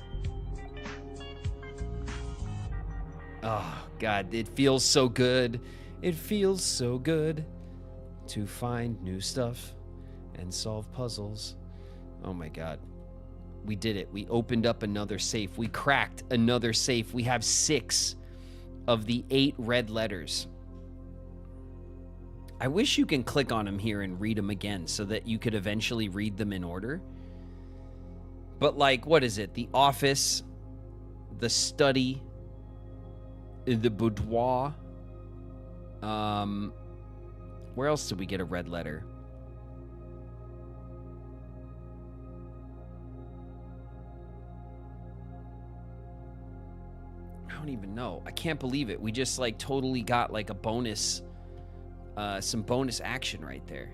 S1: Oh, God, it feels so good. It feels so good to find new stuff and solve puzzles. Oh, my God. We did it. We opened up another safe. We cracked another safe. We have 6 of the 8 red letters. I wish you can click on them here and read them again so that you could eventually read them in order. But like, what is it? The office, the study, the boudoir. Where else did we get a red letter? I don't even know. I can't believe it. We just like totally got like a bonus, some bonus action right there.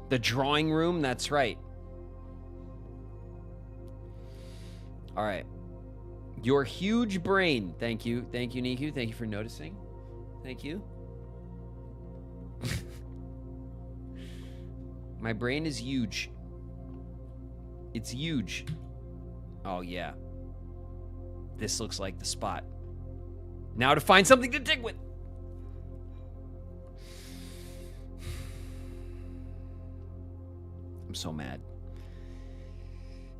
S1: The drawing room, that's right. All right. Your huge brain. Thank you. Thank you, Niku. Thank you for noticing. Thank you. My brain is huge. It's huge. Oh, yeah. This looks like the spot. Now to find something to dig with. I'm so mad.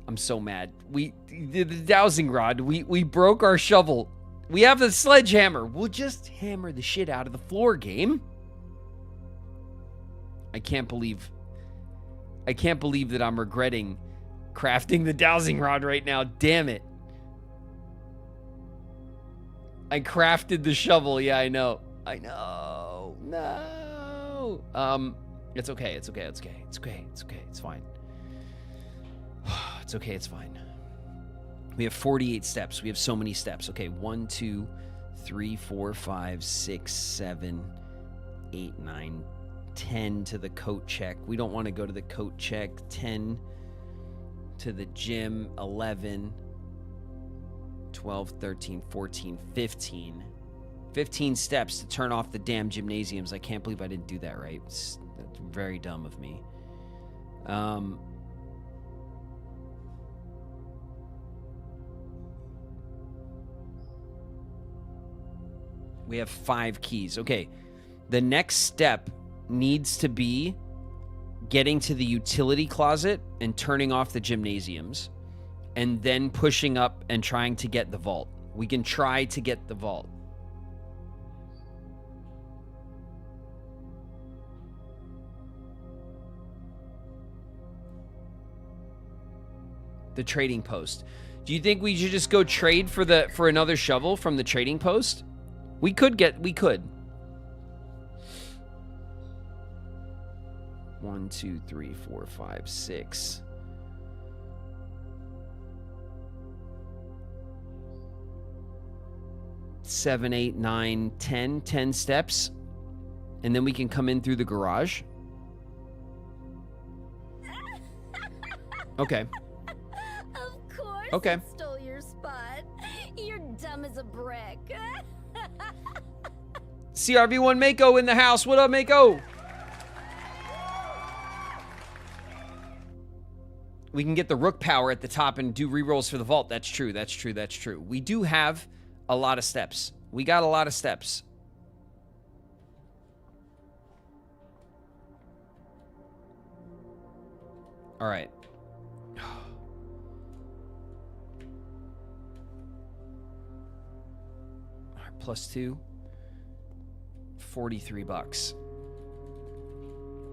S1: I'm so mad. The dowsing rod. We broke our shovel. We have the sledgehammer. We'll just hammer the shit out of the floor, game. I can't believe that I'm regretting crafting the dowsing rod right now. Damn it. I crafted the shovel. Yeah, I know. No. It's okay. It's fine. It's okay. It's fine. We have 48 steps. We have so many steps. Okay, 1, 2, 3, 4, 5, 6, 7, 8, 9, 10 to the coat check. We don't want to go to the coat check. 10 to the gym, 11, 12, 13, 14, 15. 15 steps to turn off the damn gymnasiums. I can't believe I didn't do that right. That's very dumb of me. We have 5 keys. Okay. The next step needs to be getting to the utility closet and turning off the gymnasiums, and then pushing up and trying to get the vault. We can try to get the vault. The trading post. Do you think we should just go trade for another shovel from the trading post? We could. 1, 2, 3, 4, 5, 6. Seven, 8, 9, 10. 10 steps. And then we can come in through the garage. Okay.
S3: Of course.
S1: Okay.
S3: I stole your spot. You're dumb as a brick.
S1: CRV1 Mako in the house. What up, Mako? We can get the rook power at the top and do rerolls for the vault. That's true. That's true. That's true. We do have a lot of steps. We got a lot of steps. All right. All right, +2. $43.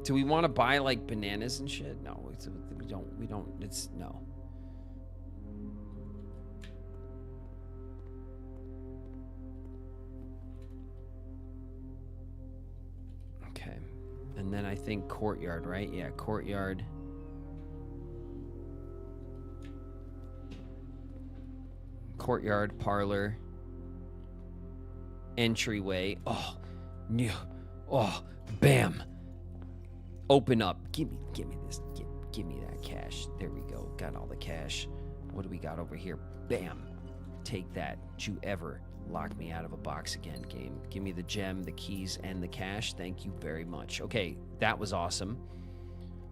S1: Do we want to buy like bananas and shit? No, we don't, it's no. Okay. And then I think courtyard, right? Yeah, courtyard. Courtyard, parlor, entryway. Oh, yeah. Oh, bam. Open up. Give me this. Give me that cash. There we go. Got all the cash. What do we got over here? Bam. Take that. Don't you ever lock me out of a box again, game. Give me the gem, the keys, and the cash. Thank you very much. Okay, that was awesome.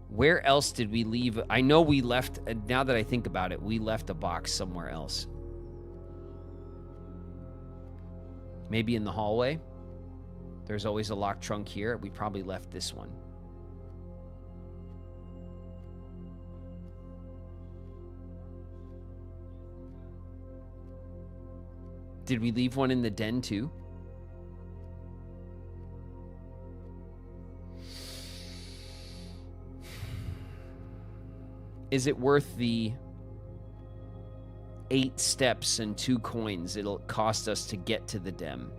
S1: Where else did we leave? I know we left, now that I think about it, we left a box somewhere else. Maybe in the hallway. There's always a locked trunk here. We probably left this one. Did we leave one in the den too? Is it worth the 8 steps and 2 coins it'll cost us to get to the den?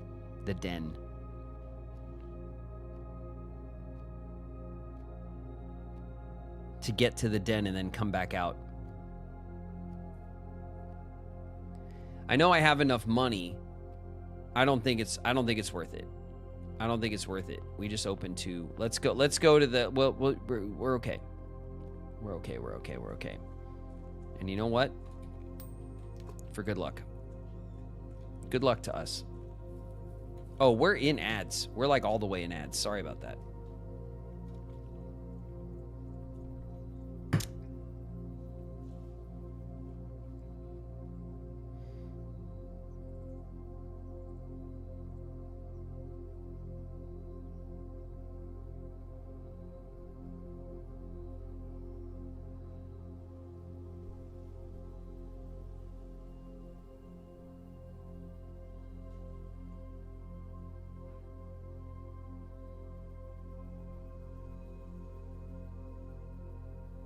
S1: To get to the den and then come back out. I know I have enough money. I don't think it's worth it. I don't think it's worth it. We just opened 2. Let's go to the we're okay. We're okay. And you know what? For good luck. Good luck to us. Oh, we're in ads. We're like all the way in ads. Sorry about that.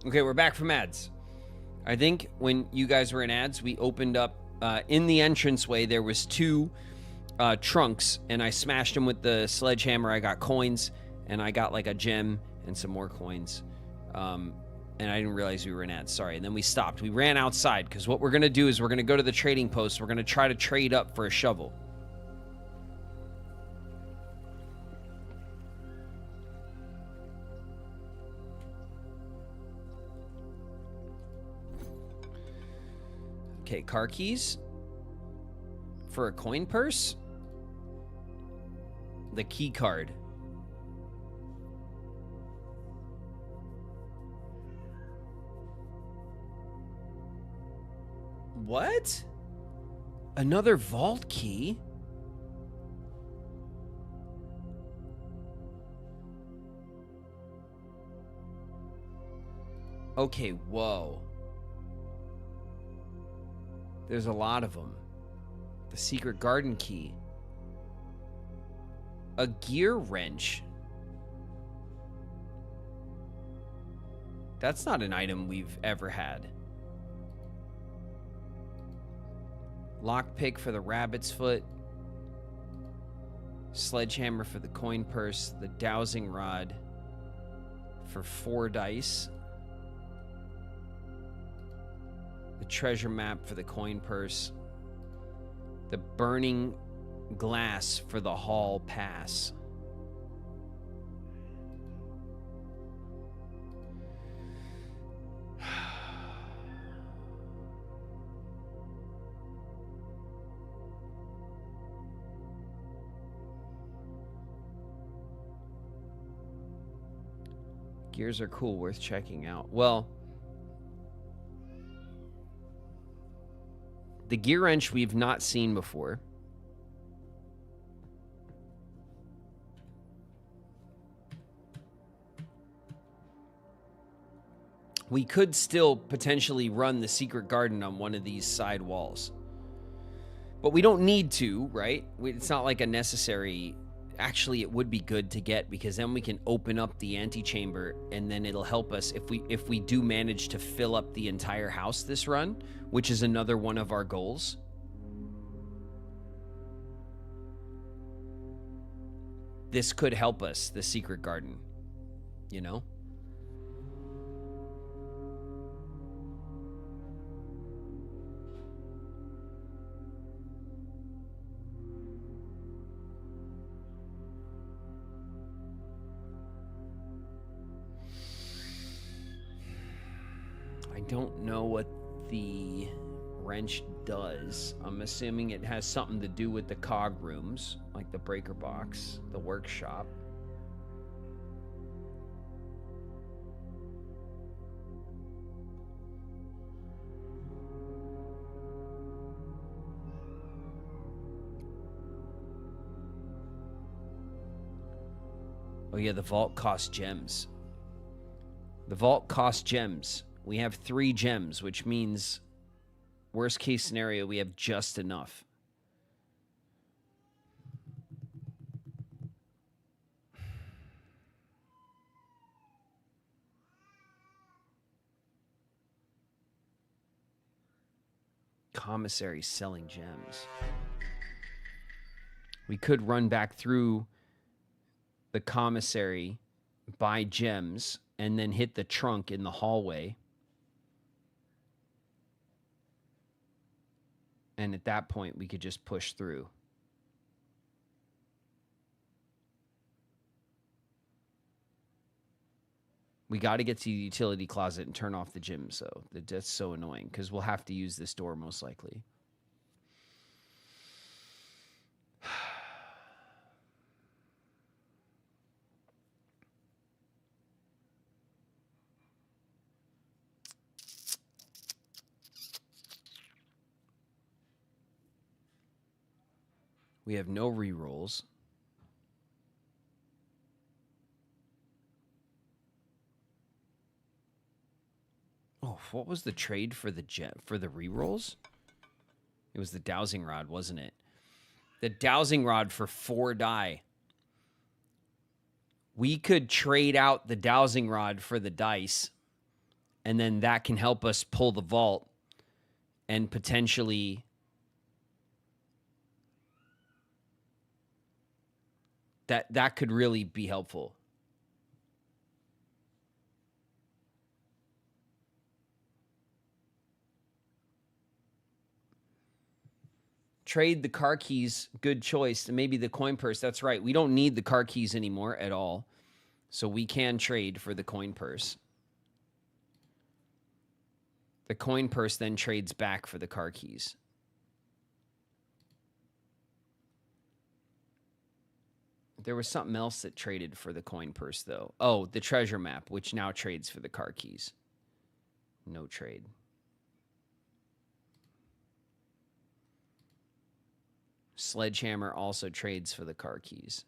S1: Okay, we're back from ads. I think when you guys were in ads, we opened up in the entranceway. There was 2 trunks, and I smashed them with the sledgehammer. I got coins, and I got like a gem and some more coins. And I didn't realize we were in ads. Sorry. And then we stopped. We ran outside because what we're gonna do is we're gonna go to the trading post. We're gonna try to trade up for a shovel. Okay, car keys for a coin purse. The key card. What? Another vault key? Okay, whoa. There's a lot of them. The secret garden key. A gear wrench. That's not an item we've ever had. Lockpick for the rabbit's foot. Sledgehammer for the coin purse. The dowsing rod for 4 dice. The treasure map for the coin purse. The burning glass for the hall pass. Gears are cool, worth checking out. Well, the gear wrench we've not seen before. We could still potentially run the secret garden on one of these side walls. But we don't need to, right? It's not like a necessary... Actually, it would be good to get, because then we can open up the antechamber, and then it'll help us if we do manage to fill up the entire house this run, which is another one of our goals. This could help us, the secret garden, you know? I don't know what the wrench does. I'm assuming it has something to do with the cog rooms, like the breaker box, the workshop. Oh yeah, the vault costs gems. The vault costs gems. We have 3 gems, which means, worst case scenario, we have just enough. Commissary selling gems. We could run back through the commissary, buy gems, and then hit the trunk in the hallway. And at that point, we could just push through. We got to get to the utility closet and turn off the gym, so that's so annoying, because we'll have to use this door most likely. We have no rerolls. Oh, what was the trade for the rerolls? It was the dowsing rod, wasn't it? The dowsing rod for 4 die. We could trade out the dowsing rod for the dice, and then that can help us pull the vault and potentially... That could really be helpful. Trade the car keys, good choice. And maybe the coin purse, that's right. We don't need the car keys anymore at all. So we can trade for the coin purse. The coin purse then trades back for the car keys. There was something else that traded for the coin purse, though. Oh, the treasure map, which now trades for the car keys. No trade. Sledgehammer also trades for the car keys.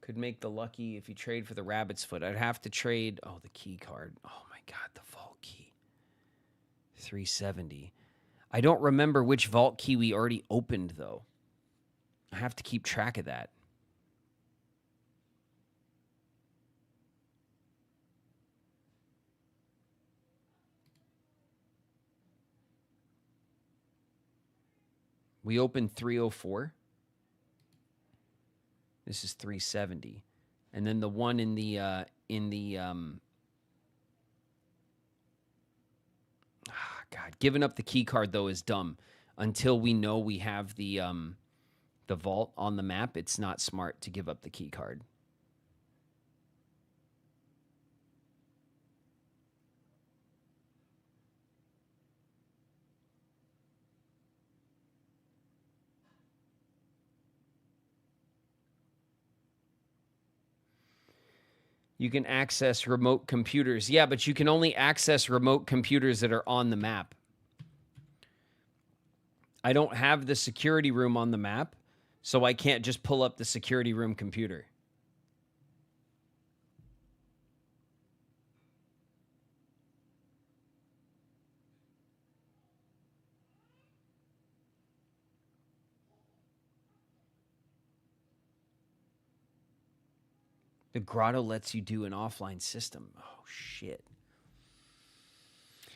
S1: Could make the lucky if you trade for the rabbit's foot. I'd have to trade. Oh, the key card. Oh my God, the vault key. 370. I don't remember which vault key we already opened, though. I have to keep track of that. We opened 304. This is 370. And then the one in the God, giving up the key card though is dumb. Until we know we have the vault on the map, it's not smart to give up the key card. You can access remote computers. Yeah, but you can only access remote computers that are on the map. I don't have the security room on the map, so I can't just pull up the security room computer. The grotto lets you do an offline system. Oh, shit.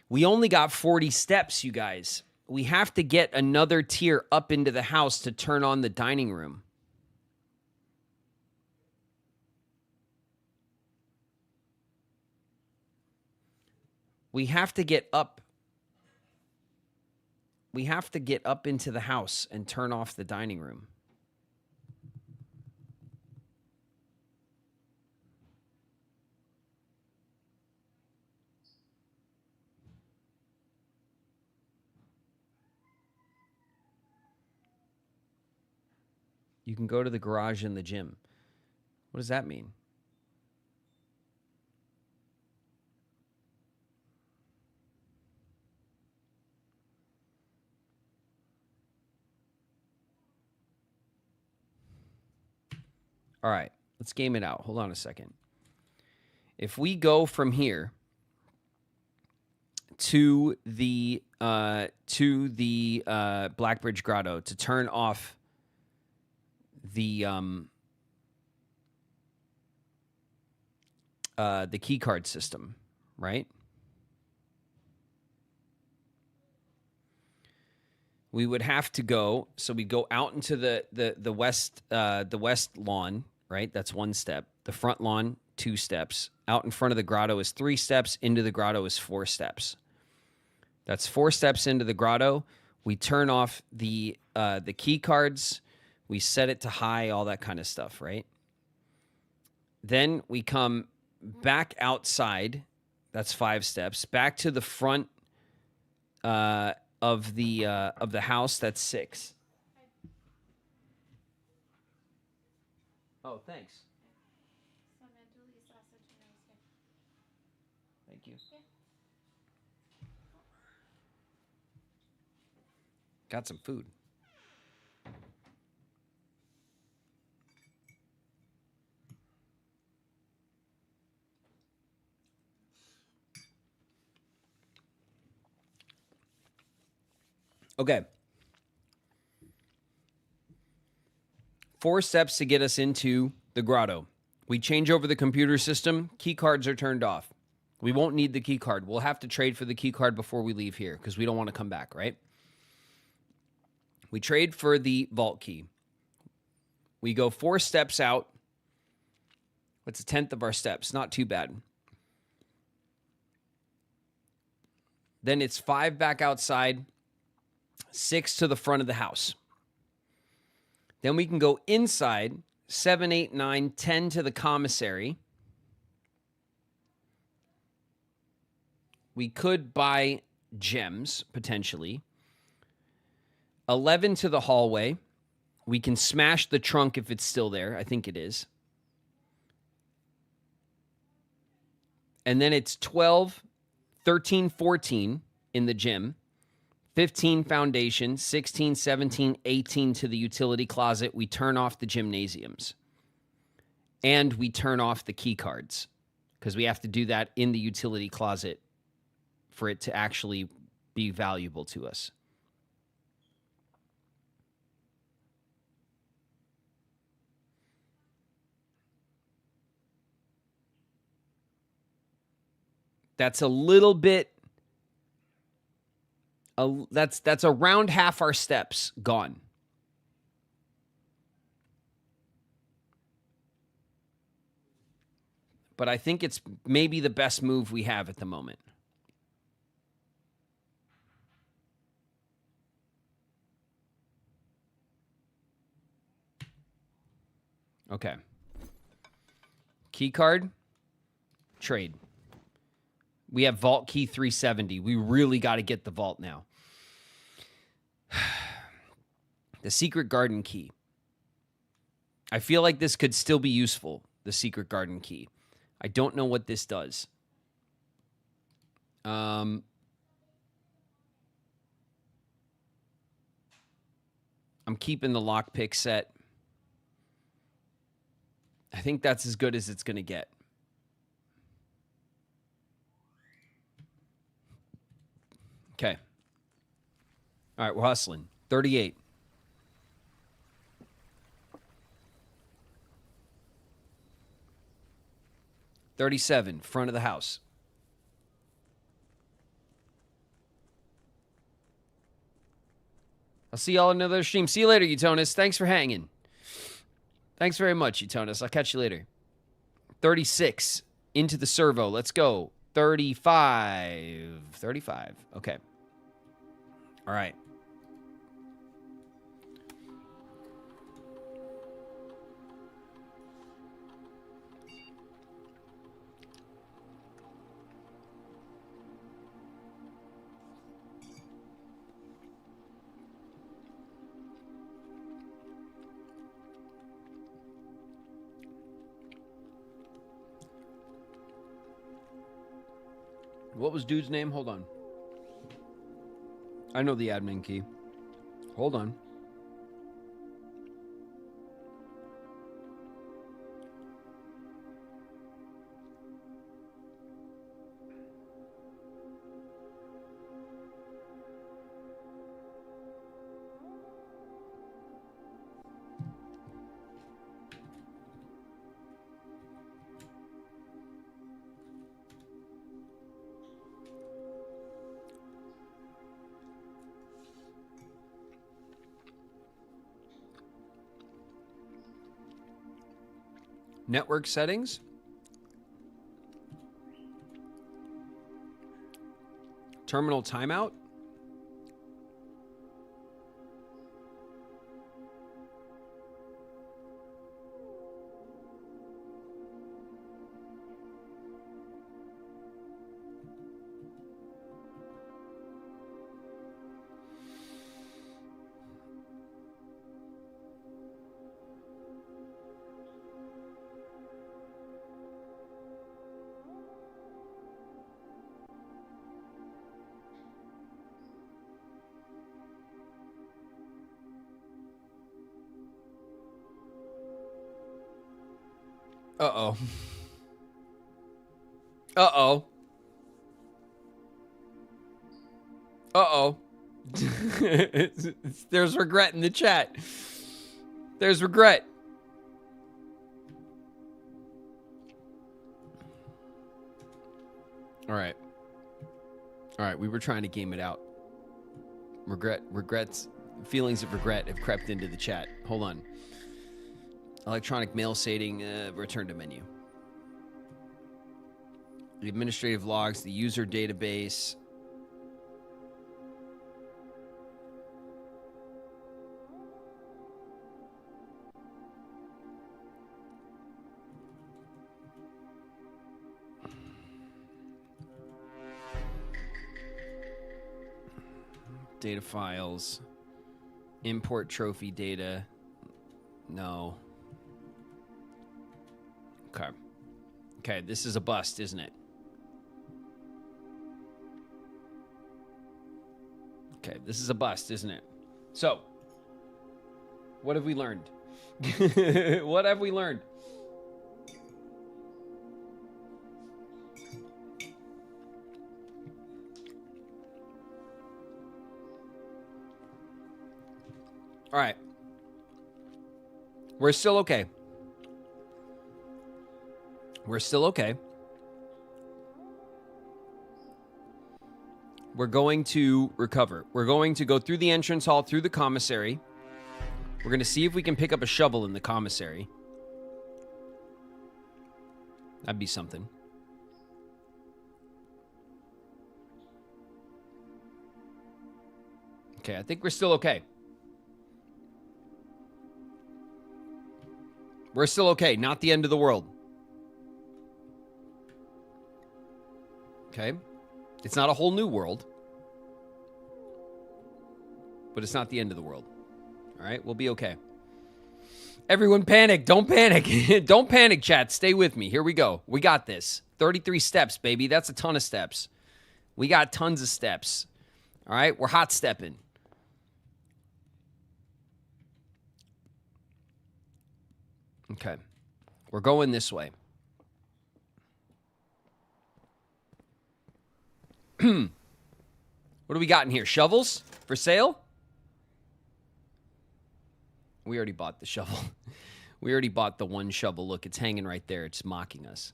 S1: We only got 40 steps, you guys. We have to get another tier up into the house to turn on the dining room. We have to get up. We have to get up into the house and turn off the dining room. You can go to the garage and the gym. What does that mean? All right, let's game it out. Hold on a second. If we go from here to the Blackbridge Grotto to turn off the key card system, right? We would have to go. So we go out into the west lawn, right? That's one step. The front lawn, 2 steps. Out in front of the grotto is 3 steps. Into the grotto is 4 steps. That's 4 steps into the grotto. We turn off the key cards. We set it to high, all that kind of stuff, right? Then we come back outside. That's 5 steps. Back to the front of the house. That's 6. Oh, thanks. Thank you. Got some food. Okay. 4 steps to get us into the grotto. We change over the computer system. Key cards are turned off. We won't need the key card. We'll have to trade for the key card before we leave here because we don't want to come back, right? We trade for the vault key. We go 4 steps out What's a tenth of our steps? Not too bad. Then it's 5 back outside, 6 to the front of the house. Then we can go inside, 7, 8, 9, 10 to the commissary. We could buy gems, potentially. 11 to the hallway. We can smash the trunk if it's still there. I think it is. And then it's 12, 13, 14 in the gym. 15 foundation, 16, 17, 18 to the utility closet. We turn off the gymnasiums. And we turn off the key cards because we have to do that in the utility closet for it to actually be valuable to us. That's a little bit... That's around half our steps gone. But I think it's maybe the best move we have at the moment. Okay. Key card. Trade. We have vault key 370. We really got to get the vault now. The secret garden key. I feel like this could still be useful, the secret garden key. I don't know what this does. I'm keeping the lockpick set. I think that's as good as it's going to get. Okay. All right, we're hustling. 38. $37, front of the house. I'll see y'all in another stream. See you later, Utonis. Thanks for hanging. Thanks very much, Utonis. I'll catch you later. 36, into the servo. Let's go. 35. 35. Okay. All right. What was dude's name? Hold on. I know the admin key. Hold on. Network settings. Terminal timeout. Uh-oh. Uh-oh. Uh-oh. There's regret in the chat. There's regret. All right. All right, we were trying to game it out. Regrets, feelings of regret have crept into the chat. Hold on. Electronic mail stating, return to menu. The administrative logs, the user database. Data files. Import trophy data. No. Okay. Okay, this is a bust, isn't it? Okay, this is a bust, isn't it? So, what have we learned? What have we learned? All right. We're still okay. We're still okay. We're going to recover. We're going to go through the entrance hall, through the commissary. We're going to see if we can pick up a shovel in the commissary. That'd be something. Okay, I think we're still okay. We're still okay. Not the end of the world. Okay? It's not a whole new world. But it's not the end of the world. All right? We'll be okay. Everyone panic. Don't panic. Don't panic, chat. Stay with me. Here we go. We got this. 33 steps, baby. That's a ton of steps. We got tons of steps. All right? We're hot stepping. Okay. We're going this way. What do we got in here? Shovels for sale? We already bought the shovel. We already bought the one shovel. Look, it's hanging right there. It's mocking us.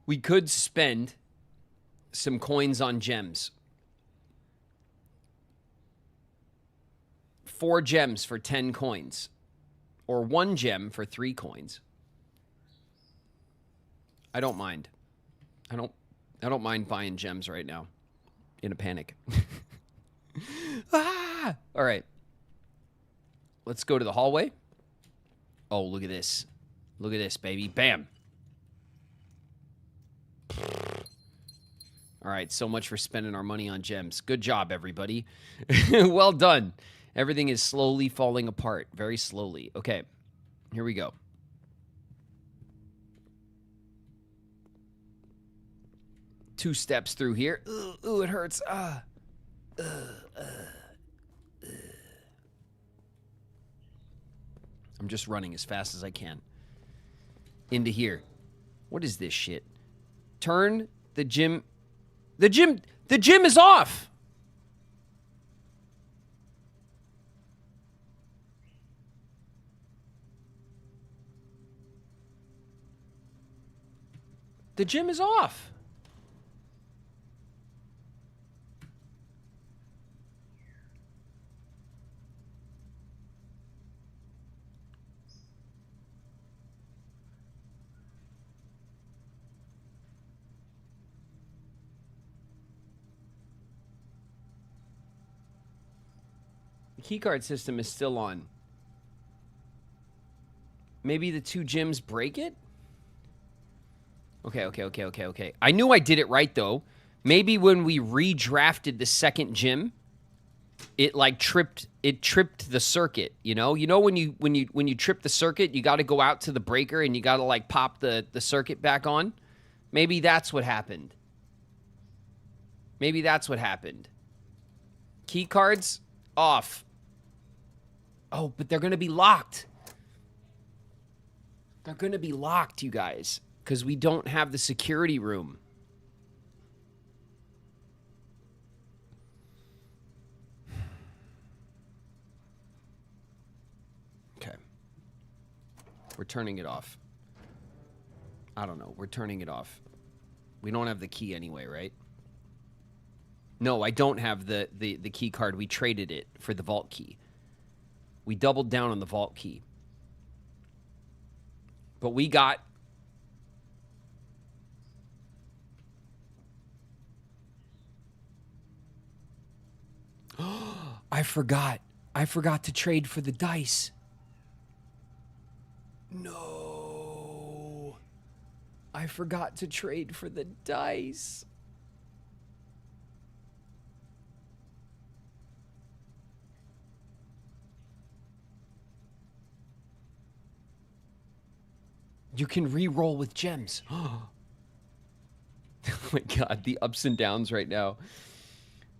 S1: We could spend some coins on gems. 4 gems for 10 coins. Or 1 gem for 3 coins. I don't mind. I don't mind buying gems right now. In a panic. Ah! All right. Let's go to the hallway. Oh, look at this. Look at this, baby. Bam. All right, so much for spending our money on gems. Good job, everybody. Well done. Everything is slowly falling apart. Very slowly. Okay, here we go. Two steps through here. Ooh, it hurts. I'm just running as fast as I can. Into here. What is this shit? Turn the gym. The gym is off. The gym is off. The keycard system is still on. Maybe the 2 gyms break it? Okay. I knew I did it right, though. Maybe when we redrafted the second gym, it like tripped the circuit, you know? You know when you trip the circuit, you got to go out to the breaker and you got to like pop the circuit back on? Maybe that's what happened. Maybe that's what happened. Key cards off. Oh, but they're going to be locked. They're going to be locked, you guys, because we don't have the security room. Okay. We're turning it off. I don't know. We're turning it off. We don't have the key anyway, right? No, I don't have the key card. We traded it for the vault key. We doubled down on the vault key. But we got I forgot. I forgot to trade for the dice. No. I forgot to trade for the dice. You can re-roll with gems. Oh my god, the ups and downs right now.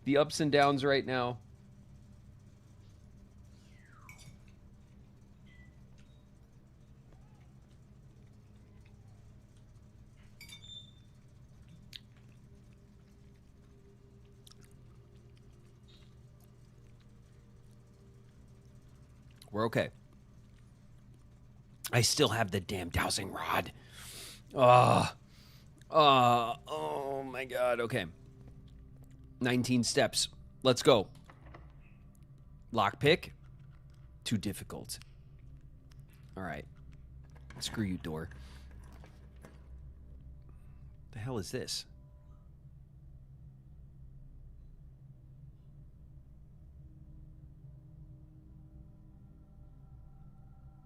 S1: The ups and downs right now. We're okay. I still have the damn dowsing rod. Oh my god. Okay. 19 steps. Let's go. Lockpick. Too difficult. All right. Screw you, door. The hell is this?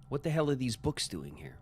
S1: What the hell are these books doing here?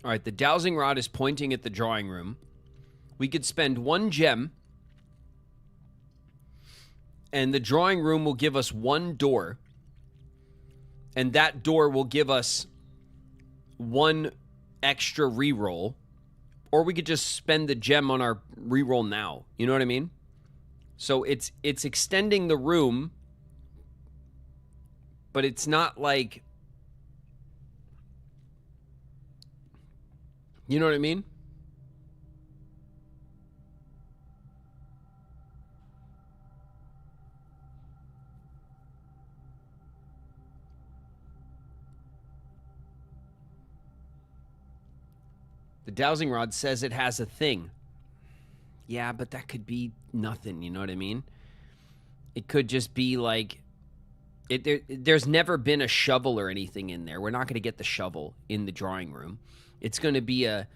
S1: All right, the dowsing rod is pointing at the drawing room. We could spend 1 gem, and the drawing room will give us 1 door, and that door will give us 1 extra reroll, or we could just spend the gem on our reroll now. You know what I mean? So it's extending the room, but it's not like... You know what I mean? The dowsing rod says it has a thing. Yeah, but that could be nothing, you know what I mean? It could just be like... There's never been a shovel or anything in there. We're not going to get the shovel in the drawing room. It's going to be a...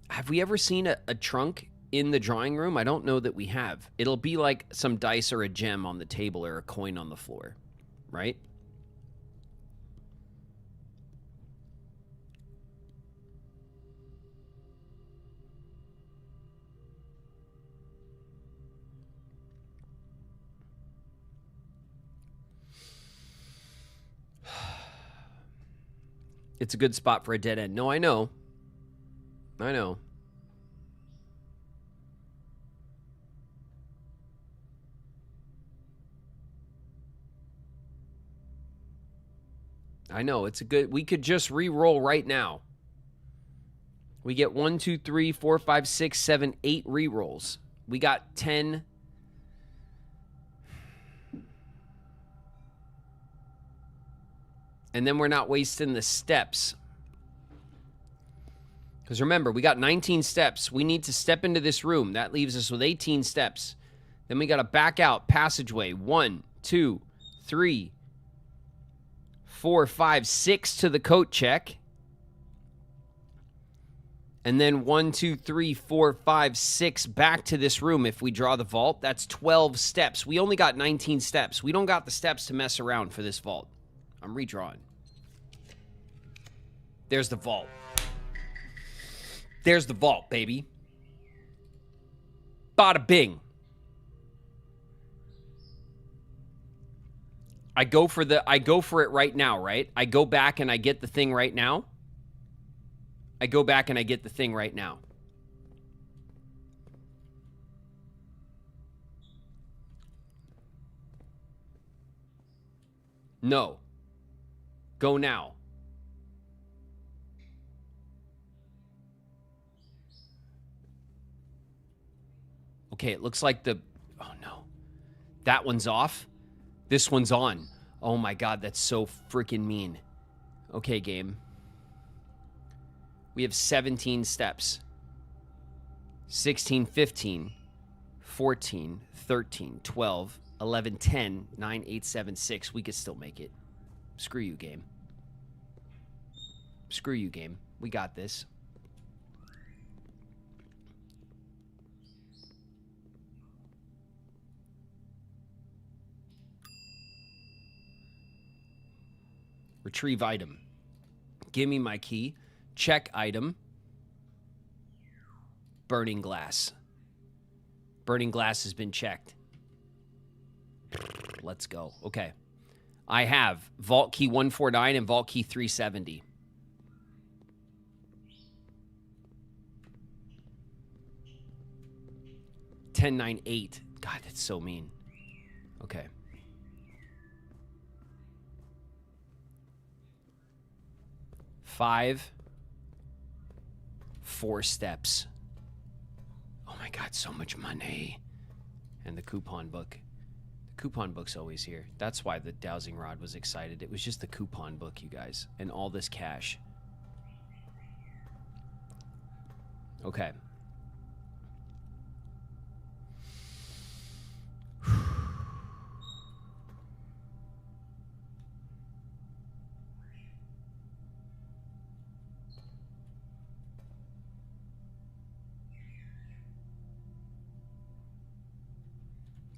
S1: Have we ever seen a trunk in the drawing room? I don't know that we have. It'll be like some dice or a gem on the table or a coin on the floor, right? It's a good spot for a dead end. No, I know. I know. I know. It's a good... We could just re-roll right now. We get 1, 2, 3, 4, 5, 6, 7, 8 re-rolls. We got 10... And then we're not wasting the steps. Because remember, we got 19 steps. We need to step into this room. That leaves us with 18 steps. Then we got to back out passageway. 1, 2, 3, 4, 5, 6 to the coat check. And then 1, 2, 3, 4, 5, 6 back to this room if we draw the vault. That's 12 steps. We only got 19 steps. We don't got the steps to mess around for this vault. I'm redrawing. There's the vault. There's the vault, baby. Bada bing. I go for it right now, right? I go back and I get the thing right now. I go back and I get the thing right now. No. Go now. Okay, it looks like the... Oh, no. That one's off. This one's on. Oh, my God. That's so freaking mean. Okay, game. We have 17 steps. 16, 15, 14, 13, 12, 11, 10, 9, 8, 7, 6. We could still make it. Screw you, game. Screw you, game. We got this. Retrieve item. Give me my key. Check item. Burning glass. Burning glass has been checked. Let's go. Okay. I have vault key 149 and vault key 370. $10.98. God, that's so mean. Okay. Five. 4 steps. Oh my God, so much money. And the coupon book. The coupon book's always here. That's why the dowsing rod was excited. It was just the coupon book, you guys. And all this cash. Okay.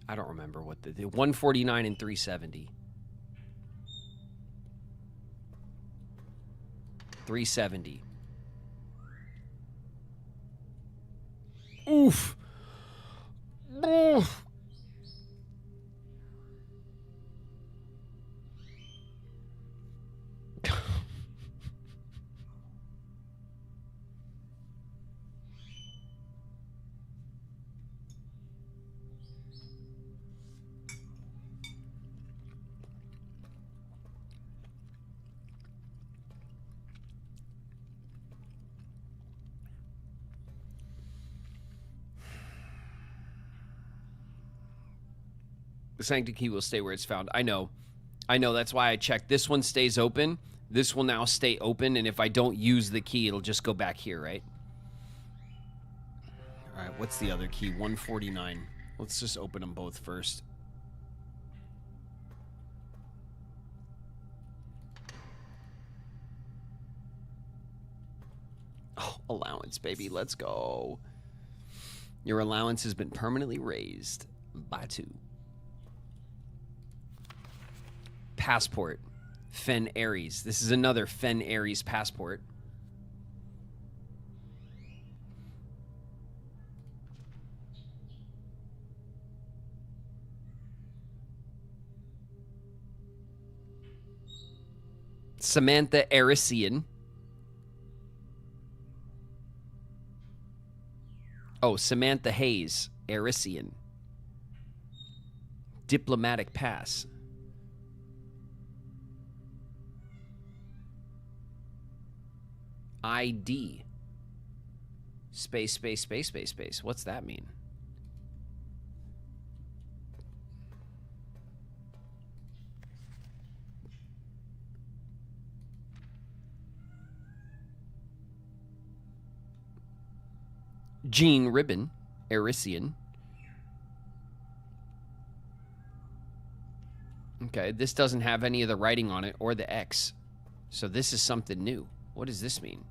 S1: I don't remember what the 149 and 370. 370. Oof. Oof. The sanctum key will stay where it's found. I know. That's why I checked. This one stays open. This will now stay open. And if I don't use the key, it'll just go back here, right? All right. What's the other key? 149. Let's just open them both first. Oh, allowance, baby. Let's go. Your allowance has been permanently raised by 2. Passport. Fen Ares. This is another Fen Ares passport. Samantha Arisian. Oh, Samantha Hayes. Arisian. Diplomatic pass. ID. Space. What's that mean? Jean Ribbon. Arisian. Okay, this doesn't have any of the writing on it or the X. So this is something new. What does this mean?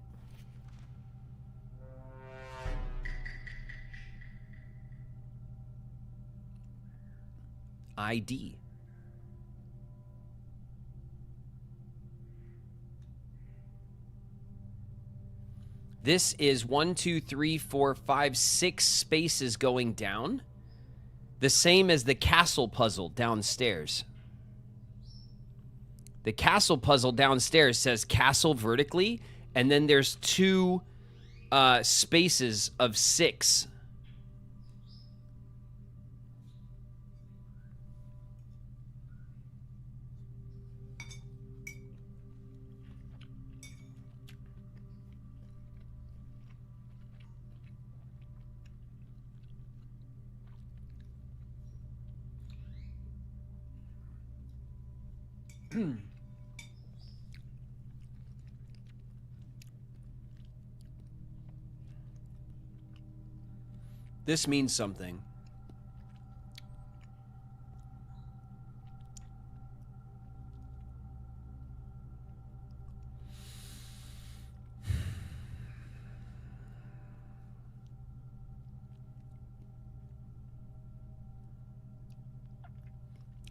S1: ID. This is 1, 2, 3, 4, 5, 6 spaces going down. The same as the castle puzzle downstairs. The castle puzzle downstairs says castle vertically, and then there's 2 spaces of 6. This means something.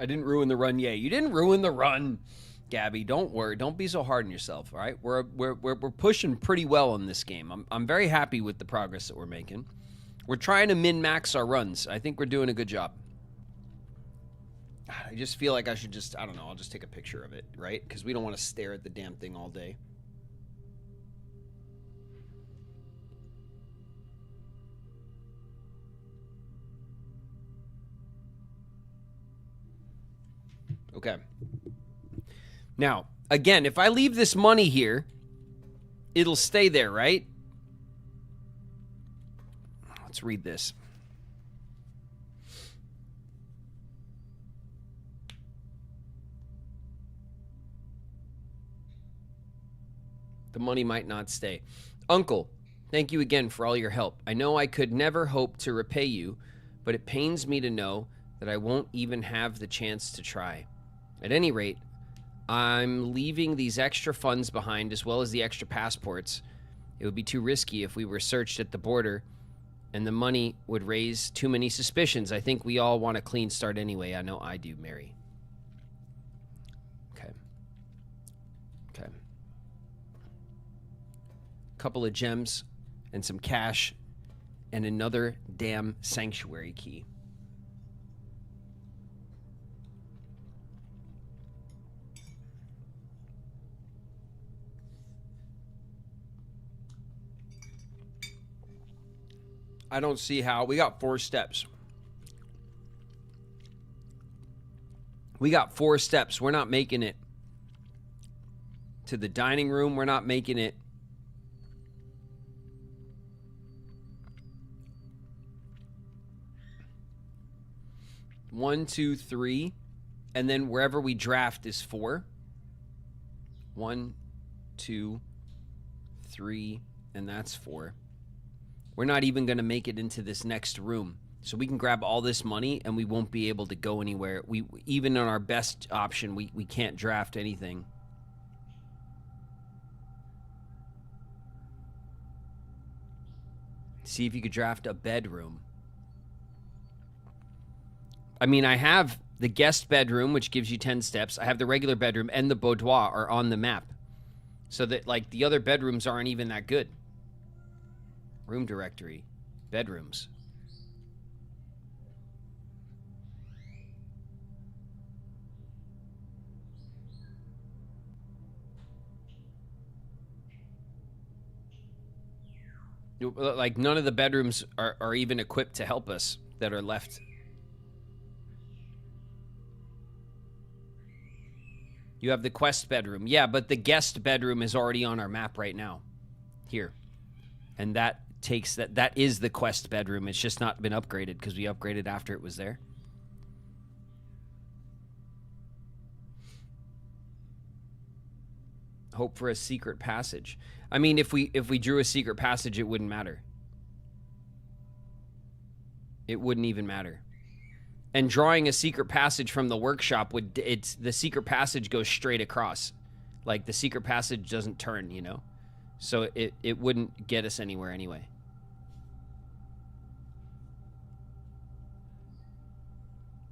S1: I didn't ruin the run. Yeah, you didn't ruin the run, Gabby. Don't worry. Don't be so hard on yourself. All right, we're pushing pretty well in this game. I'm very happy with the progress that we're making. We're trying to min-max our runs. I think we're doing a good job. I just feel like I should just, I don't know, I'll just take a picture of it, right? Because we don't want to stare at the damn thing all day. Okay. Now, again, if I leave this money here, it'll stay there, right? Let's read this. The money might not stay. Uncle, thank you again for all your help. I know I could never hope to repay you, but it pains me to know that I won't even have the chance to try. At any rate, I'm leaving these extra funds behind as well as the extra passports. It would be too risky if we were searched at the border and the money would raise too many suspicions. I think we all want a clean start anyway. I know I do, Mary. Okay. Okay. Couple of gems and some cash and another damn sanctuary key. I don't see how. We got 4 steps. We got 4 steps. We're not making it to the dining room. We're not making it. One, 2, 3. And then wherever we draft is 4. 1, 2, 3. And that's 4. We're not even going to make it into this next room. So we can grab all this money and we won't be able to go anywhere. Even on our best option, we can't draft anything. See if you could draft a bedroom. I mean, I have the guest bedroom, which gives you 10 steps. I have the regular bedroom and the boudoir are on the map. So that, like, the other bedrooms aren't even that good. Room directory. Bedrooms. Like, none of the bedrooms are even equipped to help us that are left. You have the quest bedroom. Yeah, but the guest bedroom is already on our map right now. Here. And that takes that is the quest bedroom. It's just not been upgraded because we upgraded after it was there. Hope for a secret passage. I mean, if we drew a secret passage, it wouldn't matter. It wouldn't even matter. And drawing a secret passage from the workshop the secret passage goes straight across. Like, the secret passage doesn't turn, you know? So it wouldn't get us anywhere anyway.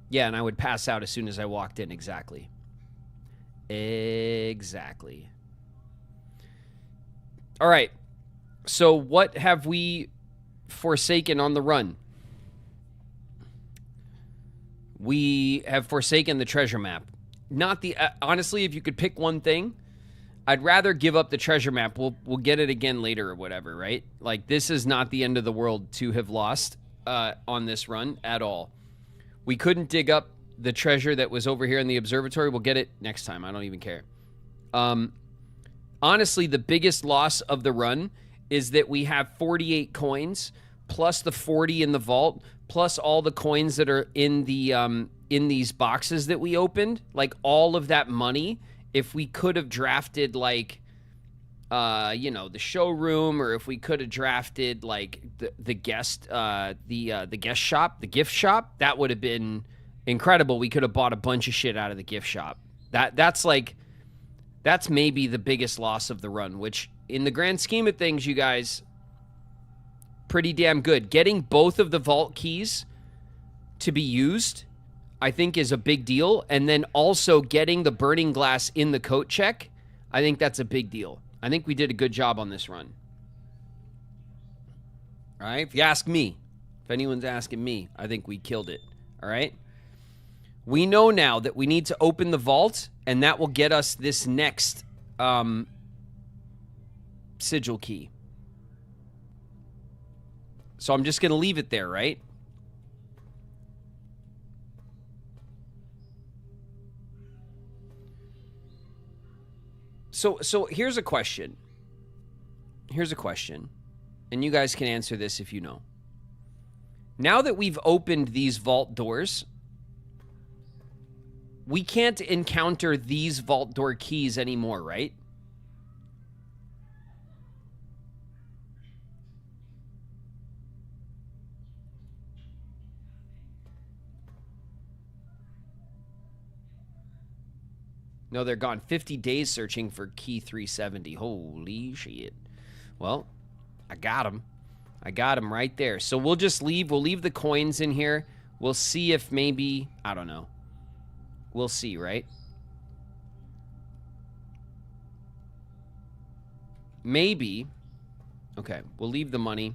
S1: Yeah, and I would pass out as soon as I walked in, exactly. Exactly. All right. So what have we forsaken on the run? We have forsaken the treasure map. Not the honestly, if you could pick one thing, I'd rather give up the treasure map. We'll get it again later or whatever, right? Like, this is not the end of the world to have lost on this run at all. We couldn't dig up the treasure that was over here in the observatory. We'll get it next time. I don't even care. Honestly, the biggest loss of the run is that we have 48 coins plus the 40 in the vault plus all the coins that are in the in these boxes that we opened, like all of that money, if we could have drafted like you know, the showroom, or if we could have drafted like the guest shop, the gift shop, that would have been incredible. We could have bought a bunch of shit out of the gift shop. That's maybe the biggest loss of the run, which in the grand scheme of things, you guys, pretty damn good. Getting both of the vault keys to be used, I think, is a big deal. And then also getting the burning glass in the coat check, I think that's a big deal. I think we did a good job on this run. All right? If you ask me, if anyone's asking me, I think we killed it. All right? We know now that we need to open the vault, and that will get us this next sigil key. So I'm just going to leave it there, right? So here's a question. Here's a question. And you guys can answer this if you know. Now that we've opened these vault doors, we can't encounter these vault door keys anymore, right? No, they're gone. 50 days searching for key 370. Holy shit. Well, I got them. I got them right there. So we'll just leave. We'll leave the coins in here. We'll see if maybe, I don't know. We'll see, right? Maybe. Okay, we'll leave the money.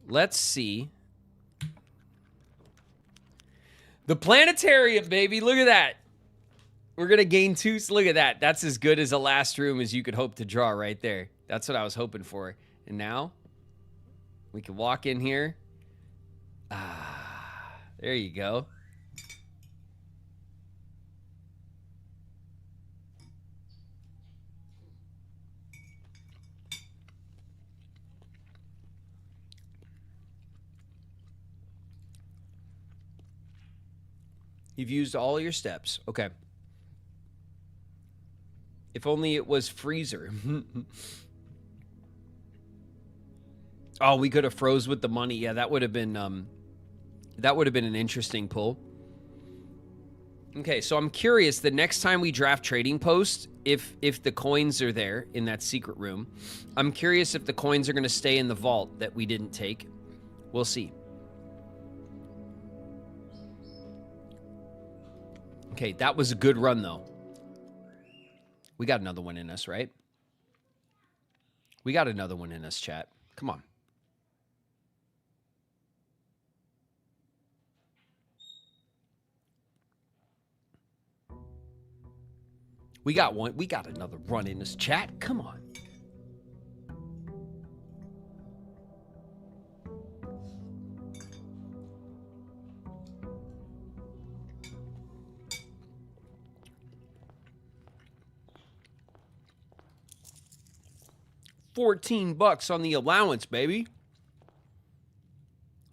S1: Let's see. The planetarium, baby. Look at that. We're going to gain 2. Look at that. That's as good as a last room as you could hope to draw right there. That's what I was hoping for. And now we can walk in here. Ah, there you go. You've used all your steps. Okay. If only it was freezer. Oh, we could have froze with the money. Yeah, that would have been an interesting pull. Okay, so I'm curious, the next time we draft trading posts, if the coins are there in that secret room, I'm curious if the coins are going to stay in the vault that we didn't take. We'll see. Okay, that was a good run, though. We got another one in us, right? We got another one in us, chat. Come on. We got one. We got another run in us, chat. Come on. $14 on the allowance, baby.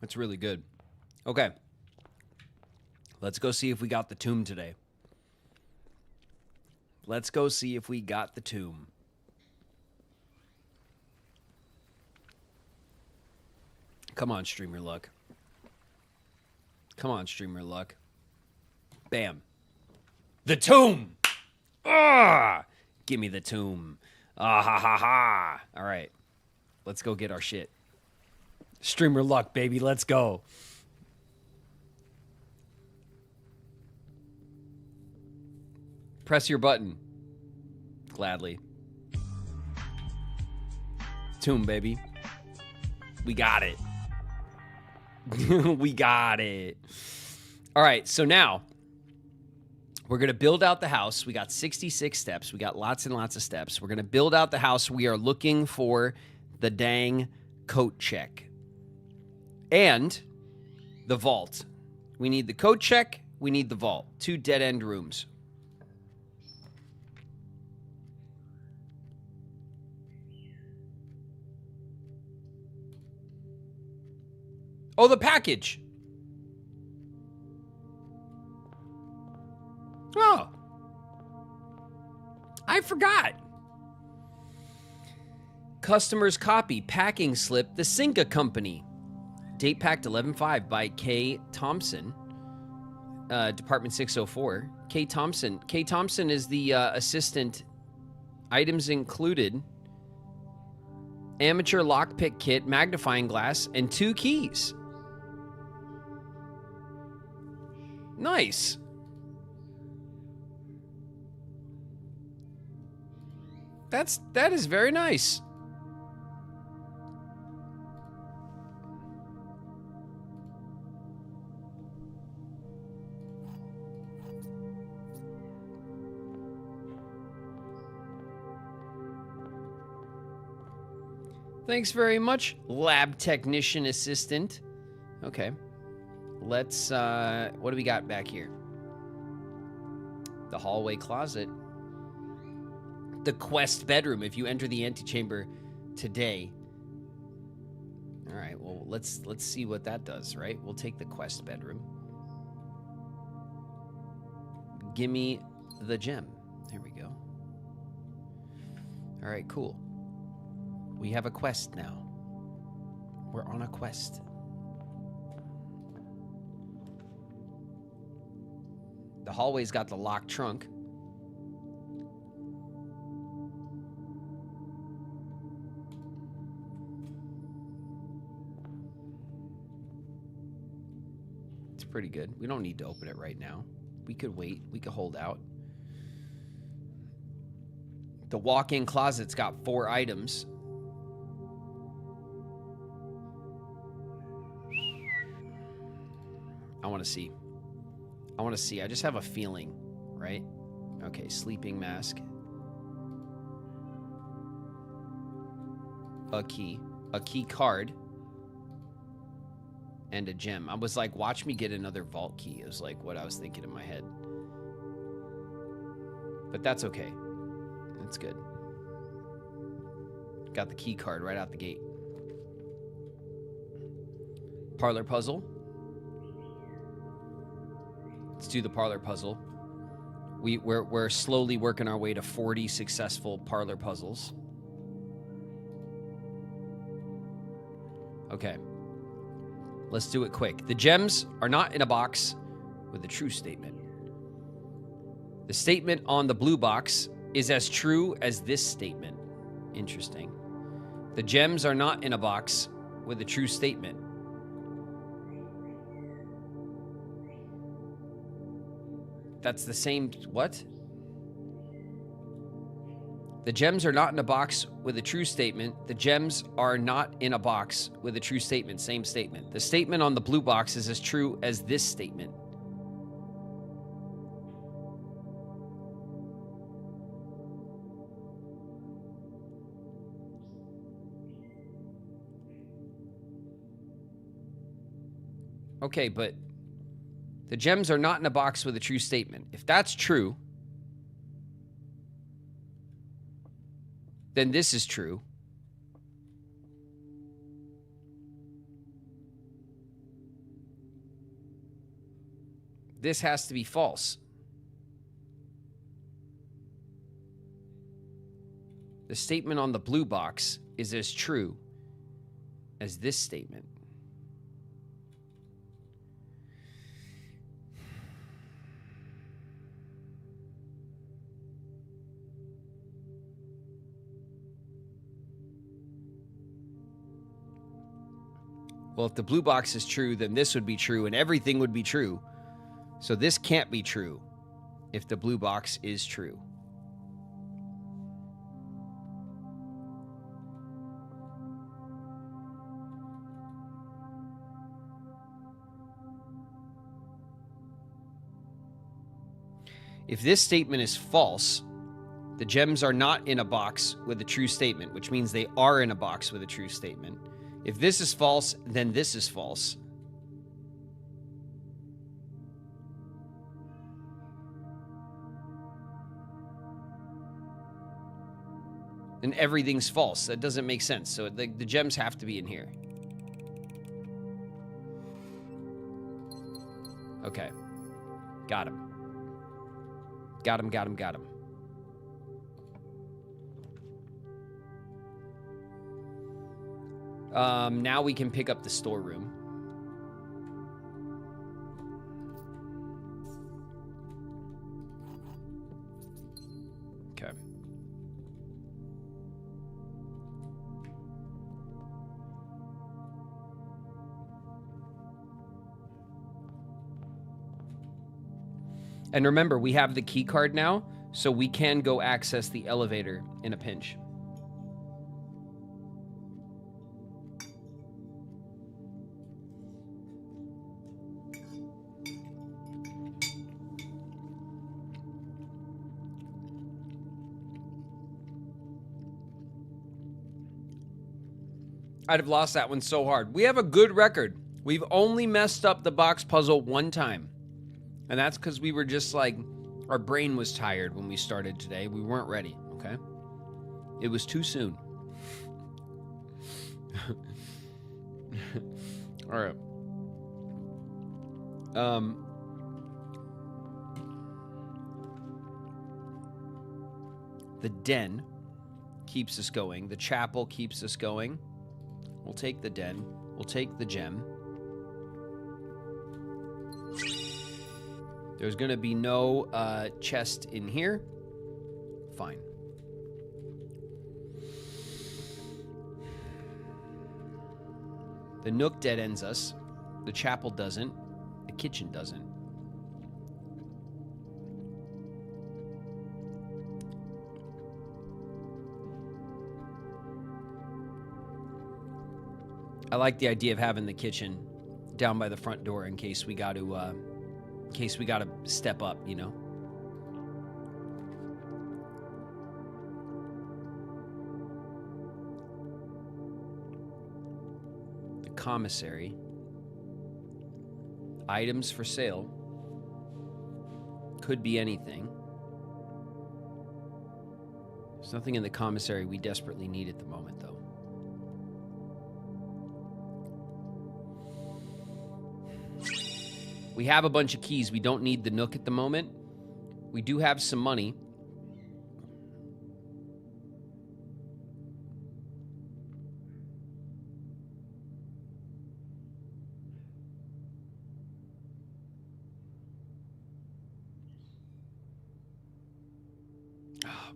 S1: That's really good. Okay. Let's go see if we got the tomb today. Let's go see if we got the tomb. Come on, streamer luck. Come on, streamer luck. Bam. The tomb! Ah! Give me the tomb. Ah, ha, ha, ha. All right. Let's go get our shit. Streamer luck, baby. Let's go. Press your button. Gladly. Tomb, baby. We got it. We got it. All right, so now we're going to build out the house. We got 66 steps. We got lots and lots of steps. We're going to build out the house. We are looking for the dang coat check. And the vault. We need the code check. We need the vault. 2 dead-end rooms. Oh, the package. Oh. I forgot. Customer's copy, packing slip, the Cinca Company. Date packed 11/5 by K. Thompson. Department 604. K. Thompson. K. Thompson is the assistant. Items included: amateur lockpick kit, magnifying glass, and 2 keys. Nice. That is very nice. Thanks very much, lab technician assistant. Okay. Let's, what do we got back here? The hallway closet. The quest bedroom, if you enter the antechamber today. All right, well, let's see what that does, right? We'll take the quest bedroom. Gimme the gem. There we go. All right, cool. We have a quest now. We're on a quest. The hallway's got the locked trunk. It's pretty good. We don't need to open it right now. We could wait. We could hold out. The walk-in closet's got 4 items. I want to see. I just have a feeling, right? Okay, sleeping mask. A key card, and a gem. I was like, watch me get another vault key. It was like what I was thinking in my head. But that's okay. That's good. Got the key card right out the gate. Parlor puzzle. Let's do the parlor puzzle. We're slowly working our way to 40 successful parlor puzzles. Okay. Let's do it quick. The gems are not in a box with a true statement. The statement on the blue box is as true as this statement. Interesting. The gems are not in a box with a true statement. That's the same, what? The gems are not in a box with a true statement. The gems are not in a box with a true statement. Same statement. The statement on the blue box is as true as this statement. Okay, but the gems are not in a box with a true statement. If that's true, then this is true. This has to be false. The statement on the blue box is as true as this statement. Well, if the blue box is true, then this would be true, and everything would be true. So this can't be true if the blue box is true. If this statement is false, the gems are not in a box with a true statement, which means they are in a box with a true statement. If this is false, then this is false. And everything's false. That doesn't make sense. So the gems have to be in here. Okay. Got him. Got him, got him, got him. Now we can pick up the storeroom. Okay. And remember, we have the key card now, so we can go access the elevator in a pinch. I'd have lost that one so hard. We have a good record. We've only messed up the box puzzle one time. And that's because we were just like, our brain was tired when we started today. We weren't ready, okay? It was too soon. All right. The den keeps us going. The chapel keeps us going. We'll take the den. We'll take the gem. There's going to be no chest in here. Fine. The nook dead ends us. The chapel doesn't. The kitchen doesn't. I like the idea of having the kitchen down by the front door in case we got to step up, you know. The commissary. Items for sale. Could be anything. There's nothing in the commissary we desperately need at the moment, though. We have a bunch of keys. We don't need the nook at the moment. We do have some money.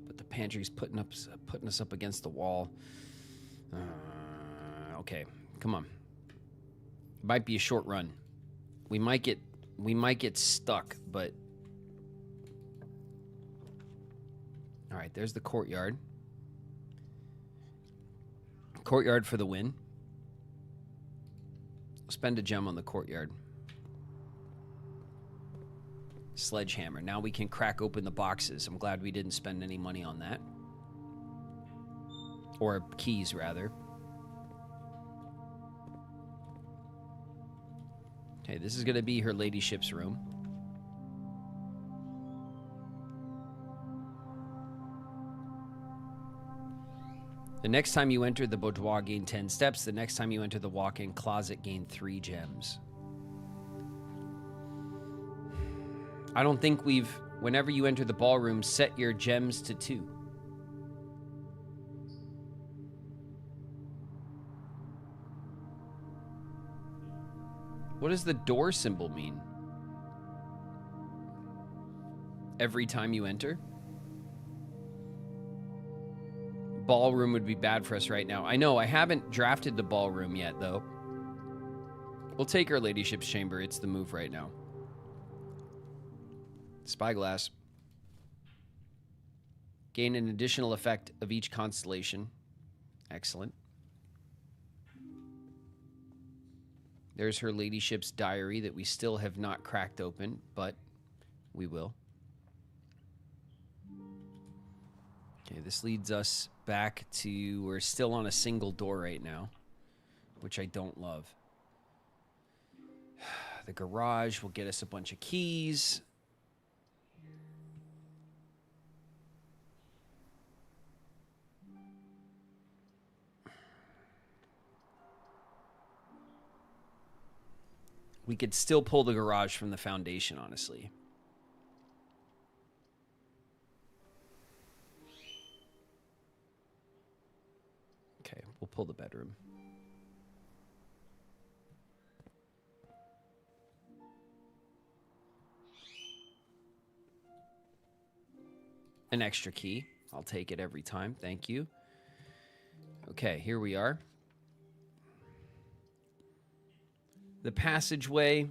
S1: But the pantry's putting us up against the wall. Okay, come on. It might be a short run. We might get stuck, but all right, there's the courtyard. Courtyard for the win. Spend a gem on the courtyard. Sledgehammer. Now we can crack open the boxes. I'm glad we didn't spend any money on that. Or keys, rather. Okay, this is going to be her ladyship's room. The next time you enter the boudoir, gain 10 steps. The next time you enter the walk-in closet, gain 3 gems. I don't think whenever you enter the ballroom, set your gems to 2. What does the door symbol mean? Every time you enter? Ballroom would be bad for us right now. I know, I haven't drafted the ballroom yet, though. We'll take our ladyship's chamber. It's the move right now. Spyglass. Gain an additional effect of each constellation. Excellent. There's her ladyship's diary that we still have not cracked open, but we will. Okay, this leads us back to... We're still on a single door right now, which I don't love. The garage will get us a bunch of keys. We could still pull the garage from the foundation, honestly. Okay, we'll pull the bedroom. An extra key. I'll take it every time. Thank you. Okay, here we are. The passageway.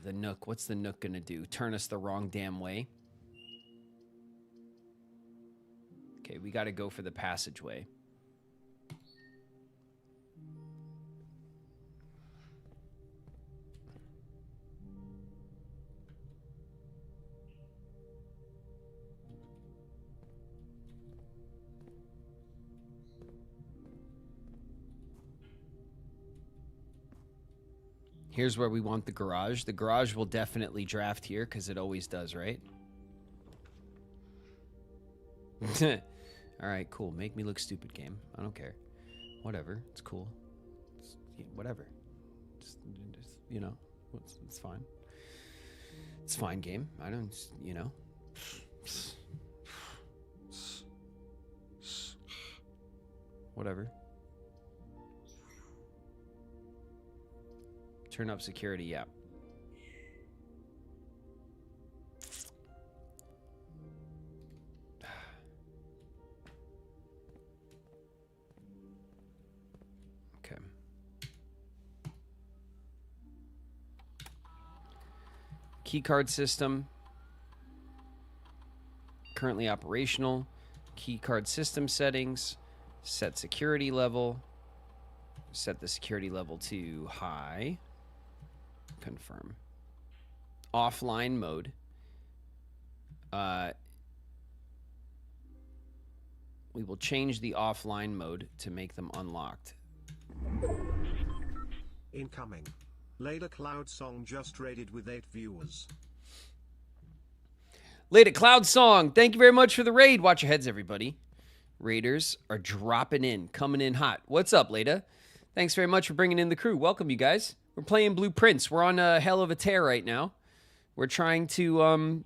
S1: The Nook. What's the Nook gonna do? Turn us the wrong damn way. Okay, we gotta go for the passageway. Here's where we want the garage. The garage will definitely draft here because it always does, right? All right, cool. Make me look stupid, game. I don't care. Whatever. It's cool. Whatever. Just, you know, it's fine. It's fine, game. I don't, you know. Whatever. Turn up security, yeah. Okay. Keycard system. Currently operational. Keycard system settings. Set security level. Set the security level to high. Confirm. Offline mode. We will change the offline mode to make them unlocked.
S2: Incoming. Later Cloud Song just raided with 8 viewers.
S1: Late at Cloud Song, thank you very much for the raid. Watch your heads, everybody. Raiders are dropping in, coming in hot. What's up, Leda? Thanks very much for bringing in the crew. Welcome, you guys. We're playing Blueprints. We're on a hell of a tear right now. We're trying to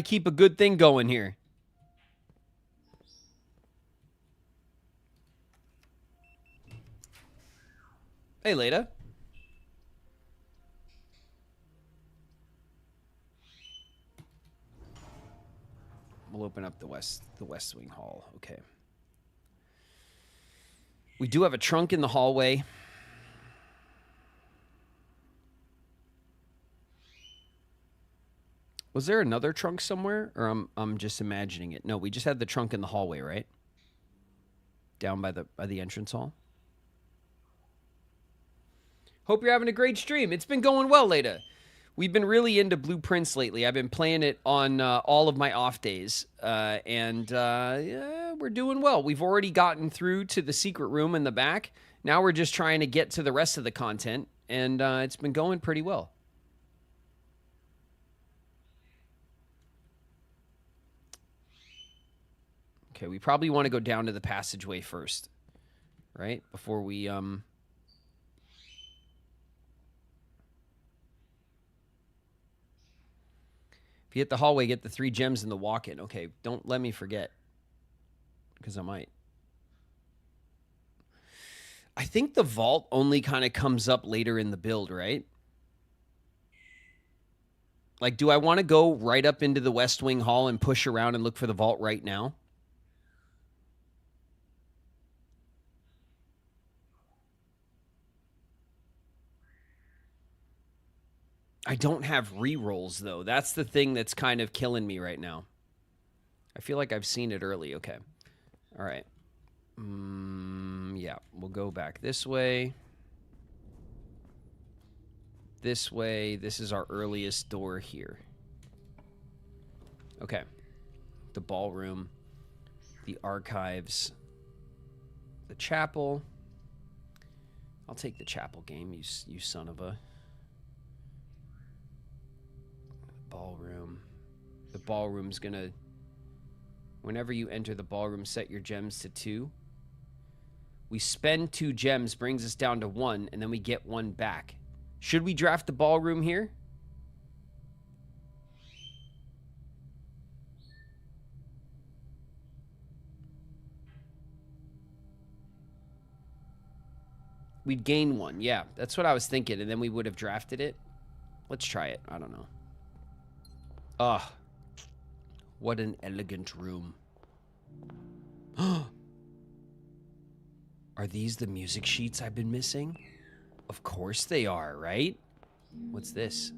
S1: keep a good thing going here. Hey, Leda. We'll open up the West Wing Hall. Okay. We do have a trunk in the hallway. Was there another trunk somewhere, or I'm just imagining it? No, we just had the trunk in the hallway, right? Down by the entrance hall. Hope you're having a great stream. It's been going well, Leda. We've been really into Blueprints lately. I've been playing it on all of my off days, and yeah, we're doing well. We've already gotten through to the secret room in the back. Now we're just trying to get to the rest of the content, and it's been going pretty well. Okay, we probably want to go down to the passageway first, right? Before we, If you hit the hallway, get the 3 gems in the walk-in. Okay, don't let me forget, because I might. I think the vault only kind of comes up later in the build, right? Like, do I want to go right up into the West Wing Hall and push around and look for the vault right now? I don't have re-rolls, though. That's the thing that's kind of killing me right now. I feel like I've seen it early. Okay. All right. Yeah, we'll go back this way. This way. This is our earliest door here. Okay. The ballroom. The archives. The chapel. I'll take the chapel game, you son of a... Ballroom. The ballroom's gonna... Whenever you enter the ballroom, set your gems to 2. We spend 2 gems, brings us down to 1, and then we get 1 back. Should we draft the ballroom here? We'd gain 1. Yeah, that's what I was thinking, and then we would have drafted it. Let's try it. I don't know. Ah, what an elegant room. Are these the music sheets I've been missing? Of course they are, right? What's this?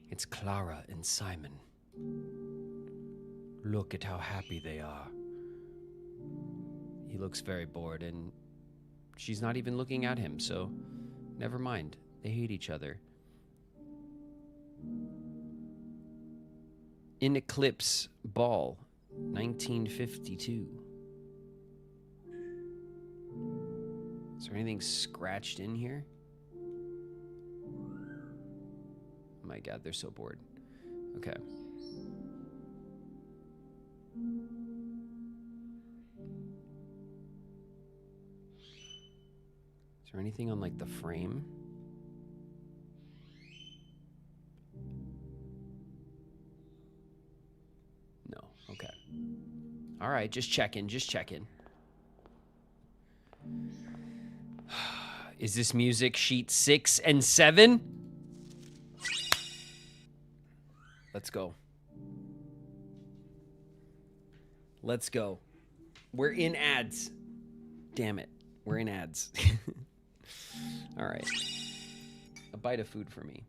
S1: It's Clara and Simon. Look at how happy they are. He looks very bored, and she's not even looking at him, so never mind. They hate each other. In Eclipse Ball, 1952. Is there anything scratched in here? Oh my god, they're so bored. Okay. Is there anything on, like, the frame? No. Okay. All right, just checking, just checking. Is this music sheet 6 and 7? Let's go. Let's go. We're in ads. Damn it. We're in ads. All right. A bite of food for me.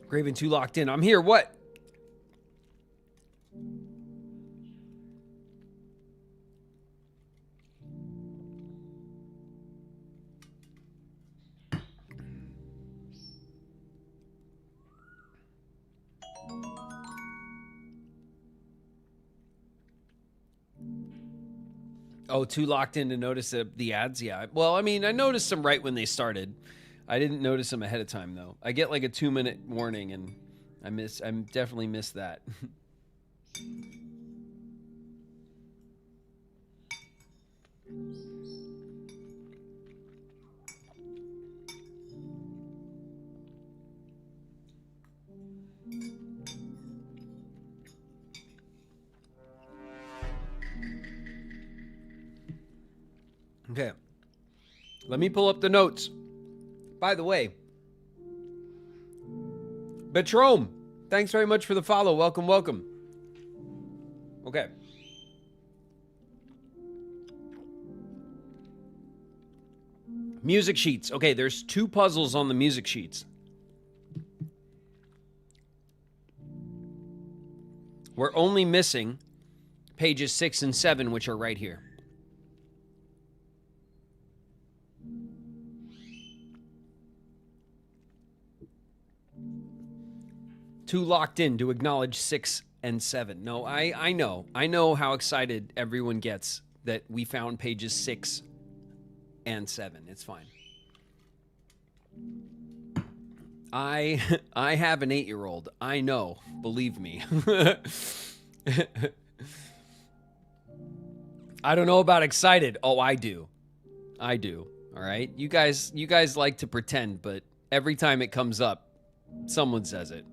S1: Graven 2 locked in. I'm here. What? Oh, 2 locked in to notice the ads? Yeah. Well, I mean, I noticed them right when they started. I didn't notice them ahead of time, though. I get like a 2-minute warning, and I definitely missed that. Okay. Let me pull up the notes. By the way, Betrome, thanks very much for the follow. Welcome, welcome. Okay. Music sheets. Okay, there's 2 puzzles on the music sheets. We're only missing pages 6 and 7, which are right here. Two locked in to acknowledge 6 and 7. No, I know. I know how excited everyone gets that we found pages 6 and 7. It's fine. I have an 8-year-old. I know. Believe me. I don't know about excited. Oh, I do. I do. All right. You guys like to pretend, but every time it comes up, someone says it.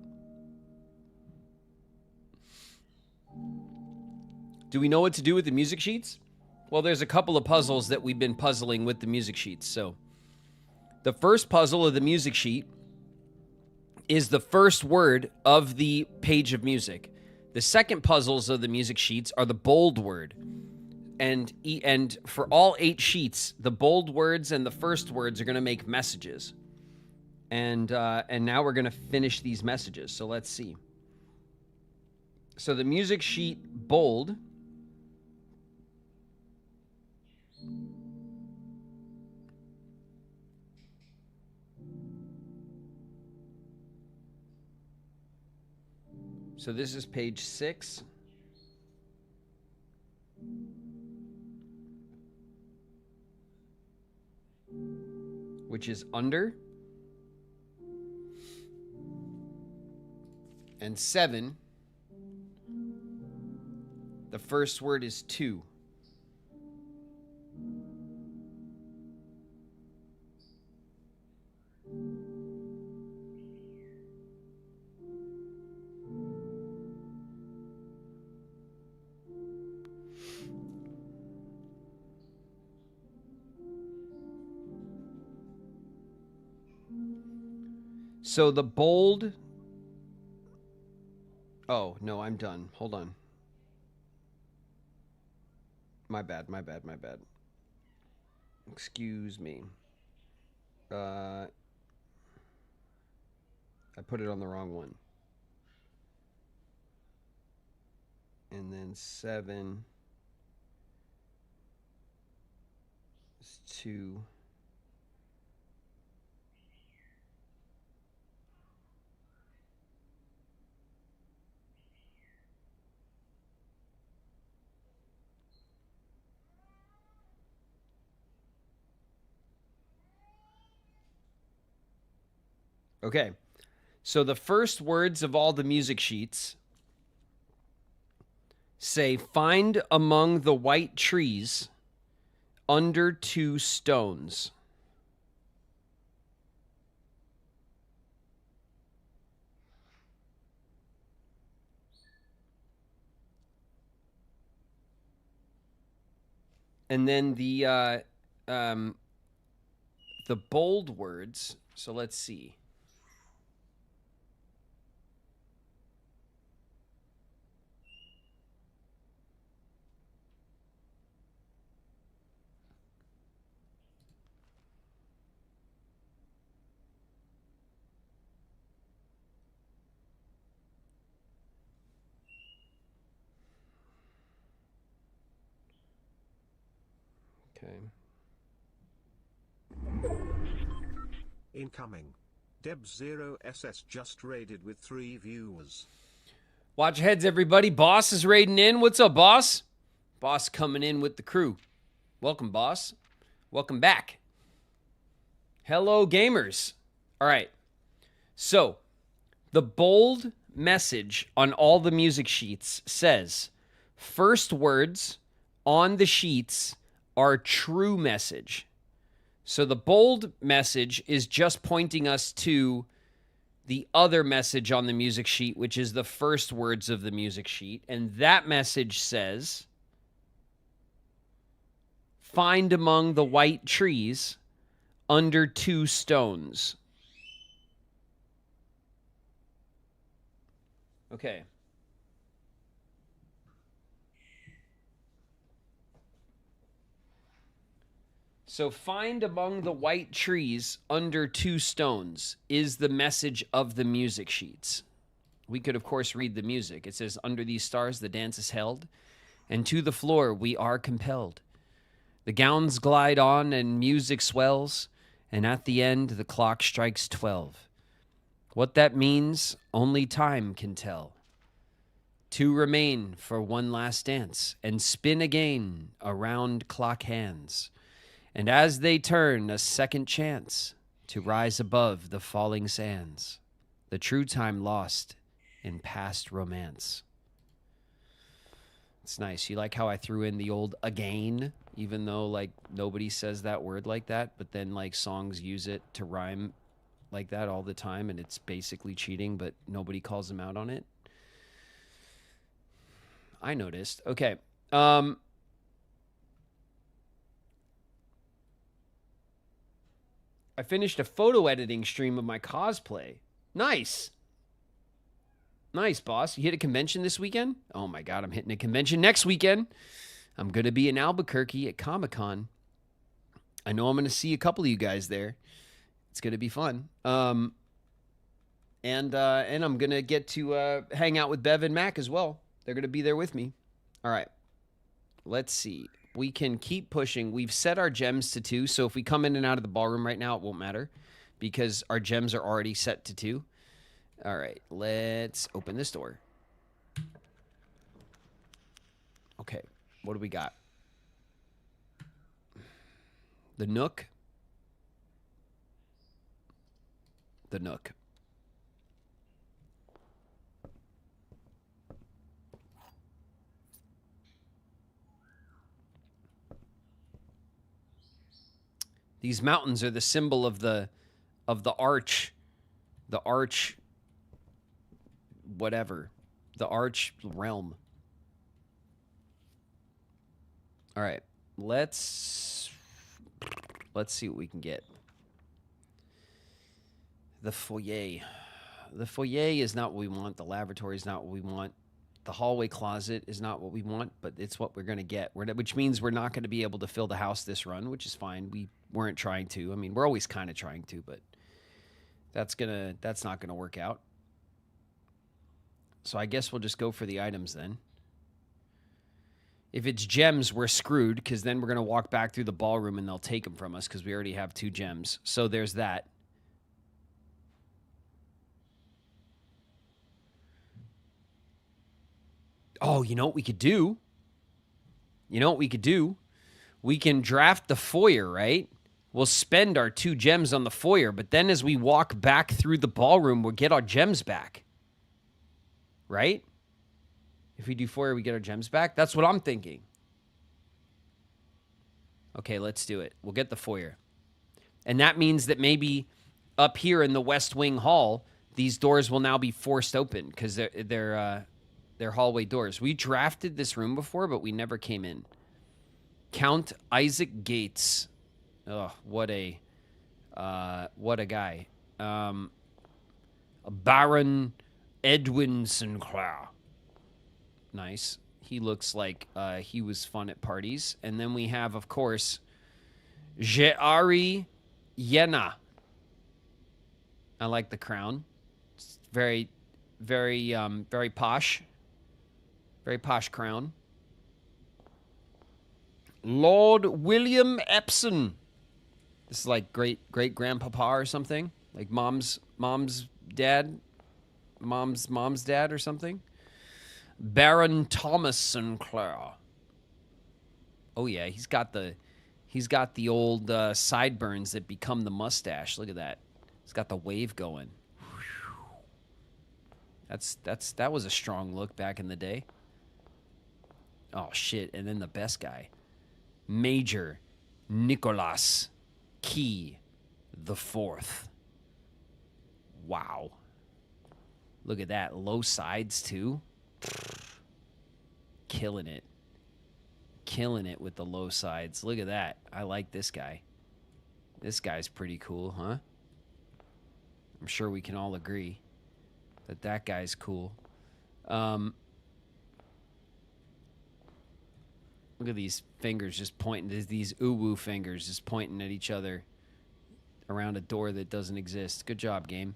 S1: Do we know what to do with the music sheets? Well, there's a couple of puzzles that we've been puzzling with the music sheets. So the first puzzle of the music sheet is the first word of the page of music. The second puzzles of the music sheets are the bold word. And for all 8 sheets, the bold words and the first words are going to make messages. And now we're going to finish these messages. So let's see. So the music sheet bold So this is page 6. Which is under. And 7. The first word is to. So the bold... Oh, no, I'm done. Hold on. My bad. Excuse me. I put it on the wrong one. And then 7 is 2. Okay, so the first words of all the music sheets say, find among the white trees under 2 stones. And then the bold words, so let's see. Okay.
S2: Incoming. Deb0SS just raided with 3 viewers.
S1: Watch your heads, everybody. Boss is raiding in. What's up, boss? Boss coming in with the crew. Welcome, boss. Welcome back. Hello, gamers. All right. So, the bold message on all the music sheets says, first words on the sheets are true message. So the bold message is just pointing us to the other message on the music sheet, which is the first words of the music sheet. And that message says, find among the white trees under 2 stones. Okay. So find among the white trees under 2 stones is the message of the music sheets. We could, of course, read the music. It says, under these stars the dance is held, and to the floor we are compelled. The gowns glide on and music swells, and at the end the clock strikes 12. What that means, only time can tell. 2 remain for one last dance, and spin again around clock hands. And as they turn, a second chance to rise above the falling sands, the true time lost in past romance. It's nice. You like how I threw in the old again, even though like nobody says that word like that, but then like songs use it to rhyme like that all the time, and it's basically cheating, but nobody calls them out on it. I noticed. Okay. I finished a photo editing stream of my cosplay. Nice. Nice, boss. You hit a convention this weekend? Oh my God, I'm hitting a convention next weekend. I'm going to be in Albuquerque at Comic-Con. I know I'm going to see a couple of you guys there. It's going to be fun. And I'm going to get to hang out with Bev and Mac as well. They're going to be there with me. All right. Let's see. We can keep pushing. We've set our gems to 2, so if we come in and out of the ballroom right now, it won't matter because our gems are already set to 2. All right, let's open this door. Okay, what do we got? The Nook. The Nook. These mountains are the symbol of the arch. The arch whatever. The arch realm. All right. Let's see what we can get. The foyer. The foyer is not what we want. The lavatory is not what we want. The hallway closet is not what we want, but it's what we're going to get. Which means we're not going to be able to fill the house this run, which is fine. We weren't trying to. I mean, we're always kind of trying to, but that's not going to work out. So I guess we'll just go for the items then. If it's gems, we're screwed because then we're going to walk back through the ballroom and they'll take them from us because we already have 2 gems. So there's that. Oh, you know what we could do? We can draft the foyer, right? We'll spend our 2 gems on the foyer, but then as we walk back through the ballroom, we'll get our gems back. Right? If we do foyer, we get our gems back? That's what I'm thinking. Okay, let's do it. We'll get the foyer. And that means that maybe up here in the West Wing Hall, these doors will now be forced open because they're hallway doors. We drafted this room before, but we never came in. Count Isaac Gates. Oh, what a guy. Baron Edwin Sinclair. Nice. He looks like he was fun at parties. And then we have, of course, Jeari Yena. I like the crown. It's very, very, very posh. Very posh crown. Lord William Epson. This is like great-grandpapa or something. Like mom's dad. Mom's dad or something. Baron Thomas Sinclair. Oh yeah, he's got the old sideburns that become the mustache. Look at that. He's got the wave going. That was a strong look back in the day. Oh shit, and then the best guy. Major Nicholas Key the Fourth. Wow. Look at that. Low sides too. Killing it. Killing it with the low sides. Look at that. I like this guy. This guy's pretty cool, huh? I'm sure we can all agree that guy's cool. Look at these fingers just pointing. These uwu fingers just pointing at each other around a door that doesn't exist. Good job, game.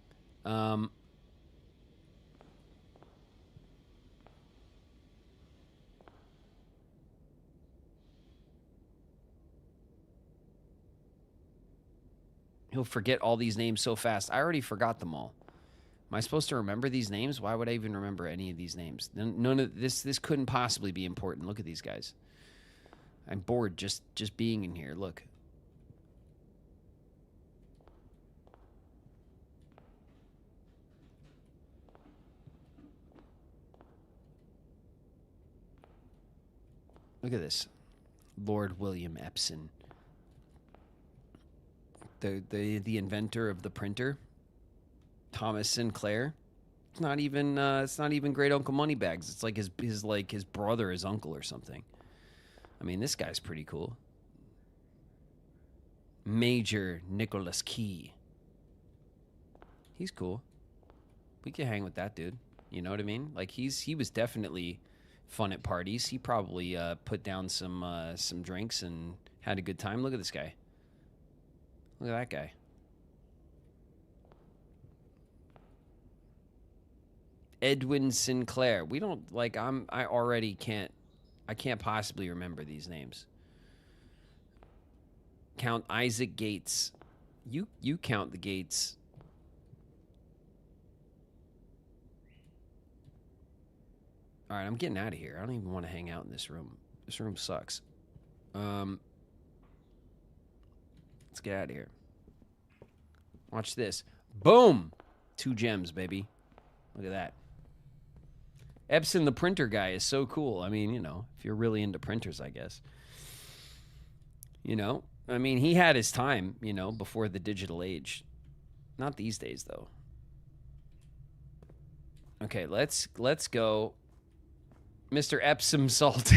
S1: He'll forget all these names so fast. I already forgot them all. Am I supposed to remember these names? Why would I even remember any of these names? None of this couldn't possibly be important. Look at these guys. I'm bored just being in here. Look. Look at this. Lord William Epson. The inventor of the printer. Thomas Sinclair. It's not even Great Uncle Moneybags. It's like his brother, his uncle or something. I mean, this guy's pretty cool. Major Nicholas Key. He's cool. We can hang with that dude. You know what I mean? Like he was definitely fun at parties. He probably put down some drinks and had a good time. Look at this guy. Look at that guy. Edwin Sinclair. We don't I can't possibly remember these names. Count Isaac Gates. You count the Gates. All right, I'm getting out of here. I don't even want to hang out in this room. This room sucks. Let's get out of here. Watch this. Boom! 2 gems, baby. Look at that. Epson, the printer guy, is so cool. I mean, you know, if you're really into printers, I guess. You know? I mean, he had his time, you know, before the digital age. Not these days, though. Okay, let's go. Mr. Epsom Salt.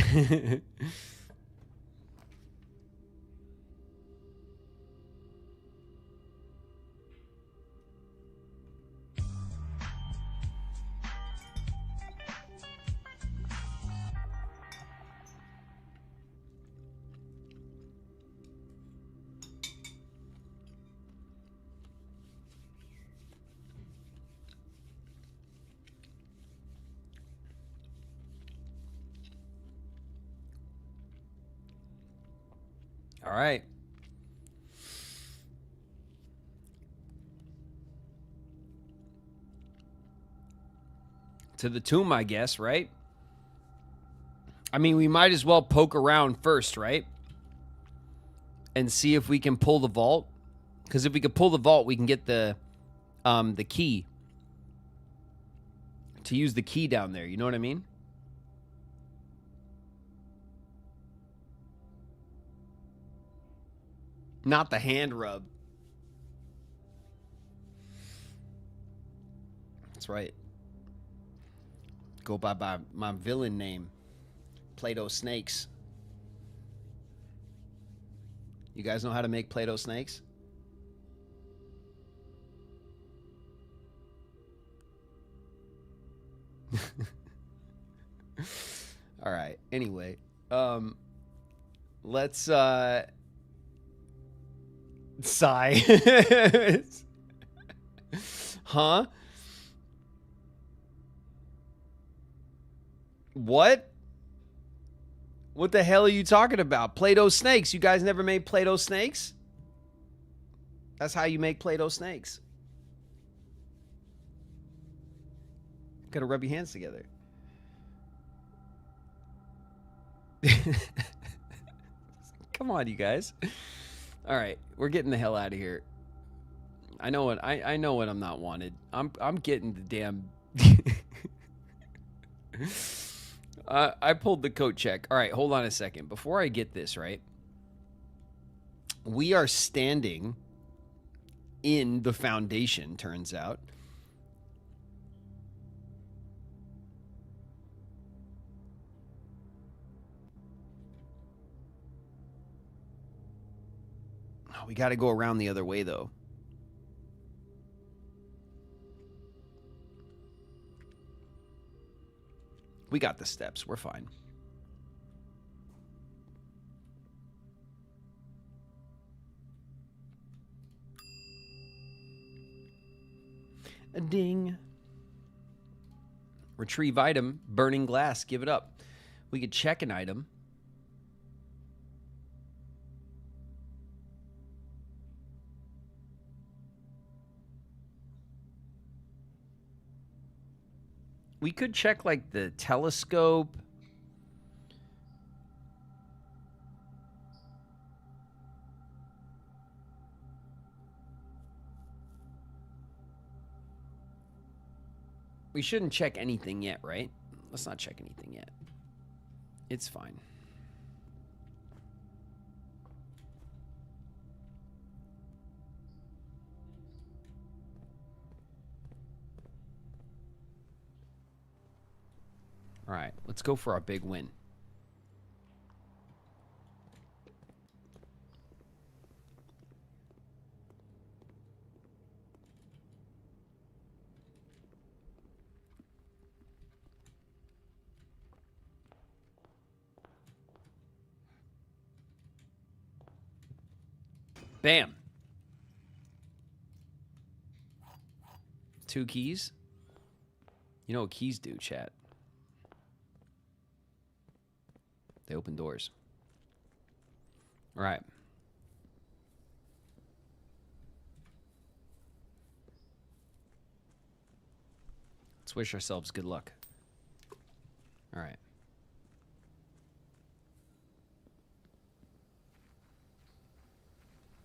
S1: All right. To the tomb, I guess, right? I mean, we might as well poke around first, right? And see if we can pull the vault. Because if we could pull the vault, we can get the key. To use the key down there, you know what I mean? Not the hand rub. That's right. Go by my villain name. Play-Doh snakes. You guys know how to make Play-Doh snakes? All right. Anyway, let's sigh. Huh? What? What the hell are you talking about? Play-Doh snakes. You guys never made Play-Doh snakes? That's how you make Play-Doh snakes. Gotta rub your hands together. Come on, you guys. All right, we're getting the hell out of here. I know what I know what I'm not wanted. I'm getting the damn. I pulled the coat check. All right, hold on a second. Before I get this right, we are standing in the foundation. Turns out. We got to go around the other way, though. We got the steps. We're fine. A ding. Retrieve item. Burning glass. Give it up. We could check an item. We could check, like, the telescope. We shouldn't check anything yet, right? Let's not check anything yet. It's fine. All right, let's go for our big win. Bam. 2 keys. You know what keys do, chat? They open doors. All right. Let's wish ourselves good luck. All right.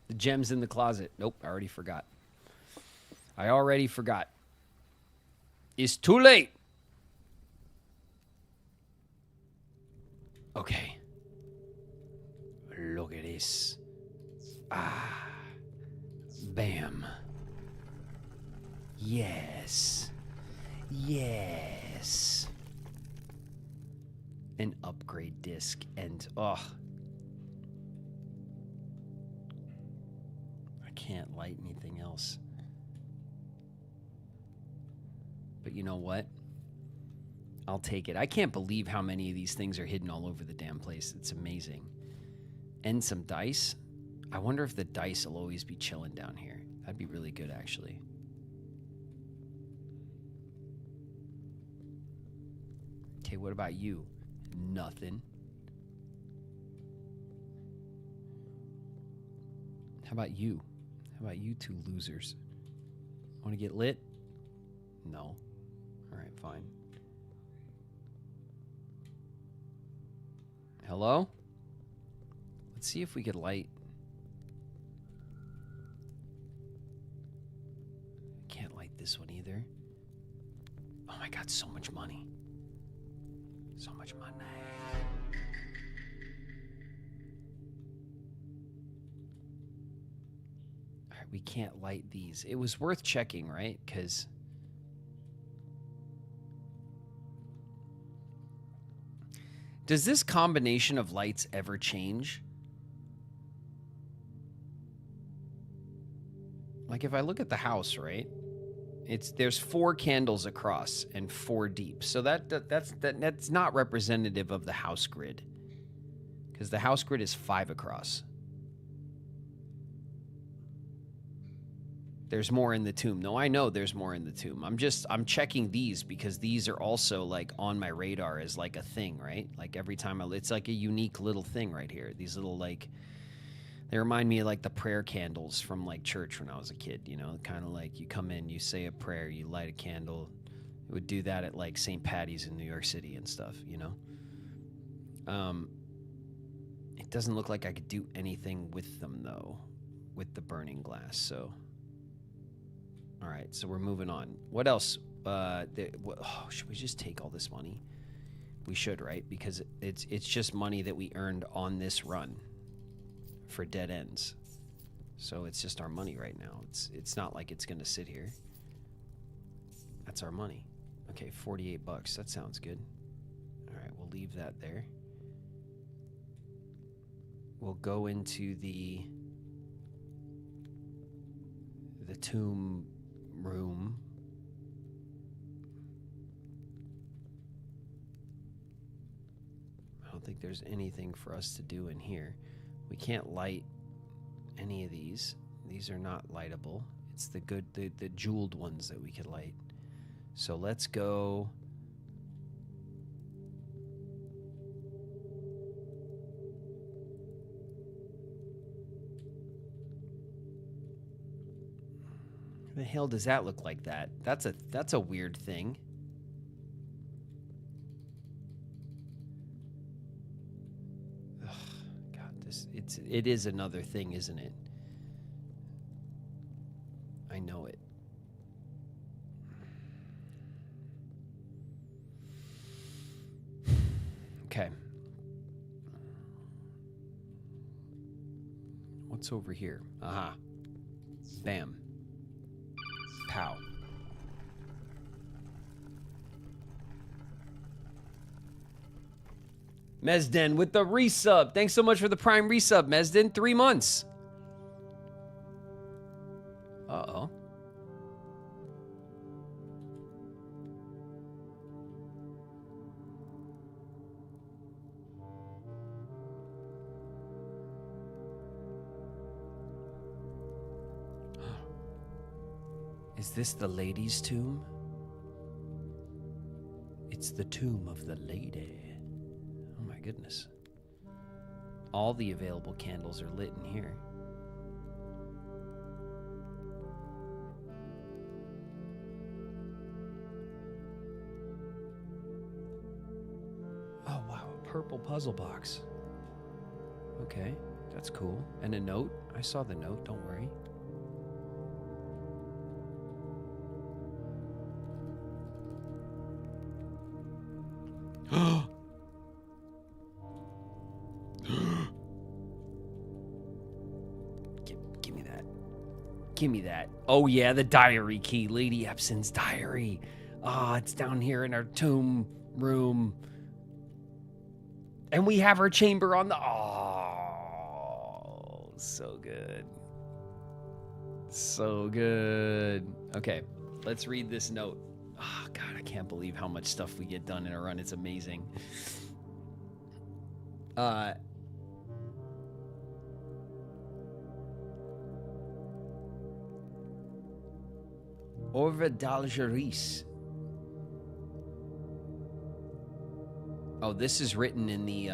S1: The gem's in the closet. Nope, I already forgot. It's too late. Okay. Look at this. Ah. Bam. Yes. Yes. An upgrade disc and I can't light anything else. But you know what? I'll take it. I can't believe how many of these things are hidden all over the damn place. It's amazing. And some dice. I wonder if the dice will always be chilling down here. That'd be really good, actually. Okay, what about you? Nothing. How about you? How about you two losers? Want to get lit? No. All right, fine. Hello? Let's see if we could light. Can't light this one either. Oh my God, so much money. So much money. All right, we can't light these. It was worth checking, right? Because does this combination of lights ever change? Like if I look at the house, right? There's 4 candles across and 4 deep. So that's not representative of the house grid. Because the house grid is 5 across. There's more in the tomb. No, I know there's more in the tomb. I'm checking these because these are also like on my radar as like a thing, right? Like every time it's like a unique little thing right here. These little like, they remind me of like the prayer candles from like church when I was a kid, you know, kind of like you come in, you say a prayer, you light a candle. It would do that at like St. Patty's in New York City and stuff, you know? It doesn't look like I could do anything with them though, with the burning glass, so. All right, so we're moving on. What else? Should we just take all this money? We should, right? Because it's just money that we earned on this run for dead ends. So it's just our money right now. It's not like it's gonna sit here. That's our money. Okay, $48. That sounds good. All right, we'll leave that there. We'll go into the tomb room. I don't think there's anything for us to do in here. We can't light any of these. These are not lightable. It's the jeweled ones that we could light. So let's go. The hell does that look like that? That's a weird thing. Ugh, God, it is another thing, isn't it? I know it. Okay. What's over here? Aha. Bam. Pow. Mesden with the resub. Thanks so much for the Prime resub, Mesden. 3 months. Uh-oh. Is this the lady's tomb? It's the tomb of the lady. Oh my goodness. All the available candles are lit in here. purple puzzle box. Okay, that's cool. And a note. I saw the note, don't worry. Give me that. Give me that. Oh yeah, the diary key. Lady Epson's diary. Ah, it's down here in our tomb room. And we have our chamber on the... Oh, so good. So good. Okay, let's read this note. Oh, God, I can't believe how much stuff we get done in a run. It's amazing. Orva d'Algeris. Oh, this is written in the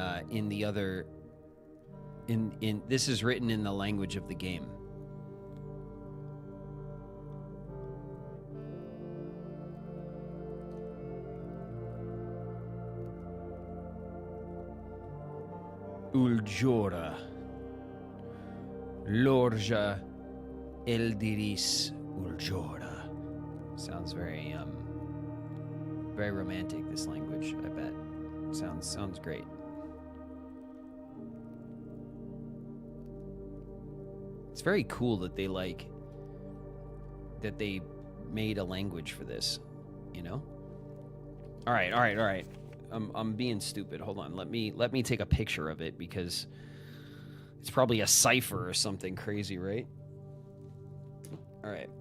S1: other. This is written in the language of the game. Uljora. Lorja Eldiris Uljora. Sounds very very romantic, this language, I bet. Sounds great. It's very cool that they made a language for this, you know? All right. I'm being stupid. Hold on. Let me take a picture of it because it's probably a cipher or something crazy, right? All right.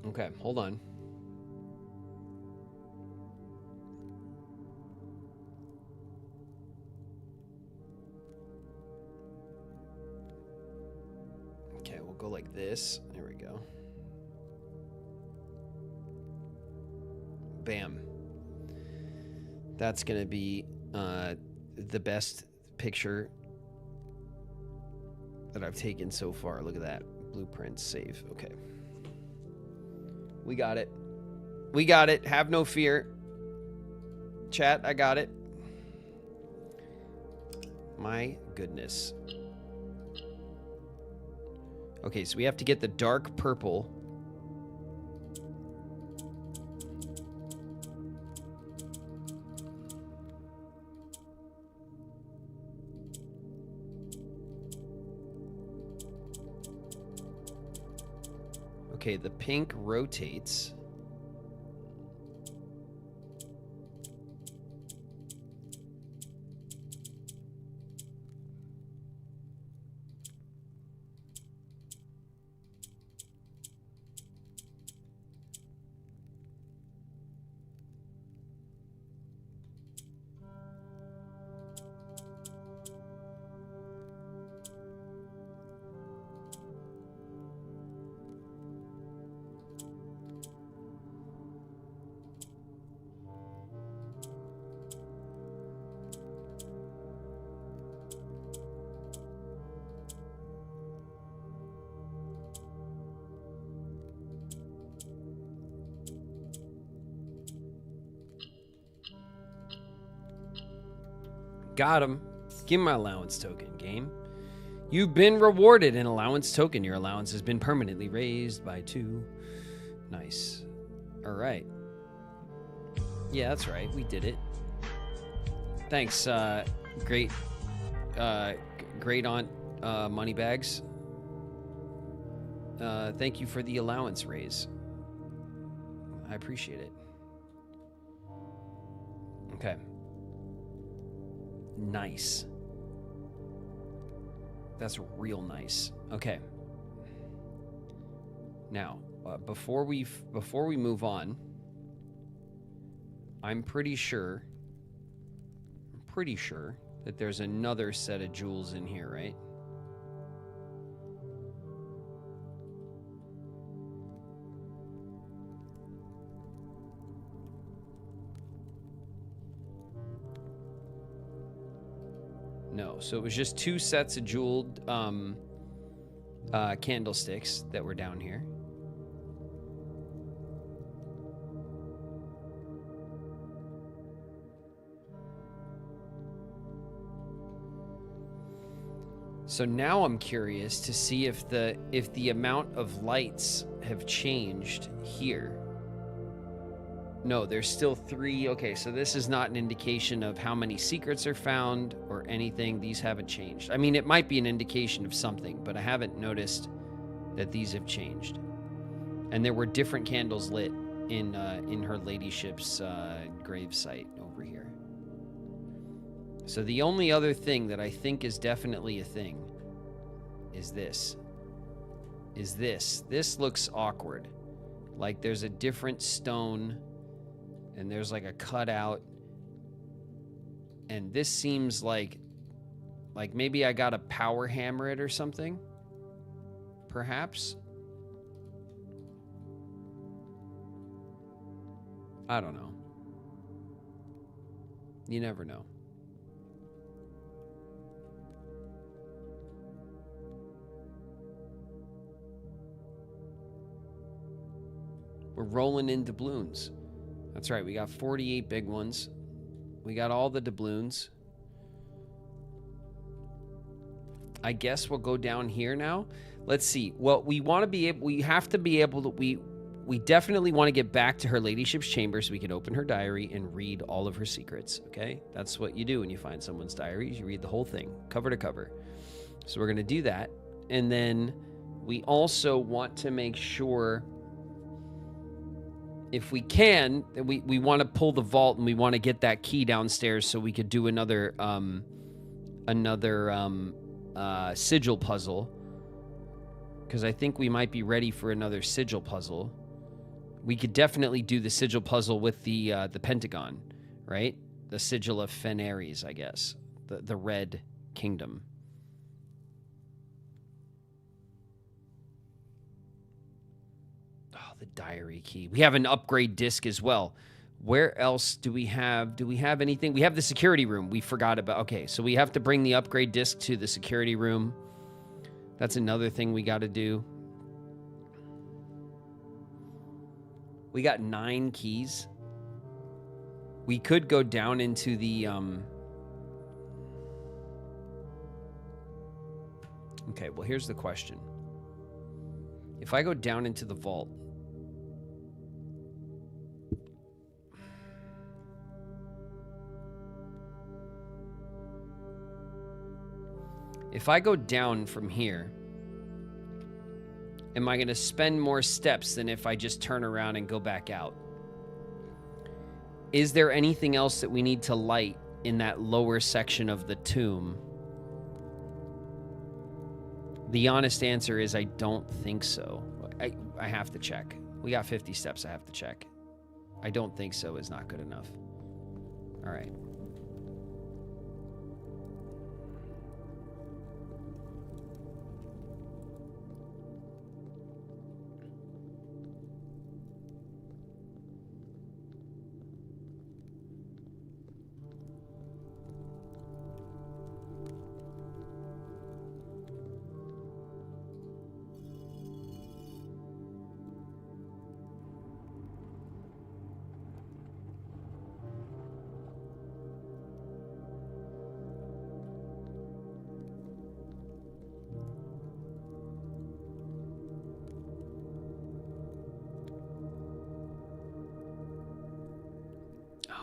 S1: Okay, hold on. Okay, we'll go like this. There we go. Bam. That's gonna be the best picture that I've taken so far. Look at that. Blueprint save. Okay. We got it. We got it. Have no fear. Chat, I got it. My goodness. Okay, so we have to get the dark purple. Okay, the pink rotates. Got him. Give me my allowance token, game. You've been rewarded an allowance token. Your allowance has been permanently raised by 2. Nice. All right. Yeah, that's right. We did it. Thanks, great aunt Moneybags. Thank you for the allowance raise. I appreciate it. Okay. Nice. That's real nice. Okay. Now, before we move on, I'm pretty sure that there's another set of jewels in here, right? No, so it was just 2 sets of jeweled candlesticks that were down here. So now I'm curious to see if the amount of lights have changed here. No, there's still 3. Okay, so this is not an indication of how many secrets are found or anything. These haven't changed. I mean, it might be an indication of something, but I haven't noticed that these have changed. And there were different candles lit in her ladyship's grave site over here. So the only other thing that I think is definitely a thing is this. This looks awkward. Like there's a different stone and there's like a cutout. And this seems like maybe I got to power hammer it or something. Perhaps. I don't know. You never know. We're rolling in doubloons. That's right, we got 48 big ones. We got all the doubloons. I guess we'll go down here now. Let's see. Well, we want to be able, we have to be able to, we definitely want to get back to her ladyship's chamber so we can open her diary and read all of her secrets, okay? That's what you do when you find someone's diary. You read the whole thing, cover to cover. So we're going to do that. And then we also want to make sure, if we can, we want to pull the vault and we want to get that key downstairs so we could do another sigil puzzle. Because I think we might be ready for another sigil puzzle. We could definitely do the sigil puzzle with the Pentagon, right? The sigil of Fenares, I guess. The Red Kingdom. The diary key. We have an upgrade disc as well. Where else do we have? Do we have anything? We have the security room. We forgot about. Okay, so we have to bring the upgrade disc to the security room. That's another thing we got to do. We got 9 keys. We could go down into the Okay, well, here's the question. If I go down into the vault, if I go down from here, am I going to spend more steps than if I just turn around and go back out? Is there anything else that we need to light in that lower section of the tomb? The honest answer is I don't think so. I have to check. We got 50 steps I have to check. I don't think so is not good enough. All right.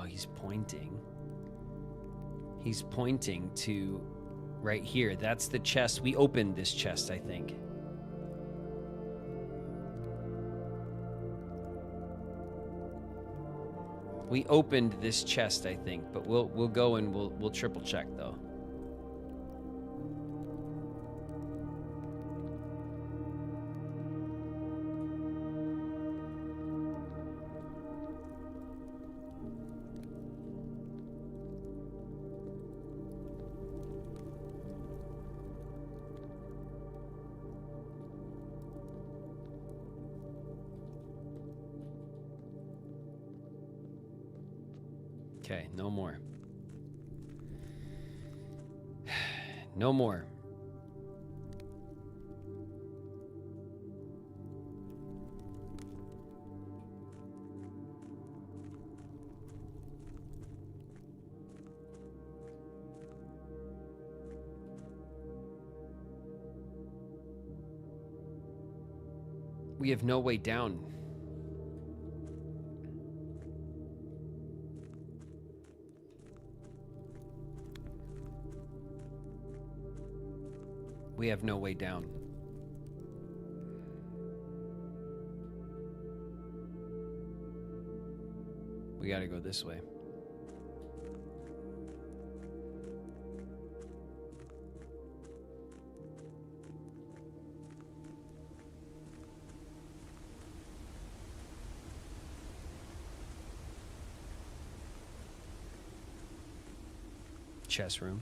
S1: He's pointing. He's pointing to right here. That's the chest. We opened this chest, I think. We opened this chest, I think, but we'll go and we'll triple check though. Okay, no more. No more. We have no way down. We have no way down. We gotta go this way. Chess room.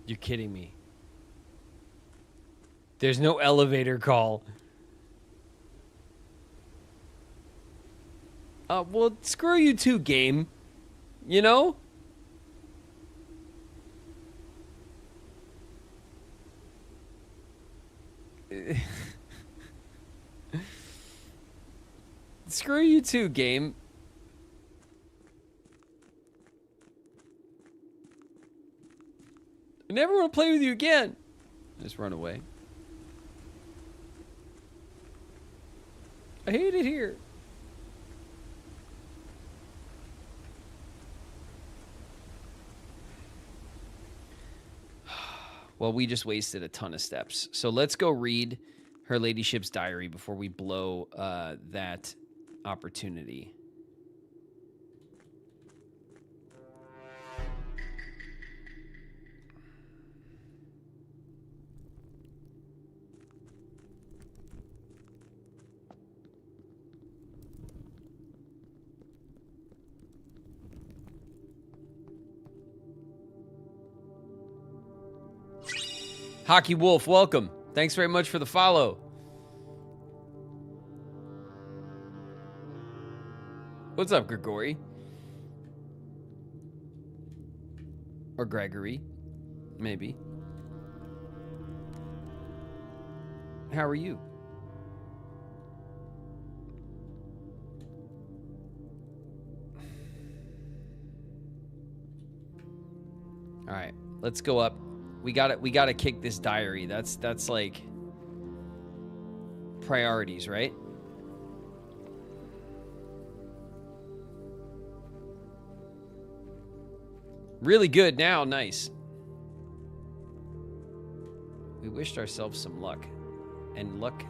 S1: You're kidding me. There's no elevator call. Well, screw you too, game. You know? Screw you too, game. I never want to play with you again. Just run away. I hate it here. Well, we just wasted a ton of steps. So let's go read Her Ladyship's diary before we blow that opportunity. Hockey Wolf, welcome. Thanks very much for the follow. What's up, Grigori? Or Gregory, maybe. How are you? All right, let's go up. We gotta kick this diary. That's like priorities, right? Really good now, nice. We wished ourselves some luck. And luck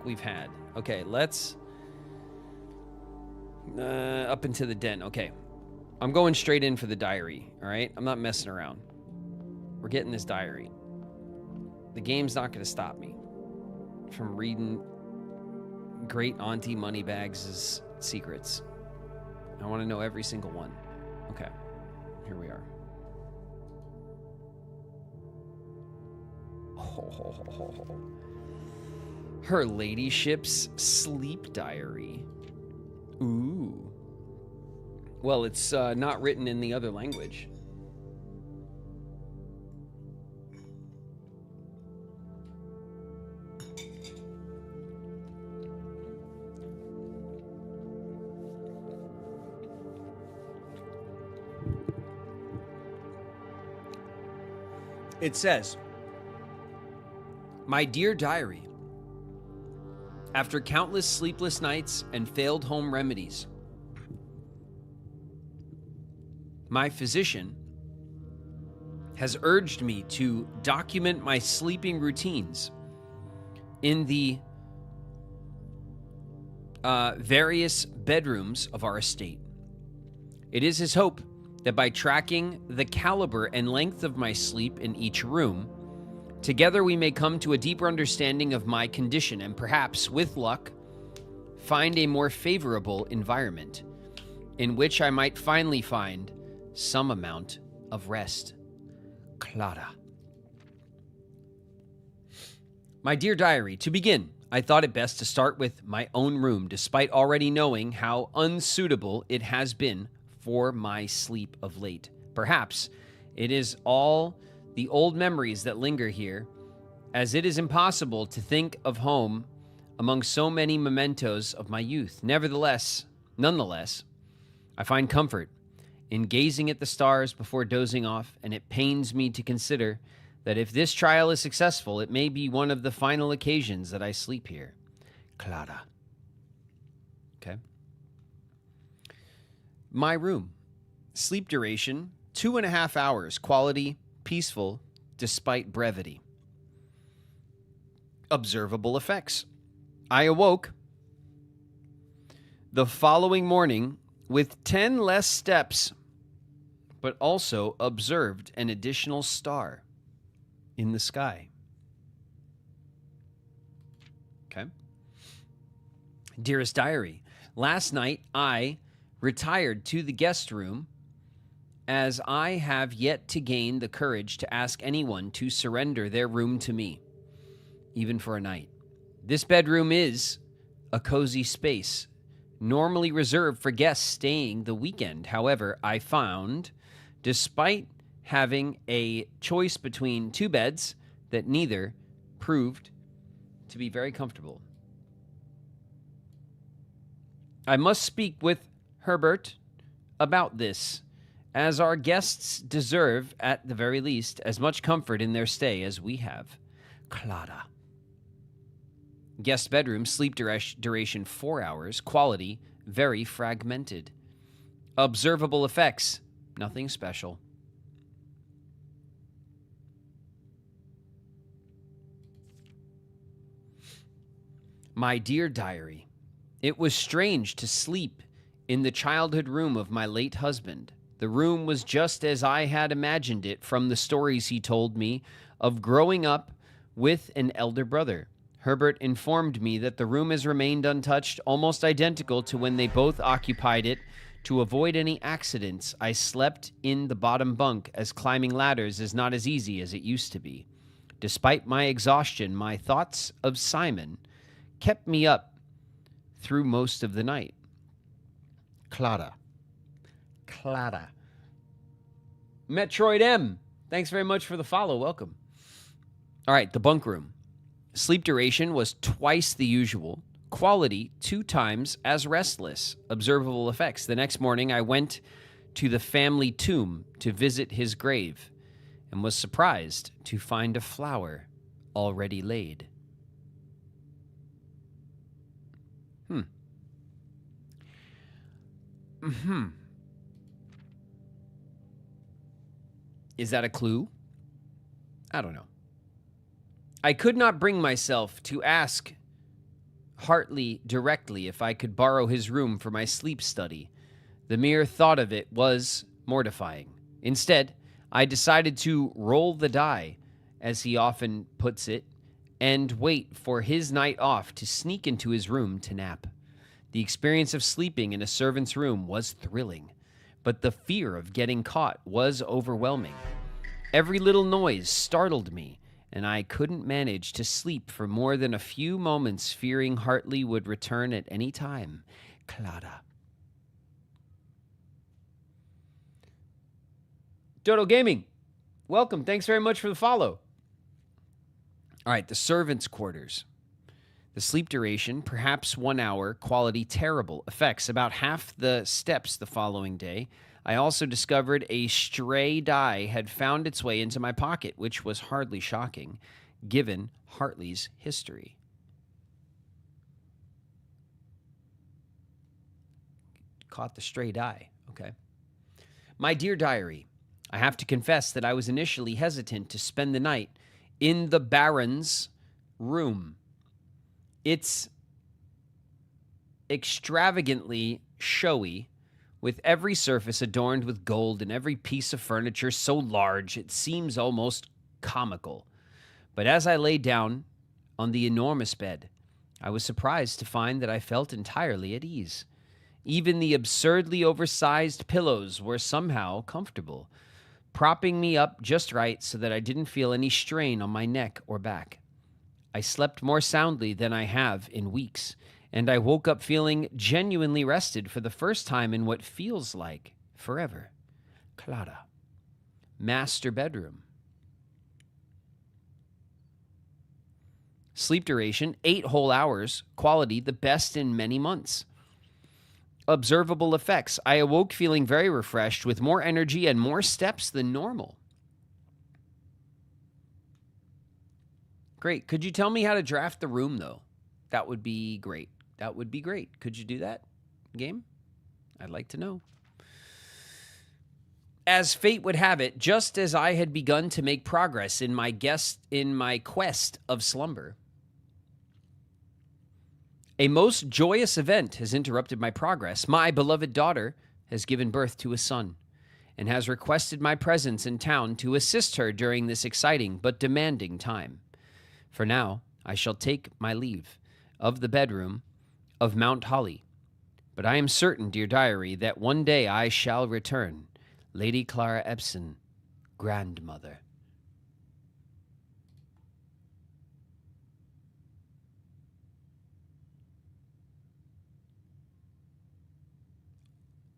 S1: we've had. Okay, let's up into the den. Okay. I'm going straight in for the diary, all right? I'm not messing around. We're getting this diary. The game's not going to stop me from reading Great Auntie Moneybags' secrets. I want to know every single one. Okay, here we are. Her Ladyship's sleep diary. Ooh. Well, it's not written in the other language. It says, "My dear diary, after countless sleepless nights and failed home remedies, my physician has urged me to document my sleeping routines in the various bedrooms of our estate. It is his hope that by tracking the caliber and length of my sleep in each room, together we may come to a deeper understanding of my condition and perhaps, with luck, find a more favorable environment in which I might finally find some amount of rest. Clara." My dear diary, to begin, I thought it best to start with my own room, despite already knowing how unsuitable it has been for my sleep of late. Perhaps it is all the old memories that linger here, as it is impossible to think of home among so many mementos of my youth. Nonetheless, I find comfort in gazing at the stars before dozing off, and it pains me to consider that if this trial is successful, it may be one of the final occasions that I sleep here. Clara. Okay. My room. Sleep duration, 2.5 hours. Quality, peaceful, despite brevity. Observable effects. I awoke the following morning with 10 less steps, but also observed an additional star in the sky. Okay. Dearest Diary, last night I retired to the guest room as I have yet to gain the courage to ask anyone to surrender their room to me, even for a night. This bedroom is a cozy space, normally reserved for guests staying the weekend. However, I found, despite having a choice between 2 beds, that neither proved to be very comfortable. I must speak with Herbert about this, as our guests deserve, at the very least, as much comfort in their stay as we have. Clara. Guest bedroom, sleep duration 4 hours. Quality, very fragmented. Observable effects, nothing special. My dear diary, it was strange to sleep in the childhood room of my late husband. The room was just as I had imagined it from the stories he told me of growing up with an elder brother. Herbert informed me that the room has remained untouched, almost identical to when they both occupied it. To avoid any accidents, I slept in the bottom bunk, as climbing ladders is not as easy as it used to be. Despite my exhaustion, my thoughts of Simon kept me up through most of the night. Clara. Metroid M, thanks very much for the follow. Welcome. All right, the bunk room. Sleep duration was twice the usual. Quality 2 times as restless. Observable effects. The next morning, I went to the family tomb to visit his grave and was surprised to find a flower already laid. Is that a clue? I don't know. I could not bring myself to ask Hartley directly if I could borrow his room for my sleep study. The mere thought of it was mortifying. Instead, I decided to roll the die, as he often puts it, and wait for his night off to sneak into his room to nap. The experience of sleeping in a servant's room was thrilling, but the fear of getting caught was overwhelming. Every little noise startled me, and I couldn't manage to sleep for more than a few moments, fearing Hartley would return at any time. Clara. Dodo Gaming, welcome. Thanks very much for the follow. All right, the servants' quarters. The sleep duration, perhaps 1 hour. Quality, terrible. Effects, about half the steps the following day. I also discovered a stray die had found its way into my pocket, which was hardly shocking, given Hartley's history. Caught the stray die. Okay. My dear diary, I have to confess that I was initially hesitant to spend the night in the Baron's room. It's extravagantly showy, with every surface adorned with gold and every piece of furniture so large it seems almost comical. But as I lay down on the enormous bed, I was surprised to find that I felt entirely at ease. Even the absurdly oversized pillows were somehow comfortable, propping me up just right so that I didn't feel any strain on my neck or back. I slept more soundly than I have in weeks, and I woke up feeling genuinely rested for the first time in what feels like forever. Clara. Master bedroom. Sleep duration, 8 whole hours. Quality, the best in many months. Observable effects. I awoke feeling very refreshed with more energy and more steps than normal. Great. Could you tell me how to draft the room, though? That would be great. That would be great. Could you do that, game? I'd like to know. As fate would have it, just as I had begun to make progress in my quest of slumber, a most joyous event has interrupted my progress. My beloved daughter has given birth to a son and has requested my presence in town to assist her during this exciting but demanding time. For now, I shall take my leave of the bedroom of Mount Holly. But I am certain, dear diary, that one day I shall return. Lady Clara Epson, grandmother.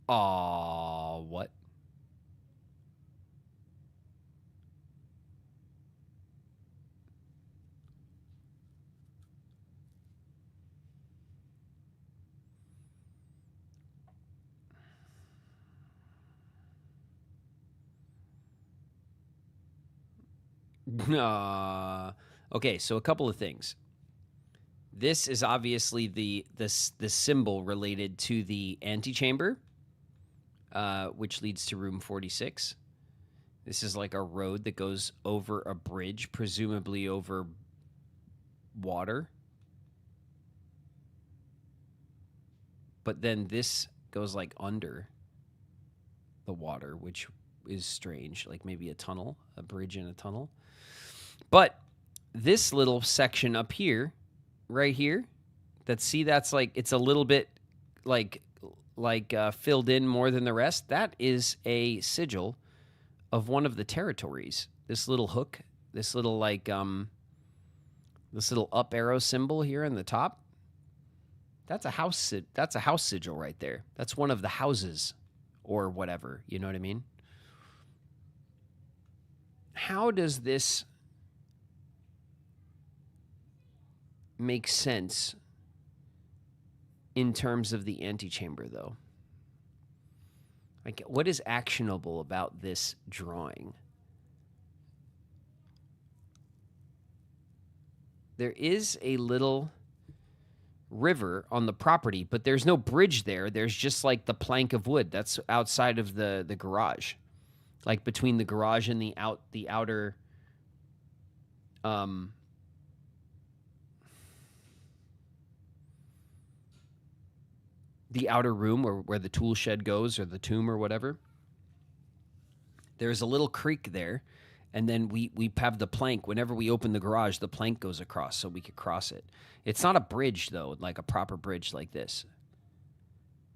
S1: Aw, what? Okay, so a couple of things. This is obviously the symbol related to the antechamber, which leads to room 46. This is like a road that goes over a bridge, presumably over water. But then this goes like under the water, which is strange, like maybe a tunnel, a bridge in a tunnel. But this little section up here, right here, that's like, it's a little bit like filled in more than the rest. That is a sigil of one of the territories. This little hook, this little like this little up arrow symbol here on the top. That's a house. That's a house sigil right there. That's one of the houses, or whatever. You know what I mean? How does this make sense in terms of the antechamber, though? Like, what is actionable about this drawing? There is a little river on the property, but there's no bridge there. There's just like the plank of wood that's outside of the garage, like between the garage and the outer the outer room where the tool shed goes, or the tomb or whatever. There's a little creek there, and then we have the plank. Whenever we open the garage, the plank goes across so we could cross it. It's not a bridge, though, like a proper bridge like this.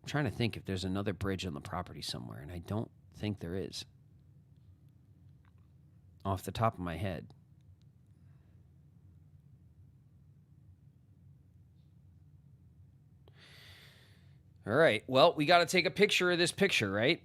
S1: I'm trying to think if there's another bridge on the property somewhere, and I don't think there is. Off the top of my head. All right, well, we got to take a picture of this picture, right?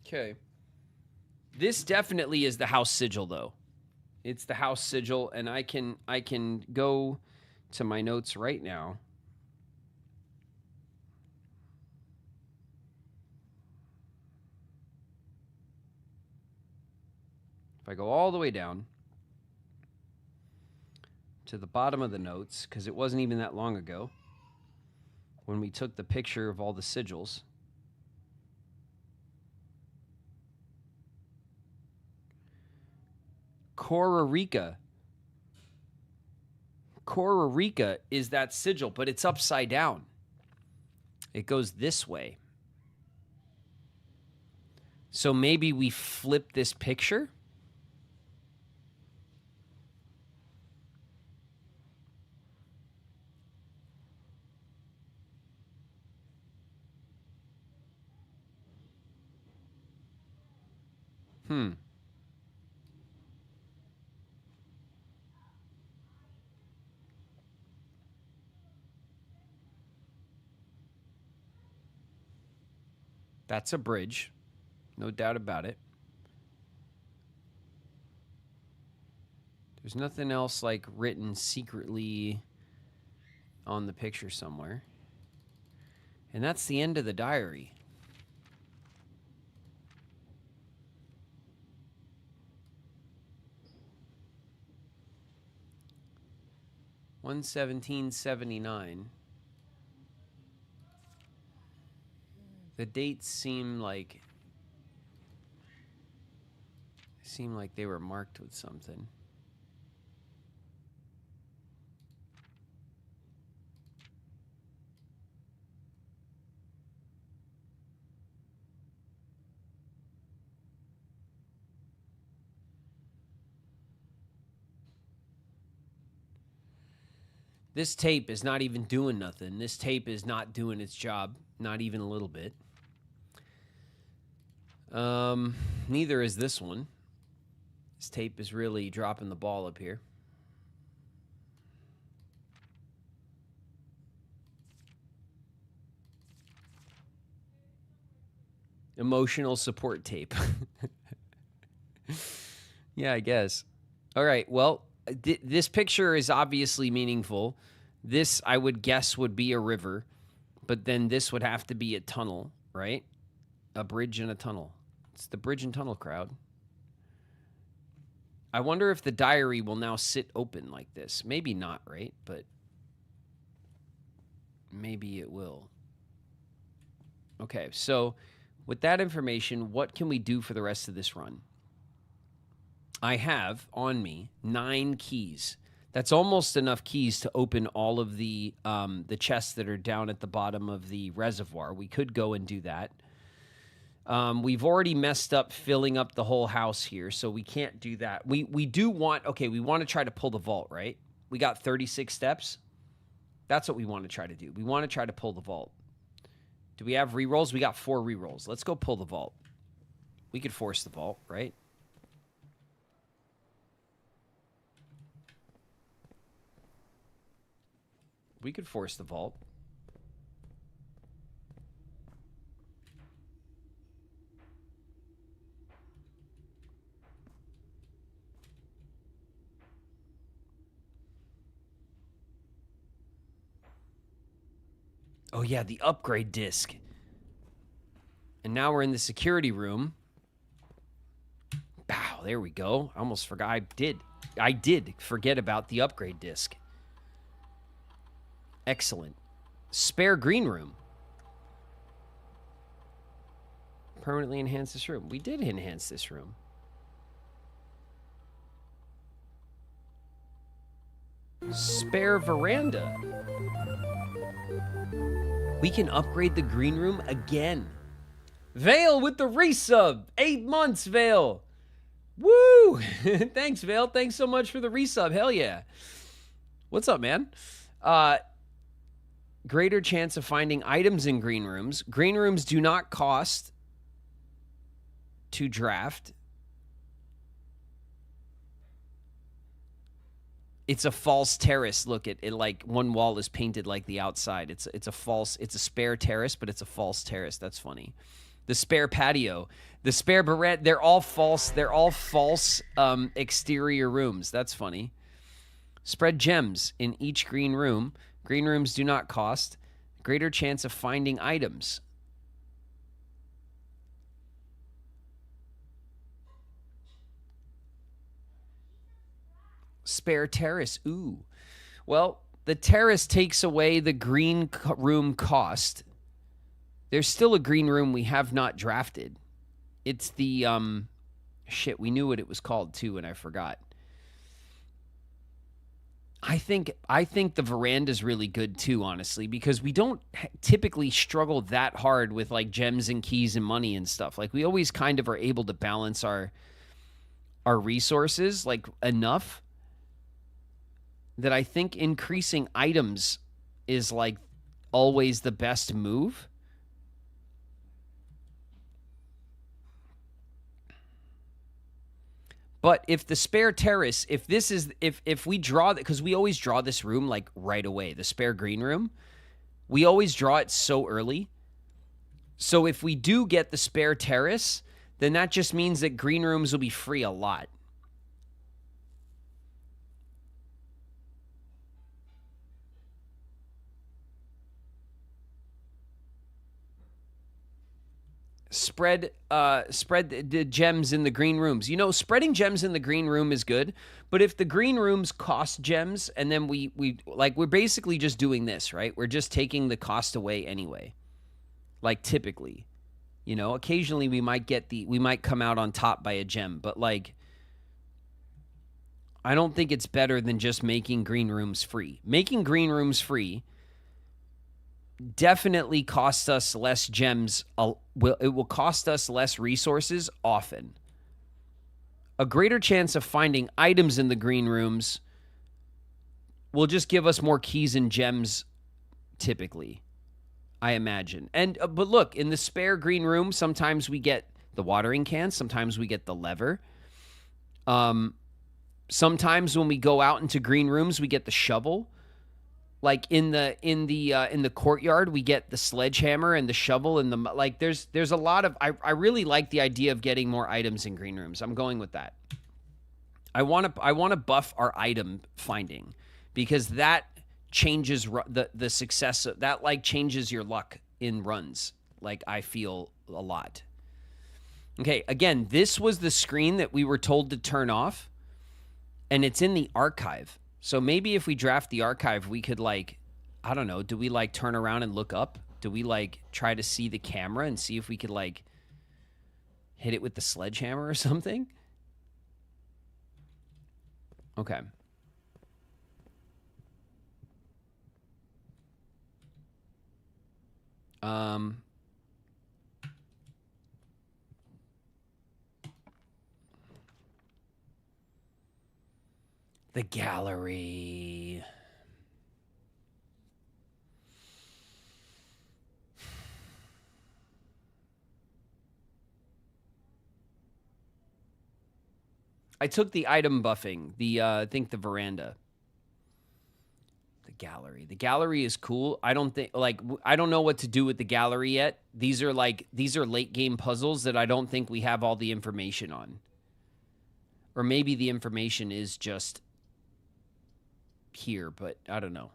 S1: Okay. This definitely is the house sigil, though. It's the house sigil, and I can go to my notes right now. If I go all the way down to the bottom of the notes, because it wasn't even that long ago when we took the picture of all the sigils. Kororika. Kororika is that sigil, but it's upside down. It goes this way. So maybe we flip this picture? That's a bridge. No doubt about it. There's nothing else like written secretly on the picture somewhere. And that's the end of the diary. $117.79. The dates seem like they were marked with something. This tape is not even doing nothing. This tape is not doing its job, not even a little bit. Neither is this one. This tape is really dropping the ball up here. Emotional support tape. Yeah, I guess. All right, well, this picture is obviously meaningful. This, I would guess, would be a river, but then this would have to be a tunnel, right? A bridge and a tunnel. It's the bridge and tunnel crowd. I wonder if the diary will now sit open like this. Maybe not, right? But maybe it will. Okay, so with that information, what can we do for the rest of this run? I have on me 9 keys. That's almost enough keys to open all of the chests that are down at the bottom of the reservoir. We could go and do that. We've already messed up filling up the whole house here, so we can't do that. We do want, okay, we want to try to pull the vault, right? We got 36 steps. That's what we want to try to do. We want to try to pull the vault. Do we have rerolls? We got 4 rerolls. Let's go pull the vault. We could force the vault, right? We could force the vault. Oh, yeah, the upgrade disc. And now we're in the security room. Bow, there we go. I almost forgot. I did forget about the upgrade disc. Excellent. Spare green room. Permanently enhance this room. We did enhance this room. Spare veranda. We can upgrade the green room again. Vale with the resub. 8 months, Vale. Woo! Thanks, Vale. Thanks so much for the resub. Hell yeah. What's up, man? Greater chance of finding items in green rooms. Green rooms do not cost to draft. It's a false terrace. Look, it like one wall is painted like the outside. It's a spare terrace, but it's a false terrace. That's funny. The spare patio, the spare barrette, they're all false. They're all false exterior rooms. That's funny. Spread gems in each green room. Green rooms do not cost. Greater chance of finding items. Spare terrace. Ooh. Well, the terrace takes away the green room cost. There's still a green room we have not drafted. It's the, shit, we knew what it was called too, and I forgot. I think the veranda's really good too, honestly, because we don't typically struggle that hard with like gems and keys and money and stuff. Like we always kind of are able to balance our resources like enough that I think increasing items is like always the best move. But if the spare terrace, if we draw that, because we always draw this room like right away, the spare green room, we always draw it so early. So if we do get the spare terrace, then that just means that green rooms will be free a lot. Spread the gems in the green rooms. You know, spreading gems in the green room is good, but if the green rooms cost gems and then we're basically just doing this, right? We're just taking the cost away anyway. Like typically, you know, occasionally we might come out on top by a gem, but like I don't think it's better than just making green rooms free. Making green rooms free definitely costs us less gems. It will cost us less resources often. A greater chance of finding items in the green rooms will just give us more keys and gems typically, I imagine. And but look, in the spare green room, sometimes we get the watering can, sometimes we get the lever. Sometimes when we go out into green rooms, we get the shovel. Like in the courtyard, we get the sledgehammer and the shovel and there's a lot of I really like the idea of getting more items in green rooms. I'm going with that. I want to buff our item finding because that changes the success that like changes your luck in runs. Like I feel a lot. Okay, again, this was the screen that we were told to turn off, and it's in the archive. So maybe if we draft the archive, we could like, I don't know, do we like turn around and look up? Do we like try to see the camera and see if we could like hit it with the sledgehammer or something? Okay. The gallery. I took the item buffing, I think the veranda. The gallery. The gallery is cool. I don't know what to do with the gallery yet. These are late game puzzles that I don't think we have all the information on. Or maybe the information is just here, but I don't know.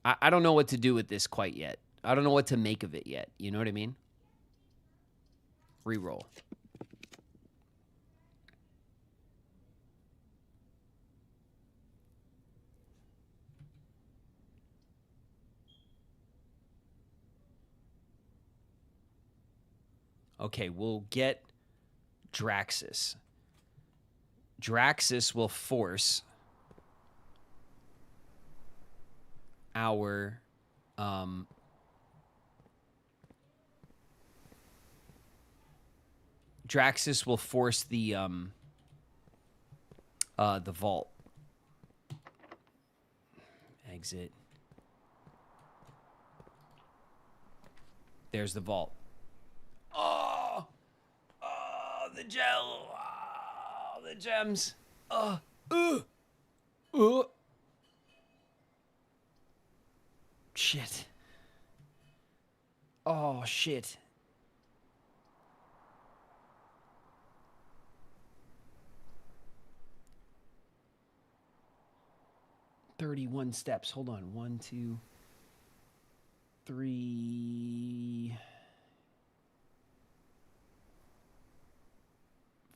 S1: I don't know what to do with this quite yet. I don't know what to make of it yet. You know what I mean? Reroll. Okay, we'll get Draxus. Draxus will force our Draxus will force the vault. Exit. There's the vault. Oh, the gel. Oh, the gems. Shit. Oh, shit. "31 steps. Hold on. 1, 2, 3,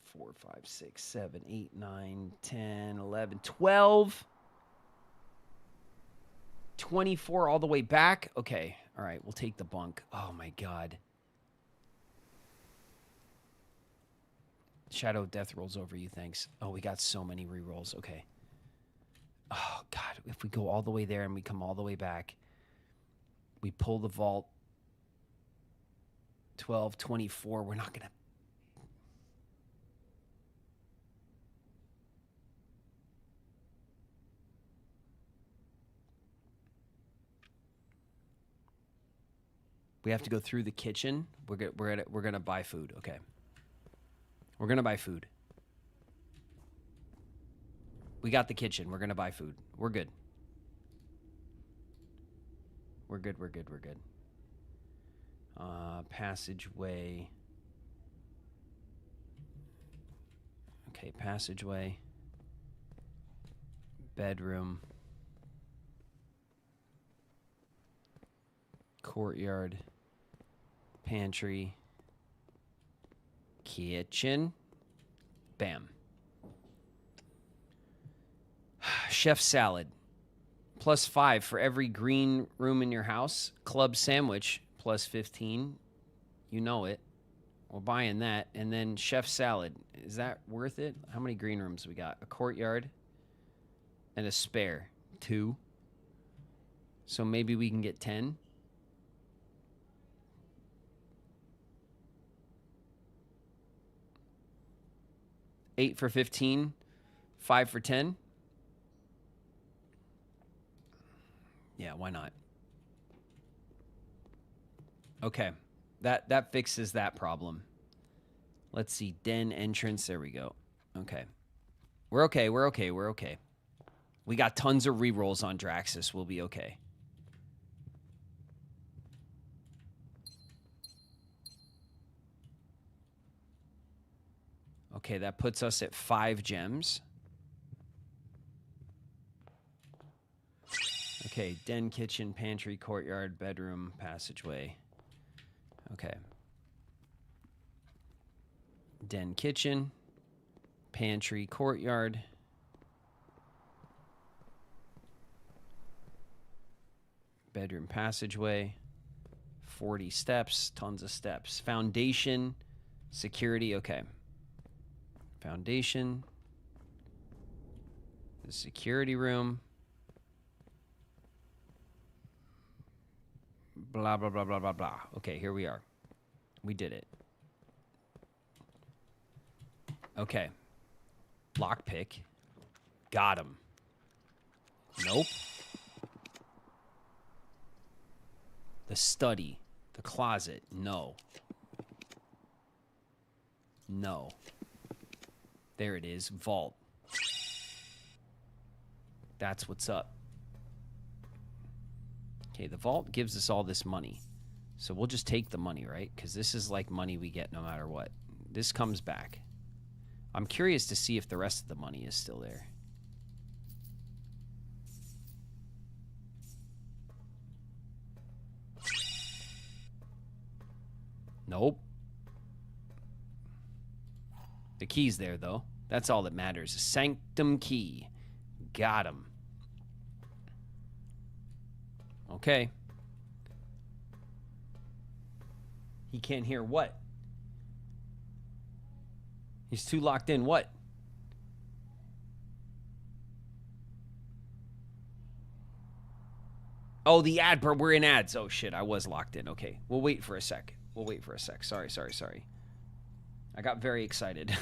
S1: 4, 5, 6, 7, 8, 9, 10, 11, 12. 24 all the way back. Okay. All right. We'll take the bunk. Oh, my God. Shadow of Death rolls over you. Thanks. Oh, we got so many rerolls. Okay. Oh, God. If we go all the way there and we come all the way back, we pull the vault. 12, 24. We're not going to. We have to go through the kitchen. We're gonna buy food. Okay. We're gonna buy food. We got the kitchen. We're going to buy food. We're good. We're good. Passageway. Okay, passageway. Bedroom. Courtyard. Pantry. Kitchen. Bam. Chef salad. +5 for every green room in your house. Club sandwich +15. You know it. We're buying that. And then chef salad. Is that worth it? How many green rooms we got? A courtyard and a spare. 2. So maybe we can get 10. $8 for 15. 5 for 10. Yeah, why not? Okay. That fixes that problem. Let's see. Den entrance. There we go. Okay. We're okay. We got tons of rerolls on Draxus. We'll be okay. Okay, that puts us at 5 gems. Okay, den, kitchen, pantry, courtyard, bedroom, passageway. Okay. Den, kitchen, pantry, courtyard. Bedroom, passageway. 40 steps, tons of steps. Foundation, security, okay. Foundation. The security room. Blah, blah, blah, blah, blah, blah. Okay, here we are. We did it. Okay. Lockpick. Got him. Nope. The study. The closet. No. No. There it is. Vault. That's what's up. Okay, the vault gives us all this money. So we'll just take the money, right? Because this is like money we get no matter what. This comes back. I'm curious to see if the rest of the money is still there. Nope. The key's there, though. That's all that matters. Sanctum key. Got him. Okay. He can't hear what? He's too locked in. What? Oh, the ad. We're in ads. Oh, shit. I was locked in. Okay. We'll wait for a sec. Sorry. I got very excited.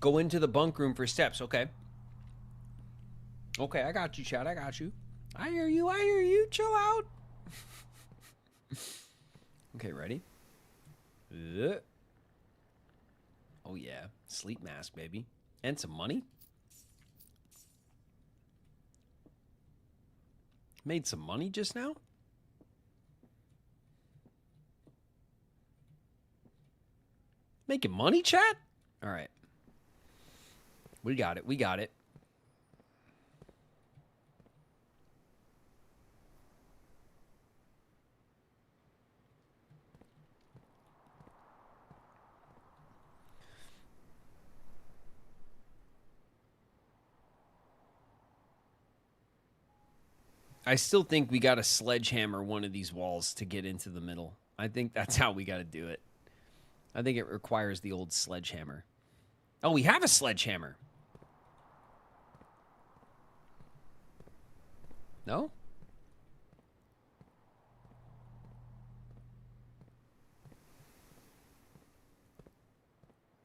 S1: Go into the bunk room for steps. Okay. Okay, I got you, Chad. I got you. I hear you. Chill out. Okay, ready? Oh, yeah. Sleep mask, baby. And some money. Made some money just now? Making money, chat? All right. We got it. I still think we got to sledgehammer one of these walls to get into the middle. I think that's how we got to do it. I think it requires the old sledgehammer. Oh, we have a sledgehammer. No?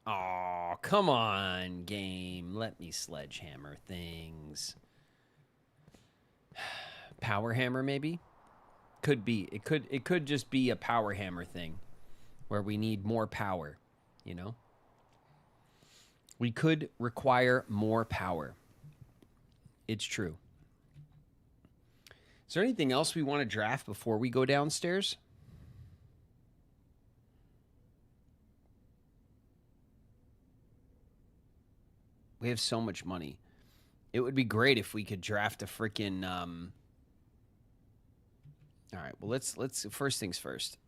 S1: Oh, come on, game. Let me sledgehammer things. Power hammer, maybe? Could be. It could just be a power hammer thing where we need more power, you know? We could require more power. It's true. Is there anything else we want to draft before we go downstairs? We have so much money. It would be great if we could draft a freaking all right, well let's first things first.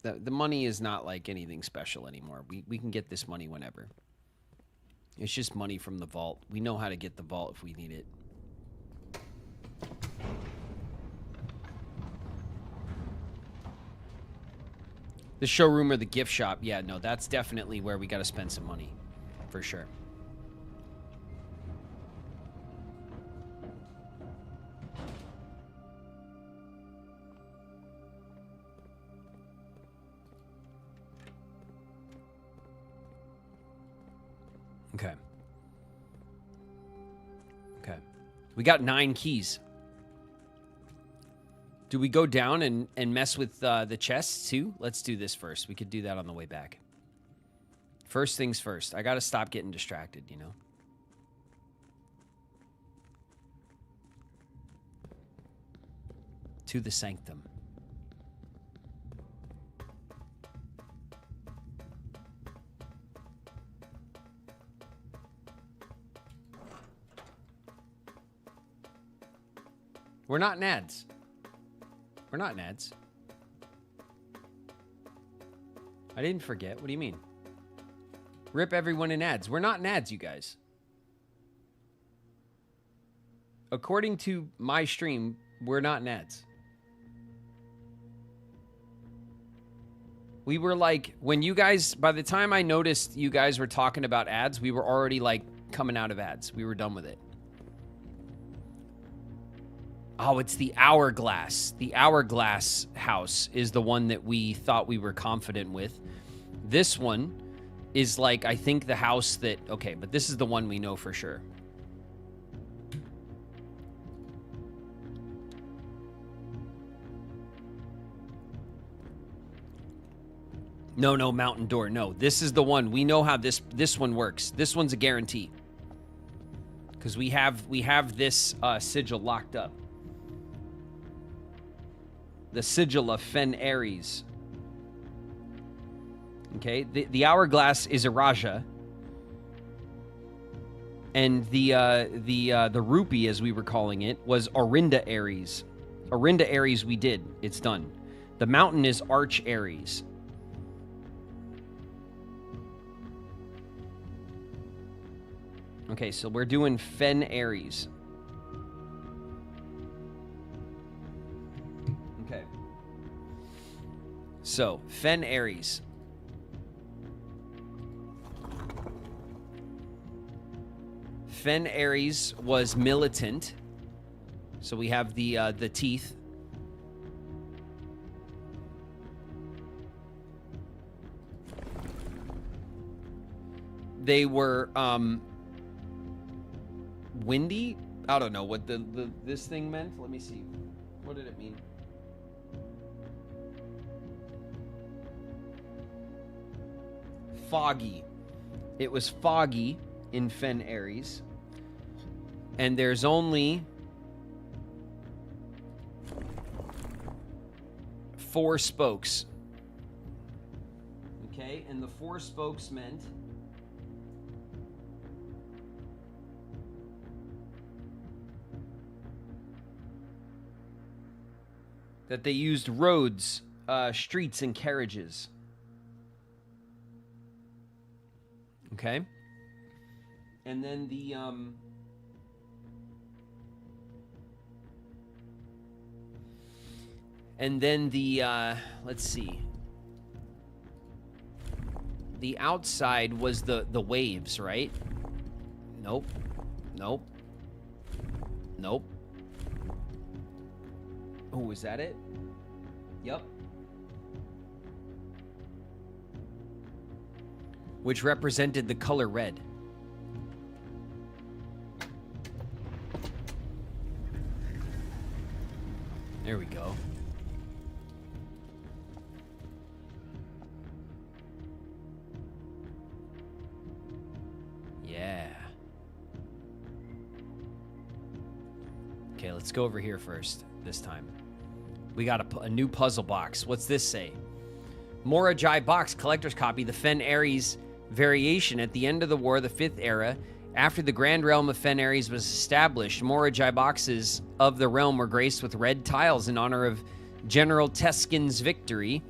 S1: The money is not like anything special anymore. We can get this money whenever. It's just money from the vault. We know how to get the vault if we need it. The showroom or the gift shop. Yeah, no, that's definitely where we got to spend some money. For sure. Okay. Okay. We got 9 keys. Do we go down and mess with the chests too? Let's do this first. We could do that on the way back. First things first. I got to stop getting distracted, you know? To the sanctum. We're not Nads. We're not Nads. I didn't forget. What do you mean? Rip everyone in ads. We're not Nads, you guys. According to my stream, we're not Nads. We were like, when you guys, by the time I noticed you guys were talking about ads, we were already like coming out of ads. We were done with it. Oh, it's the Hourglass. The Hourglass house is the one that we thought we were confident with. This one is like, I think the house that... Okay, but this is the one we know for sure. No, Mountain Door. No, this is the one. We know how this one works. This one's a guarantee. Because we have this sigil locked up. The sigil of Fen Ares. Okay, the Hourglass is a Raja. And the rupee, as we were calling it, was Orinda Ares. Orinda Ares we did. It's done. The mountain is Arch Ares. Okay, so we're doing Fen Ares. Okay. So, Fen Ares. Fen Ares was militant. So we have the teeth. They were windy. I don't know what this thing meant. Let me see. What did it mean? Foggy. It was foggy in Fen Ares. And there's only 4 spokes. Okay, and the 4 spokes meant that they used roads, streets, and carriages. Okay? And then the, let's see. The outside was the waves, right? Nope. Nope. Nope. Oh, is that it? Yep. Which represented the color red. There we go. Yeah. Okay, let's go over here first this time. We got a new puzzle box. What's this say? Morajai box, collector's copy, the Fen Ares variation. At the end of the war, the 5th era, after the Grand Realm of Fen Ares was established, Morajai boxes of the realm were graced with red tiles in honor of General Teskin's victory.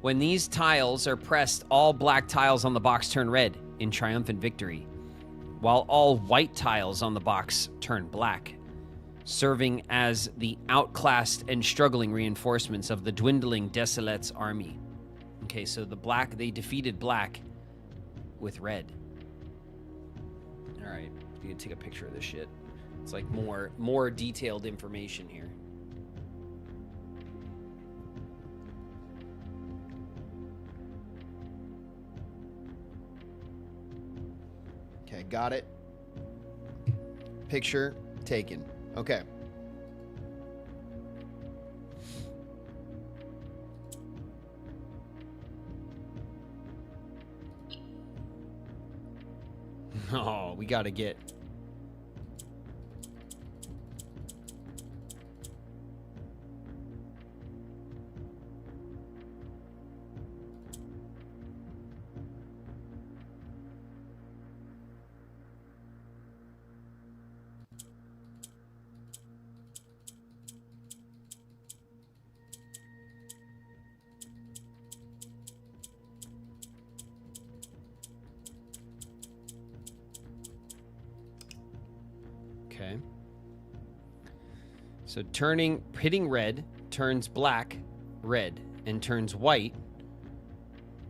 S1: When these tiles are pressed, all black tiles on the box turn red in triumphant victory, while all white tiles on the box turn black, serving as the outclassed and struggling reinforcements of the dwindling Desolete's army. Okay, so the black, they defeated black with red. All right, you can take a picture of this shit. It's like more detailed information here. Okay, got it. Picture taken. Okay. Oh, we gotta get... Okay. So hitting red turns black, red, and turns white,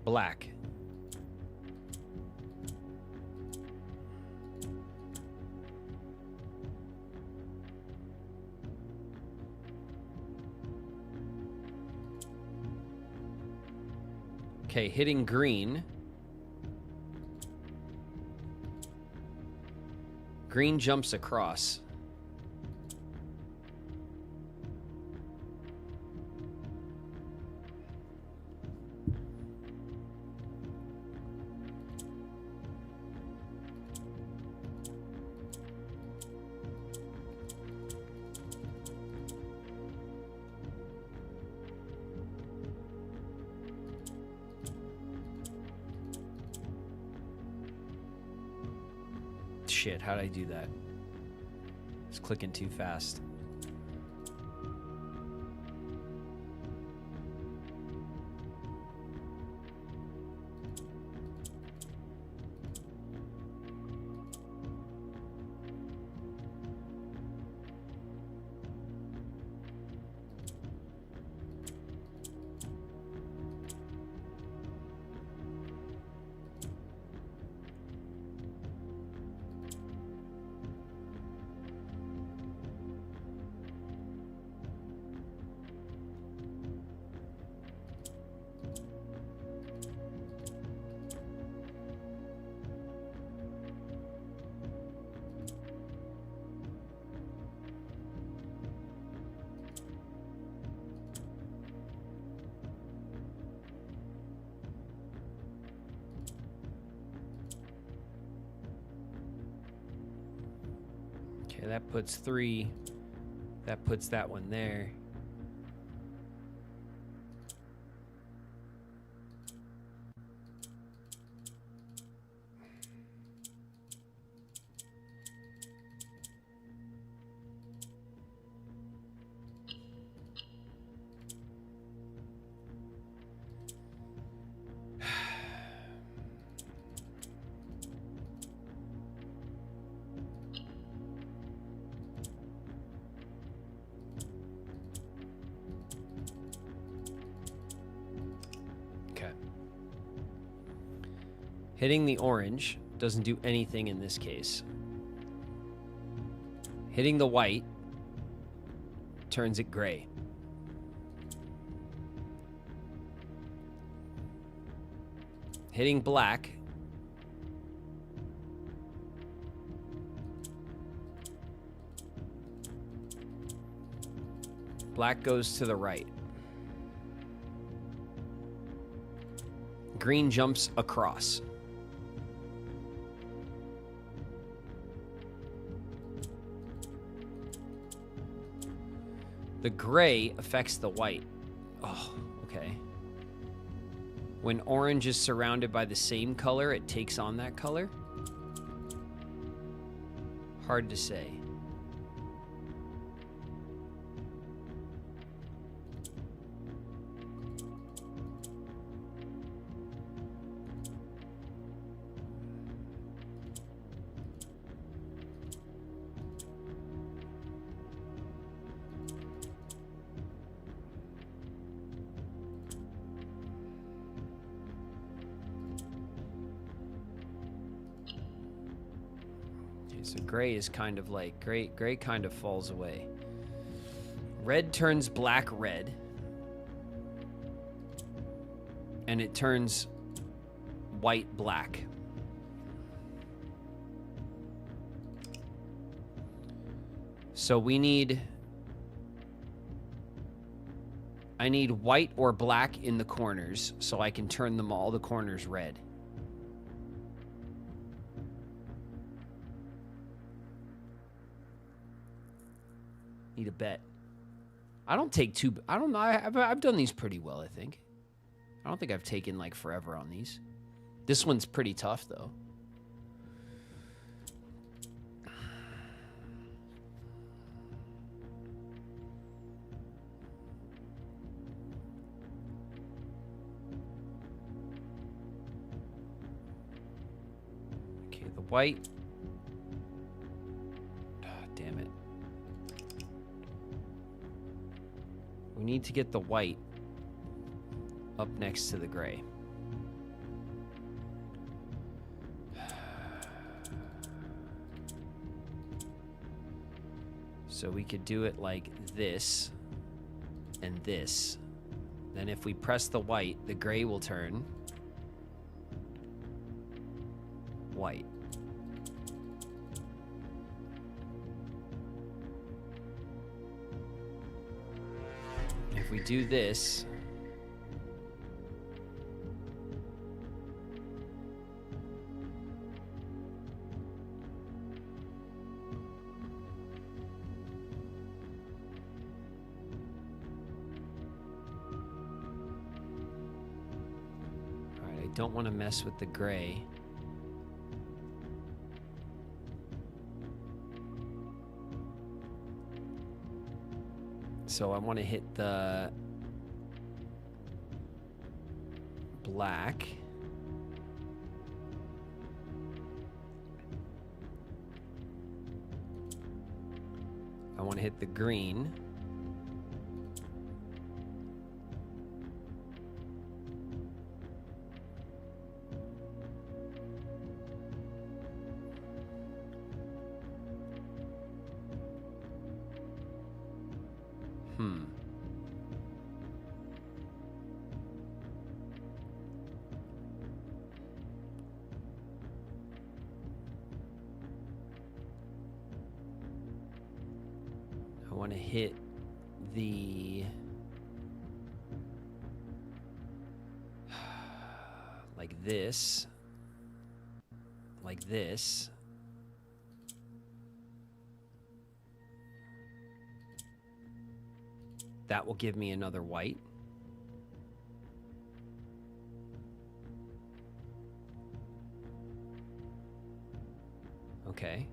S1: black. Okay, hitting green. Green jumps across. Shit, how'd I do that? It's clicking too fast. Okay, that puts 3. That puts that one there. Hitting the orange doesn't do anything in this case. Hitting the white turns it gray. Hitting black. Black goes to the right. Green jumps across. The gray affects the white. Oh, okay. When orange is surrounded by the same color, it takes on that color? Hard to say. So gray is kind of like, gray kind of falls away. Red turns black red. And it turns white black. So we need... I need white or black in the corners so I can turn them all the corners red. Need a bet. I don't take two. I don't know. I've done these pretty well, I think. I don't think I've taken like forever on these. This one's pretty tough though. Okay, the white. Damn it. We need to get the white up next to the gray. So we could do it like this and this. Then if we press the white, the gray will turn white. If we do this, all right, I don't want to mess with the gray. So I want to hit the black. I want to hit the green. I want to hit the like this, like this. That will give me another white. Okay.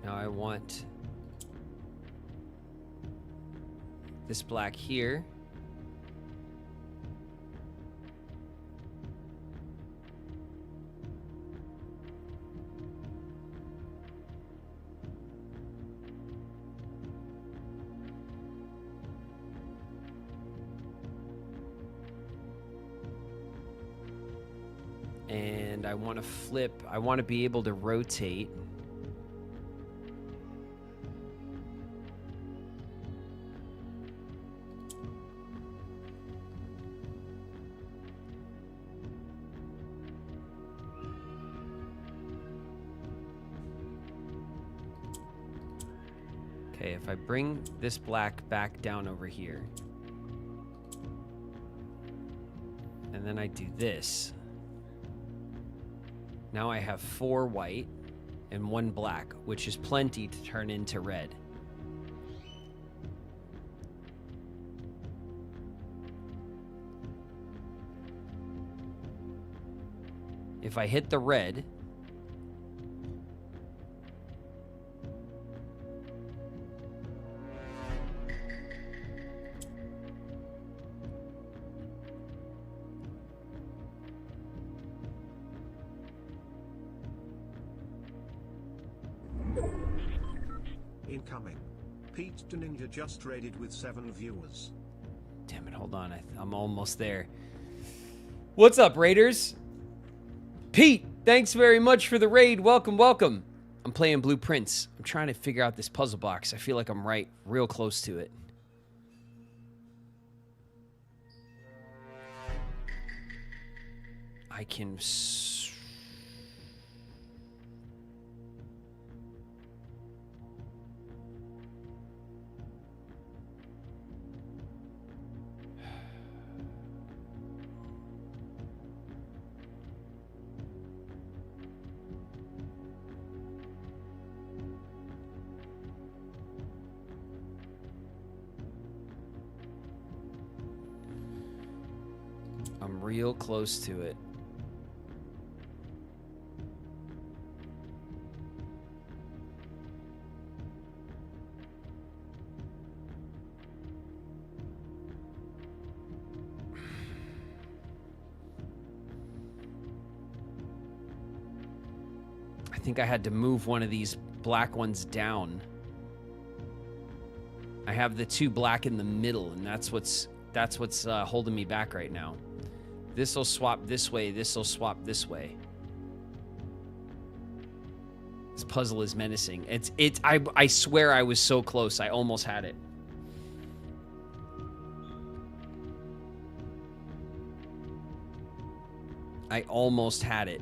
S1: Now I want this black here. And I want to flip. I want to be able to rotate. Okay, if I bring this black back down over here, and then I do this, now I have 4 white and 1 black, which is plenty to turn into red. If I hit the red,
S2: Incoming. Pt13 just raided with 7 viewers.
S1: damn it, hold on, I'm almost there. What's up, Raiders? Pete, thanks very much for the raid. Welcome, welcome. I'm playing Blueprints. I'm trying to figure out this puzzle box. I feel like I'm real close to it. I can... I'm real close to it. I think I had to move one of these black ones down. I have the 2 black in the middle, and that's what's holding me back right now. This'll swap this way, this'll swap this way. This puzzle is menacing. I swear I was so close. I almost had it. I almost had it.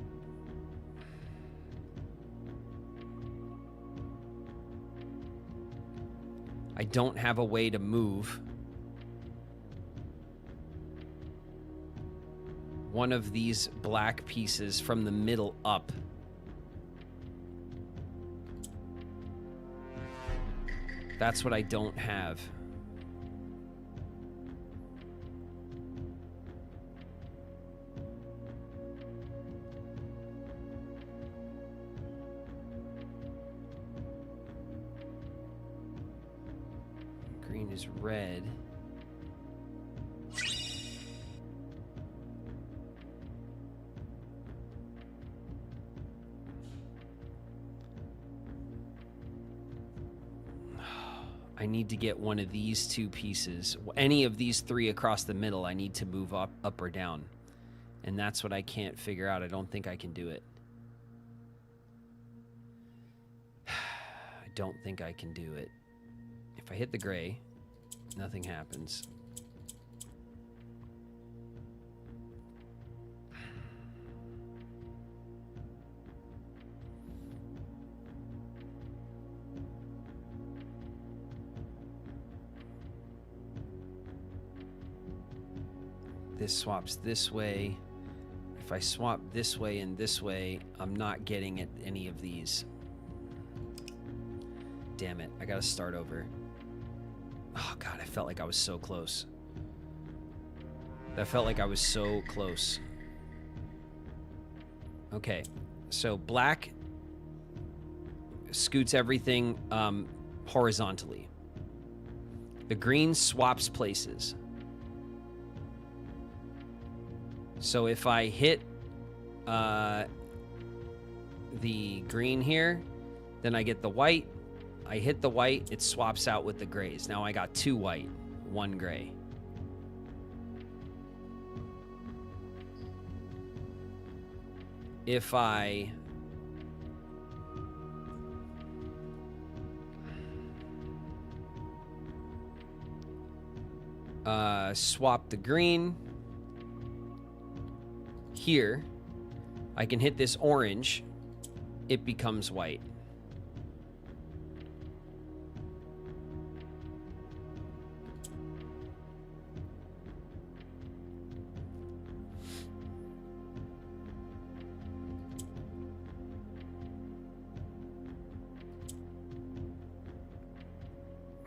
S1: I don't have a way to move one of these black pieces from the middle up. That's what I don't have. Green is red. I need to get one of these 2 pieces. Any of these 3 across the middle, I need to move up or down. And that's what I can't figure out. I don't think I can do it. I don't think I can do it. If I hit the gray, nothing happens. This swaps this way. If I swap this way and this way, I'm not getting at any of these. Damn it, I gotta start over. Oh God, I felt like I was so close. That felt like I was so close. Okay, so black scoots everything horizontally. The green swaps places. So if I hit the green here, then I get the white. I hit the white, it swaps out with the grays. Now I got 2 white, 1 gray. if I swap the green here, I can hit this orange, it becomes white.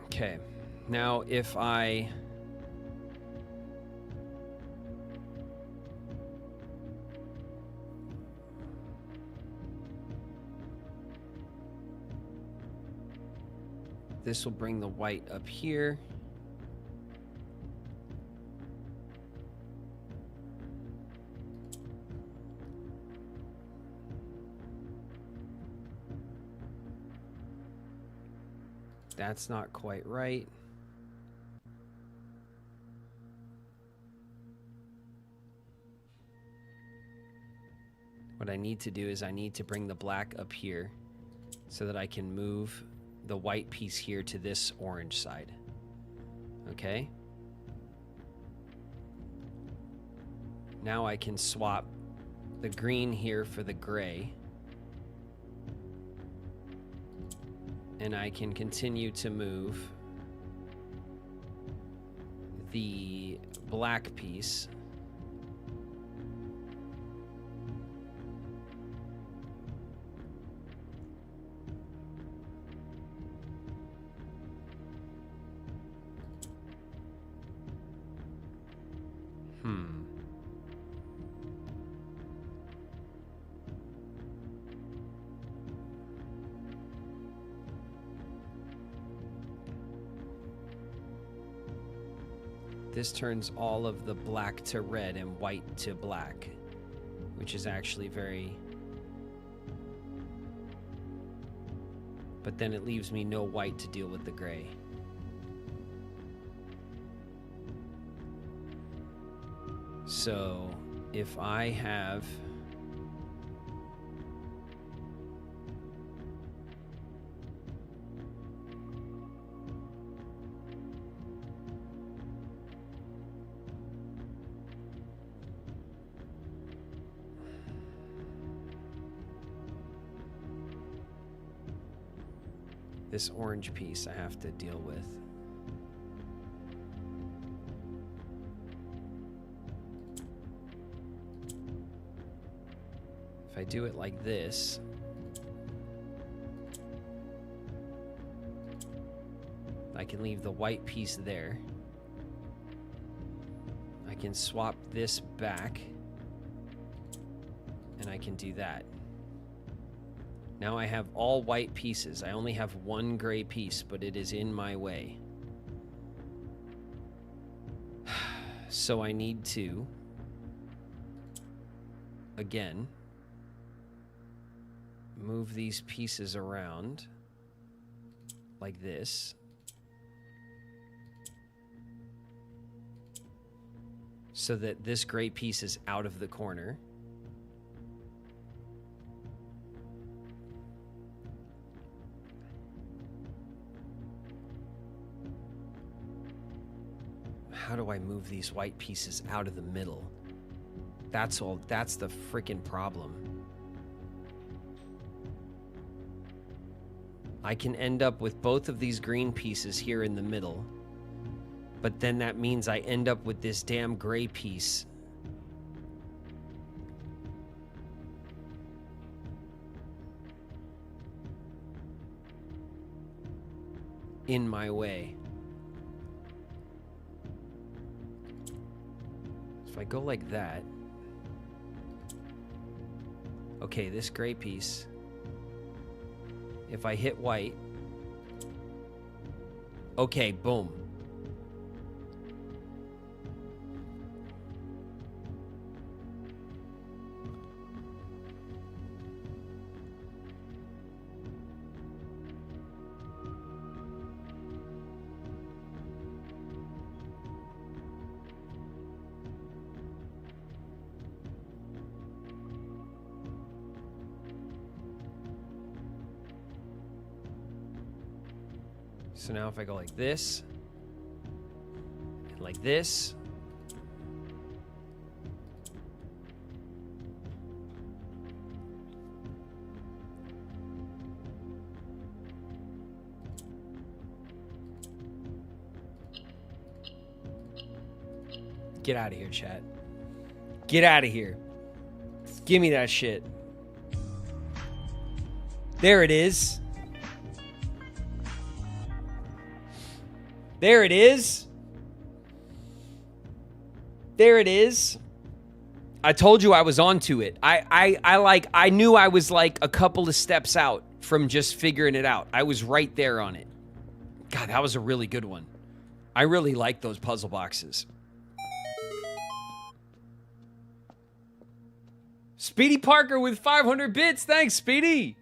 S1: Okay, now if I this will bring the white up here. That's not quite right. What I need to do is I need to bring the black up here so that I can move the white piece here to this orange side. Okay? Now I can swap the green here for the gray. And I can continue to move the black piece This turns all of the black to red and white to black, which is actually very... But then it leaves me no white to deal with the gray. So, if I have... this orange piece I have to deal with. If I do it like this, I can leave the white piece there. I can swap this back, and I can do that. Now I have all white pieces. I only have one gray piece, but it is in my way. So I need to, again, move these pieces around like this. So that this gray piece is out of the corner. How do I move these white pieces out of the middle? That's the freaking problem. I can end up with both of these green pieces here in the middle, but then that means I end up with this damn gray piece in my way. If I go like that, okay, this gray piece, if I hit white, okay, boom. So now if I go like this, and like this, get out of here, chat. Get out of here. Give me that shit. There it is. There it is. There it is. I told you I was onto it. I knew I was like a couple of steps out from just figuring it out. I was right there on it. God, that was a really good one. I really like those puzzle boxes. Speedy Parker with 500 bits. Thanks, Speedy.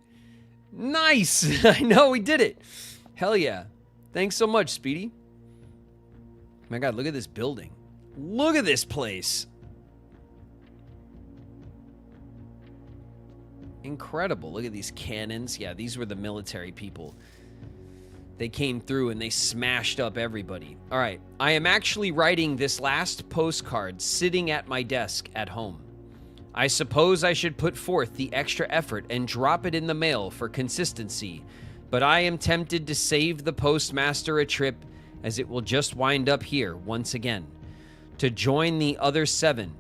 S1: Nice. I know we did it. Hell yeah. Thanks so much, Speedy. My God, look at this building. Look at this place. Incredible. Look at these cannons. Yeah, these were the military people. They came through and they smashed up everybody. All right. I am actually writing this last postcard sitting at my desk at home. I suppose I should put forth the extra effort and drop it in the mail for consistency, but I am tempted to save the postmaster a trip, as it will just wind up here once again, to join the other 7,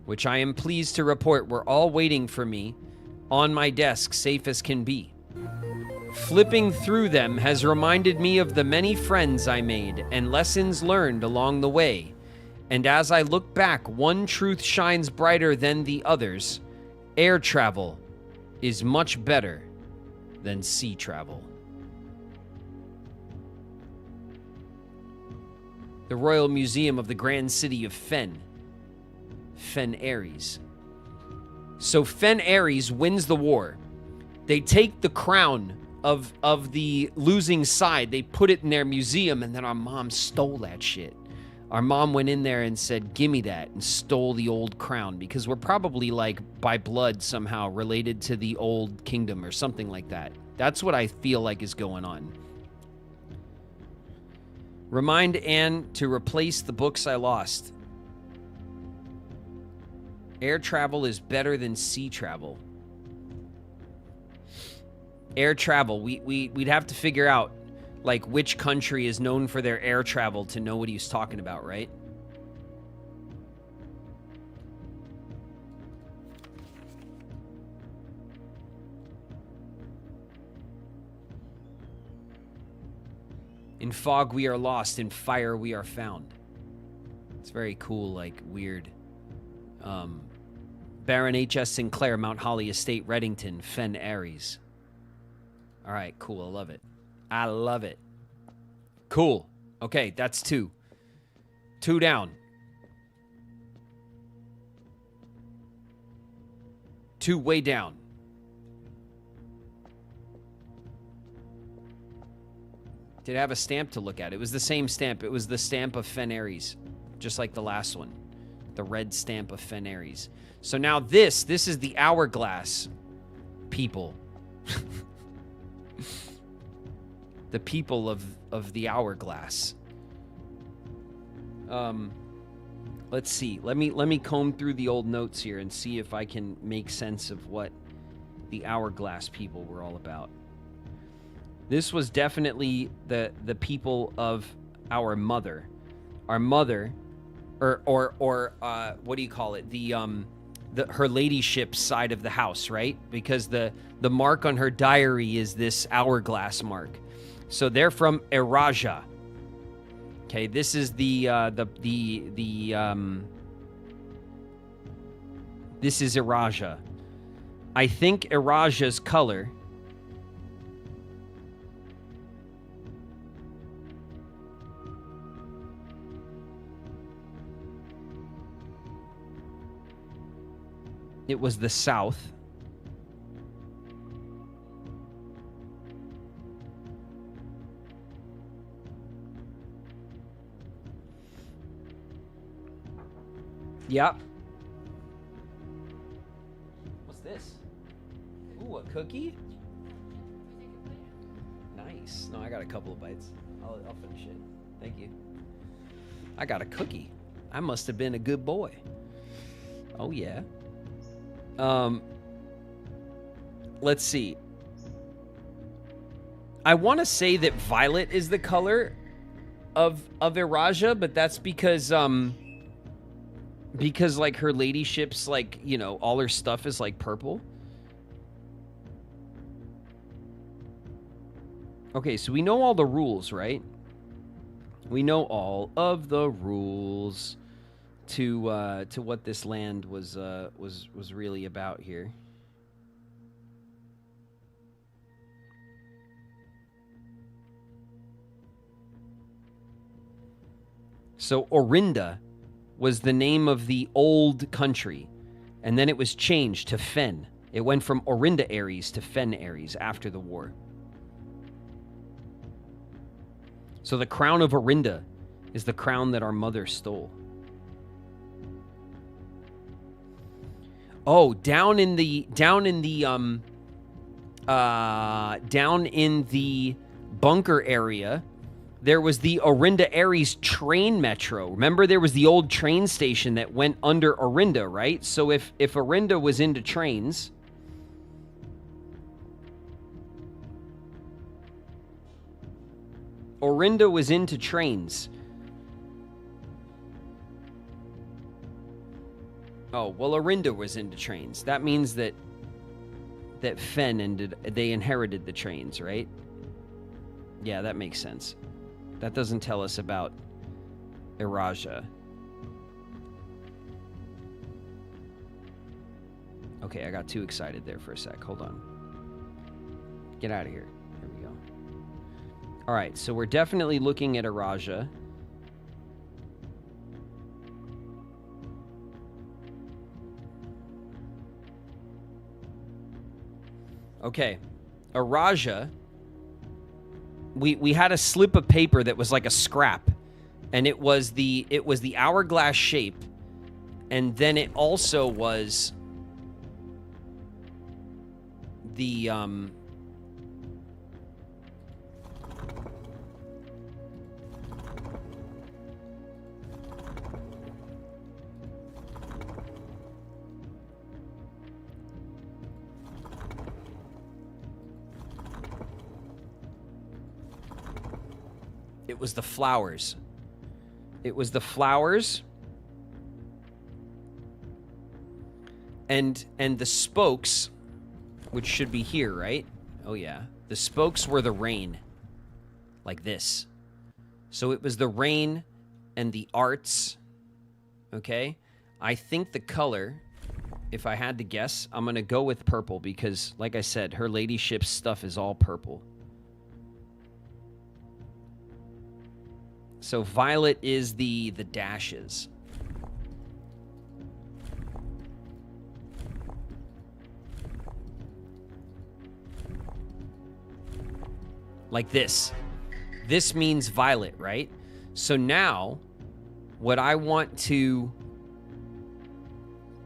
S1: which I am pleased to report were all waiting for me on my desk, safe as can be. Flipping through them has reminded me of the many friends I made and lessons learned along the way. And as I look back, one truth shines brighter than the others. Air travel is much better than sea travel. The Royal Museum of the Grand City of Fen Ares. So Fen Ares wins the war. They take the crown of the losing side. They put it in their museum, and then our mom stole that shit. Our mom went in there and said, "Give me that," and stole the old crown, because we're probably like by blood somehow related to the old kingdom or something like that. That's what I feel like is going on. Remind Anne to replace the books I lost. Air travel is better than sea travel. Air travel, we'd have to figure out like which country is known for their air travel to know what he's talking about, right? In fog we are lost, in fire we are found. It's very cool, like weird. Baron H.S. Sinclair, Mount Holly Estate, Reddington, Fen Ares. All right, cool. I love it. I love it. Cool. Okay, that's 2. 2 down. 2 way down. Did I have a stamp to look at? It was the same stamp. It was the stamp of Fen Ares, just like the last one. The red stamp of Fen Ares. So now this is the hourglass people. The people of the hourglass. Let's see. Let me comb through the old notes here and see if I can make sense of what the hourglass people were all about. This was definitely the people of our mother. Our mother, or what do you call it? Her ladyship's side of the house, right? Because the mark on her diary is this hourglass mark. So they're from Eraja. Okay, this is this is Eraja. I think Eraja's color it was the south. Yep. What's this? Ooh, a cookie? Nice. No, I got a couple of bites. I'll finish it. Thank you. I got a cookie. I must have been a good boy. Oh, yeah. Let's see. I want to say that violet is the color of Iraja, but that's because like her ladyship's like, you know, all her stuff is like purple. Okay, so we know all the rules, right? We know all of the rules to what this land was really about here. So Orinda was the name of the old country, and then it was changed to Fen. It went from Orinda Ares to Fen Ares after the war. So the crown of Orinda is the crown that our mother stole. Oh, down in the bunker area, there was the Orinda Ares train metro. Remember, there was the old train station that went under Orinda, right? So if Orinda was into trains, Orinda was into trains. Oh, well, Orinda was into trains. That means that Fen they inherited the trains, right? Yeah, that makes sense. That doesn't tell us about Iraja. Okay, I got too excited there for a sec. Hold on. Get out of here. Here we go. All right, so we're definitely looking at Iraja. Okay, Iraja. We had a slip of paper that was like a scrap, and it was the hourglass shape, and then it also was the it was the flowers. It was the flowers. And the spokes, which should be here, right? Oh, yeah. The spokes were the rain. Like this. So it was the rain and the arts. Okay? I think the color, if I had to guess, I'm going to go with purple because, like I said, her ladyship's stuff is all purple. So violet is the dashes. Like this. This means violet, right? So now, what I want to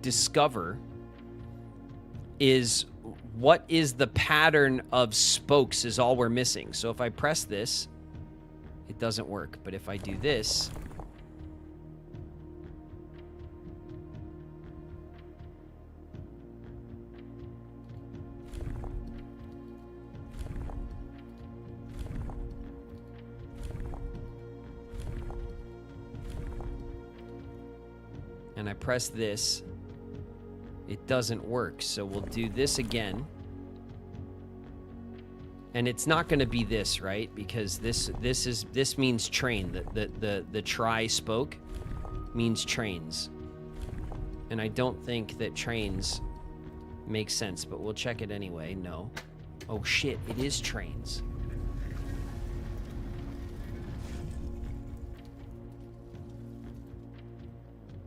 S1: discover is what is the pattern of spokes is all we're missing. So if I press this, it doesn't work. But if I do this, and I press this, it doesn't work. So we'll do this again. And it's not going to be this, right? Because this means train. The tri spoke means trains. And I don't think that trains make sense, but we'll check it anyway. No. Oh shit, it is trains.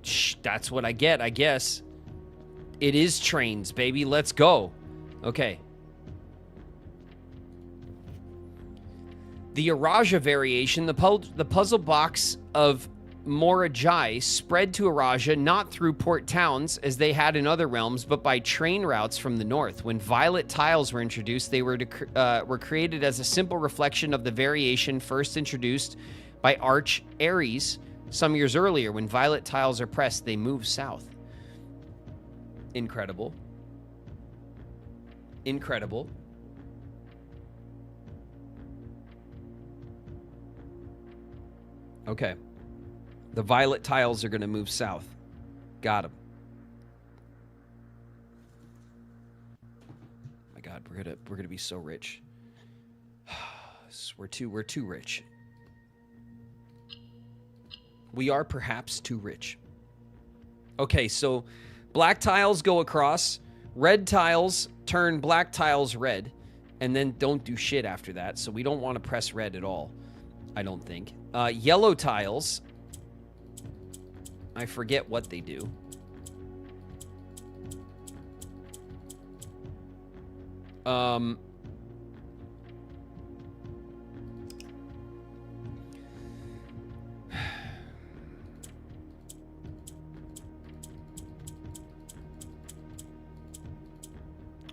S1: Shh, that's what I get, I guess. It is trains, baby. Let's go. Okay. The Iraja variation, the puzzle box of Morajai spread to Araja not through port towns as they had in other realms, but by train routes from the north. When violet tiles were introduced, they were created as a simple reflection of the variation first introduced by Arch Ares some years earlier. When violet tiles are pressed, they move south. Incredible. Incredible. Okay. The violet tiles are going to move south. Got them. My God, we're gonna be so rich. We're too rich. We are perhaps too rich. Okay, so black tiles go across, red tiles turn black tiles red, and then don't do shit after that. So we don't want to press red at all, I don't think. Yellow tiles, I forget what they do.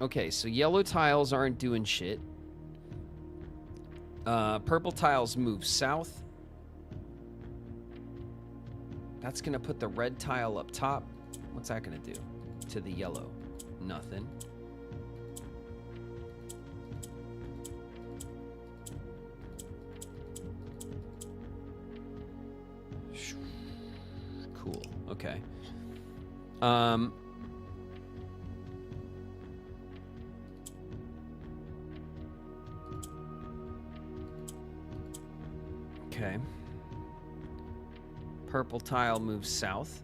S1: Okay, so yellow tiles aren't doing shit. Purple tiles move south. That's going to put the red tile up top. What's that going to do to the yellow? Nothing. Cool. Okay. Okay. Purple tile moves south.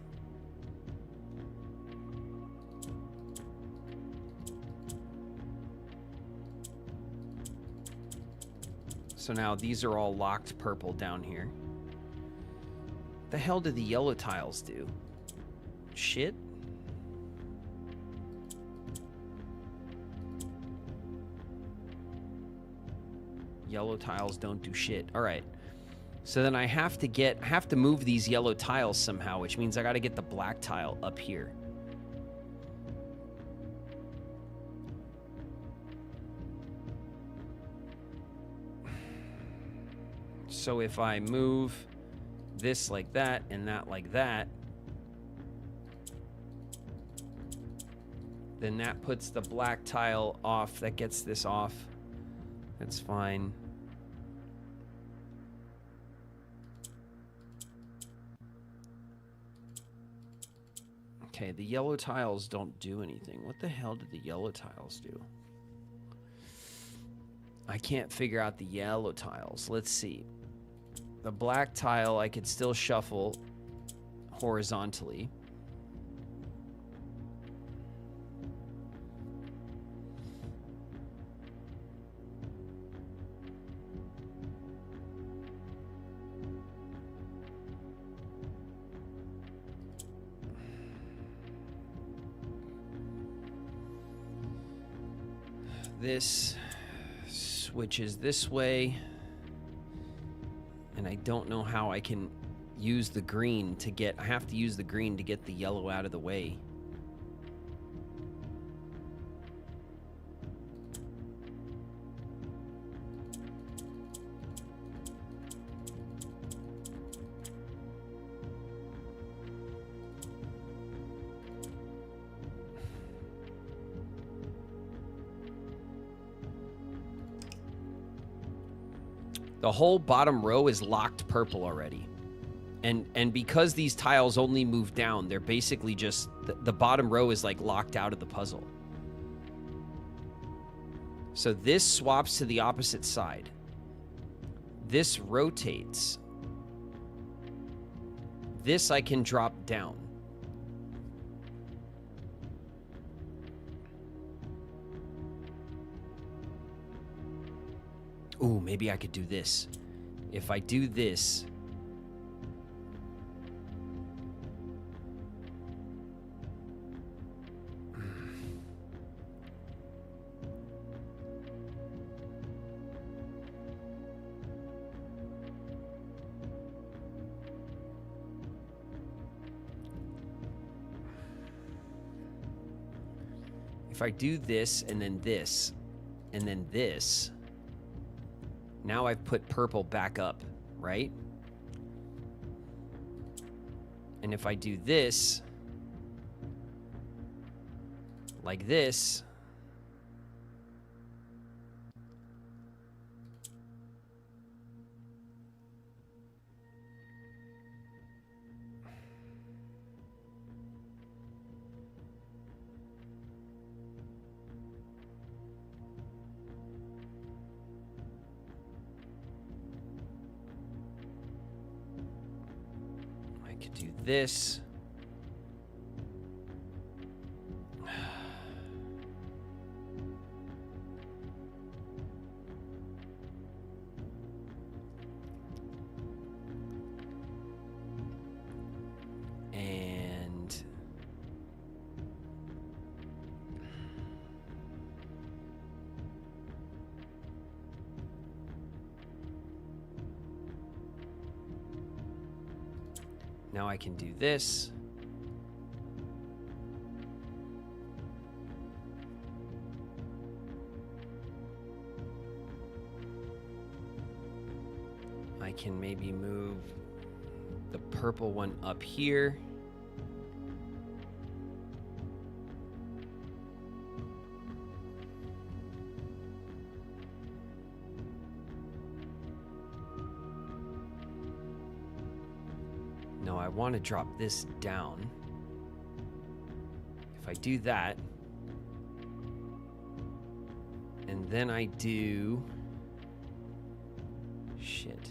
S1: So now these are all locked purple down here. What the hell do the yellow tiles do? Shit. Yellow tiles don't do shit. All right. So then I have to move these yellow tiles somehow, which means I got to get the black tile up here. So if I move this like that and that like that, then that puts the black tile off. That gets this off. That's fine. Okay, the yellow tiles don't do anything. What the hell did the yellow tiles do? I can't figure out the yellow tiles. Let's see. The black tile I could still shuffle horizontally. This switches this way, and I don't know how I can use the green to get, I have to use the green to get the yellow out of the way. The whole bottom row is locked purple already. And because these tiles only move down, they're basically just, the bottom row is like locked out of the puzzle. So this swaps to the opposite side. This rotates. This I can drop down. Ooh, maybe I could do this. If I do this... If I do this, and then this, and then this, now I've put purple back up, right? And if I do this, like this, I could do this. And now I can do this. I can maybe move the purple one up here. No, I want to drop this down. If I do that, and then I do... Shit.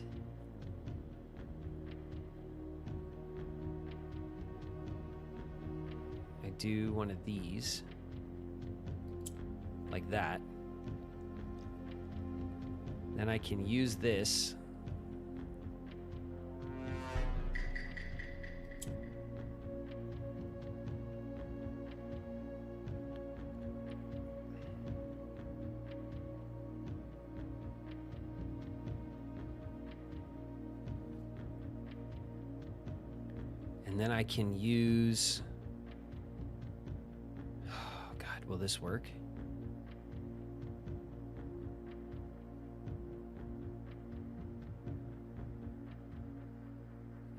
S1: I do one of these. Like that. Then I can use this. And then I can use... Oh, God, will this work?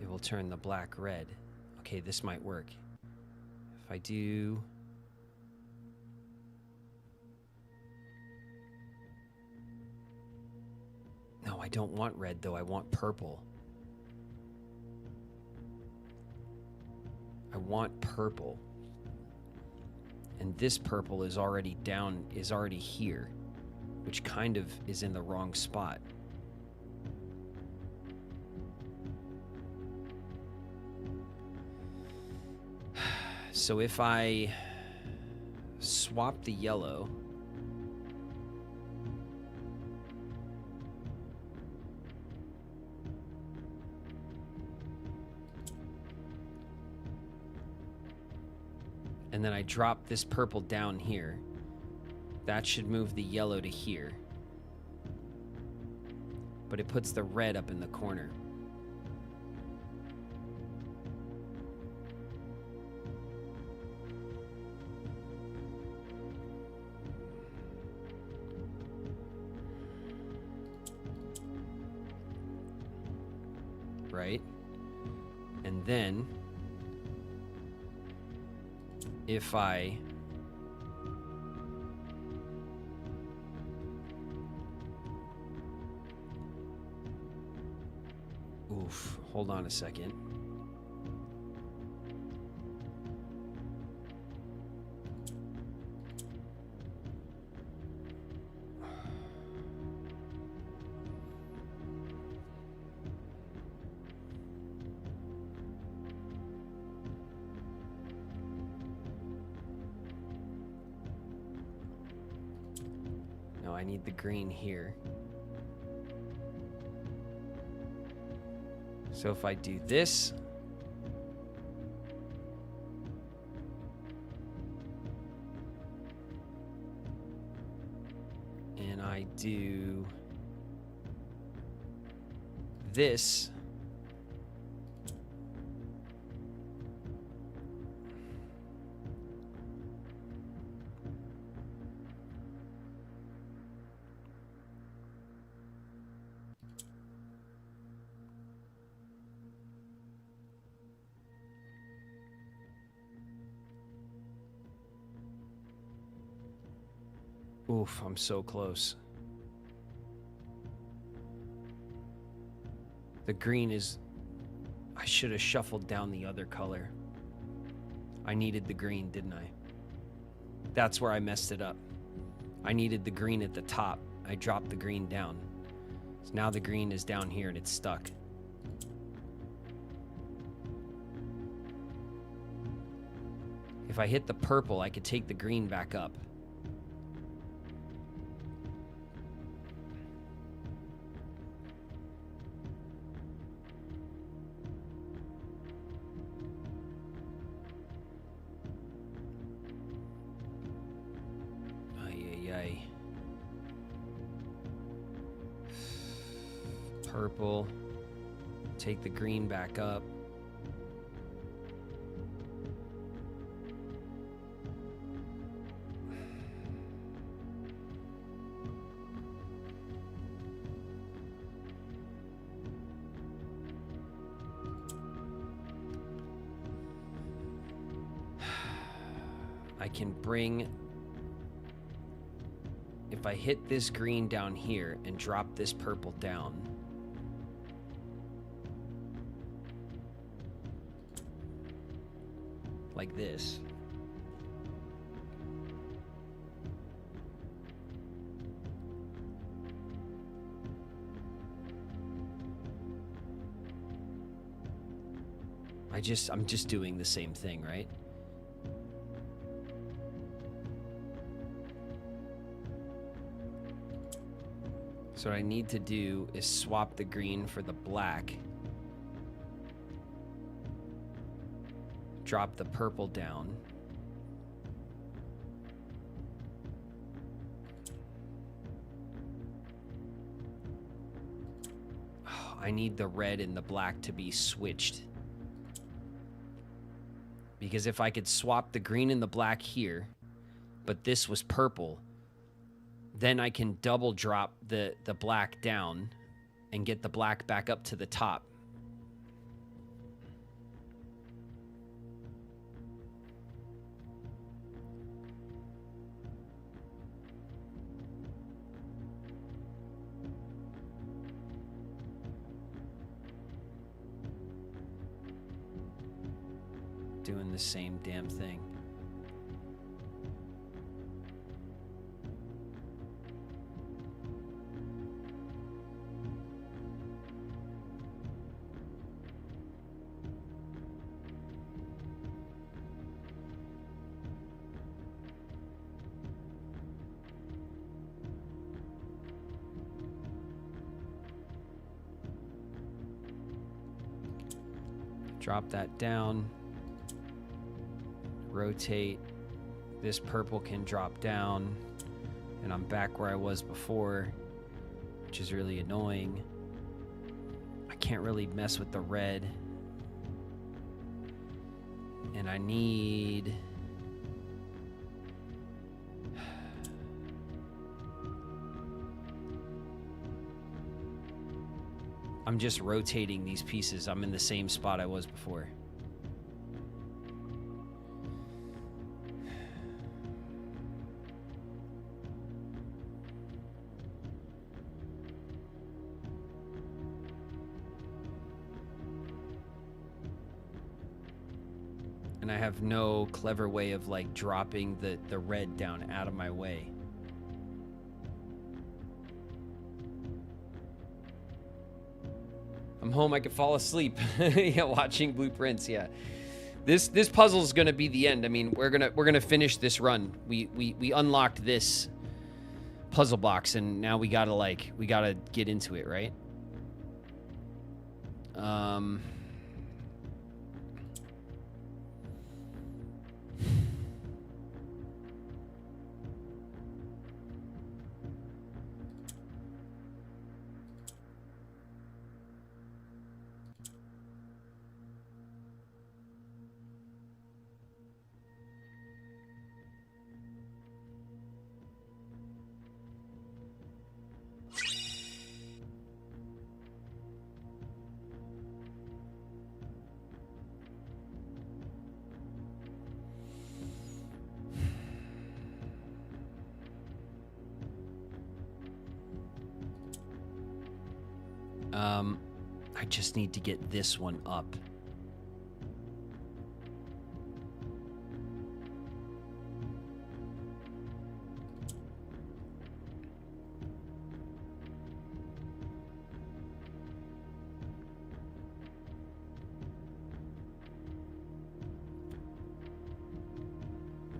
S1: It will turn the black red. Okay, this might work. If I do... No, I don't want red, though. I want purple. I want purple. And this purple is already down, is already here, which kind of is in the wrong spot. So if I swap the yellow, and then I drop this purple down here, that should move the yellow to here. But it puts the red up in the corner. Right? And then if I oof, hold on a second. No, I need the green here. So if I do this, and I do this, Oof, I'm so close. The green is... I should have shuffled down the other color. I needed the green, didn't I? That's where I messed it up. I needed the green at the top. I dropped the green down. So now the green is down here and it's stuck. If I hit the purple, I could take the green back up. Purple. Take the green back up. I can bring... If I hit this green down here and drop this purple down... like this. I'm just doing the same thing, right? So what I need to do is swap the green for the black. Drop the purple down. Oh, I need the red and the black to be switched. Because if I could swap the green and the black here, but this was purple, then I can double drop the black down and get the black back up to the top. Doing the same damn thing. Drop that down. Rotate. This purple can drop down. And I'm back where I was before, which is really annoying. I can't really mess with the red. And I need... I'm just rotating these pieces. I'm in the same spot I was before. And I have no clever way of like dropping the red down out of my way. I'm home, I could fall asleep. Yeah, watching blueprints, yeah. This puzzle is gonna be the end. I mean, we're gonna finish this run. We unlocked this puzzle box and now we gotta get into it, right? I just need to get this one up.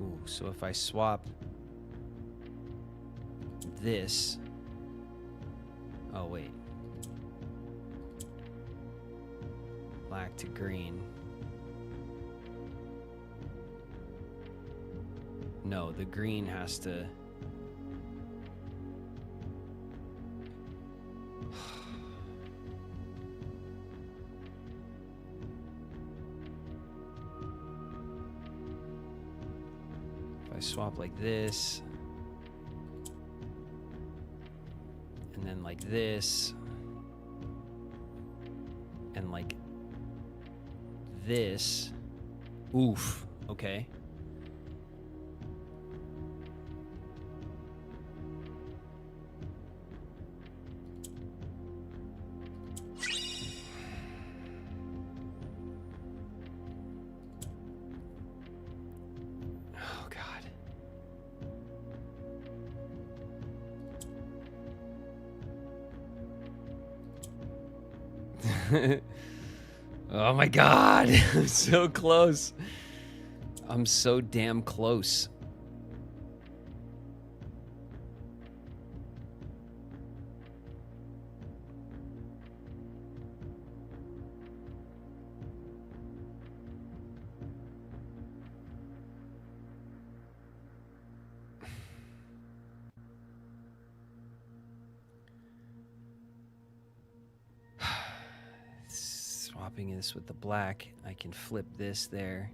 S1: Ooh, so if I swap this... Oh, wait. Black to green. No, the green has to... If I swap like this, and then like this, and like this. Oof. Okay. Oh, God. Oh my God, I'm so close. I'm so damn close. Swapping this with the black, I can flip this there.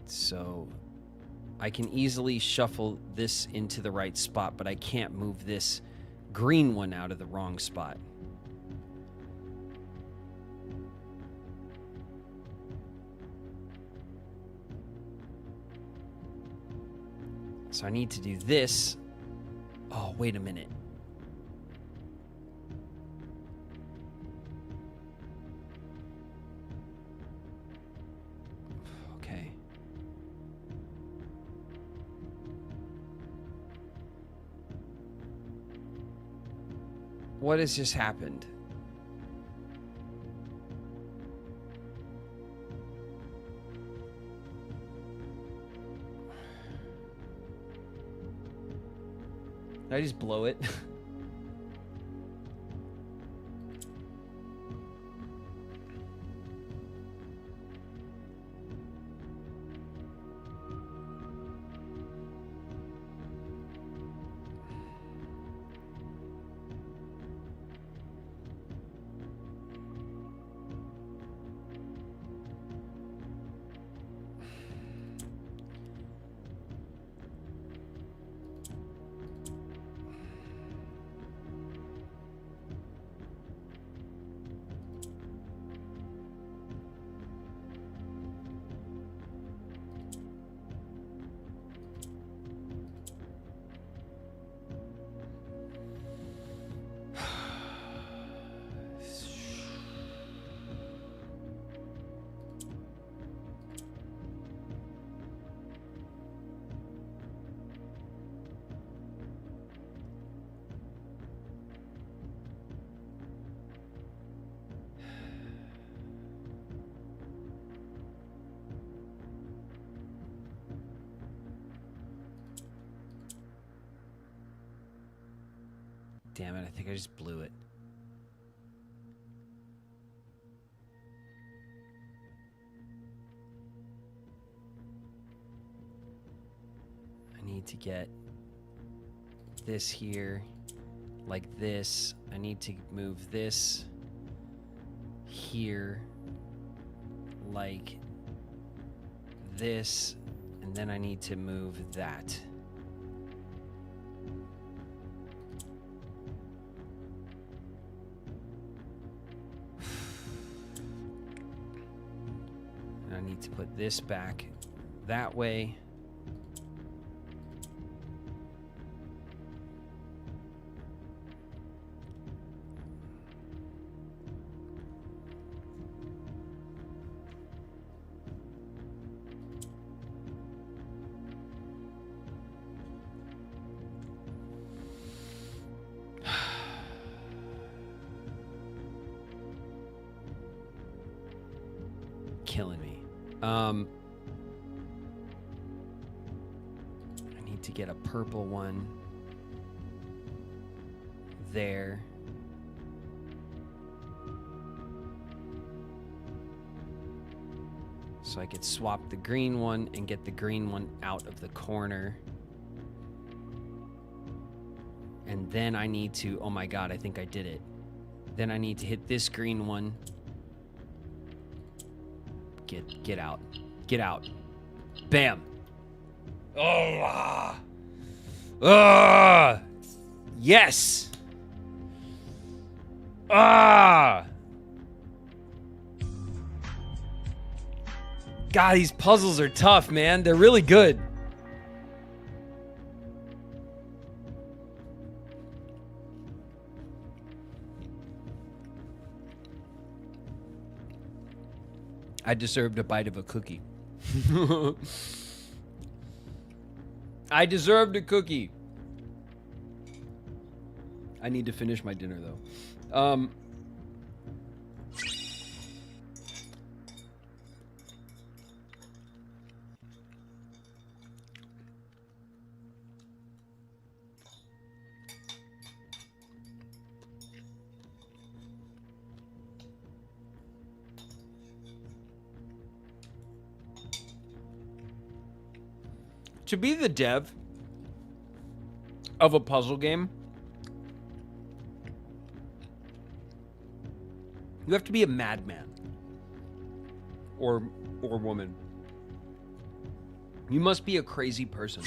S1: So I can easily shuffle this into the right spot, but I can't move this green one out of the wrong spot. So I need to do this. Oh, wait a minute. Okay. What has just happened? Did I just blow it? Damn it, I think I just blew it. I need to get this here, like this. I need to move this here, like this, and then I need to move that. I need to put this back that way. I need to get a purple one there. So I could swap the green one and get the green one out of the corner. And then I need to, oh my God, I think I did it. Then I need to hit this green one. Get out. Get out. Bam. Oh. Yes. God, these puzzles are tough, man. They're really good. I deserved a bite of a cookie. I deserved a cookie. I need to finish my dinner, though. To be the dev of a puzzle game, you have to be a madman or woman. You must be a crazy person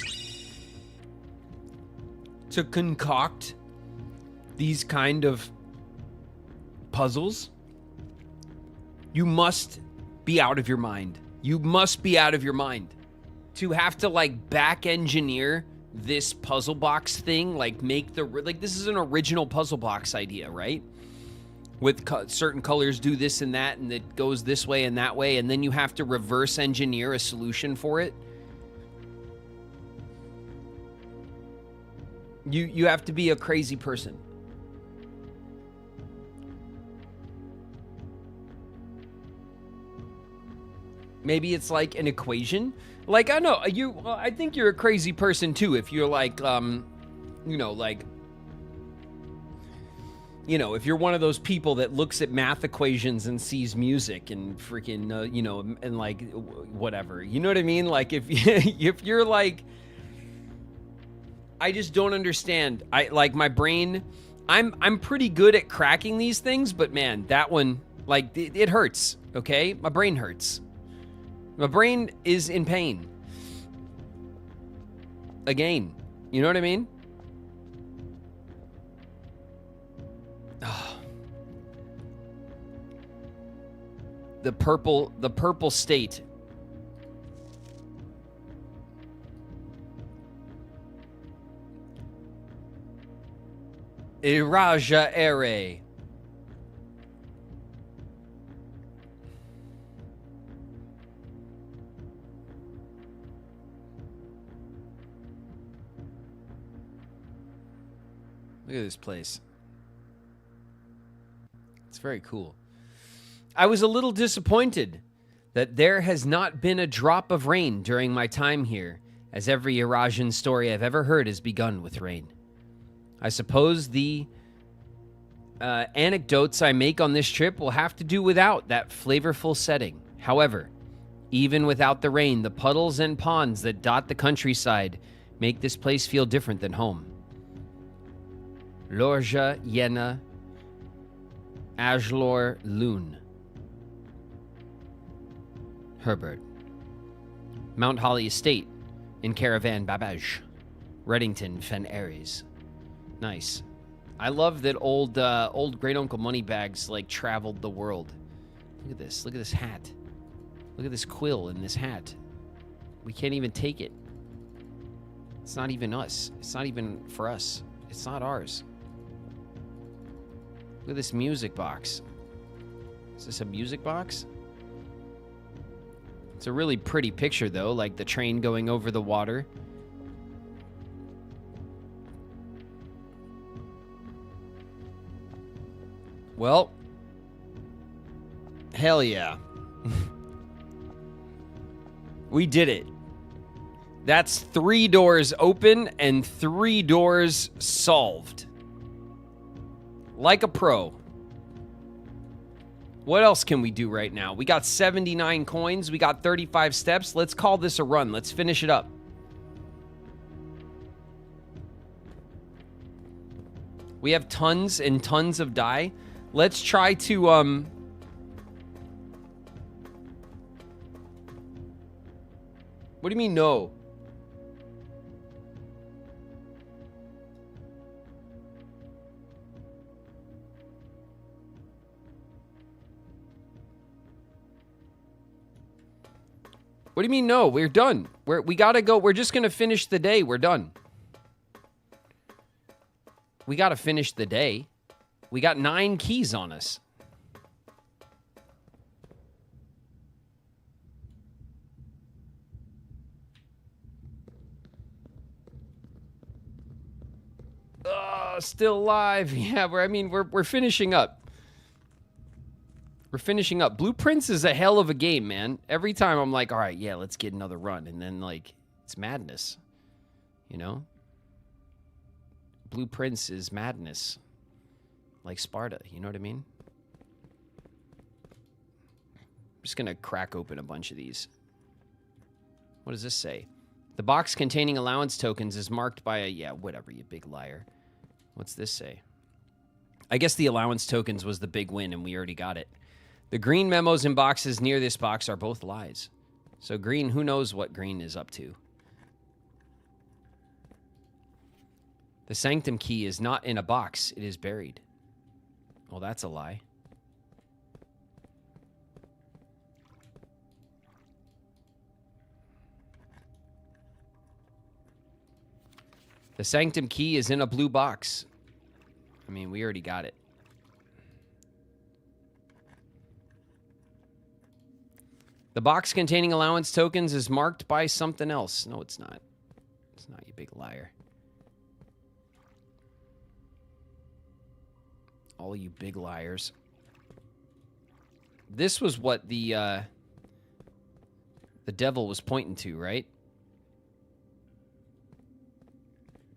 S1: to concoct these kind of puzzles. You must be out of your mind. You must be out of your mind. To have to like back engineer this puzzle box thing, like make the, like this is an original puzzle box idea, right? With certain colors do this and that, and it goes this way and that way, and then you have to reverse engineer a solution for it. You have to be a crazy person. Maybe it's like an equation. Like, I know I think you're a crazy person too if you're like, if you're one of those people that looks at math equations and sees music and freaking, and like whatever. You know what I mean? Like if you're like, I just don't understand. I like my brain. I'm pretty good at cracking these things, but man, that one, like it hurts. Okay, my brain hurts. My brain is in pain. Again, you know what I mean? Oh. The purple state. Iraja Ere. Look at this place. It's very cool. I was a little disappointed that there has not been a drop of rain during my time here, as every Irajan story I've ever heard has begun with rain. I suppose the anecdotes I make on this trip will have to do without that flavorful setting. However, even without the rain, the puddles and ponds that dot the countryside make this place feel different than home. Lorja Yena Ajlor Loon. Herbert. Mount Holly Estate in Caravan Babaj. Reddington Fen Aries. Nice. I love that old Great Uncle Moneybags like traveled the world. Look at this. Look at this hat. Look at this quill in this hat. We can't even take it. It's not even us. It's not even for us. It's not ours. Look at this music box. Is this a music box? It's a really pretty picture, though, like the train going over the water. Well, hell yeah. We did it. That's 3 doors open and 3 doors solved. Like a pro. What else can we do right now? We got 79 coins. We got 35 steps. Let's call this a run. Let's finish it up. We have tons and tons of die. Let's try to, What do you mean, no? What do you mean, no? We're done. We gotta go. We're just gonna finish the day. We're done. We gotta finish the day. We got 9 keys on us. Still alive. Yeah, we're finishing up. We're finishing up. Blueprints is a hell of a game, man. Every time I'm like, all right, yeah, let's get another run. And then, like, it's madness. You know? Blueprints is madness. Like Sparta, you know what I mean? I'm just going to crack open a bunch of these. What does this say? The box containing allowance tokens is marked by a... Yeah, whatever, you big liar. What's this say? I guess the allowance tokens was the big win, and we already got it. The green memos in boxes near this box are both lies. So green, who knows what green is up to? The sanctum key is not in a box. It is buried. Well, that's a lie. The sanctum key is in a blue box. I mean, we already got it. The box containing allowance tokens is marked by something else. No, it's not. It's not, you big liar. All you big liars. This was what the devil was pointing to, right?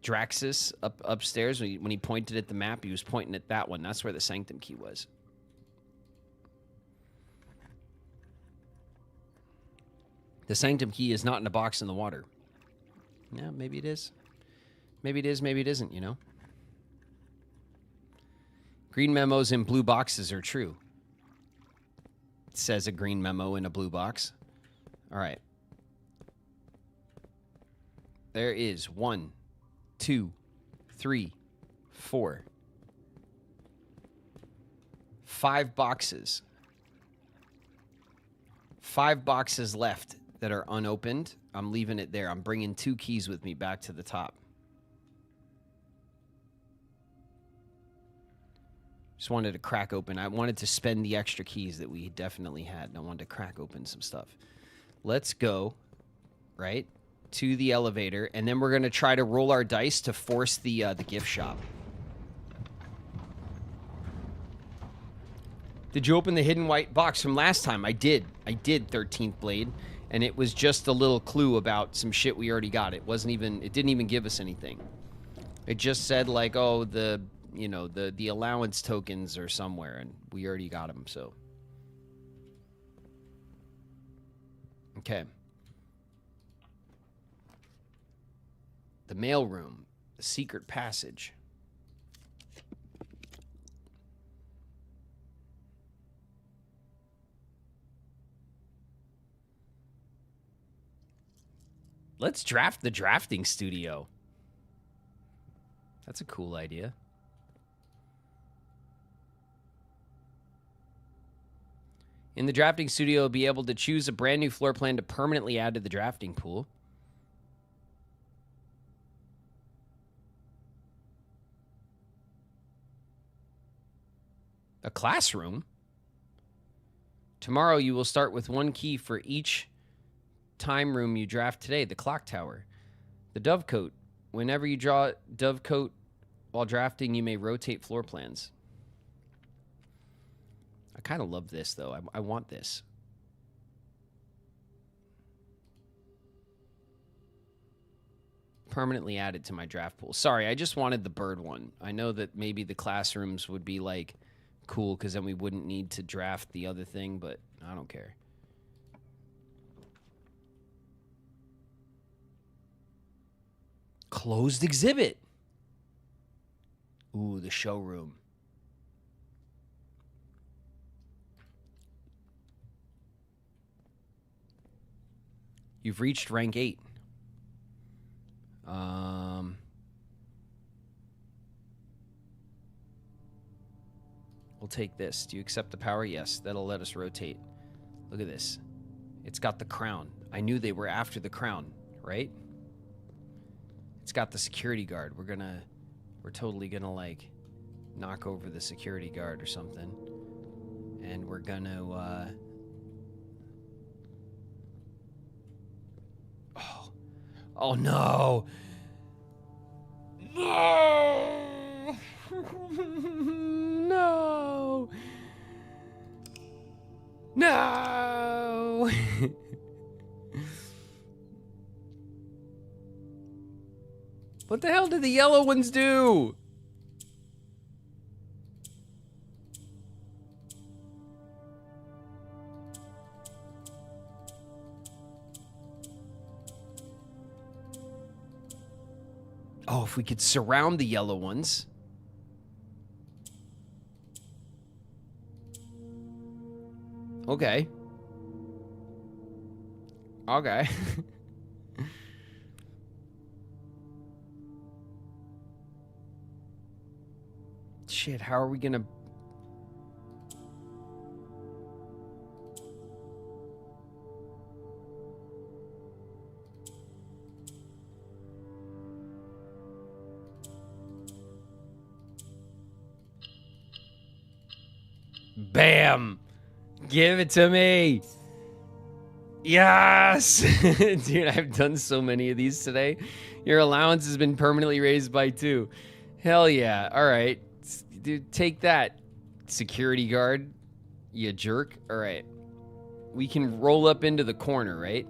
S1: Draxus upstairs, when he pointed at the map, he was pointing at that one. That's where the sanctum key was. The sanctum key is not in a box in the water. Yeah, maybe it is. Maybe it is, maybe it isn't, you know? Green memos in blue boxes are true. It says a green memo in a blue box. All right. There is 1, 2, 3, 4, 5 boxes. 5 boxes left that are unopened. I'm leaving it there. I'm bringing 2 keys with me back to the top. Just wanted to crack open. I wanted to spend the extra keys that we definitely had. And I wanted to crack open some stuff. Let's go, right, to the elevator. And then we're going to try to roll our dice to force the gift shop. Did you open the hidden white box from last time? I did. I did, 13th Blade. And it was just a little clue about some shit we already got. It didn't even give us anything. It just said, like, oh, the allowance tokens are somewhere, and we already got them, so. Okay. The mailroom. The secret passage. Let's draft the drafting studio. That's a cool idea. In the drafting studio, you'll be able to choose a brand new floor plan to permanently add to the drafting pool. A classroom? Tomorrow, you will start with 1 key for each time room you draft today. The clock tower. The dovecote. Whenever you draw dovecote while drafting, you may rotate floor plans. I kind of love this, though. I want this. permanently added to my draft pool. Sorry, I just wanted the bird one. I know that maybe the classrooms would be like cool because then we wouldn't need to draft the other thing, but I don't care. Closed exhibit. Ooh, the showroom. You've reached rank 8. We'll take this. Do you accept the power? Yes, that'll let us rotate. Look at this. It's got the crown. I knew they were after the crown, right? It's got the security guard. We're totally gonna like knock over the security guard or something. And we're gonna, oh no! No! No! No! What the hell did the yellow ones do? Oh, if we could surround the yellow ones. Okay. Okay. Shit, how are we gonna... Bam! Give it to me! Yes! Dude, I've done so many of these today. Your allowance has been permanently raised by 2. Hell yeah. Alright. Dude, take that, security guard. You jerk. Alright. We can roll up into the corner, right?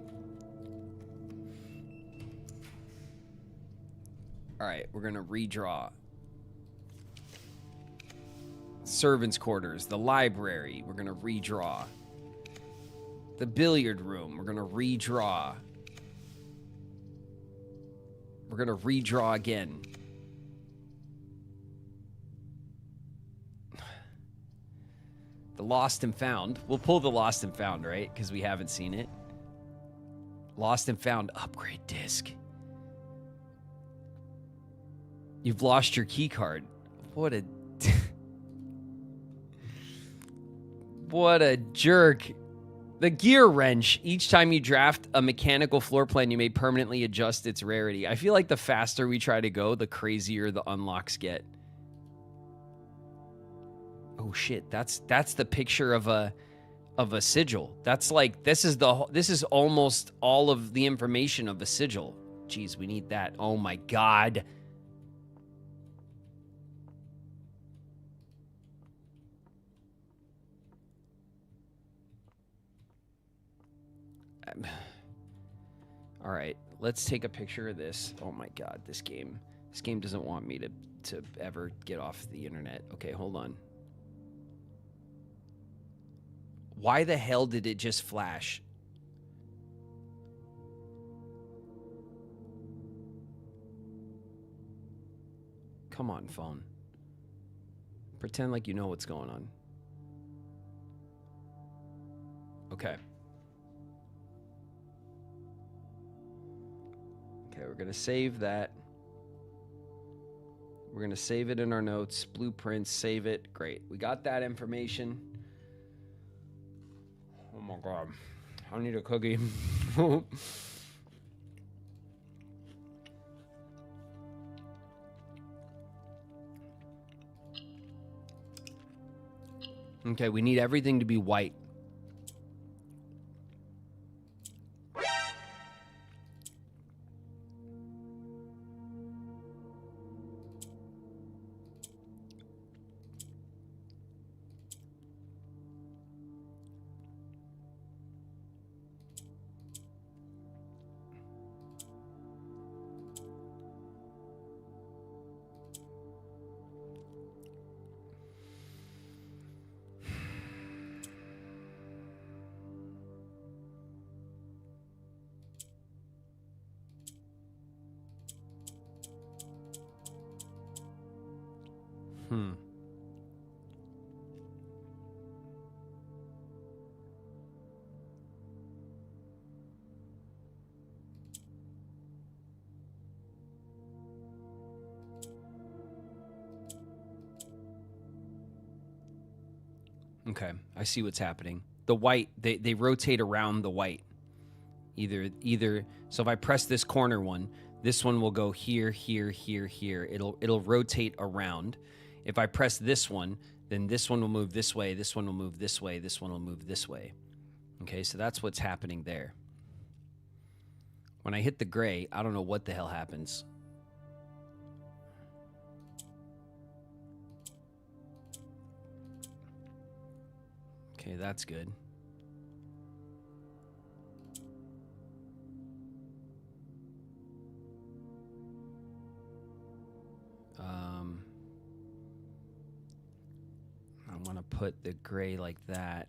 S1: Alright, we're gonna redraw. Servants' quarters, the library, we're gonna redraw. The billiard room, we're gonna redraw. We're gonna redraw again. The lost and found. We'll pull the lost and found, right? Because we haven't seen it. Lost and found upgrade disc. You've lost your key card. What a... What a jerk. The gear wrench. Each time you draft a mechanical floor plan, you may permanently adjust its rarity. I feel like the faster we try to go, the crazier the unlocks get. Oh shit, that's the picture of a sigil. That's like this is almost all of the information of a sigil. Jeez, we need that. Oh my god. All right, let's take a picture of this. Oh my god, this game doesn't want me to ever get off the internet. Okay, hold on. Why the hell did it just flash? Come on, phone. Pretend like you know what's going on. Okay. Okay, we're going to save that. We're going to save it in our notes. Blueprints, save it. Great. We got that information. Oh my god. I need a cookie. Okay, we need everything to be white. Okay, I see what's happening. The white, they rotate around the white. Either. So if I press this corner one, this one will go here, here, here, here. It'll rotate around. If I press this one, then this one will move this way. This one will move this way. This one will move this way. Okay, so that's what's happening there. When I hit the gray, I don't know what the hell happens. Okay, that's good. I want to put the gray like that.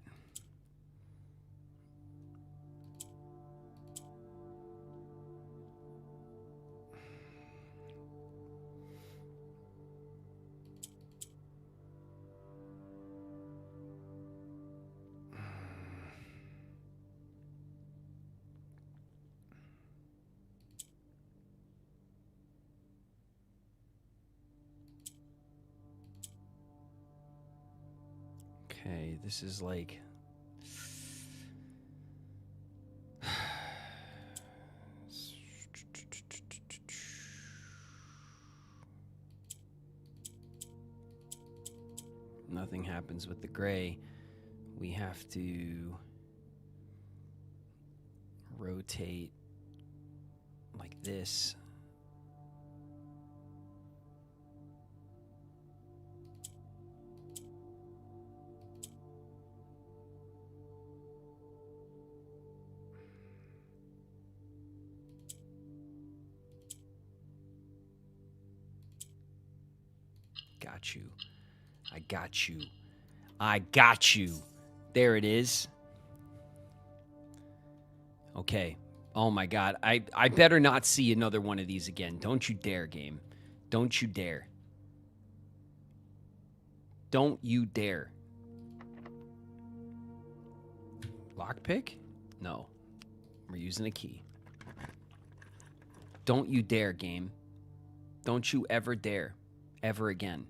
S1: Okay, this is like... Nothing happens with the gray. We have to rotate like this. Got you. I got you. I got you. There it is. Okay. Oh my God. I better not see another one of these again. Don't you dare, game. Don't you dare. Don't you dare. Lockpick? No. We're using a key. Don't you dare, game. Don't you ever dare. Ever again.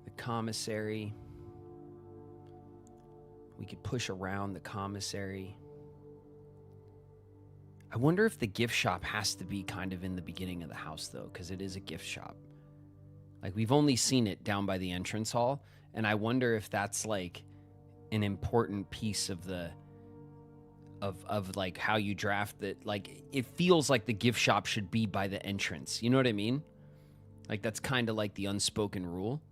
S1: The commissary. We could push around the commissary. I wonder if the gift shop has to be kind of in the beginning of the house, though, because it is a gift shop. Like, we've only seen it down by the entrance hall, and I wonder if that's, like, an important piece of the... Of like, how you draft it. Like, it feels like the gift shop should be by the entrance. You know what I mean? Like, that's kind of like the unspoken rule.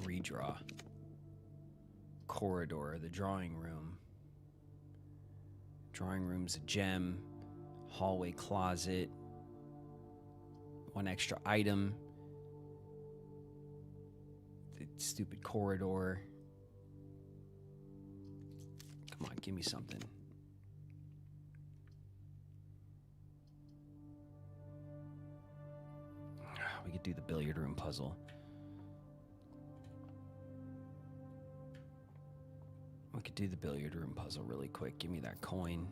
S1: Redraw. Corridor, the drawing room. Drawing room's a gem. Hallway closet. One extra item. The stupid corridor. Come on, give me something. We could do the billiard room puzzle. We could do the billiard room puzzle really quick. Give me that coin.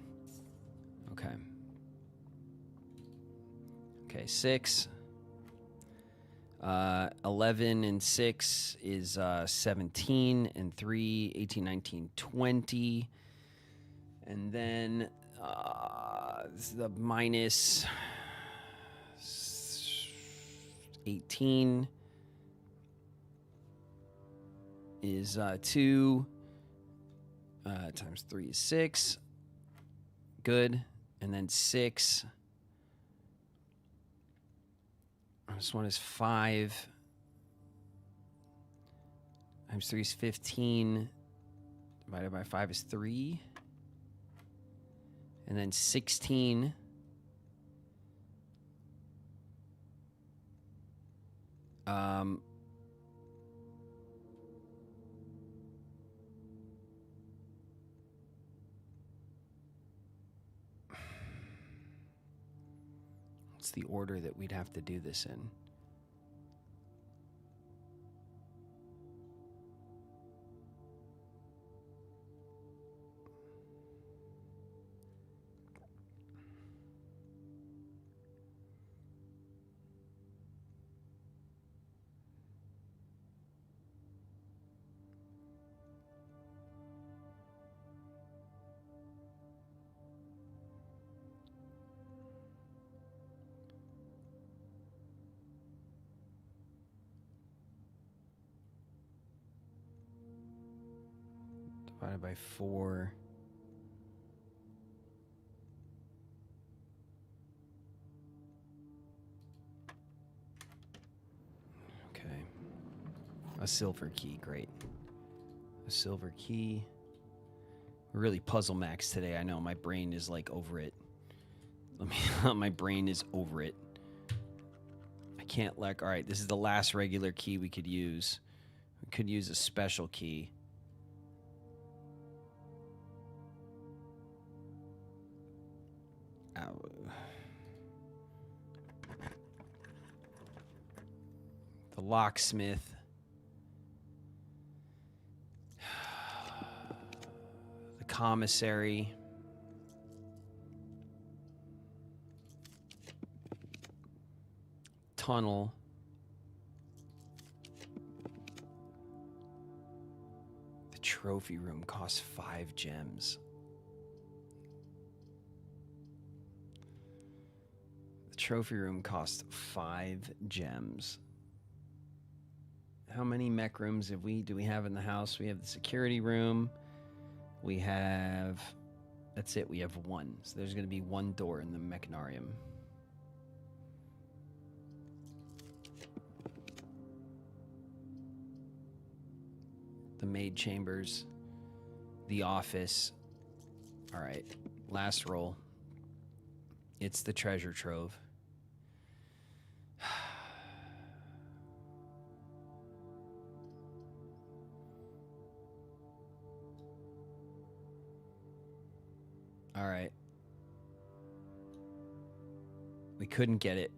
S1: Okay. Okay, 6. 11 and 6 is 17, and 3, 18, 19, 20. And then this is the minus 18 is 2 times 3 is 6. Good. And then 6. This one is 5. Times 3 is 15. Divided by 5 is 3. And then 16. What's the order that we'd have to do this in? divided by 4. Okay. A silver key, great. A silver key. We're really puzzle max today. I know my brain is like over it. My brain is over it. I can't all right, this is the last regular key we could use. We could use a special key. The locksmith. The commissary. Tunnel. The trophy room costs 5 gems. The trophy room costs 5 gems. How many mech rooms do we have in the house? We have the security room. We have... That's it. We have 1. So there's going to be 1 door in the mechanarium. The maid chambers. The office. All right. Last roll. It's the treasure trove. All right. We couldn't get it.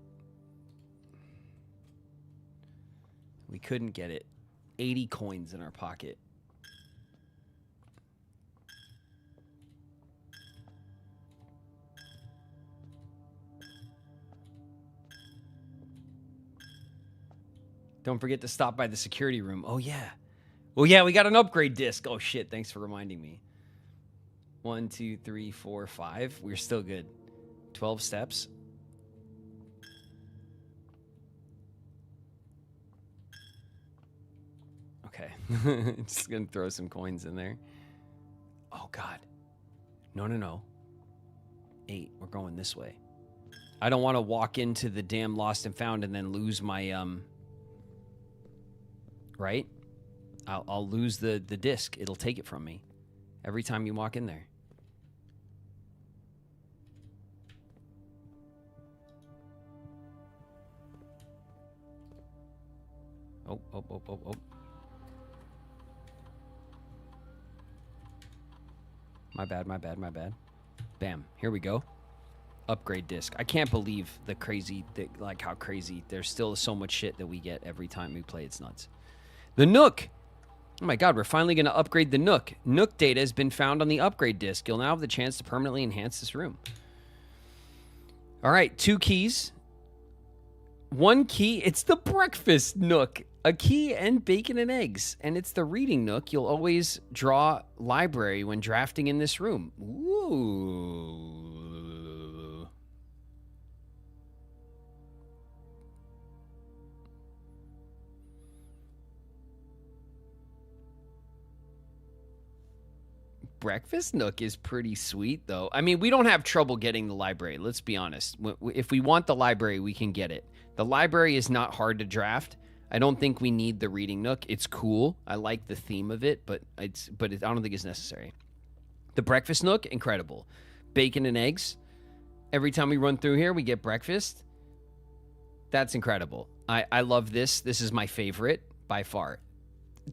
S1: We couldn't get it. 80 coins in our pocket. Don't forget to stop by the security room. Oh, yeah. Oh, yeah, we got an upgrade disc. Oh, shit. Thanks for reminding me. 1, 2, 3, 4, 5. We're still good. 12 steps. Okay. Just going to throw some coins in there. Oh, God. No. 8. We're going this way. I don't want to walk into the damn lost and found and then lose my, right? I'll lose the disc. It'll take it from me every time you walk in there. Oh. My bad. Bam. Here we go. Upgrade disc. I can't believe how crazy. There's still so much shit that we get every time we play. It's nuts. The Nook. Oh my God, we're finally going to upgrade the Nook. Nook data has been found on the upgrade disc. You'll now have the chance to permanently enhance this room. All right, 2 keys. 1 key. It's the breakfast Nook. A key and bacon and eggs. And it's the reading Nook. You'll always draw library when drafting in this room. Ooh. Breakfast Nook is pretty sweet, though. I mean, we don't have trouble getting the library. Let's be honest. If we want the library, we can get it. The library is not hard to draft. I don't think we need the reading Nook. It's cool. I like the theme of it, but I don't think it's necessary. The breakfast Nook, incredible. Bacon and eggs. Every time we run through here, we get breakfast. That's incredible. I love this. This is my favorite by far.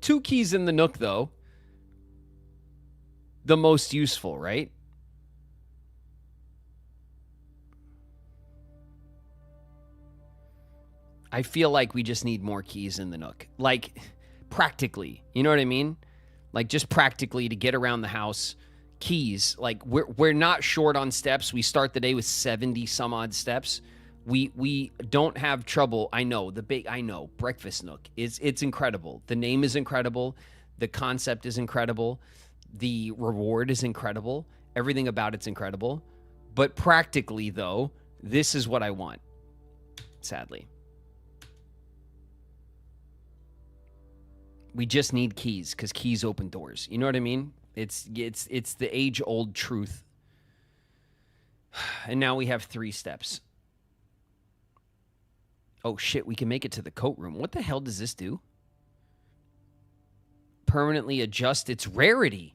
S1: 2 keys in the Nook, though. The most useful, right? I feel like we just need more keys in the Nook. Like, practically. You know what I mean? Like, just practically to get around the house. Keys. Like, we're not short on steps. We start the day with 70 some odd steps. We don't have trouble. I know. Breakfast Nook. It's incredible. The name is incredible. The concept is incredible. The reward is incredible. Everything about it's incredible. But practically, though, this is what I want. Sadly. We just need keys because keys open doors. You know what I mean? It's the age-old truth. And now we have 3 steps. Oh shit, we can make it to the coat room. What the hell does this do? Permanently adjust its rarity.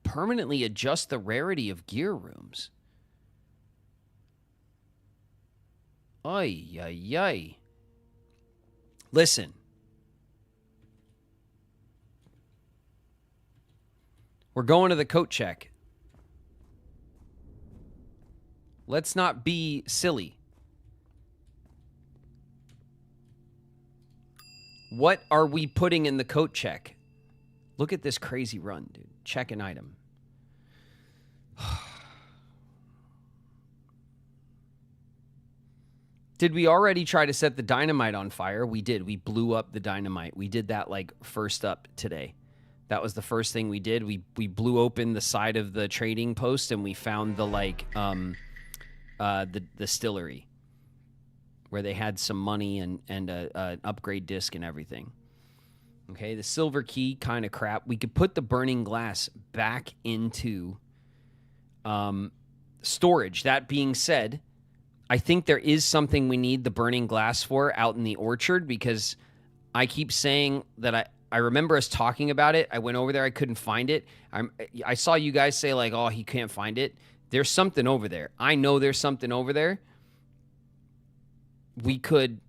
S1: Permanently adjust the rarity of gear rooms. Ay, ay, ay. Listen. We're going to the coat check. Let's not be silly. What are we putting in the coat check? Look at this crazy run, dude. Check an item. Did we already try to set the dynamite on fire? We did. We blew up the dynamite. We did that like first up today. That was the first thing we did. We blew open the side of the trading post and we found the the distillery where they had some money and an upgrade disc and everything. Okay, the silver key, kind of crap. We could put the burning glass back into storage. That being said, I think there is something we need the burning glass for out in the orchard, because I keep saying that I remember us talking about it. I went over there. I couldn't find it. I saw you guys say like, oh, he can't find it. There's something over there. I know there's something over there. We could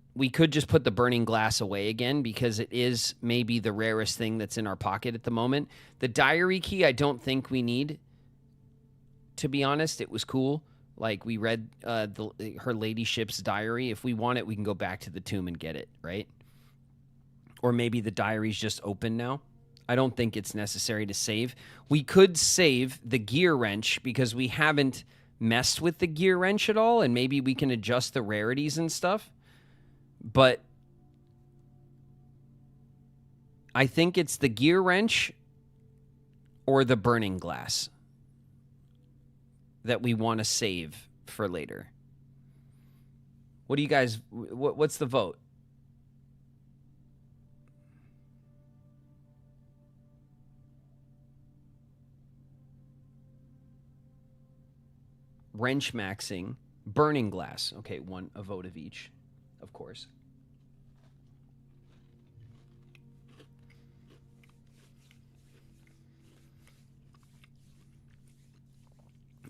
S1: just put the burning glass away again, because it is maybe the rarest thing that's in our pocket at the moment. The diary key, I don't think we need, to be honest. It was cool. Like, we read her ladyship's diary. If we want it, we can go back to the tomb and get it, right? Or maybe the diary's just open now. I don't think it's necessary to save. We could save the gear wrench because we haven't messed with the gear wrench at all, and maybe we can adjust the rarities and stuff. But I think it's the gear wrench or the burning glass that we want to save for later. What do you guys, what's the vote? Wrench maxing, burning glass. Okay, a vote of each, of course.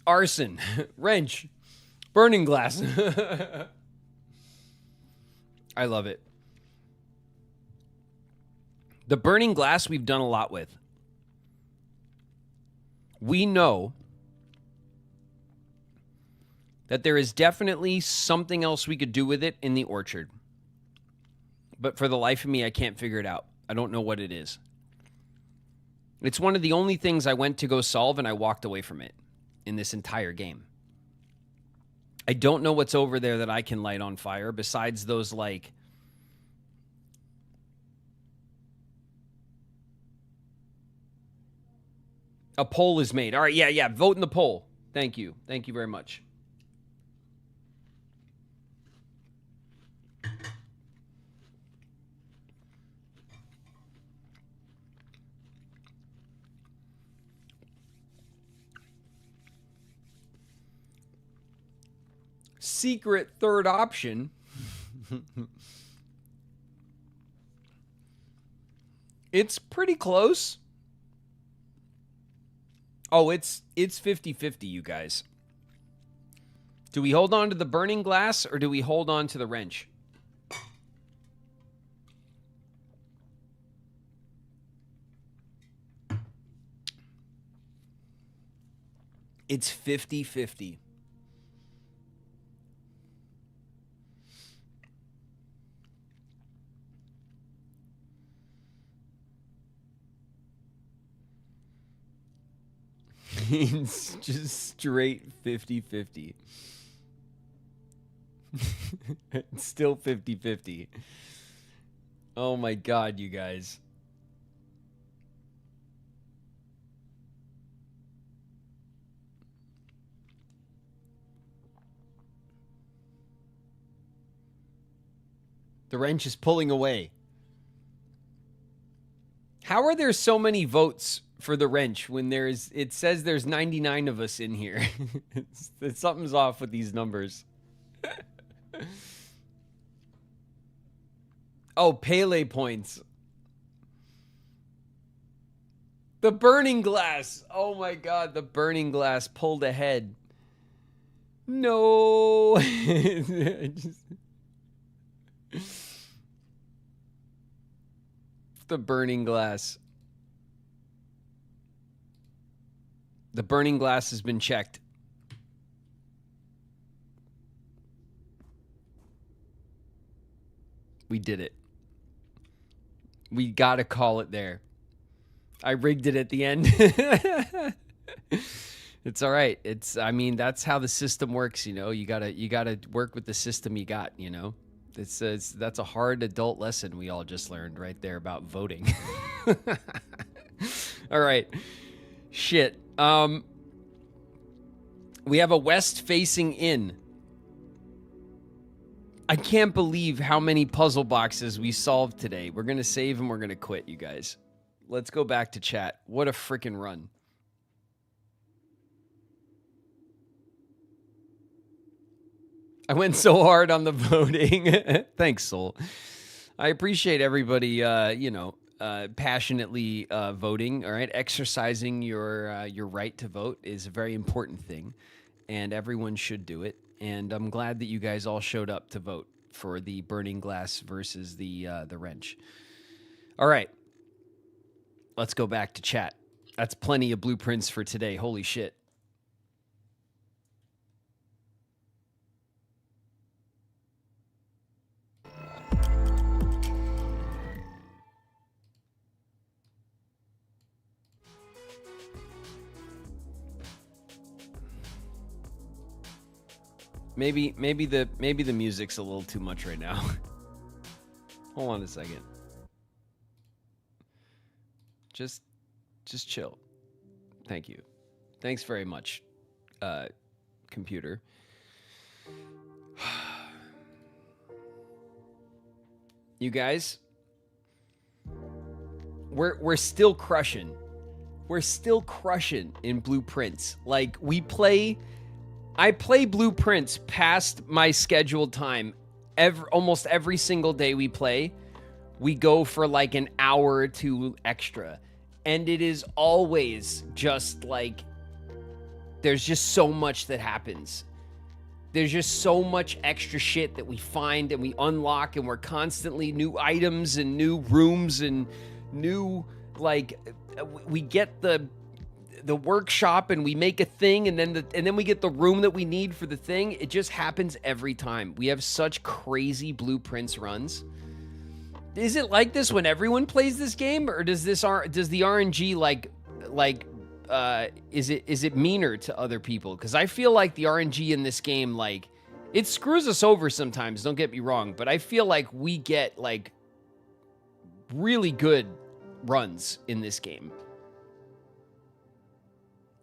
S1: Arson, wrench, burning glass. I love it. The burning glass we've done a lot with. We know that there is definitely something else we could do with it in the orchard. But for the life of me, I can't figure it out. I don't know what it is. It's one of the only things I went to go solve and I walked away from it in this entire game. I don't know what's over there that I can light on fire besides those, like, a poll is made. All right, yeah, vote in the poll. Thank you. Thank you very much. Secret third option. It's pretty close. Oh, it's 50-50, you guys. Do we hold on to the burning glass or do we hold on to the wrench? It's 50-50. It's just straight 50-50. It's still 50-50. Oh my God, you guys. The wrench is pulling away. How are there so many votes for the wrench when it says there's 99 of us in here? Something's off with these numbers. Oh, Pele points. The burning glass. Oh my God, the burning glass pulled ahead. No. The burning glass. The burning glass has been checked. We did it. We got to call it there. I rigged it at the end. It's all right. I mean, that's how the system works, you know. You gotta work with the system you got, you know. That's a hard adult lesson we all just learned right there about voting. All right. Shit. We have a west-facing inn. I can't believe how many puzzle boxes we solved today. We're gonna save and we're gonna quit, you guys. Let's go back to chat. What a freaking run. I went so hard on the voting. Thanks, Soul. I appreciate everybody, passionately voting. All right, exercising your right to vote is a very important thing, and everyone should do it. And I'm glad that you guys all showed up to vote for the burning glass versus the wrench. All right, let's go back to chat. That's plenty of blueprints for today. Holy shit. Maybe the music's a little too much right now. Hold on a second. Just chill. Thank you. Thanks very much, computer. You guys, we're still crushing. We're still crushing in blueprints. Like I play blueprints past my scheduled time. Almost every single day we play, we go for like an hour or two extra. And it is always just like, there's just so much that happens. There's just so much extra shit that we find and we unlock, and we're constantly new items and new rooms and new, like, we get the workshop and we make a thing, and then we get the room that we need for the thing. It just happens every time. We have such crazy blueprints runs. Is it like this when everyone plays this game, or does the RNG is it meaner to other people? Because I feel like the RNG in this game, like, it screws us over sometimes, don't get me wrong, but I feel like we get like really good runs in this game.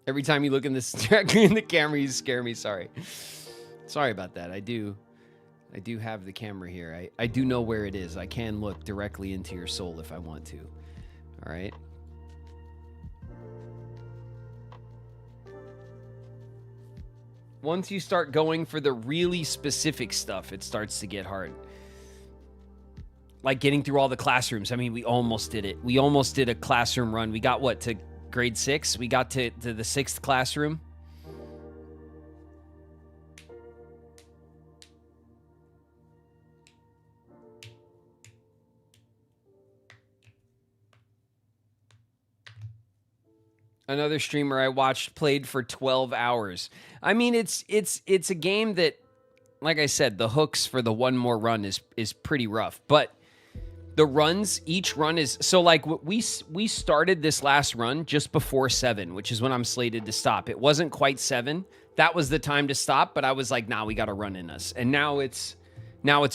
S1: Every time you look in this directly in the camera, you scare me. Sorry about that. I do have the camera here. I do know where it is. I can look directly into your soul if I want to. All right. Once you start going for the really specific stuff, it starts to get hard. Like getting through all the classrooms. I mean, we almost did it. We almost did a classroom run. We got what, to grade 6? We got to the 6th classroom. Another streamer I watched played for 12 hours. I mean, it's a game that, like I said, the hooks for the one more run is pretty rough. But the runs, each run is... So, like, we started this last run just before 7, which is when I'm slated to stop. It wasn't quite 7. That was the time to stop, but I was like, nah, we got a run in us. And now it's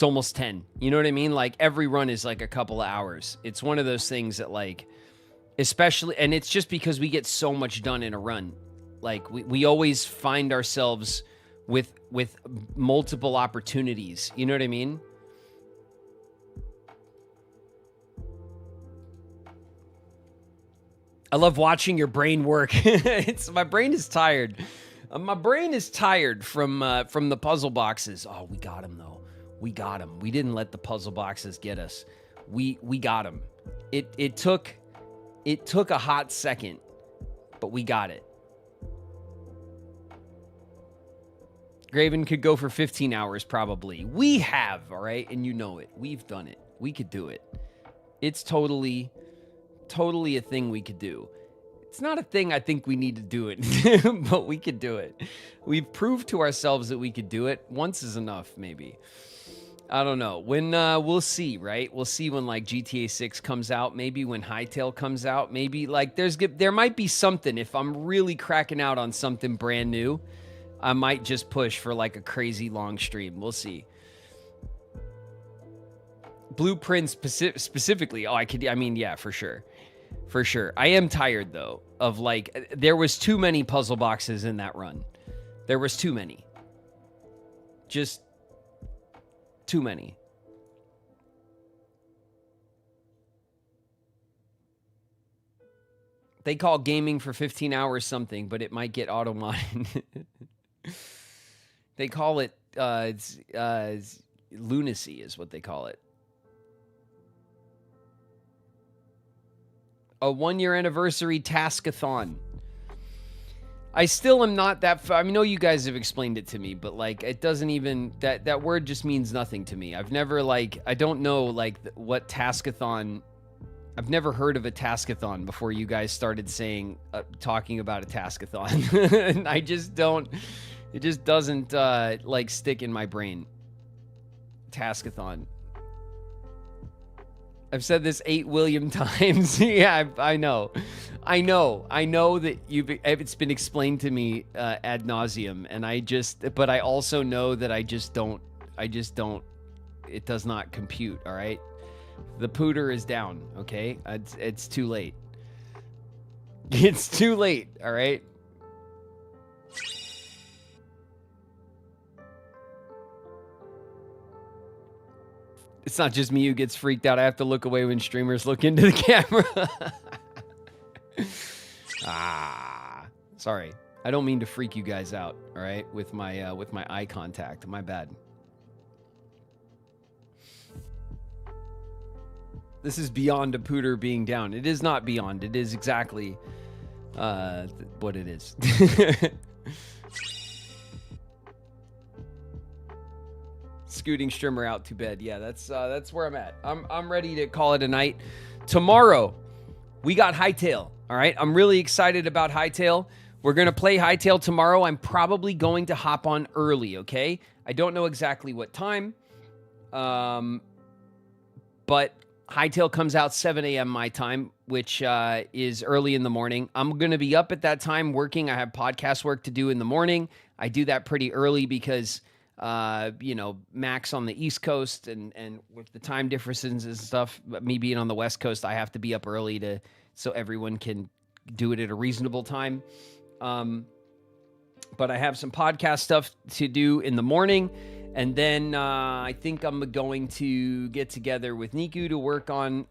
S1: almost 10. You know what I mean? Like, every run is like a couple of hours. It's one of those things that, like... Especially, and it's just because we get so much done in a run. Like, we always find ourselves with multiple opportunities. You know what I mean? I love watching your brain work. My brain is tired. My brain is tired from the puzzle boxes. Oh, we got him though. We got him. We didn't let the puzzle boxes get us. We got him. It took a hot second, but we got it. Graven could go for 15 hours probably. We have, all right? And you know it. We've done it. We could do it. It's totally a thing we could do. It's not a thing I think we need to do it, but we could do it. We've proved to ourselves that we could do it. Once is enough, maybe. I don't know. When we'll see, right? We'll see when like GTA 6 comes out, maybe when Hytale comes out, maybe like there might be something. If I'm really cracking out on something brand new, I might just push for like a crazy long stream. We'll see. Blueprints specifically. Yeah, for sure. For sure. I am tired though of like, there was too many puzzle boxes in that run. There was too many. Just too many. They call gaming for 15 hours something, but it might get auto-modded. They call it lunacy is what they call it. A 1-year anniversary taskathon. I still am not that... I know you guys have explained it to me, but like it doesn't even... That word just means nothing to me. I've never like... I don't know like what taskathon... I've never heard of a taskathon before you guys started saying... talking about a taskathon. I just don't... It just doesn't like stick in my brain. Taskathon. I've said this 8 William times. Yeah, I know that it's been explained to me ad nauseum, and but I also know that I just don't, it does not compute, all right? The pooter is down, okay? It's too late. It's too late, all right? It's not just me who gets freaked out. I have to look away when streamers look into the camera. Sorry. I don't mean to freak you guys out, all right? With my eye contact. My bad. This is beyond a pooter being down. It is not beyond. It is exactly what it is. Scooting streamer out to bed. Yeah, that's where I'm at. I'm ready to call it a night. Tomorrow, we got Hytale. All right, I'm really excited about Hytale. We're gonna play Hytale tomorrow. I'm probably going to hop on early. Okay, I don't know exactly what time, but Hytale comes out 7 a.m. my time, which is early in the morning. I'm gonna be up at that time working. I have podcast work to do in the morning. I do that pretty early because Max on the East Coast and with the time differences and stuff, me being on the West Coast, I have to be up early so everyone can do it at a reasonable time. But I have some podcast stuff to do in the morning. And then I think I'm going to get together with Niku to work on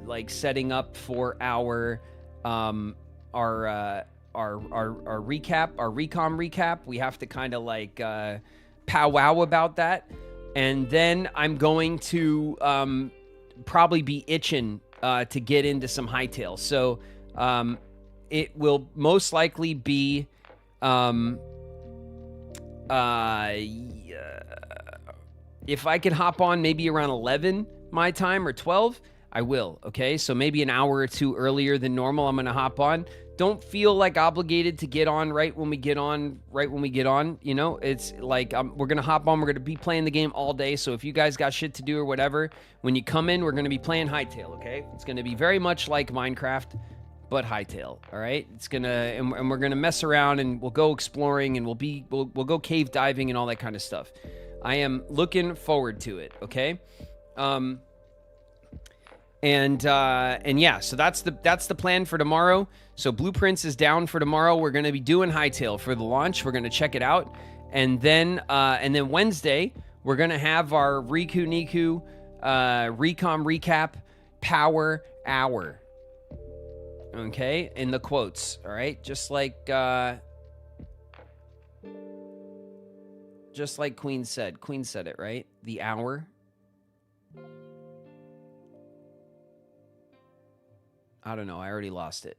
S1: like setting up for our recap, our recom recap. We have to kind of like powwow about that. And then I'm going to probably be itching to get into some Hytale. So it will most likely be if I can hop on maybe around 11 my time or 12, I will, okay? So maybe an hour or two earlier than normal, I'm going to hop on. Don't feel like obligated to get on right when we get on. You know, it's like we're going to hop on. We're going to be playing the game all day. So if you guys got shit to do or whatever, when you come in, we're going to be playing Hytale, okay? It's going to be very much like Minecraft, but Hytale, all right? It's going to, and we're going to mess around and we'll go exploring and we'll go cave diving and all that kind of stuff. I am looking forward to it, okay? And yeah, so that's the plan for tomorrow. So Blueprints is down for tomorrow. We're going to be doing Hytale for the launch. We're going to check it out. And then Wednesday, we're going to have our Riku Niku recom recap power hour. okay, in the quotes, all right? Just like Queen said. Queen said it, right? The hour. I don't know. I already lost it.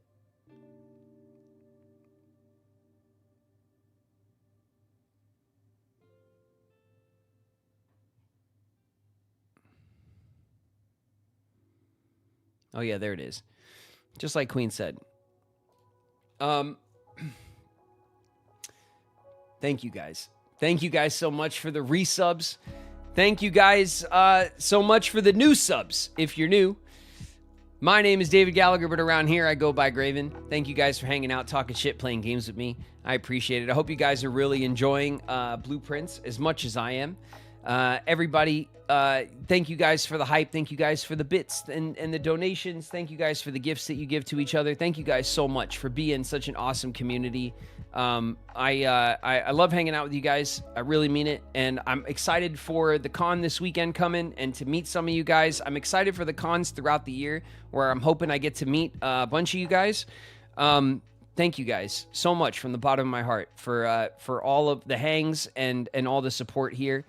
S1: Oh, yeah, there it is. Just like Queen said. Thank you guys. Thank you guys so much for the resubs. Thank you guys so much for the new subs, if you're new. My name is David Gallagher, but around here I go by Graven. Thank you guys for hanging out, talking shit, playing games with me. I appreciate it. I hope you guys are really enjoying Blueprints as much as I am. Everybody, thank you guys for the hype. Thank you guys for the bits and the donations. Thank you guys for the gifts that you give to each other. Thank you guys so much for being such an awesome community. I love hanging out with you guys. I really mean it. And I'm excited for the con this weekend coming and to meet some of you guys. I'm excited for the cons throughout the year where I'm hoping I get to meet a bunch of you guys. Thank you guys so much from the bottom of my heart for all of the hangs and all the support here.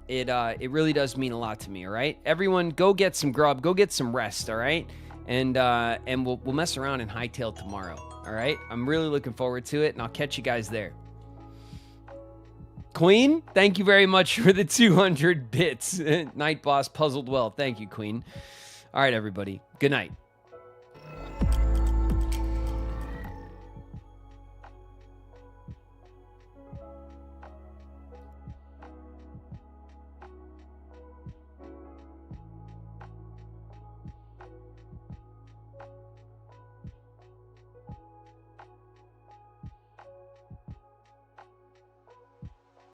S1: It really does mean a lot to me. All right, everyone, go get some grub, go get some rest. All right, and we'll mess around and hightail tomorrow. All right, I'm really looking forward to it, and I'll catch you guys there. Queen, thank you very much for the 200 bits. Night Boss puzzled well. Thank you, Queen. All right, everybody. Good night.